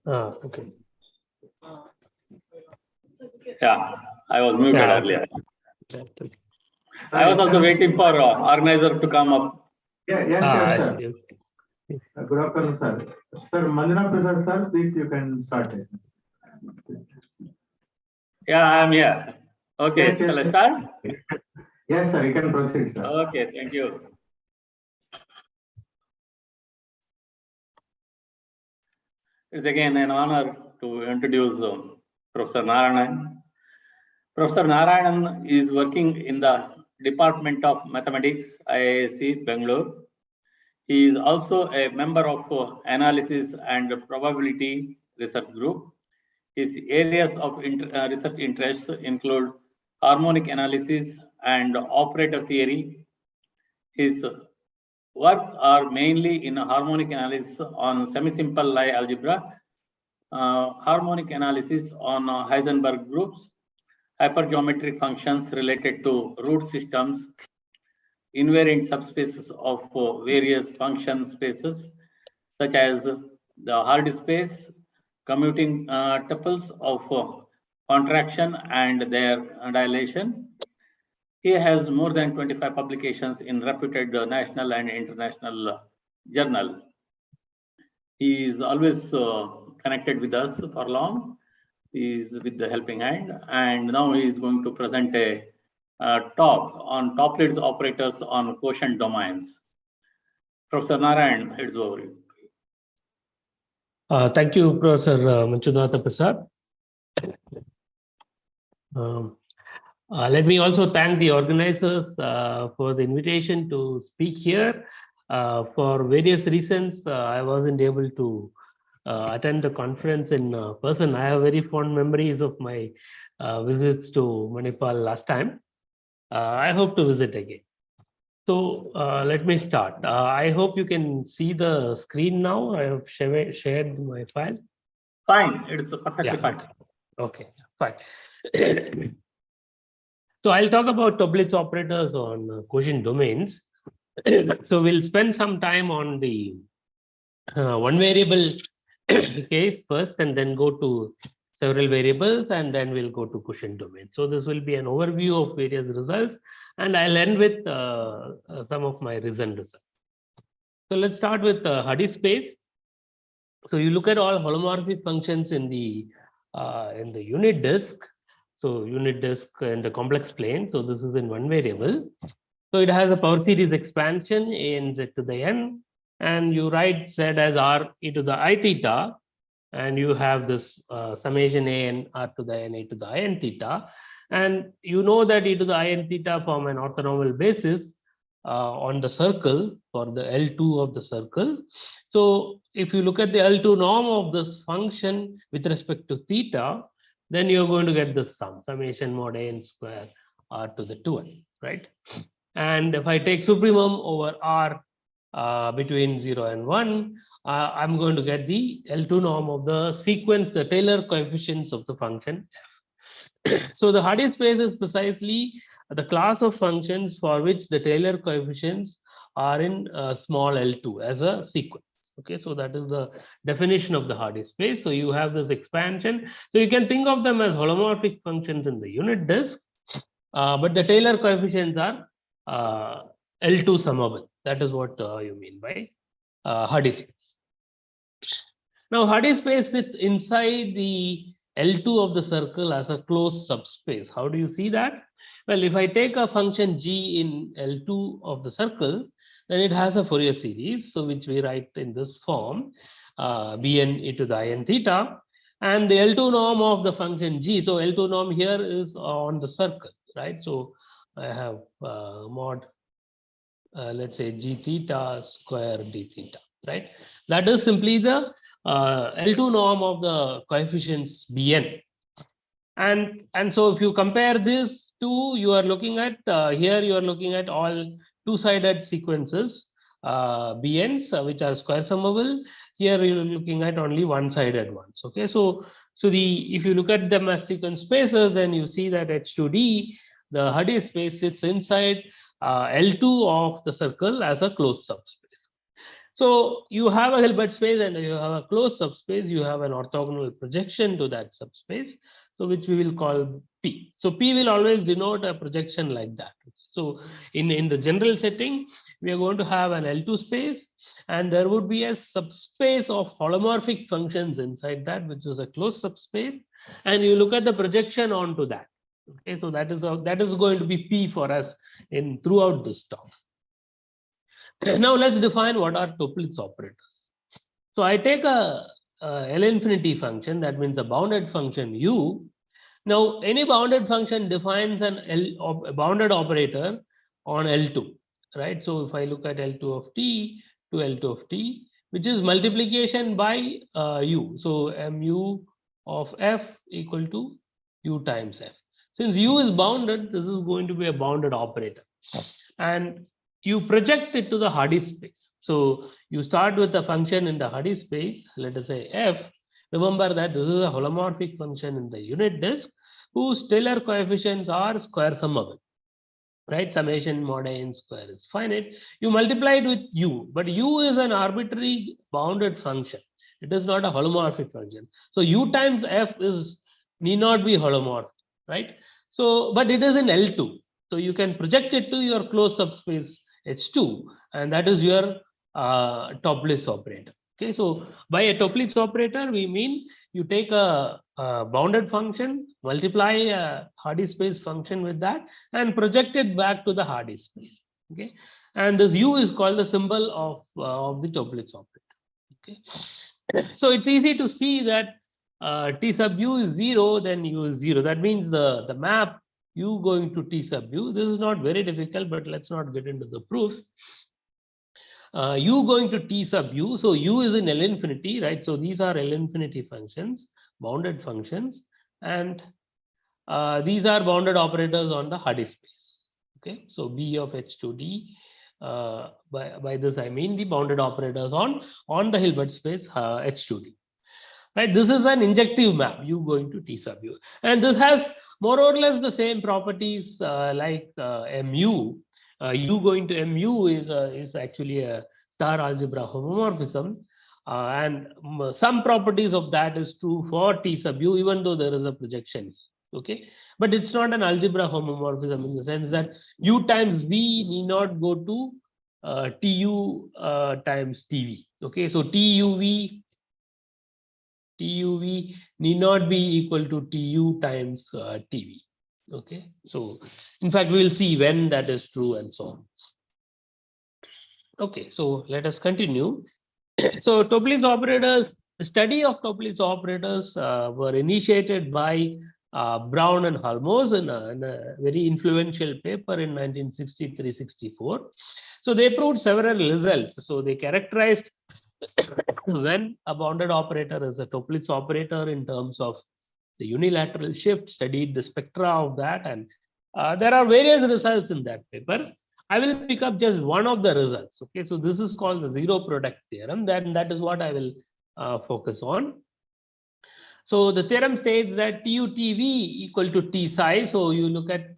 Okay. Yeah, I was muted earlier. I was also waiting for organizer to come up. Yeah, sure, sir. Good afternoon, sir. Sir, Mandana Prasad, sir, please you can start it. Yeah, I am here. Okay, Yes, shall I start? Yes, sir, you can proceed, sir. Okay, thank you. It's again an honor to introduce Professor Narayanan. Professor Narayanan is working in the Department of Mathematics, IISc, Bangalore. He is also a member of Analysis and Probability Research Group. His areas of research interests include harmonic analysis and operator theory. His works are mainly in harmonic analysis on semi-simple Lie algebra, harmonic analysis on Heisenberg groups, hypergeometric functions related to root systems, invariant subspaces of various function spaces, such as the Hardy space, commuting tuples of contraction and their dilation. He has more than 25 publications in reputed national and international journal. He is always connected with us for long. He is with the helping hand, and now he is going to present a talk on Toplin's operators on quotient domains. Professor Narayan, it's over. Thank you, Professor Manchunatha Prasad. Let me also thank the organizers for the invitation to speak here. For various reasons, I wasn't able to attend the conference in person. I have very fond memories of my visits to Manipal last time. I hope to visit again. So let me start. I hope you can see the screen now. I have shared my file. Fine, it's perfectly fine. Okay, fine. So I'll talk about Toeplitz operators on quotient domains. So we'll spend some time on the one variable case first, and then go to several variables, and then we'll go to quotient domain. So this will be an overview of various results, and I'll end with some of my recent results. So let's start with Hardy space. So you look at all holomorphic functions in the unit disk. So unit disk in the complex plane. So this is in one variable. So it has a power series expansion a n z to the n, and you write z as r e to the I theta, and you have this summation a n r to the n a to the I n theta, and you know that e to the I n theta form an orthonormal basis on the circle for the L2 of the circle. So if you look at the L2 norm of this function with respect to theta, then you're going to get this sum, summation mod a n square r to the 2n, right? And if I take supremum over r between 0 and 1, I'm going to get the L2 norm of the sequence, the Taylor coefficients of the function f. So the Hardy space is precisely the class of functions for which the Taylor coefficients are in small L2 as a sequence. Okay, so that is the definition of the Hardy space. So you have this expansion. So you can think of them as holomorphic functions in the unit disk, but the Taylor coefficients are L2 summable. That is what you mean by Hardy space. Now Hardy space sits inside the L2 of the circle as a closed subspace. How do you see that? Well, if I take a function g in L2 of the circle, then it has a Fourier series, so which we write in this form, bn e to the in theta, and the L2 norm of the function g. So L2 norm here is on the circle, right? So I have mod, let's say g theta square d theta, right? That is simply the L2 norm of the coefficients bn. And so if you compare this to, you are looking at, here you are looking at all two-sided sequences, bn's, which are square summable. Here you are looking at only one-sided ones. Okay, so if you look at them as sequence spaces, then you see that H2D, the Hardy space, sits inside L2 of the circle as a closed subspace. So you have a Hilbert space and you have a closed subspace. You have an orthogonal projection to that subspace, so which we will call P. So P will always denote a projection like that. So in the general setting, we are going to have an L2 space, and there would be a subspace of holomorphic functions inside that, which is a closed subspace, and you look at the projection onto that. Okay, so that is going to be P for us in throughout this talk. Now let's define what are Toeplitz operators. So I take a L infinity function, that means a bounded function U. Now any bounded function defines a bounded operator on L2, right? So if I look at L2 of t to L2 of t, which is multiplication by U. So mu of f equal to U times f. Since U is bounded, this is going to be a bounded operator. And you project it to the Hardy space. So you start with a function in the Hardy space, let us say f. Remember that this is a holomorphic function in the unit disk, whose Taylor coefficients are square summable, right? Summation mod n square is finite. You multiply it with u, but u is an arbitrary bounded function. It is not a holomorphic function. So u times f need not be holomorphic, right? So, but it is in L2. So you can project it to your closed subspace H2, and that is your Topliss operator. Okay, so by a Topliss operator, we mean you take a bounded function, multiply a Hardy space function with that, and project it back to the Hardy space. Okay, and this U is called the symbol of the Topliss operator. Okay, so it's easy to see that T sub U is 0, then U is 0. That means the map U going to T sub U. This is not very difficult, but let's not get into the proofs. U going to T sub U. So U is in L infinity, right? So these are L infinity functions, bounded functions, and these are bounded operators on the Hardy space. Okay, so B of H2D. By this I mean the bounded operators on the Hilbert space H2D. Right, this is an injective map, U going to T sub U, and this has more or less the same properties like MU. U going to MU is actually a star algebra homomorphism, and some properties of that is true for T sub U, even though there is a projection. Okay, but it's not an algebra homomorphism in the sense that U times V need not go to TU times TV. Okay, so TUV need not be equal to TU times TV. Okay, so in fact, we will see when that is true and so on. Okay, so let us continue. So Topliss operators, the study of Topliss operators were initiated by Brown and Halmos in a very influential paper in 1963-64. So they proved several results. So they characterized when a bounded operator is a Topliss operator in terms of the unilateral shift, studied the spectra of that, and there are various results in that paper. I will pick up just one of the results. Okay, so this is called the zero product theorem. Then that is what I will focus on. So the theorem states that TU-TV equal to T psi. So you look at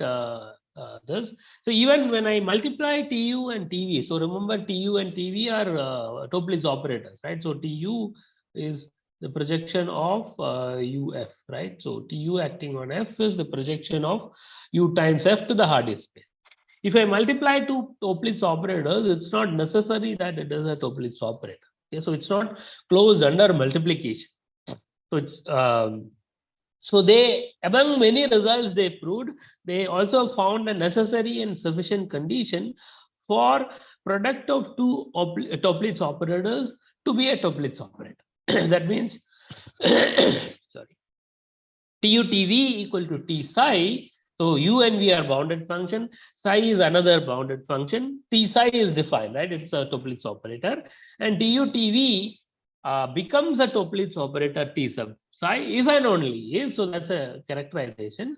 this. So even when I multiply TU and TV, so remember TU and TV are Topliss operators, right? So TU is the projection of UF, right? So TU acting on F is the projection of U times F to the Hardy space. If I multiply two Topliss operators, it's not necessary that it is a Topliss operator. Okay, so it's not closed under multiplication. So it's so they, among many results they proved, they also found a necessary and sufficient condition for product of two Topliss operators to be a Topliss operator. That means, sorry, TU-TV equal to T psi. So U and V are bounded function. Psi is another bounded function. T psi is defined, right? It's a Topliss operator, and TU-TV becomes a Topliss operator T sub psi if and only if, so that's a characterization,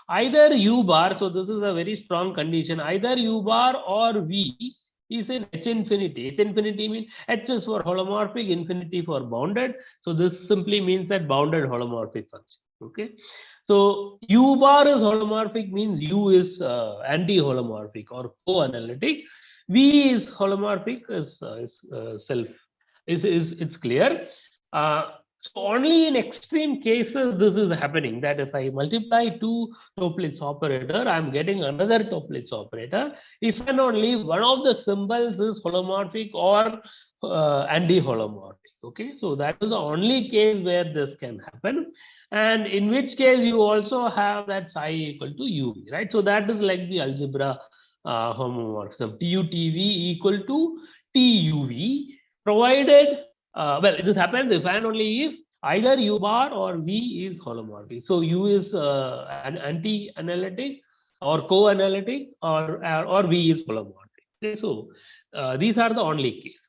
either U bar, so this is a very strong condition, either U bar or V is in H infinity. H infinity means H is for holomorphic, infinity for bounded. So this simply means that bounded holomorphic function. Okay. So U bar is holomorphic means U is anti-holomorphic or co-analytic. V is holomorphic is it's clear. So only in extreme cases this is happening, that if I multiply two Topliss operator, I'm getting another Topliss operator if and only one of the symbols is holomorphic or anti-holomorphic. Okay, so that is the only case where this can happen, and in which case you also have that psi equal to UV, right? So that is like the algebra homomorphism, TU-TV equal to TUV, provided well, this happens if and only if either U bar or V is holomorphic. So U is an anti-analytic or co-analytic, or V is holomorphic. Okay, so these are the only cases.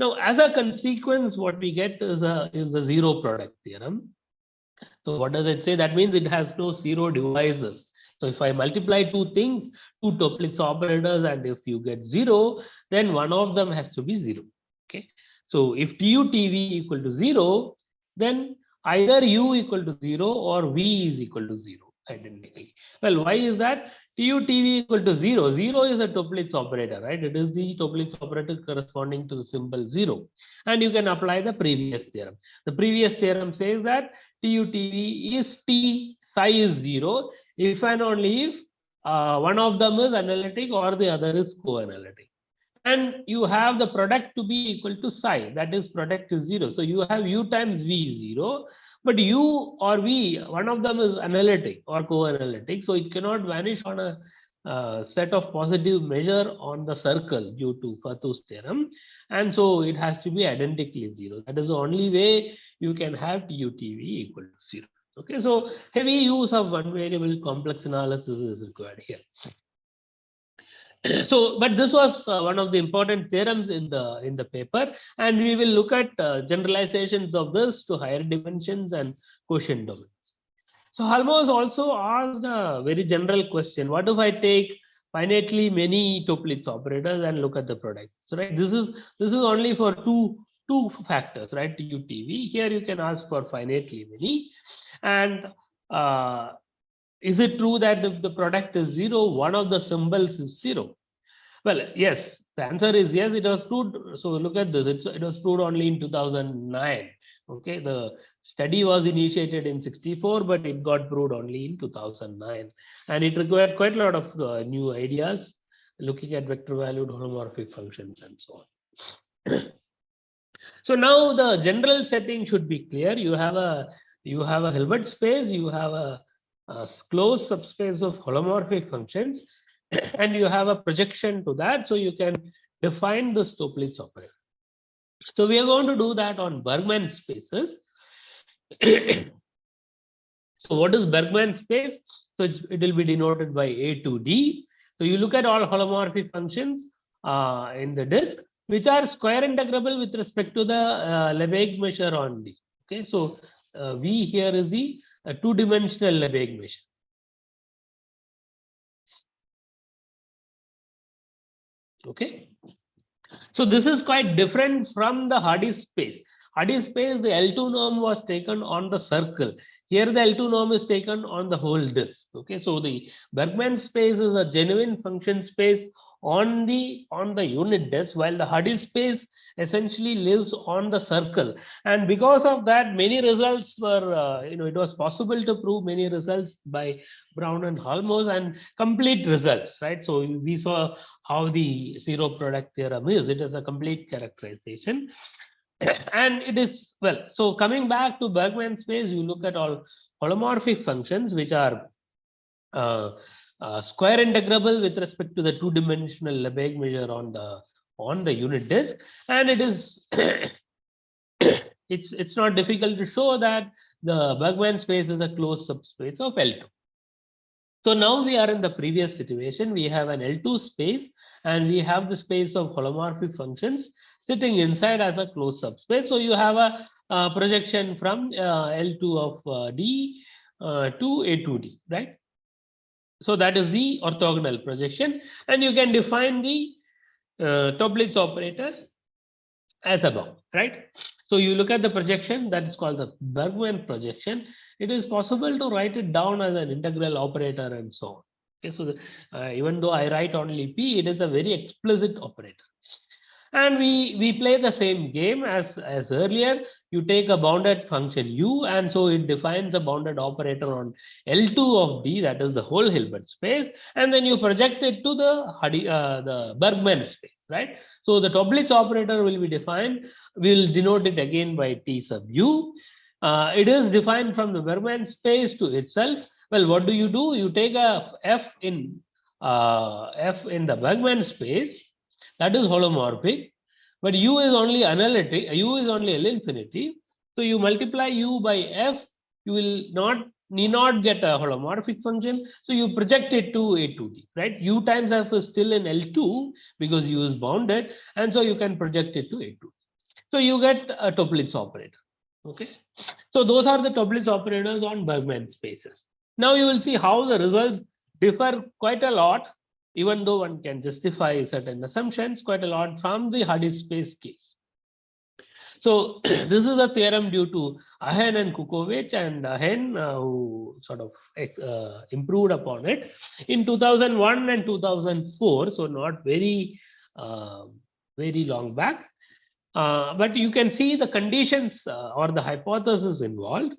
Now, as a consequence, what we get is the zero product theorem. So what does it say? That means it has no zero divisors. So if I multiply two things, two Topliss operators, and if you get zero, then one of them has to be zero. Okay. So if TU-TV equal to 0, then either U equal to 0 or V is equal to 0. identically. Well, why is that? TU-TV equal to 0. 0 is a Toeplitz operator, right? It is the Toeplitz operator corresponding to the symbol 0. And you can apply the previous theorem. The previous theorem says that TU-TV is T, psi is 0, if and only if one of them is analytic or the other is co-analytic. And you have the product to be equal to psi, that is product is 0. So you have U times V 0, but U or V, one of them is analytic or co-analytic. So it cannot vanish on a set of positive measure on the circle due to Fatou's theorem. And so it has to be identically 0. That is the only way you can have TU-TV equal to 0. Okay, so heavy use of one variable complex analysis is required here. So, but this was one of the important theorems in the paper, and we will look at generalizations of this to higher dimensions and quotient domains. So Halmos also asked a very general question: what if I take finitely many Toeplitz operators and look at the product? So right, this is only for two factors, right? TU-TV. Here you can ask for finitely many, and is it true that if the product is 0, one of the symbols is 0? Well, yes, the answer is yes, it was proved. So look at this, it was proved only in 2009. Okay, the study was initiated in 64, but it got proved only in 2009. And it required quite a lot of new ideas, looking at vector valued holomorphic functions and so on. So now the general setting should be clear. You have a Hilbert space, you have a closed subspace of holomorphic functions, and you have a projection to that, so you can define the Toeplitz operator. So we are going to do that on Bergman spaces. So what is Bergman space? So it will be denoted by A to D. So you look at all holomorphic functions in the disk, which are square integrable with respect to the Lebesgue measure on D. Okay, so V here is the two-dimensional Lebesgue measure. Okay, so this is quite different from the Hardy space. Hardy space, the L2 norm was taken on the circle. Here the L2 norm is taken on the whole disk. Okay, so the Bergman space is a genuine function space on the unit disk, while the Hardy space essentially lives on the circle. And because of that, many results were, it was possible to prove many results by Brown and Halmos, and complete results, right? So we saw how the zero product theorem is. It is a complete characterization. And it is, well, so coming back to Bergman space, you look at all holomorphic functions, which are square integrable with respect to the two-dimensional Lebesgue measure on the unit disk, and it is it's not difficult to show that the Bergman space is a closed subspace of L2. So now we are in the previous situation. We have an L2 space, and we have the space of holomorphic functions sitting inside as a closed subspace. So you have a projection from L2 of D to A2D, right? So that is the orthogonal projection, and you can define the Toeplitz operator as above, right? So you look at the projection, that is called the Bergman projection. It is possible to write it down as an integral operator and so on. Okay, so even though I write only P, it is a very explicit operator. And we play the same game as earlier. You take a bounded function U, and so it defines a bounded operator on L2 of D, that is the whole Hilbert space, and then you project it to the Bergman space, right? So the Toeplitz operator will be defined. We'll denote it again by T sub U. It is defined from the Bergman space to itself. Well, what do? You take a F in the Bergman space. That is holomorphic, but U is only analytic. U is only L infinity. So you multiply U by F, you will need not get a holomorphic function. So you project it to A2D, right? U times F is still in L2 because U is bounded, and so you can project it to A2D. So you get a Toeplitz operator. Okay. So those are the Toeplitz operators on Bergman spaces. Now you will see how the results differ quite a lot, even though one can justify certain assumptions quite a lot from the Hardy space case. So this is a theorem due to Ahen and Kukovic, and Ahen who sort of improved upon it in 2001 and 2004. So not very very long back. But you can see the conditions or the hypothesis involved.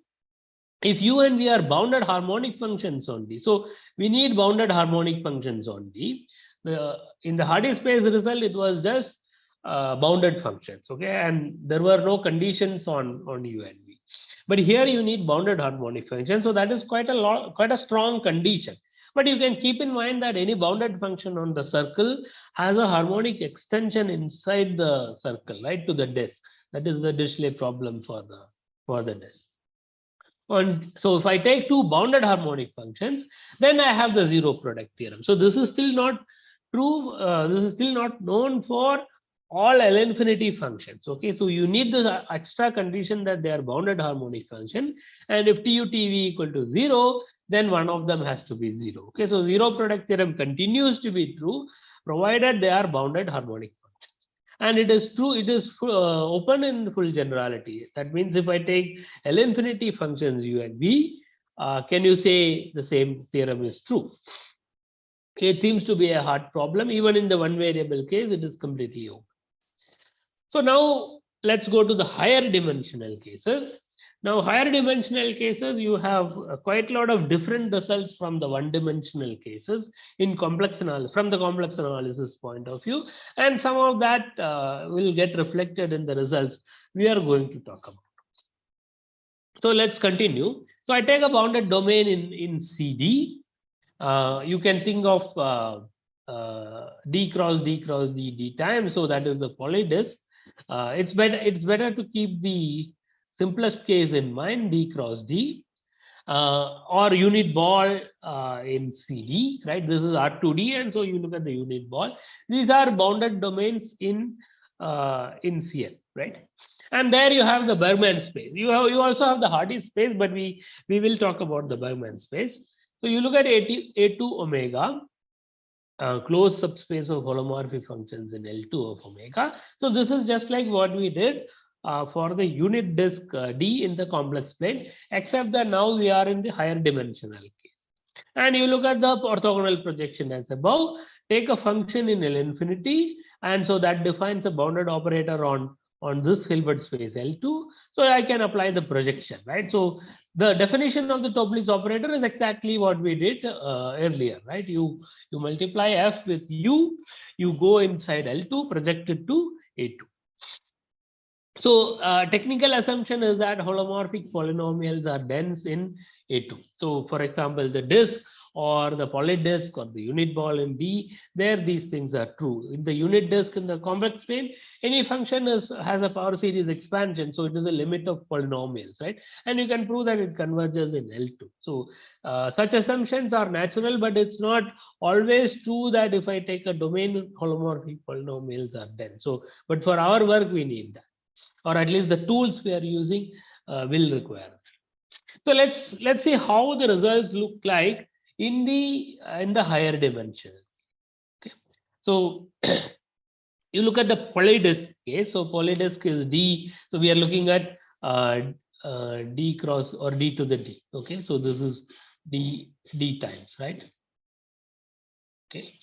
If U and V are bounded harmonic functions only, so we need bounded harmonic functions only. In the Hardy space result, it was just bounded functions, okay, and there were no conditions on U and V. But here you need bounded harmonic functions, so that is quite a strong condition. But you can keep in mind that any bounded function on the circle has a harmonic extension inside the circle, right, to the disk. That is the Dirichlet problem for the disk. And so if I take two bounded harmonic functions, then I have the zero product theorem. So this is still not true. This is still not known for all L infinity functions. Okay, so you need this extra condition that they are bounded harmonic function, and if TU TV equal to 0, then one of them has to be 0. Okay, so zero product theorem continues to be true provided they are bounded harmonic functions, and it is true. It is open in full generality. That means if I take L infinity functions U and V, can you say the same theorem is true? It seems to be a hard problem. Even in the one variable case, it is completely open. So now let's go to the higher dimensional cases. Now, higher dimensional cases, you have quite a lot of different results from the one-dimensional cases in complex analysis, from the complex analysis point of view, and some of that will get reflected in the results we are going to talk about. So let's continue. So I take a bounded domain in CD. You can think of D cross D cross D D times. So that is the polydisk. It's better to keep the simplest case in mind, D cross D, or unit ball in CD, right? This is R2D, and so you look at the unit ball. These are bounded domains in CL, right? And there you have the Bergman space. You also have the Hardy space, but we will talk about the Bergman space. So you look at A2 omega. Closed subspace of holomorphic functions in L2 of omega. So this is just like what we did for the unit disk D in the complex plane, except that now we are in the higher dimensional case. And you look at the orthogonal projection as above, take a function in L infinity, and so that defines a bounded operator on this Hilbert space L2. So I can apply the projection, right? So the definition of the Toeplitz operator is exactly what we did earlier, right? You multiply F with U, you go inside L2, project it to A2. So technical assumption is that holomorphic polynomials are dense in A2. So for example, the disk or the polydisk or the unit ball in D, there these things are true. In the unit disk in the complex plane, any function has a power series expansion, so it is a limit of polynomials, right? And you can prove that it converges in L2. So such assumptions are natural, but it's not always true that if I take a domain, holomorphic polynomials are dense. So, but for our work, we need that, or at least the tools we are using will require. So let's see how the results look like in the higher dimension. Okay, so you look at the polydisk case. So polydisk is D. So we are looking at D cross or D to the D. Okay, so this is D times, right? Okay.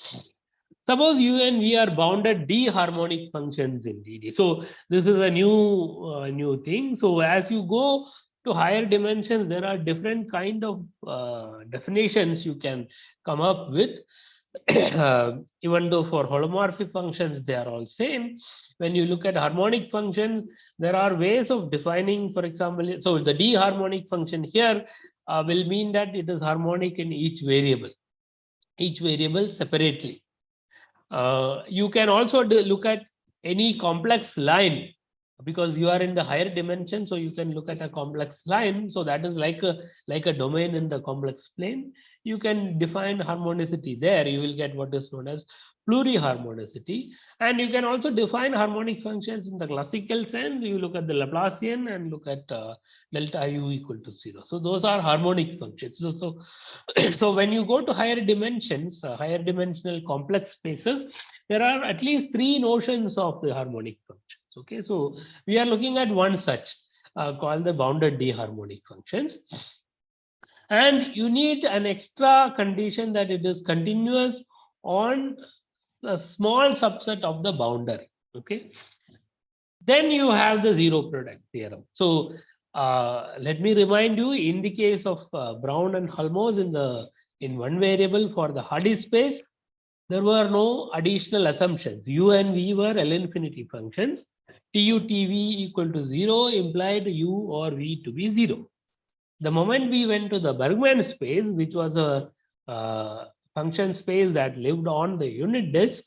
Suppose U and V are bounded D harmonic functions in DD. So this is a new thing. So as you go to higher dimensions, there are different kind of definitions you can come up with. Even though for holomorphic functions they are all same, when you look at harmonic functions, there are ways of defining. For example, so the D harmonic function here will mean that it is harmonic in each variable separately. You can also look at any complex line, because you are in the higher dimension, so you can look at a complex line. So that is like a domain in the complex plane. You can define harmonicity there. You will get what is known as pluriharmonicity. And you can also define harmonic functions in the classical sense. You look at the Laplacian and look at delta U equal to 0. So those are harmonic functions. So when you go to higher dimensions, higher dimensional complex spaces, there are at least three notions of the harmonic functions. Okay, so we are looking at one such called the bounded D-harmonic functions. And you need an extra condition that it is continuous on a small subset of the boundary. Okay, then you have the zero product theorem. So let me remind you, in the case of Brown and Helmholtz in one variable for the Hardy space, there were no additional assumptions. U and V were L infinity functions. Tu Tv equal to 0 implied U or V to be 0. The moment we went to the Bergman space, which was a function space that lived on the unit disk,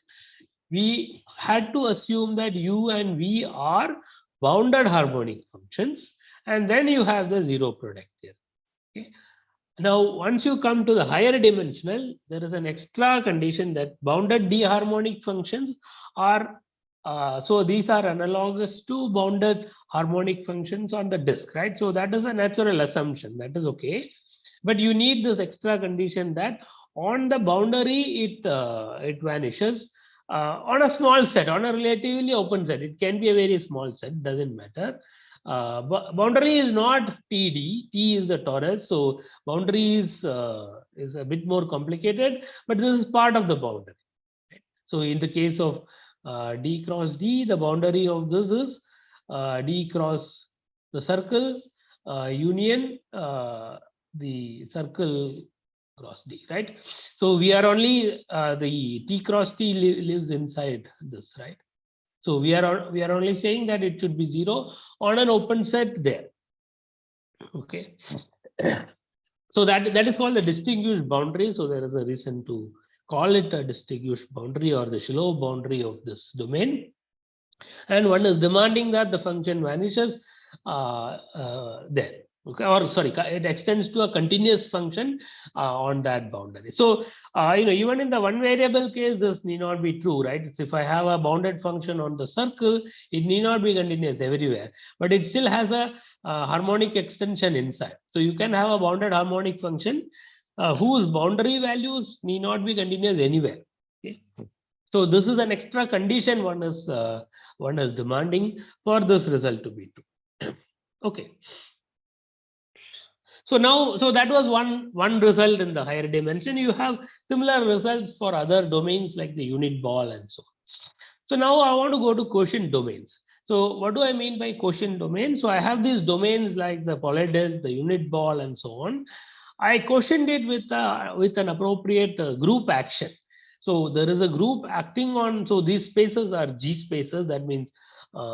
we had to assume that U and V are bounded harmonic functions, and then you have the zero product here. Okay. Now, once you come to the higher dimensional, there is an extra condition that bounded D-harmonic functions are, so these are analogous to bounded harmonic functions on the disk, right? So that is a natural assumption, that is okay. But you need this extra condition that on the boundary, it vanishes on a small set, on a relatively open set. It can be a very small set, doesn't matter. Boundary is not TD, T is the torus, so boundary is a bit more complicated, but this is part of the boundary. Right? So in the case of D cross D, the boundary of this is D cross the circle union the circle cross D, right? So we are only the T cross T lives inside this, right? So we are only saying that it should be 0 on an open set there. Okay. So that is called the distinguished boundary. So there is a reason to call it a distinguished boundary or the Shilov boundary of this domain. And one is demanding that the function vanishes there. Okay, or sorry, it extends to a continuous function on that boundary. So even in the one variable case, this need not be true, right? So if I have a bounded function on the circle, it need not be continuous everywhere, but it still has a harmonic extension inside. So you can have a bounded harmonic function whose boundary values need not be continuous anywhere. Okay? So this is an extra condition one is demanding for this result to be true. Okay. So now, so that was one result in the higher dimension. You have similar results for other domains like the unit ball and so on. So now I want to go to quotient domains. So what do I mean by quotient domains? So I have these domains like the polydisk, the unit ball, and so on. I quotient it with an appropriate group action. So there is a group acting on. So these spaces are G spaces. That means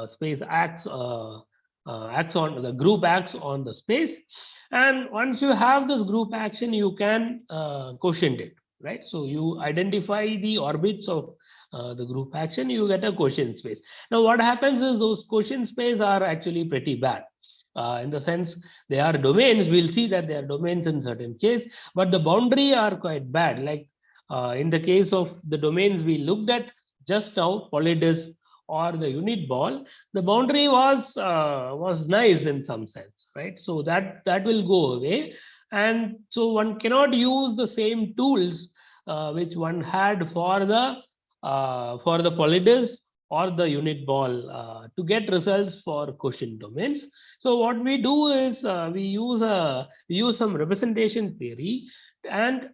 space acts on the group acts on the space. And once you have this group action, you can quotient it, right? So you identify the orbits of the group action, you get a quotient space. Now what happens is those quotient space are actually pretty bad. In the sense they are domains, we'll see that they are domains in certain case, but the boundary are quite bad. Like in the case of the domains we looked at just now, polydisk or the unit ball, the boundary was nice in some sense, right? So that will go away, and so one cannot use the same tools which one had for the polydisk or the unit ball to get results for quotient domains. So what we do is we use some representation theory and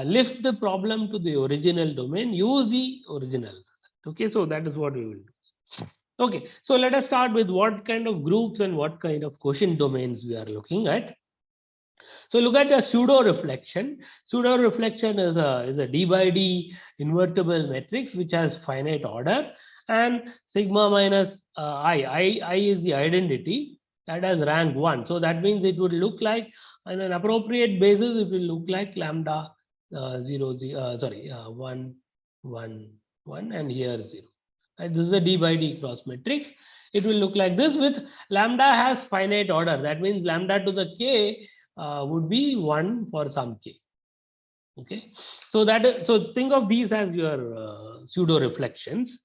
lift the problem to the original domain, use the original. Okay, so that is what we will do. Okay, so let us start with what kind of groups and what kind of quotient domains we are looking at. So look at a pseudo reflection. Pseudo reflection is a D by D invertible matrix which has finite order, and sigma minus I is the identity that has rank 1. So that means it would look like, on an appropriate basis, it will look like lambda 1 1 1 and here 0. Right? This is a D by D cross matrix. It will look like this with lambda has finite order. That means lambda to the k would be 1 for some k. Okay, so think of these as your pseudo reflections.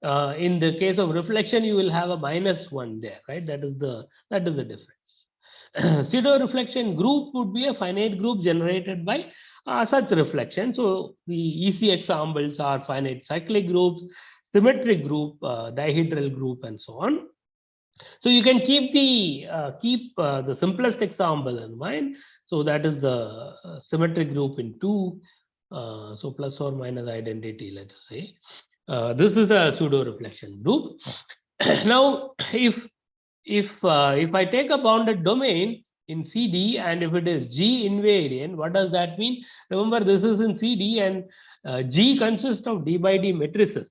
In the case of reflection, you will have a -1 there, right? That is the difference. Pseudo reflection group would be a finite group generated by such reflection. So the EC examples are finite cyclic groups, symmetric group, dihedral group, and so on. So you can keep the simplest example in mind. So that is the symmetric group in 2. So plus or minus identity, let's say. This is the pseudo reflection group. Now, if I take a bounded domain in CD, and if it is G invariant, what does that mean? Remember, this is in CD, and G consists of D by D matrices.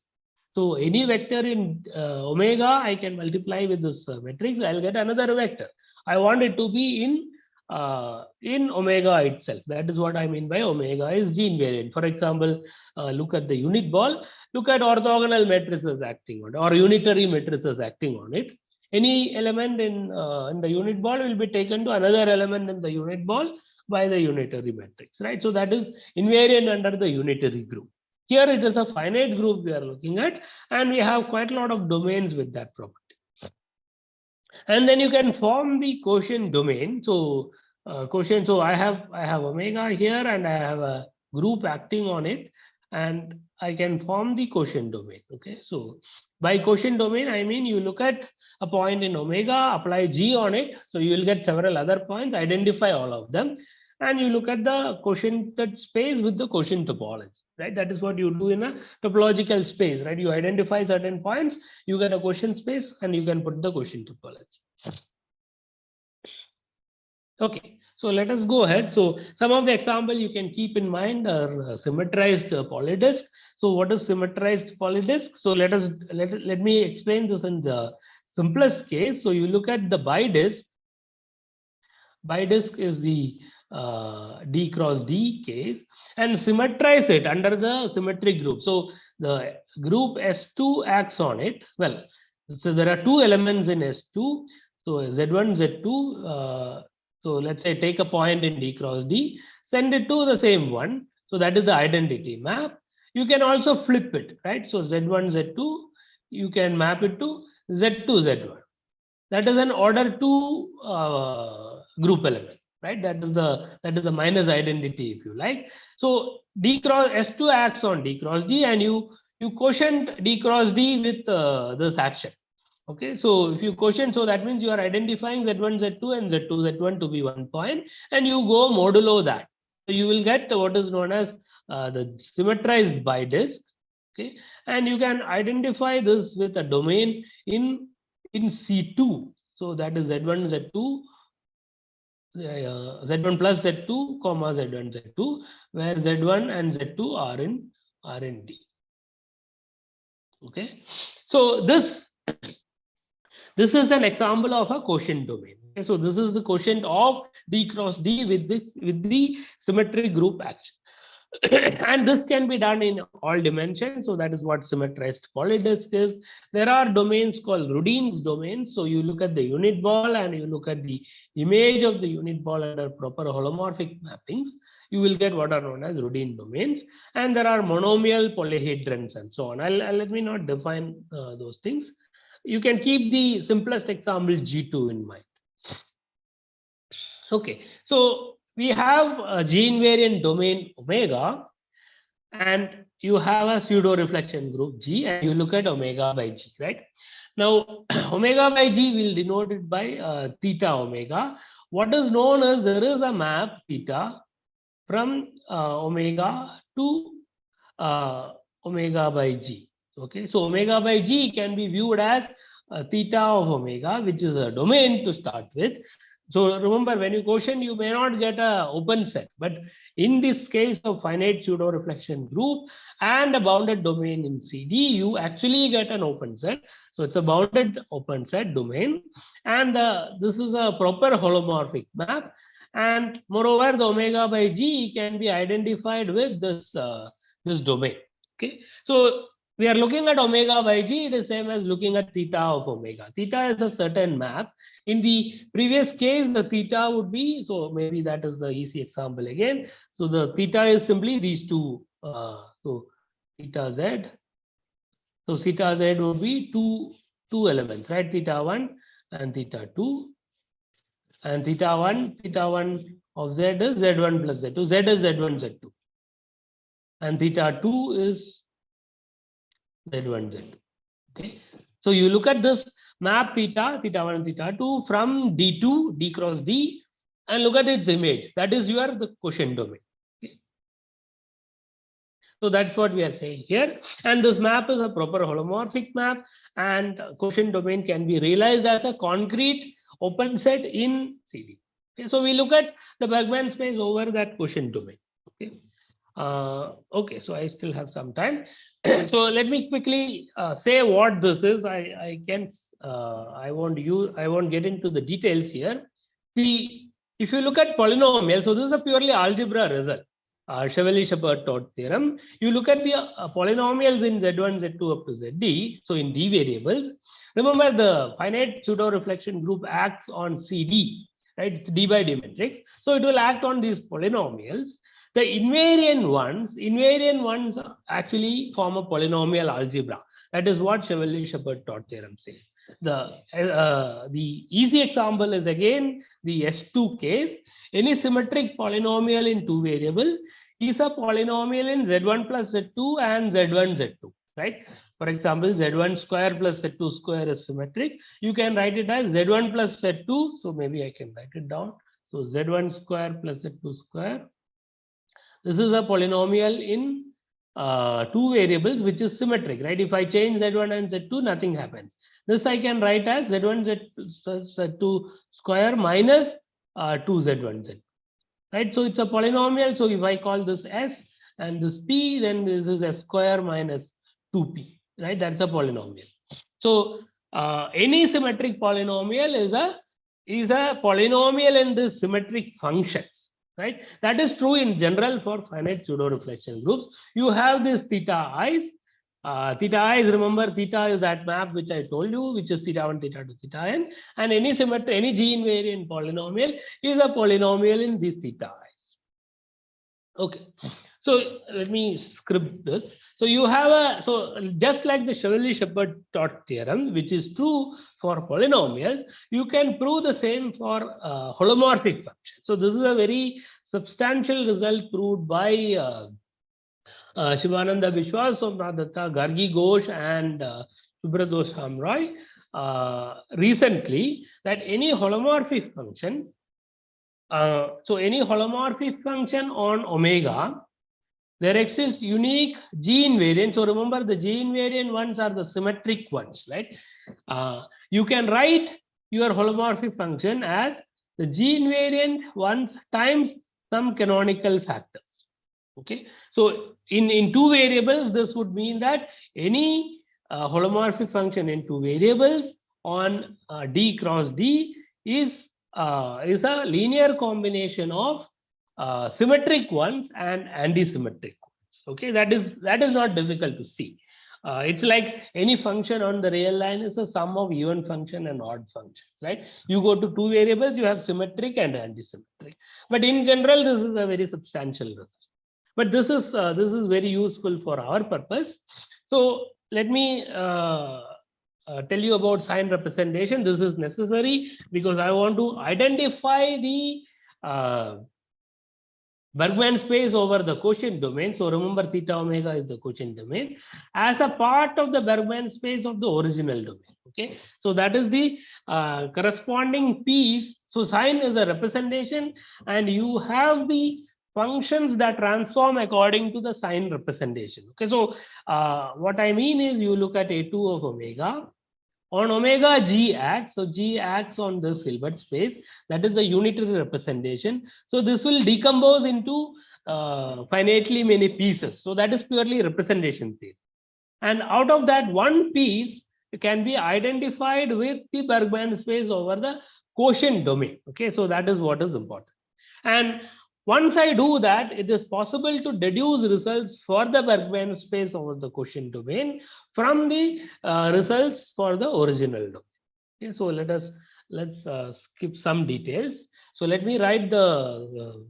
So any vector in omega, I can multiply with this matrix, I'll get another vector. I want it to be in omega itself. That is what I mean by omega is G invariant. For example, look at the unit ball, look at orthogonal matrices acting on it, or unitary matrices acting on it. Any element in the unit ball will be taken to another element in the unit ball by the unitary matrix, right? So that is invariant under the unitary group. Here it is a finite group we are looking at, and we have quite a lot of domains with that property. And then you can form the quotient domain. So quotient. So I have omega here, and I have a group acting on it, and I can form the quotient domain. Okay. So by quotient domain, I mean you look at a point in omega, apply G on it. So you will get several other points, identify all of them, and you look at the quotient space with the quotient topology. Right, that is what you do in a topological space, right? You identify certain points, you get a quotient space, and you can put the quotient topology. Okay, so let us go ahead. So some of the example you can keep in mind are symmetrized polydisk. So what is symmetrized polydisk? So let me explain this in the simplest case. So you look at the bidisk. Bidisk is the D cross D case, and symmetrize it under the symmetric group. So the group S2 acts on it. Well, so there are two elements in S2. So Z1, Z2. So let's say take a point in D cross D, send it to the same one. So that is the identity map. You can also flip it, right? So Z1, Z2, you can map it to Z2, Z1. That is an order 2 group element, right? That is the minus identity, if you like. So D cross S2 acts on D cross D, and you quotient D cross D with this action. Okay, so if you quotient, so that means you are identifying Z1, Z2, and Z2, Z1 to be 1 point, and you go modulo that. So you will get what is known as the symmetrized bidisk. Okay, and you can identify this with a domain in C2. So that is Z1, Z2, Z1 plus Z2, comma Z1, Z2, where Z1 and Z2 are in D. Okay, so this is an example of a quotient domain. Okay, so this is the quotient of D cross D with the symmetric group action. And this can be done in all dimensions. So that is what symmetrized polydisk is. There are domains called Rudin's domains. So you look at the unit ball and you look at the image of the unit ball under proper holomorphic mappings, you will get what are known as Rudin domains. And there are monomial polyhedrons and so on. Let me not define those things. You can keep the simplest example G2 in mind. Okay, so we have a G invariant domain omega, and you have a pseudo reflection group G, and you look at omega by G, right? Now, omega by G will denote it by theta omega. What is known as there is a map theta from omega to omega by G. Okay, so omega by G can be viewed as theta of omega, which is a domain to start with. So remember, when you quotient, you may not get a open set, but in this case of finite pseudo reflection group and a bounded domain in CD, you actually get an open set. So it's a bounded open set domain, and this is a proper holomorphic map. And moreover, the omega by G can be identified with this this domain. Okay, so we are looking at omega by G. It is same as looking at theta of omega. Theta is a certain map. In the previous case, the theta would be, so maybe that is the easy example again. So the theta is simply these two. So theta z. So theta z would be two elements, right? Theta 1 and theta 2. And theta 1 of z is z1 plus z2. Z is z1, z2. And theta 2 is Z1, Z2. Okay. So you look at this map theta, theta1, theta2 from D2, D cross D, and look at its image. That is the quotient domain. Okay. So that's what we are saying here. And this map is a proper holomorphic map, and quotient domain can be realized as a concrete open set in CD. Okay. So we look at the Bergman space over that quotient domain. Okay. Okay, so I still have some time. So let me quickly say what this is. I won't get into the details here. If you look at polynomial, so this is a purely algebra result. Chevalier-Shepard-Todd theorem. You look at the polynomials in Z1, Z2 up to Zd, so in D variables. Remember, the finite pseudo-reflection group acts on CD, right? It's D by D matrix. So it will act on these polynomials. The invariant ones actually form a polynomial algebra. That is what Chevalier-Shepard-Todd theorem says. The easy example is again the S2 case. Any symmetric polynomial in two variable is a polynomial in Z1 plus Z2 and Z1, Z2, right? For example, Z1 square plus Z2 square is symmetric. You can write it as Z1 plus Z2. So maybe I can write it down. So Z1 square plus Z2 square. This is a polynomial in two variables, which is symmetric, right? If I change Z1 and Z2, nothing happens. This I can write as Z1 Z2 square minus 2Z1 Z2, right? So it's a polynomial. So if I call this S and this P, then this is S square minus 2P, right? That's a polynomial. So any symmetric polynomial is a polynomial in this symmetric functions. Right, that is true in general for finite pseudo reflection groups. You have this theta i's. Theta i's, remember, theta is that map which I told you, which is theta1, theta2, theta n, and any symmetry, any G invariant polynomial is a polynomial in these theta i's. Okay, so let me script this. So you have just like the Chevalier-Shepard-Todd theorem, which is true for polynomials, you can prove the same for holomorphic functions. So this is a very substantial result proved by Shivananda Vishwas, Somnath Datta, Gargi Ghosh, and Subrat Shamroy recently, that any holomorphic function, so any holomorphic function on omega, there exists unique G invariant. So remember, the G invariant ones are the symmetric ones, right? You can write your holomorphic function as the G invariant ones times some canonical factors. Okay, so in two variables, this would mean that any holomorphic function in two variables on D cross D is a linear combination of symmetric ones and anti-symmetric ones. Okay, that is not difficult to see. It's like any function on the real line is a sum of even function and odd functions, right? You go to two variables, you have symmetric and anti-symmetric. But in general, this is a very substantial result. But this is very useful for our purpose. So let me tell you about sign representation. This is necessary because I want to identify the Bergman space over the quotient domain. So remember, theta omega is the quotient domain as a part of the Bergman space of the original domain. Okay, so that is the corresponding piece. So sign is a representation, and you have the functions that transform according to the sign representation. Okay, so what I mean is, you look at A2 of omega. On omega, G acts. So G acts on this Hilbert space. That is the unitary representation. So this will decompose into finitely many pieces. So that is purely representation theory. And out of that, one piece can be identified with the Bergman space over the quotient domain. Okay, so that is what is important. And once I do that, it is possible to deduce results for the Bergman space over the quotient domain from the results for the original domain. Okay, so let's skip some details. So let me write the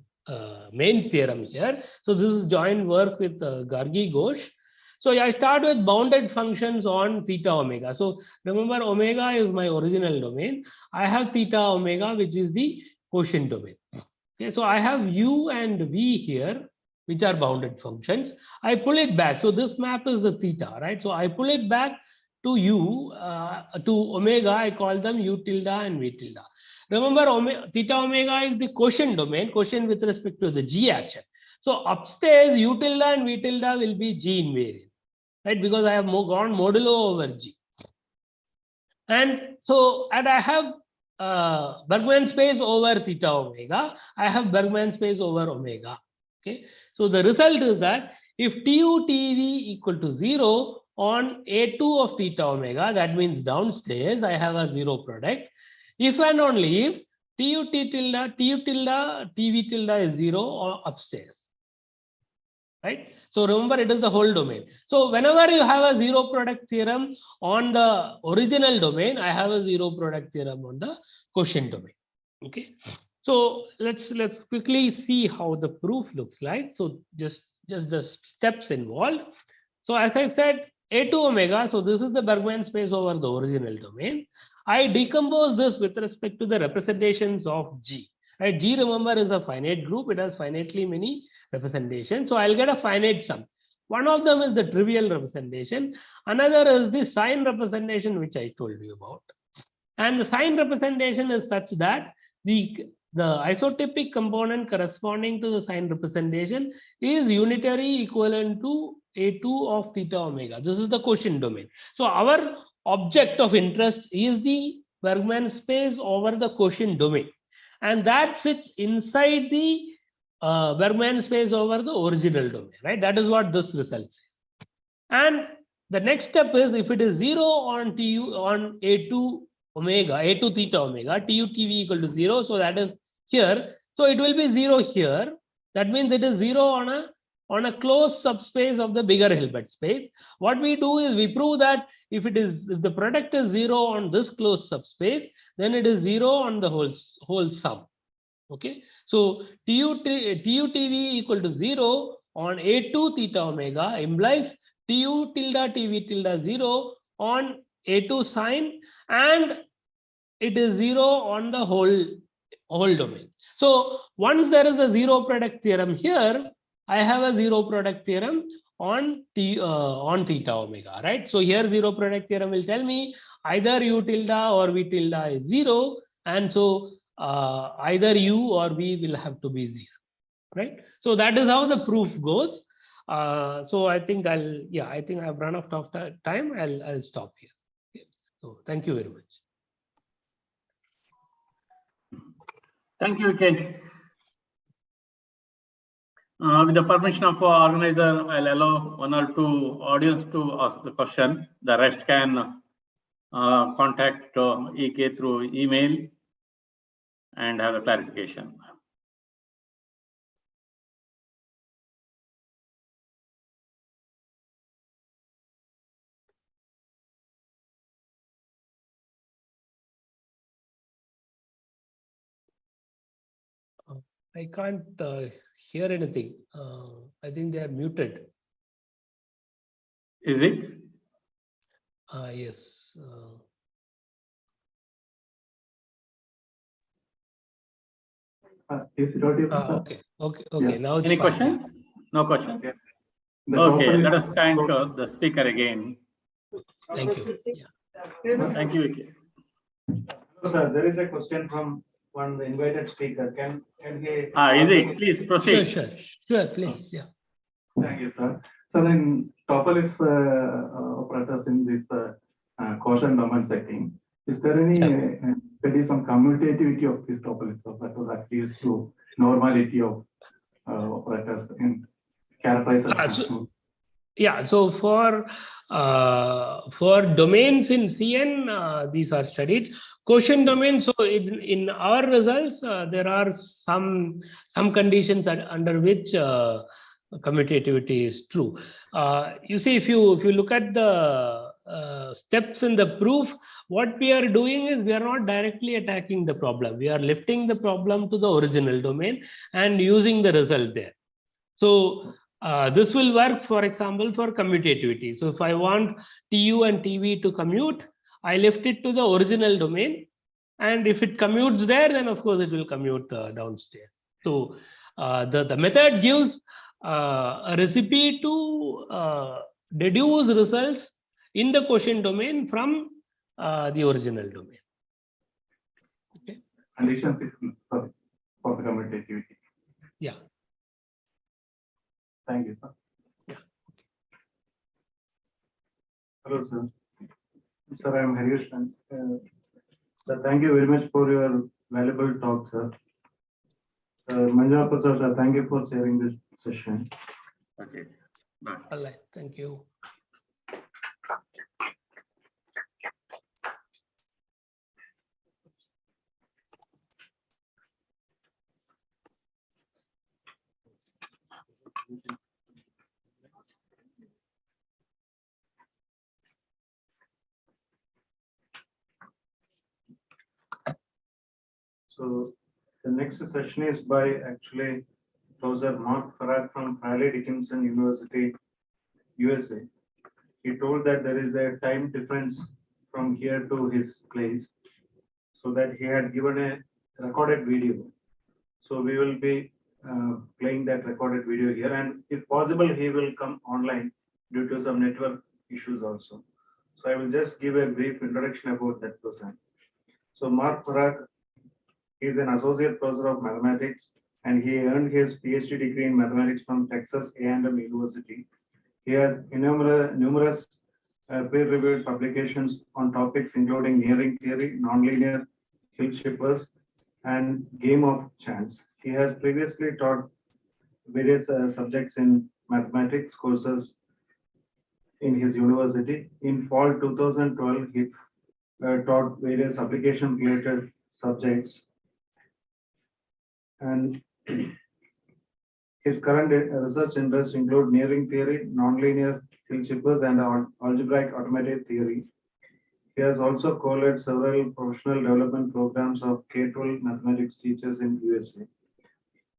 main theorem here. So this is joint work with Gargi Ghosh. So I start with bounded functions on theta omega. So remember, omega is my original domain. I have theta omega, which is the quotient domain. Okay, so I have u and v here. which are bounded functions. I pull it back. So this map is the theta, right? So I pull it back to u, to omega. I call them u tilde and v tilde. Remember, theta omega is the quotient domain, quotient with respect to the g action. So upstairs, u tilde and v tilde will be g invariant, right? Because I have gone modulo over g. And so, and I have Bergman space over theta omega. I have Bergman space over omega. Okay. So the result is that if tu tv equal to 0 on a2 of theta omega, that means downstairs I have a zero product. If and only if tu tilde tv tilde is 0 or upstairs. Right? So remember, it is the whole domain. So whenever you have a zero product theorem on the original domain, I have a zero product theorem on the quotient domain. Okay. So let's quickly see how the proof looks like. So just the steps involved. So as I said, a2 omega. So this is the Bergman space over the original domain. I decompose this with respect to the representations of G. Right? G, remember, is a finite group. It has finitely many representations. So I'll get a finite sum. One of them is the trivial representation. Another is the sign representation, which I told you about. And the sign representation is such that the isotypic component corresponding to the sign representation is unitary equivalent to a2 of theta omega. This is the quotient domain. So our object of interest is the Bergman space over the quotient domain. And that sits inside the Bergman space over the original domain, right? That is what this result says. And the next step is, if it is 0 on on a2 omega, a2 theta omega, tu tv equal to 0, so that is here. So it will be 0 here. That means it is 0 on a closed subspace of the bigger Hilbert space. What we do is we prove that if the product is 0 on this closed subspace, then it is 0 on the whole sum. Okay, so tu tv equal to 0 on a2 theta omega implies tu tilde tv tilde 0 on a2 sine, and it is 0 on the whole domain. So once there is a zero product theorem here, I have a zero product theorem on theta omega, right? So here zero product theorem will tell me either u tilde or v tilde is 0, and so either u or v will have to be 0, right? So that is how the proof goes. So I think I've run out of time. I'll stop here. Okay. So thank you very much. Thank you, K. With the permission of our organizer, I'll allow one or two audience to ask the question. The rest can contact EK through email and have a clarification. I can't hear anything. I think they are muted. Is it? Yes. Is it audible? Okay. Yeah. Now it's Any fine. questions? No questions? Okay. Okay, let us thank the speaker again. Thank you. Yeah. Thank you, Vicky. So, sir, there is a question from one invited speaker. Can he? Is it? Please proceed. Sure, please. Yeah. Thank you, sir. So then Topolex operators in this quotient domain setting, is there any studies on commutativity of this Topolex operator that leads to normality of operators in characterization? So for domains in CN, these are studied. Quotient domain. So in our results, there are some conditions under which commutativity is true. You see, if you look at the steps in the proof, what we are doing is we are not directly attacking the problem. We are lifting the problem to the original domain and using the result there. So this will work, for example, for commutativity. So if I want TU and TV to commute, I lift it to the original domain. And if it commutes there, then of course it will commute downstairs. So the method gives a recipe to deduce results in the quotient domain from the original domain. Okay. Conditions for the commutativity. Yeah. Thank you, sir. Yeah. Hello, sir. Sir, I am Harish. Sir, thank you very much for your valuable talk, sir. Manjapal sir, thank you for sharing this session. Okay. Bye. All right. Thank you. So the next session is by actually Professor Mark Farag from Fairleigh Dickinson University, USA. He told that there is a time difference from here to his place, so that he had given a recorded video. So we will be playing that recorded video here, and if possible, he will come online due to some network issues also. So I will just give a brief introduction about that person. So Mark Farag is an associate professor of mathematics, and he earned his PhD degree in mathematics from Texas A&M University. He has numerous peer-reviewed publications on topics including nearing theory, nonlinear Hill-Shippers, and game of chance. He has previously taught various subjects in mathematics courses in his university. In fall 2012, he taught various application-related subjects. And his current research interests include nearing theory, nonlinear Hill-Shippers, and algebraic automated theory. He has also co-led several professional development programs of K-12 mathematics teachers in USA.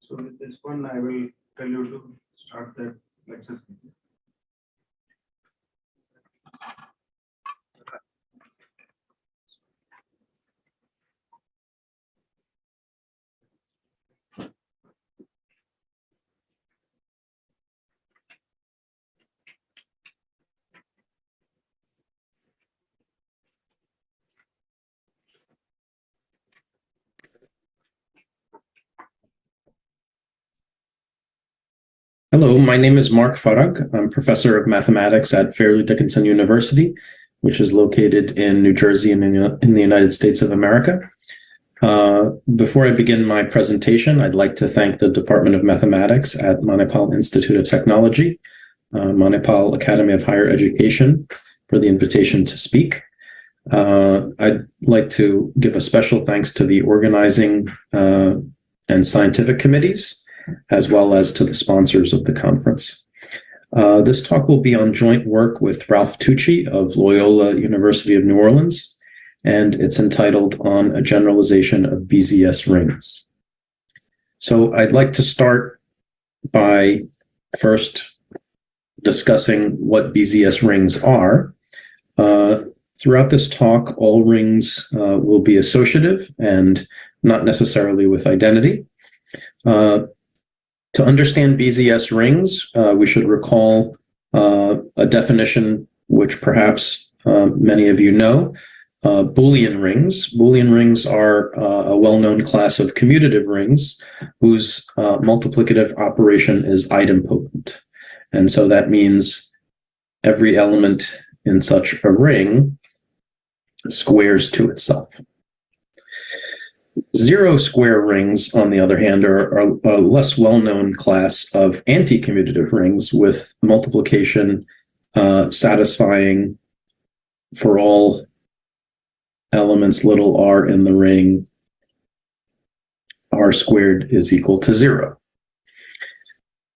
So with this one, I will tell you to start the lecture series. Hello, my name is Mark Farag. I'm professor of mathematics at Fairleigh Dickinson University, which is located in New Jersey in the United States of America. Before I begin my presentation, I'd like to thank the Department of Mathematics at Manipal Institute of Technology, Manipal Academy of Higher Education, for the invitation to speak. I'd like to give a special thanks to the organizing and scientific committees, as well as to the sponsors of the conference. This talk will be on joint work with Ralph Tucci of Loyola University of New Orleans, and it's entitled On a Generalization of BZS Rings. So I'd like to start by first discussing what BZS rings are. Throughout this talk, all rings will be associative and not necessarily with identity. To understand BZS rings, we should recall a definition which perhaps many of you know, Boolean rings. Boolean rings are a well-known class of commutative rings whose multiplicative operation is idempotent. And so that means every element in such a ring squares to itself. Zero square rings, on the other hand, are a less well-known class of anti-commutative rings with multiplication satisfying for all elements little r in the ring, r squared is equal to 0.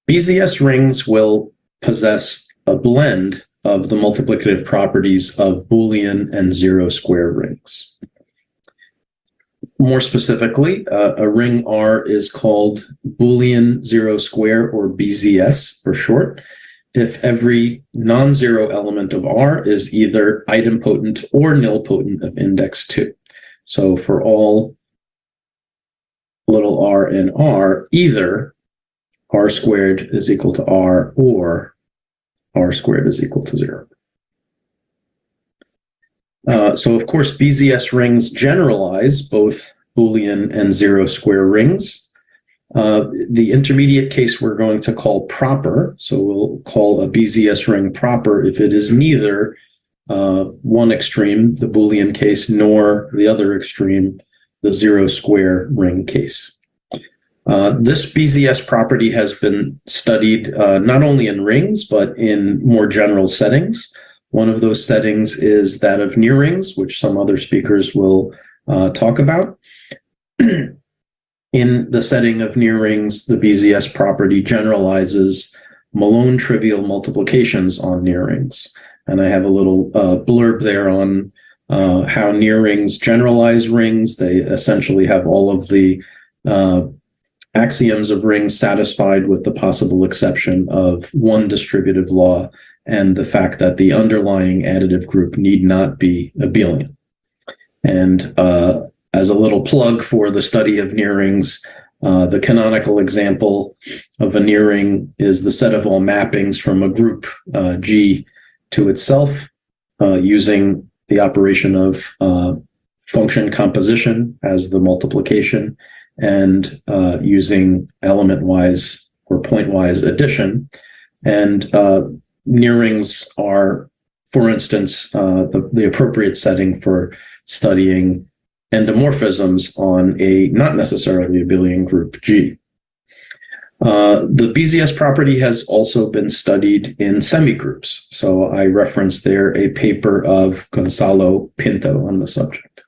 BZS rings will possess a blend of the multiplicative properties of Boolean and zero square rings. More specifically, a ring R is called Boolean zero square, or BZS for short, if every non-zero element of R is either idempotent or nilpotent of index 2. So for all little r in R, either R squared is equal to R, or R squared is equal to 0. So of course, BZS rings generalize both Boolean and zero square rings. The intermediate case we're going to call proper. So we'll call a BZS ring proper if it is neither one extreme, the Boolean case, nor the other extreme, the zero square ring case. This BZS property has been studied not only in rings, but in more general settings. One of those settings is that of near rings, which some other speakers will talk about. In the setting of near rings, the BZS property generalizes Malone trivial multiplications on near rings. And I have a little blurb there on how near rings generalize rings. They essentially have all of the axioms of rings satisfied with the possible exception of one distributive law and the fact that the underlying additive group need not be abelian. And as a little plug for the study of near rings, the canonical example of a near ring is the set of all mappings from a group G to itself using the operation of function composition as the multiplication and using element-wise or point-wise addition. And near rings are, for instance, the appropriate setting for studying endomorphisms on a not necessarily abelian group G. The BZS property has also been studied in semigroups. So I referenced there a paper of Gonzalo Pinto on the subject.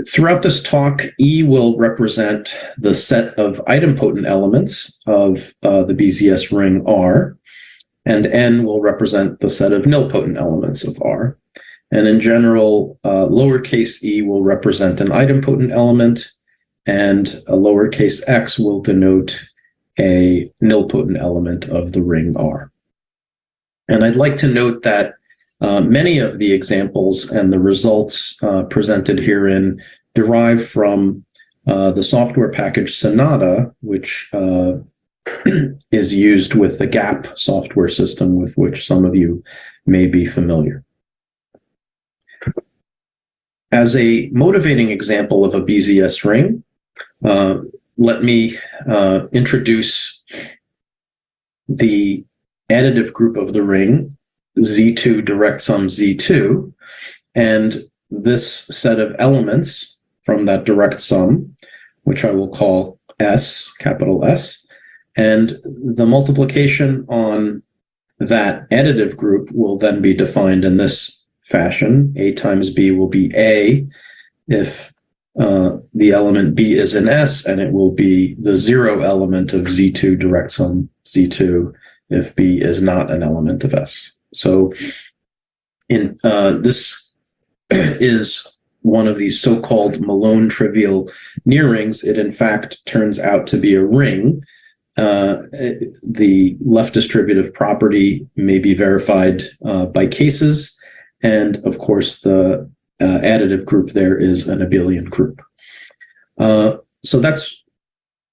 Throughout this talk, E will represent the set of idempotent elements of the BZS ring R, and N will represent the set of nilpotent elements of R. And in general, lowercase e will represent an idempotent element, and a lowercase x will denote a nilpotent element of the ring R. And I'd like to note that many of the examples and the results presented herein derive from the software package Sonata, which is used with the GAP software system with which some of you may be familiar. As a motivating example of a BZS ring, let me introduce the additive group of the ring, Z2 direct sum Z2, and this set of elements from that direct sum, which I will call S, capital S, and the multiplication on that additive group will then be defined in this fashion. A times B will be A if the element B is an S, and it will be the zero element of Z2 direct sum Z2 if B is not an element of S. So in this is one of these so-called Malone trivial near rings. It in fact turns out to be a ring. The left distributive property may be verified by cases, and of course the additive group there is an abelian group. So that's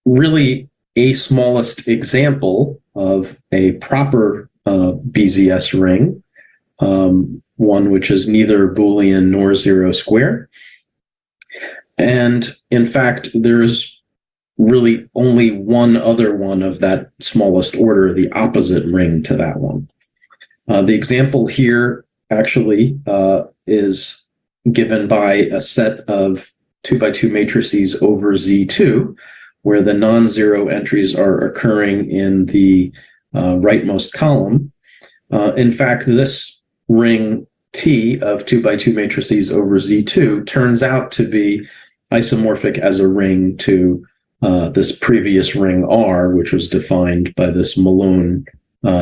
really a smallest example of a proper BZS ring, one which is neither Boolean nor zero square. And in fact, there's really only one other one of that smallest order, the opposite ring to that one. The example here actually is given by a set of 2x2 matrices over Z2, where the non-zero entries are occurring in the rightmost column. In fact, this ring T of 2x2 matrices over Z2 turns out to be isomorphic as a ring to this previous ring R, which was defined by this Malone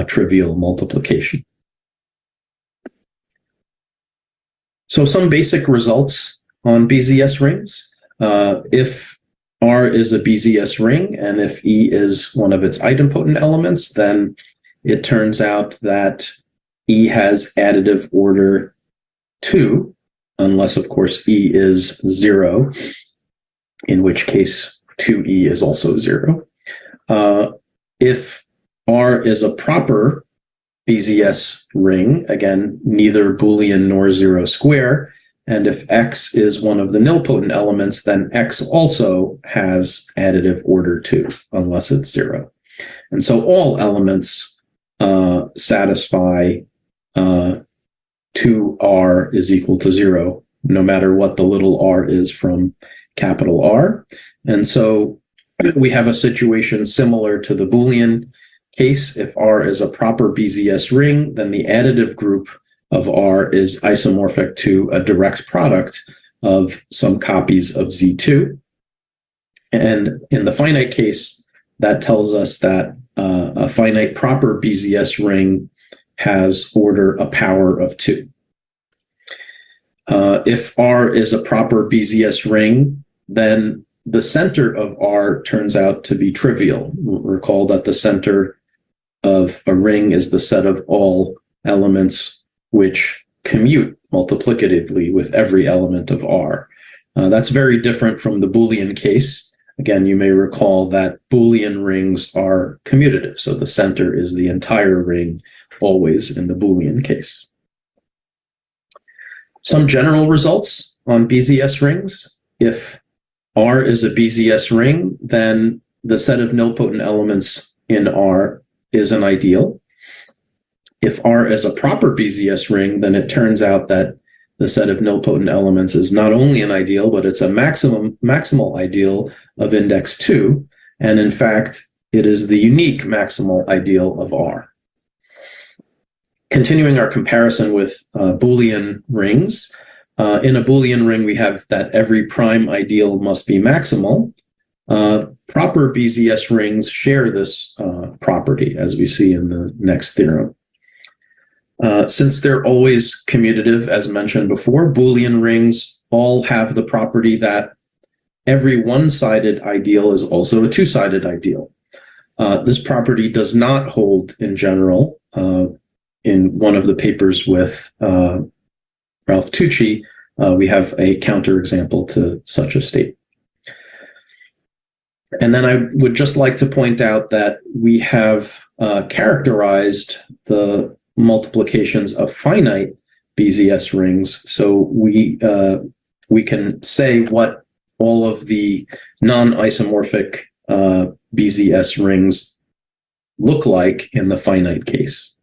trivial multiplication. So some basic results on BZS rings. If R is a BZS ring, and if E is one of its idempotent elements, then it turns out that E has additive order 2, unless, of course, E is 0, in which case 2e is also 0. If R is a proper BZS ring, again, neither Boolean nor 0 square, and if X is one of the nilpotent elements, then X also has additive order 2, unless it's 0. And so all elements satisfy 2R is equal to 0, no matter what the little r is from capital R. And so we have a situation similar to the Boolean case. If R is a proper BZS ring, then the additive group of R is isomorphic to a direct product of some copies of Z2. And in the finite case, that tells us that a finite proper BZS ring has order a power of 2. If R is a proper BZS ring, then the center of R turns out to be trivial. Recall that the center of a ring is the set of all elements which commute multiplicatively with every element of R. That's very different from the Boolean case. Again, you may recall that Boolean rings are commutative, so the center is the entire ring always in the Boolean case. Some general results on BZS rings. If R is a BZS ring, then the set of nilpotent elements in R is an ideal. If R is a proper BZS ring, then it turns out that the set of nilpotent elements is not only an ideal, but it's a maximal ideal of index 2. And in fact, it is the unique maximal ideal of R. Continuing our comparison with Boolean rings, in a Boolean ring, we have that every prime ideal must be maximal. Proper BZS rings share this property, as we see in the next theorem. Since they're always commutative, as mentioned before, Boolean rings all have the property that every one-sided ideal is also a two-sided ideal. This property does not hold in general. In one of the papers with Ralph Tucci, we have a counterexample to such a state. And then I would just like to point out that we have characterized the multiplications of finite BZS rings. So we can say what all of the non-isomorphic BZS rings look like in the finite case.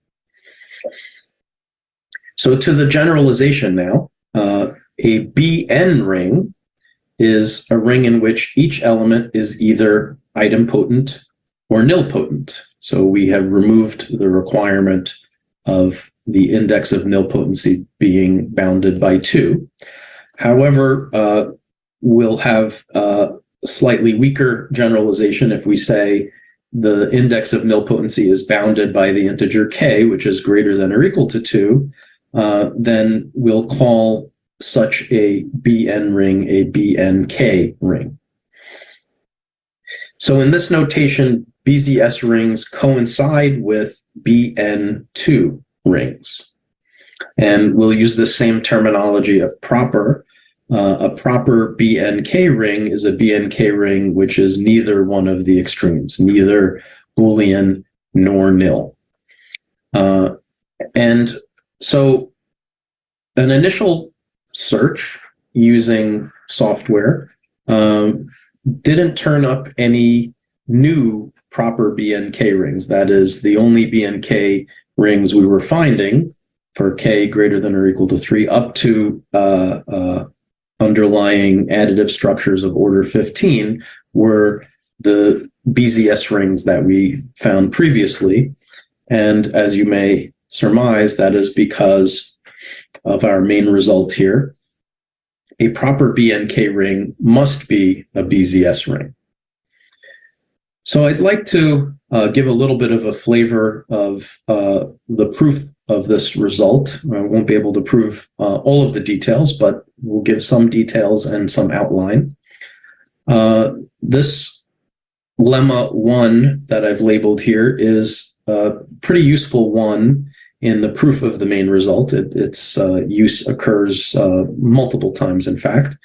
So to the generalization now, a BN ring is a ring in which each element is either idempotent or nilpotent. So we have removed the requirement of the index of nilpotency being bounded by 2. However, we'll have a slightly weaker generalization if we say the index of nilpotency is bounded by the integer k, which is greater than or equal to 2, then we'll call such a BN ring a BNK ring. So in this notation, BZS rings coincide with BN2 rings. And we'll use the same terminology of proper. A proper BNK ring is a BNK ring which is neither one of the extremes, neither Boolean nor nil. And so an initial search using software didn't turn up any new proper BNK rings. That is, the only BNK rings we were finding for k greater than or equal to 3 up to underlying additive structures of order 15 were the BZS rings that we found previously. And as you may surmise, that is because of our main result here. A proper BNK ring must be a BZS ring. So I'd like to give a little bit of a flavor of the proof of this result. I won't be able to prove all of the details, but we'll give some details and some outline. This lemma 1 that I've labeled here is a pretty useful one in the proof of the main result. Its use occurs multiple times, in fact.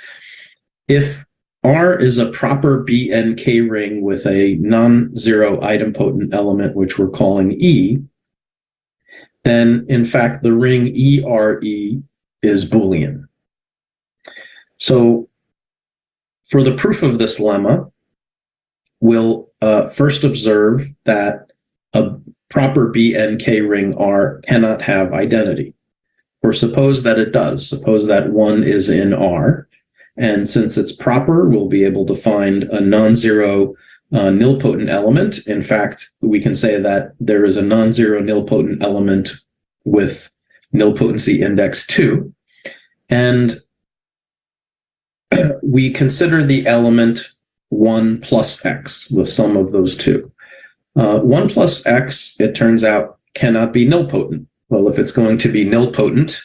If R is a proper BNK ring with a non-zero idempotent element, which we're calling E, then in fact the ring ERE is Boolean. So for the proof of this lemma, we'll first observe that a proper BNK ring R cannot have identity. Or suppose that it does. Suppose that 1 is in R. And since it's proper, we'll be able to find a non-zero nilpotent element. In fact, we can say that there is a non-zero nilpotent element with nilpotency index 2. And we consider the element 1 plus x, the sum of those two. 1 plus x, it turns out, cannot be nilpotent. Well, if it's going to be nilpotent,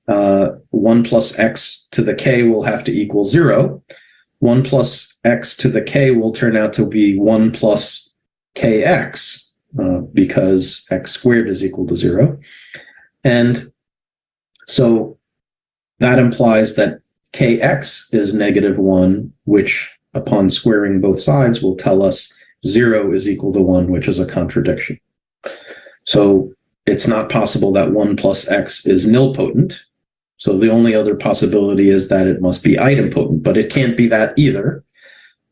1 plus x to the k will have to equal 0. 1 plus x to the k will turn out to be 1 plus kx, because x squared is equal to 0. And so that implies that kx is -1, which upon squaring both sides will tell us 0 is equal to 1, which is a contradiction. So it's not possible that 1 plus x is nilpotent. So the only other possibility is that it must be idempotent, but it can't be that either,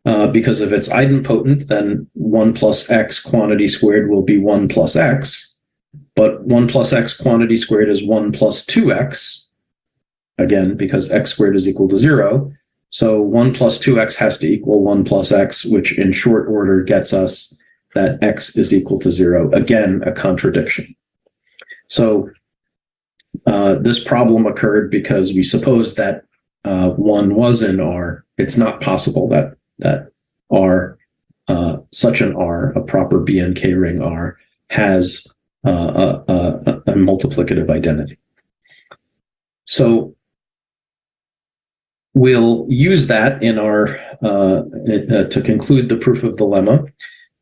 because if it's idempotent, then 1 plus x quantity squared will be 1 plus x, but 1 plus x quantity squared is 1 plus 2x, again, because x squared is equal to 0. So 1 plus 2x has to equal 1 plus x, which in short order gets us that x is equal to 0. Again, a contradiction. So this problem occurred because we suppose that 1 was in R. It's not possible that R, such an R, a proper BNK ring R, has a multiplicative identity. So we'll use that in our to conclude the proof of the lemma.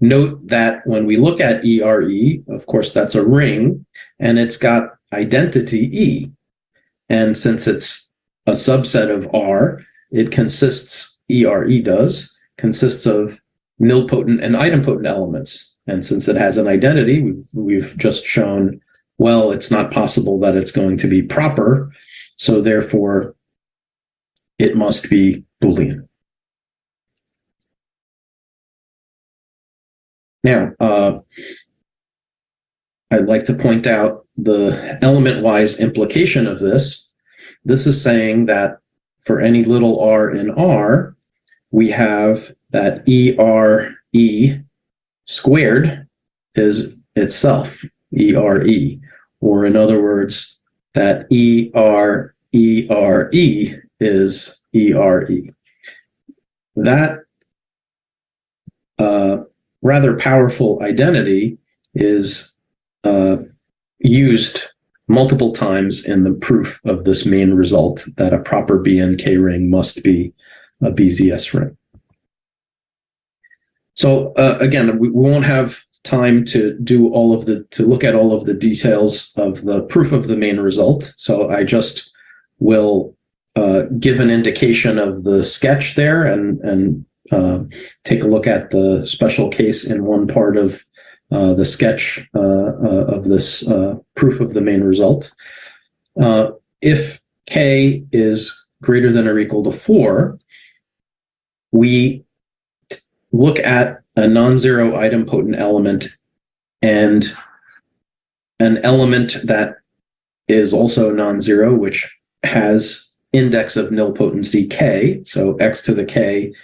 Note that when we look at ERE, of course, that's a ring, and it's got identity E. And since it's a subset of R, it consists, ERE does, consists of nilpotent and idempotent elements. And since it has an identity, we've just shown, well, it's not possible that it's going to be proper, so therefore it must be Boolean. Now, I'd like to point out the element-wise implication of this. This is saying that for any little r in R, we have that ERE squared is itself ERE, or in other words, that ERE is ERE. That rather powerful identity is used multiple times in the proof of this main result that a proper BNK ring must be a BZS ring. So again, we won't have time to do to look at all of the details of the proof of the main result. So I just will give an indication of the sketch there and take a look at the special case in one part of the sketch of this proof of the main result. If k is greater than or equal to 4, we look at a non-zero idempotent element and an element that is also non-zero, which has index of nilpotency k. So x to the k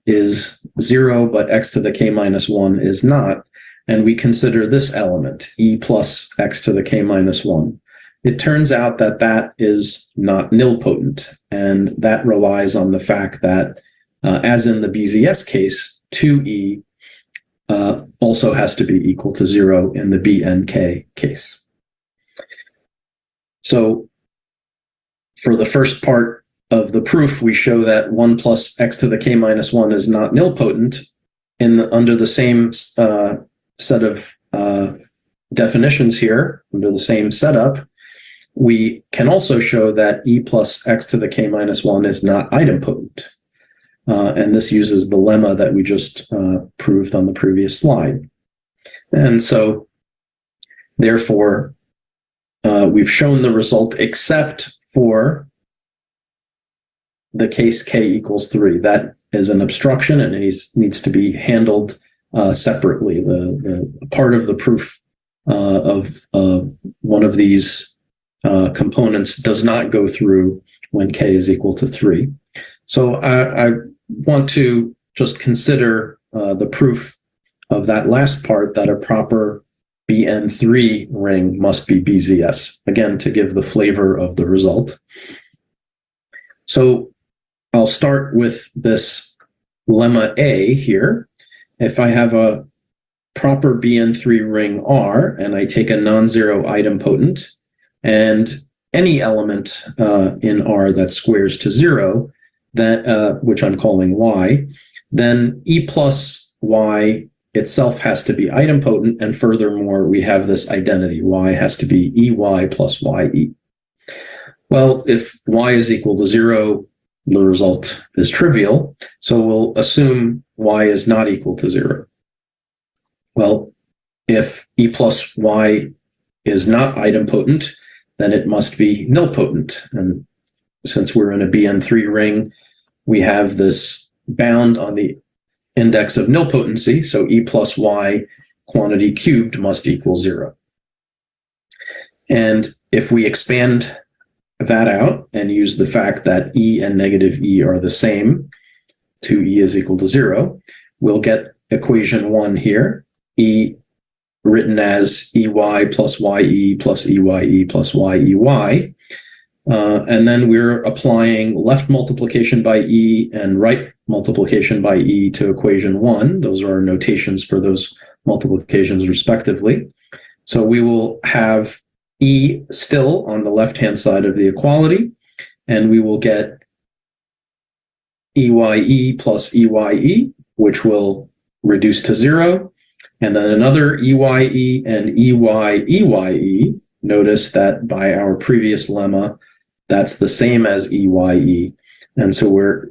is 0, but x to the k minus 1 is not. And we consider this element, e plus x to the k minus 1. It turns out that that is not nilpotent, and that relies on the fact that, as in the BZS case, 2e also has to be equal to 0 in the BNK case. So for the first part of the proof, we show that 1 plus x to the k minus 1 is not nilpotent. Under the same set of definitions here, under the same setup, we can also show that e plus x to the k minus 1 is not idempotent. And this uses the lemma that we just proved on the previous slide. And so, therefore, we've shown the result except for the case k equals 3. That is an obstruction and it needs to be handled separately. The part of the proof of one of these components does not go through when k is equal to 3. So I want to just consider the proof of that last part, that a proper BN3 ring must be BZS, again, to give the flavor of the result. So I'll start with this lemma A here. If I have a proper BN3 ring R and I take a non-zero idempotent and any element in R that squares to 0, that which I'm calling Y, then E plus Y itself has to be idempotent, and furthermore, we have this identity. Y has to be EY plus YE. Well, if Y is equal to 0, the result is trivial, so we'll assume Y is not equal to 0. Well, if E plus Y is not idempotent, then it must be nilpotent. And since we're in a BN3 ring, we have this bound on the index of nilpotency, so E plus Y quantity cubed must equal 0. And if we expand that out and use the fact that E and negative E are the same, 2E is equal to 0, we'll get equation 1 here, E written as EY plus YE plus EYE plus YEY. And then we're applying left multiplication by E and right multiplication by E to equation 1. Those are our notations for those multiplications respectively. So we will have E still on the left-hand side of the equality, and we will get EYE plus EYE, which will reduce to 0, and then another EYE and EYE. Notice that by our previous lemma, that's the same as EYE. And so we're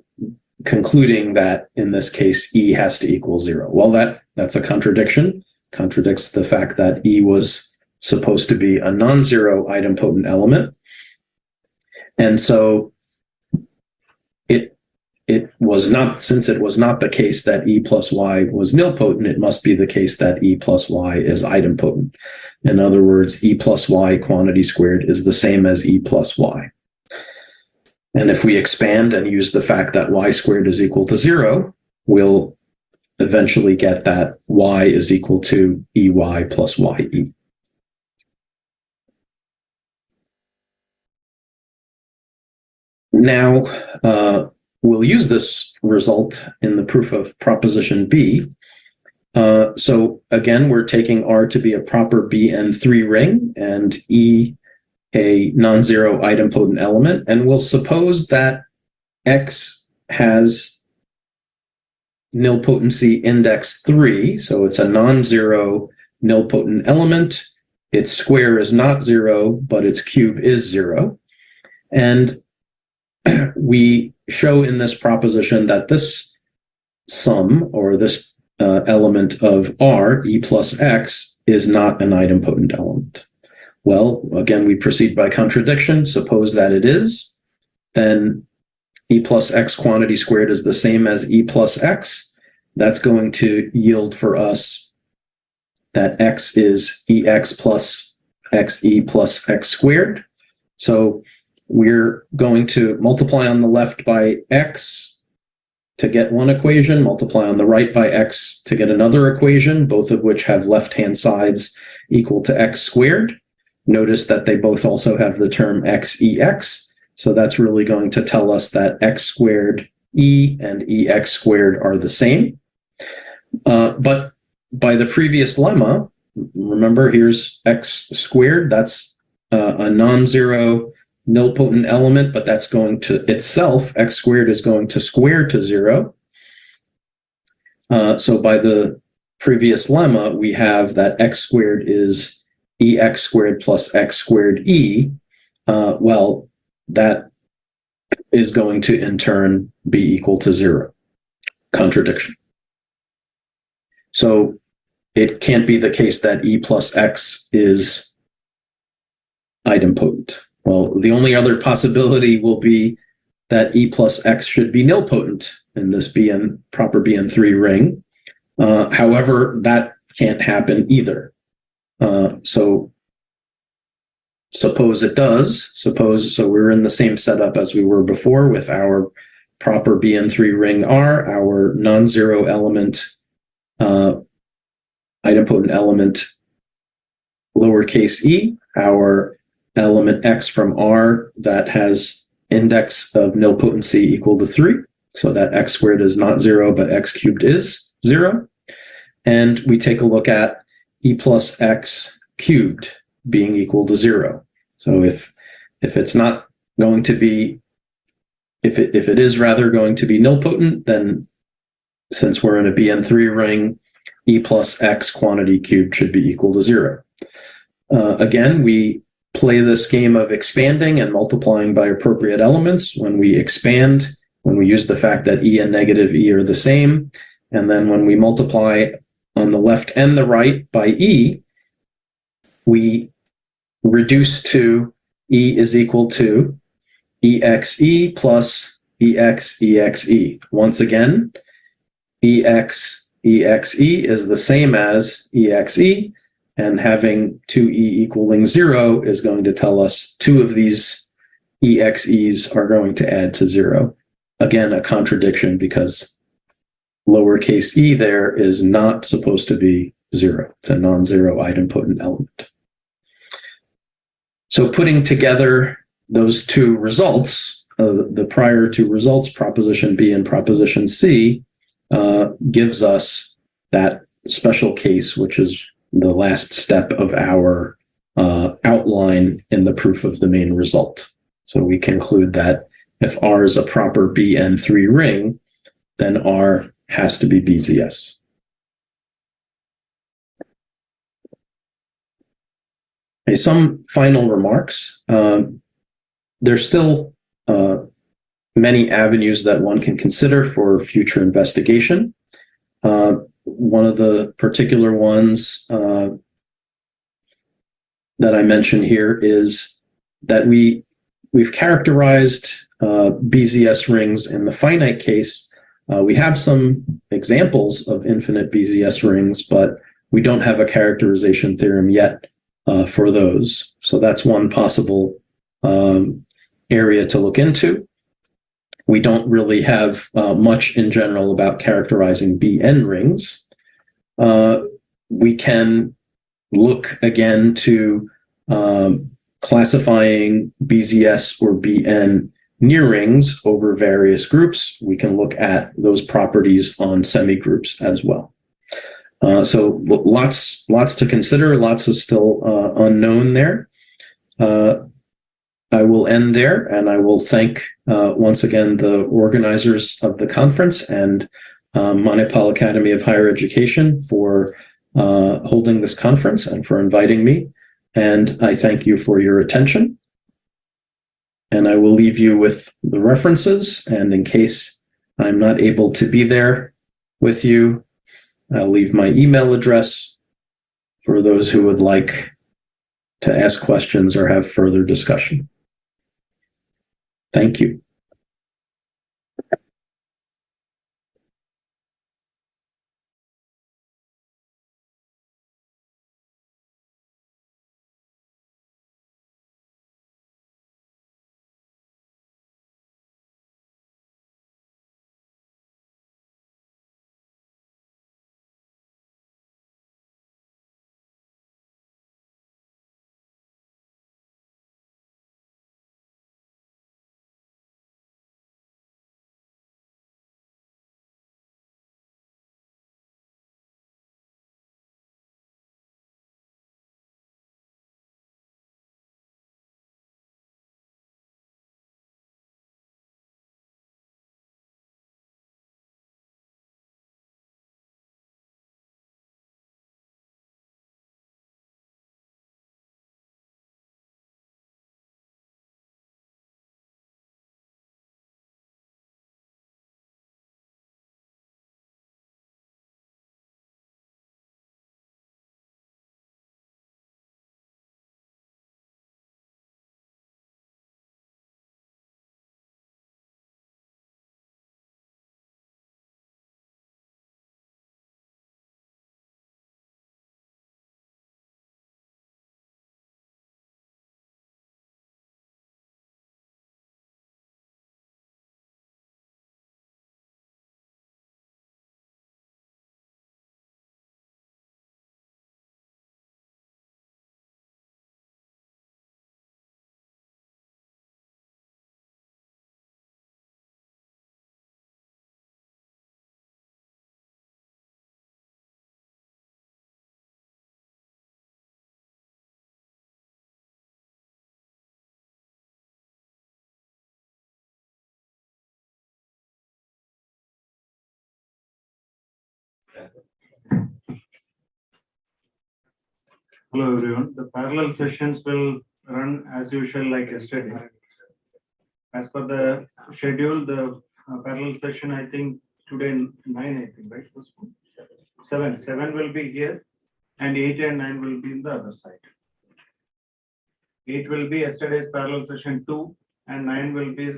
concluding that in this case, E has to equal 0. Well, that's a contradiction, contradicts the fact that E was supposed to be a non-zero idempotent element. And so it was not, since it was not the case that E plus Y was nilpotent, it must be the case that E plus Y is idempotent. In other words, E plus Y quantity squared is the same as E plus Y. And if we expand and use the fact that Y squared is equal to 0, we'll eventually get that Y is equal to EY plus YE. Now, we'll use this result in the proof of proposition B. So again, we're taking R to be a proper BN3 ring and E a non-zero idempotent element, and we'll suppose that X has nilpotency index 3, so it's a non-zero nilpotent element. Its square is not 0, but its cube is 0. And we show in this proposition that this sum, or this element of R, E plus X, is not an idempotent element. Well, again, we proceed by contradiction. Suppose that it is, then E plus X quantity squared is the same as E plus X. That's going to yield for us that X is EX plus XE plus X squared. So we're going to multiply on the left by X to get one equation, multiply on the right by X to get another equation, both of which have left-hand sides equal to X squared. Notice that they both also have the term XEX. So that's really going to tell us that X squared E and EX squared are the same. But by the previous lemma, remember here's X squared. That's a non-zero nilpotent element, but that's going to itself, X squared is going to square to 0. So by the previous lemma, we have that X squared is EX squared plus X squared E. Well, that is going to in turn be equal to 0. contradiction. So it can't be the case that E plus X is idempotent. Well, the only other possibility will be that E plus X should be nilpotent in this proper BN3 ring. However, that can't happen either. So suppose it does. So we're in the same setup as we were before with our proper BN3 ring R, our non-zero element, idempotent element lowercase e, our element X from R that has index of nilpotency equal to 3. So that X squared is not 0, but X cubed is 0. And we take a look at E plus X cubed being equal to 0. So if it's not going to be, if it is rather going to be nilpotent, then since we're in a BN3 ring, E plus X quantity cubed should be equal to 0. Again, we play this game of expanding and multiplying by appropriate elements. When we expand, when we use the fact that E and negative E are the same, and then when we multiply on the left and the right by E, we reduce to E is equal to EXE plus EXEXE. Once again, EXEXE is the same as EXE, and having 2E equaling 0 is going to tell us 2 of these EXEs are going to add to 0. Again, a contradiction because lowercase e there is not supposed to be 0. It's a non-zero idempotent element. So putting together those two results, the prior two results, proposition B and proposition C, gives us that special case, which is the last step of our outline in the proof of the main result. So we conclude that if R is a proper BN3 ring, then R has to be BZS. Okay, some final remarks. There's still many avenues that one can consider for future investigation. One of the particular ones that I mention here is that we've characterized BZS rings in the finite case. We have some examples of infinite BZS rings, but we don't have a characterization theorem yet for those. So that's one possible area to look into. We don't really have much in general about characterizing BN rings. We can look again to classifying BZS or BN near rings over various groups. We can look at those properties on semigroups as well. So lots to consider, lots is still unknown there. I will end there, and I will thank once again the organizers of the conference and Manipal Academy of Higher Education for holding this conference and for inviting me. And I thank you for your attention. And I will leave you with the references. And in case I'm not able to be there with you, I'll leave my email address for those who would like to ask questions or have further discussion. Thank you. Hello, everyone. The parallel sessions will run as usual like yesterday. As per the schedule, the parallel session, I think today 9, I think, right? 7 will be here and 8 and 9 will be in the other side. 8 will be yesterday's parallel session 2 and 9 will be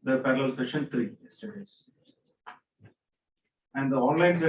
the parallel session 3 yesterday's. And the online session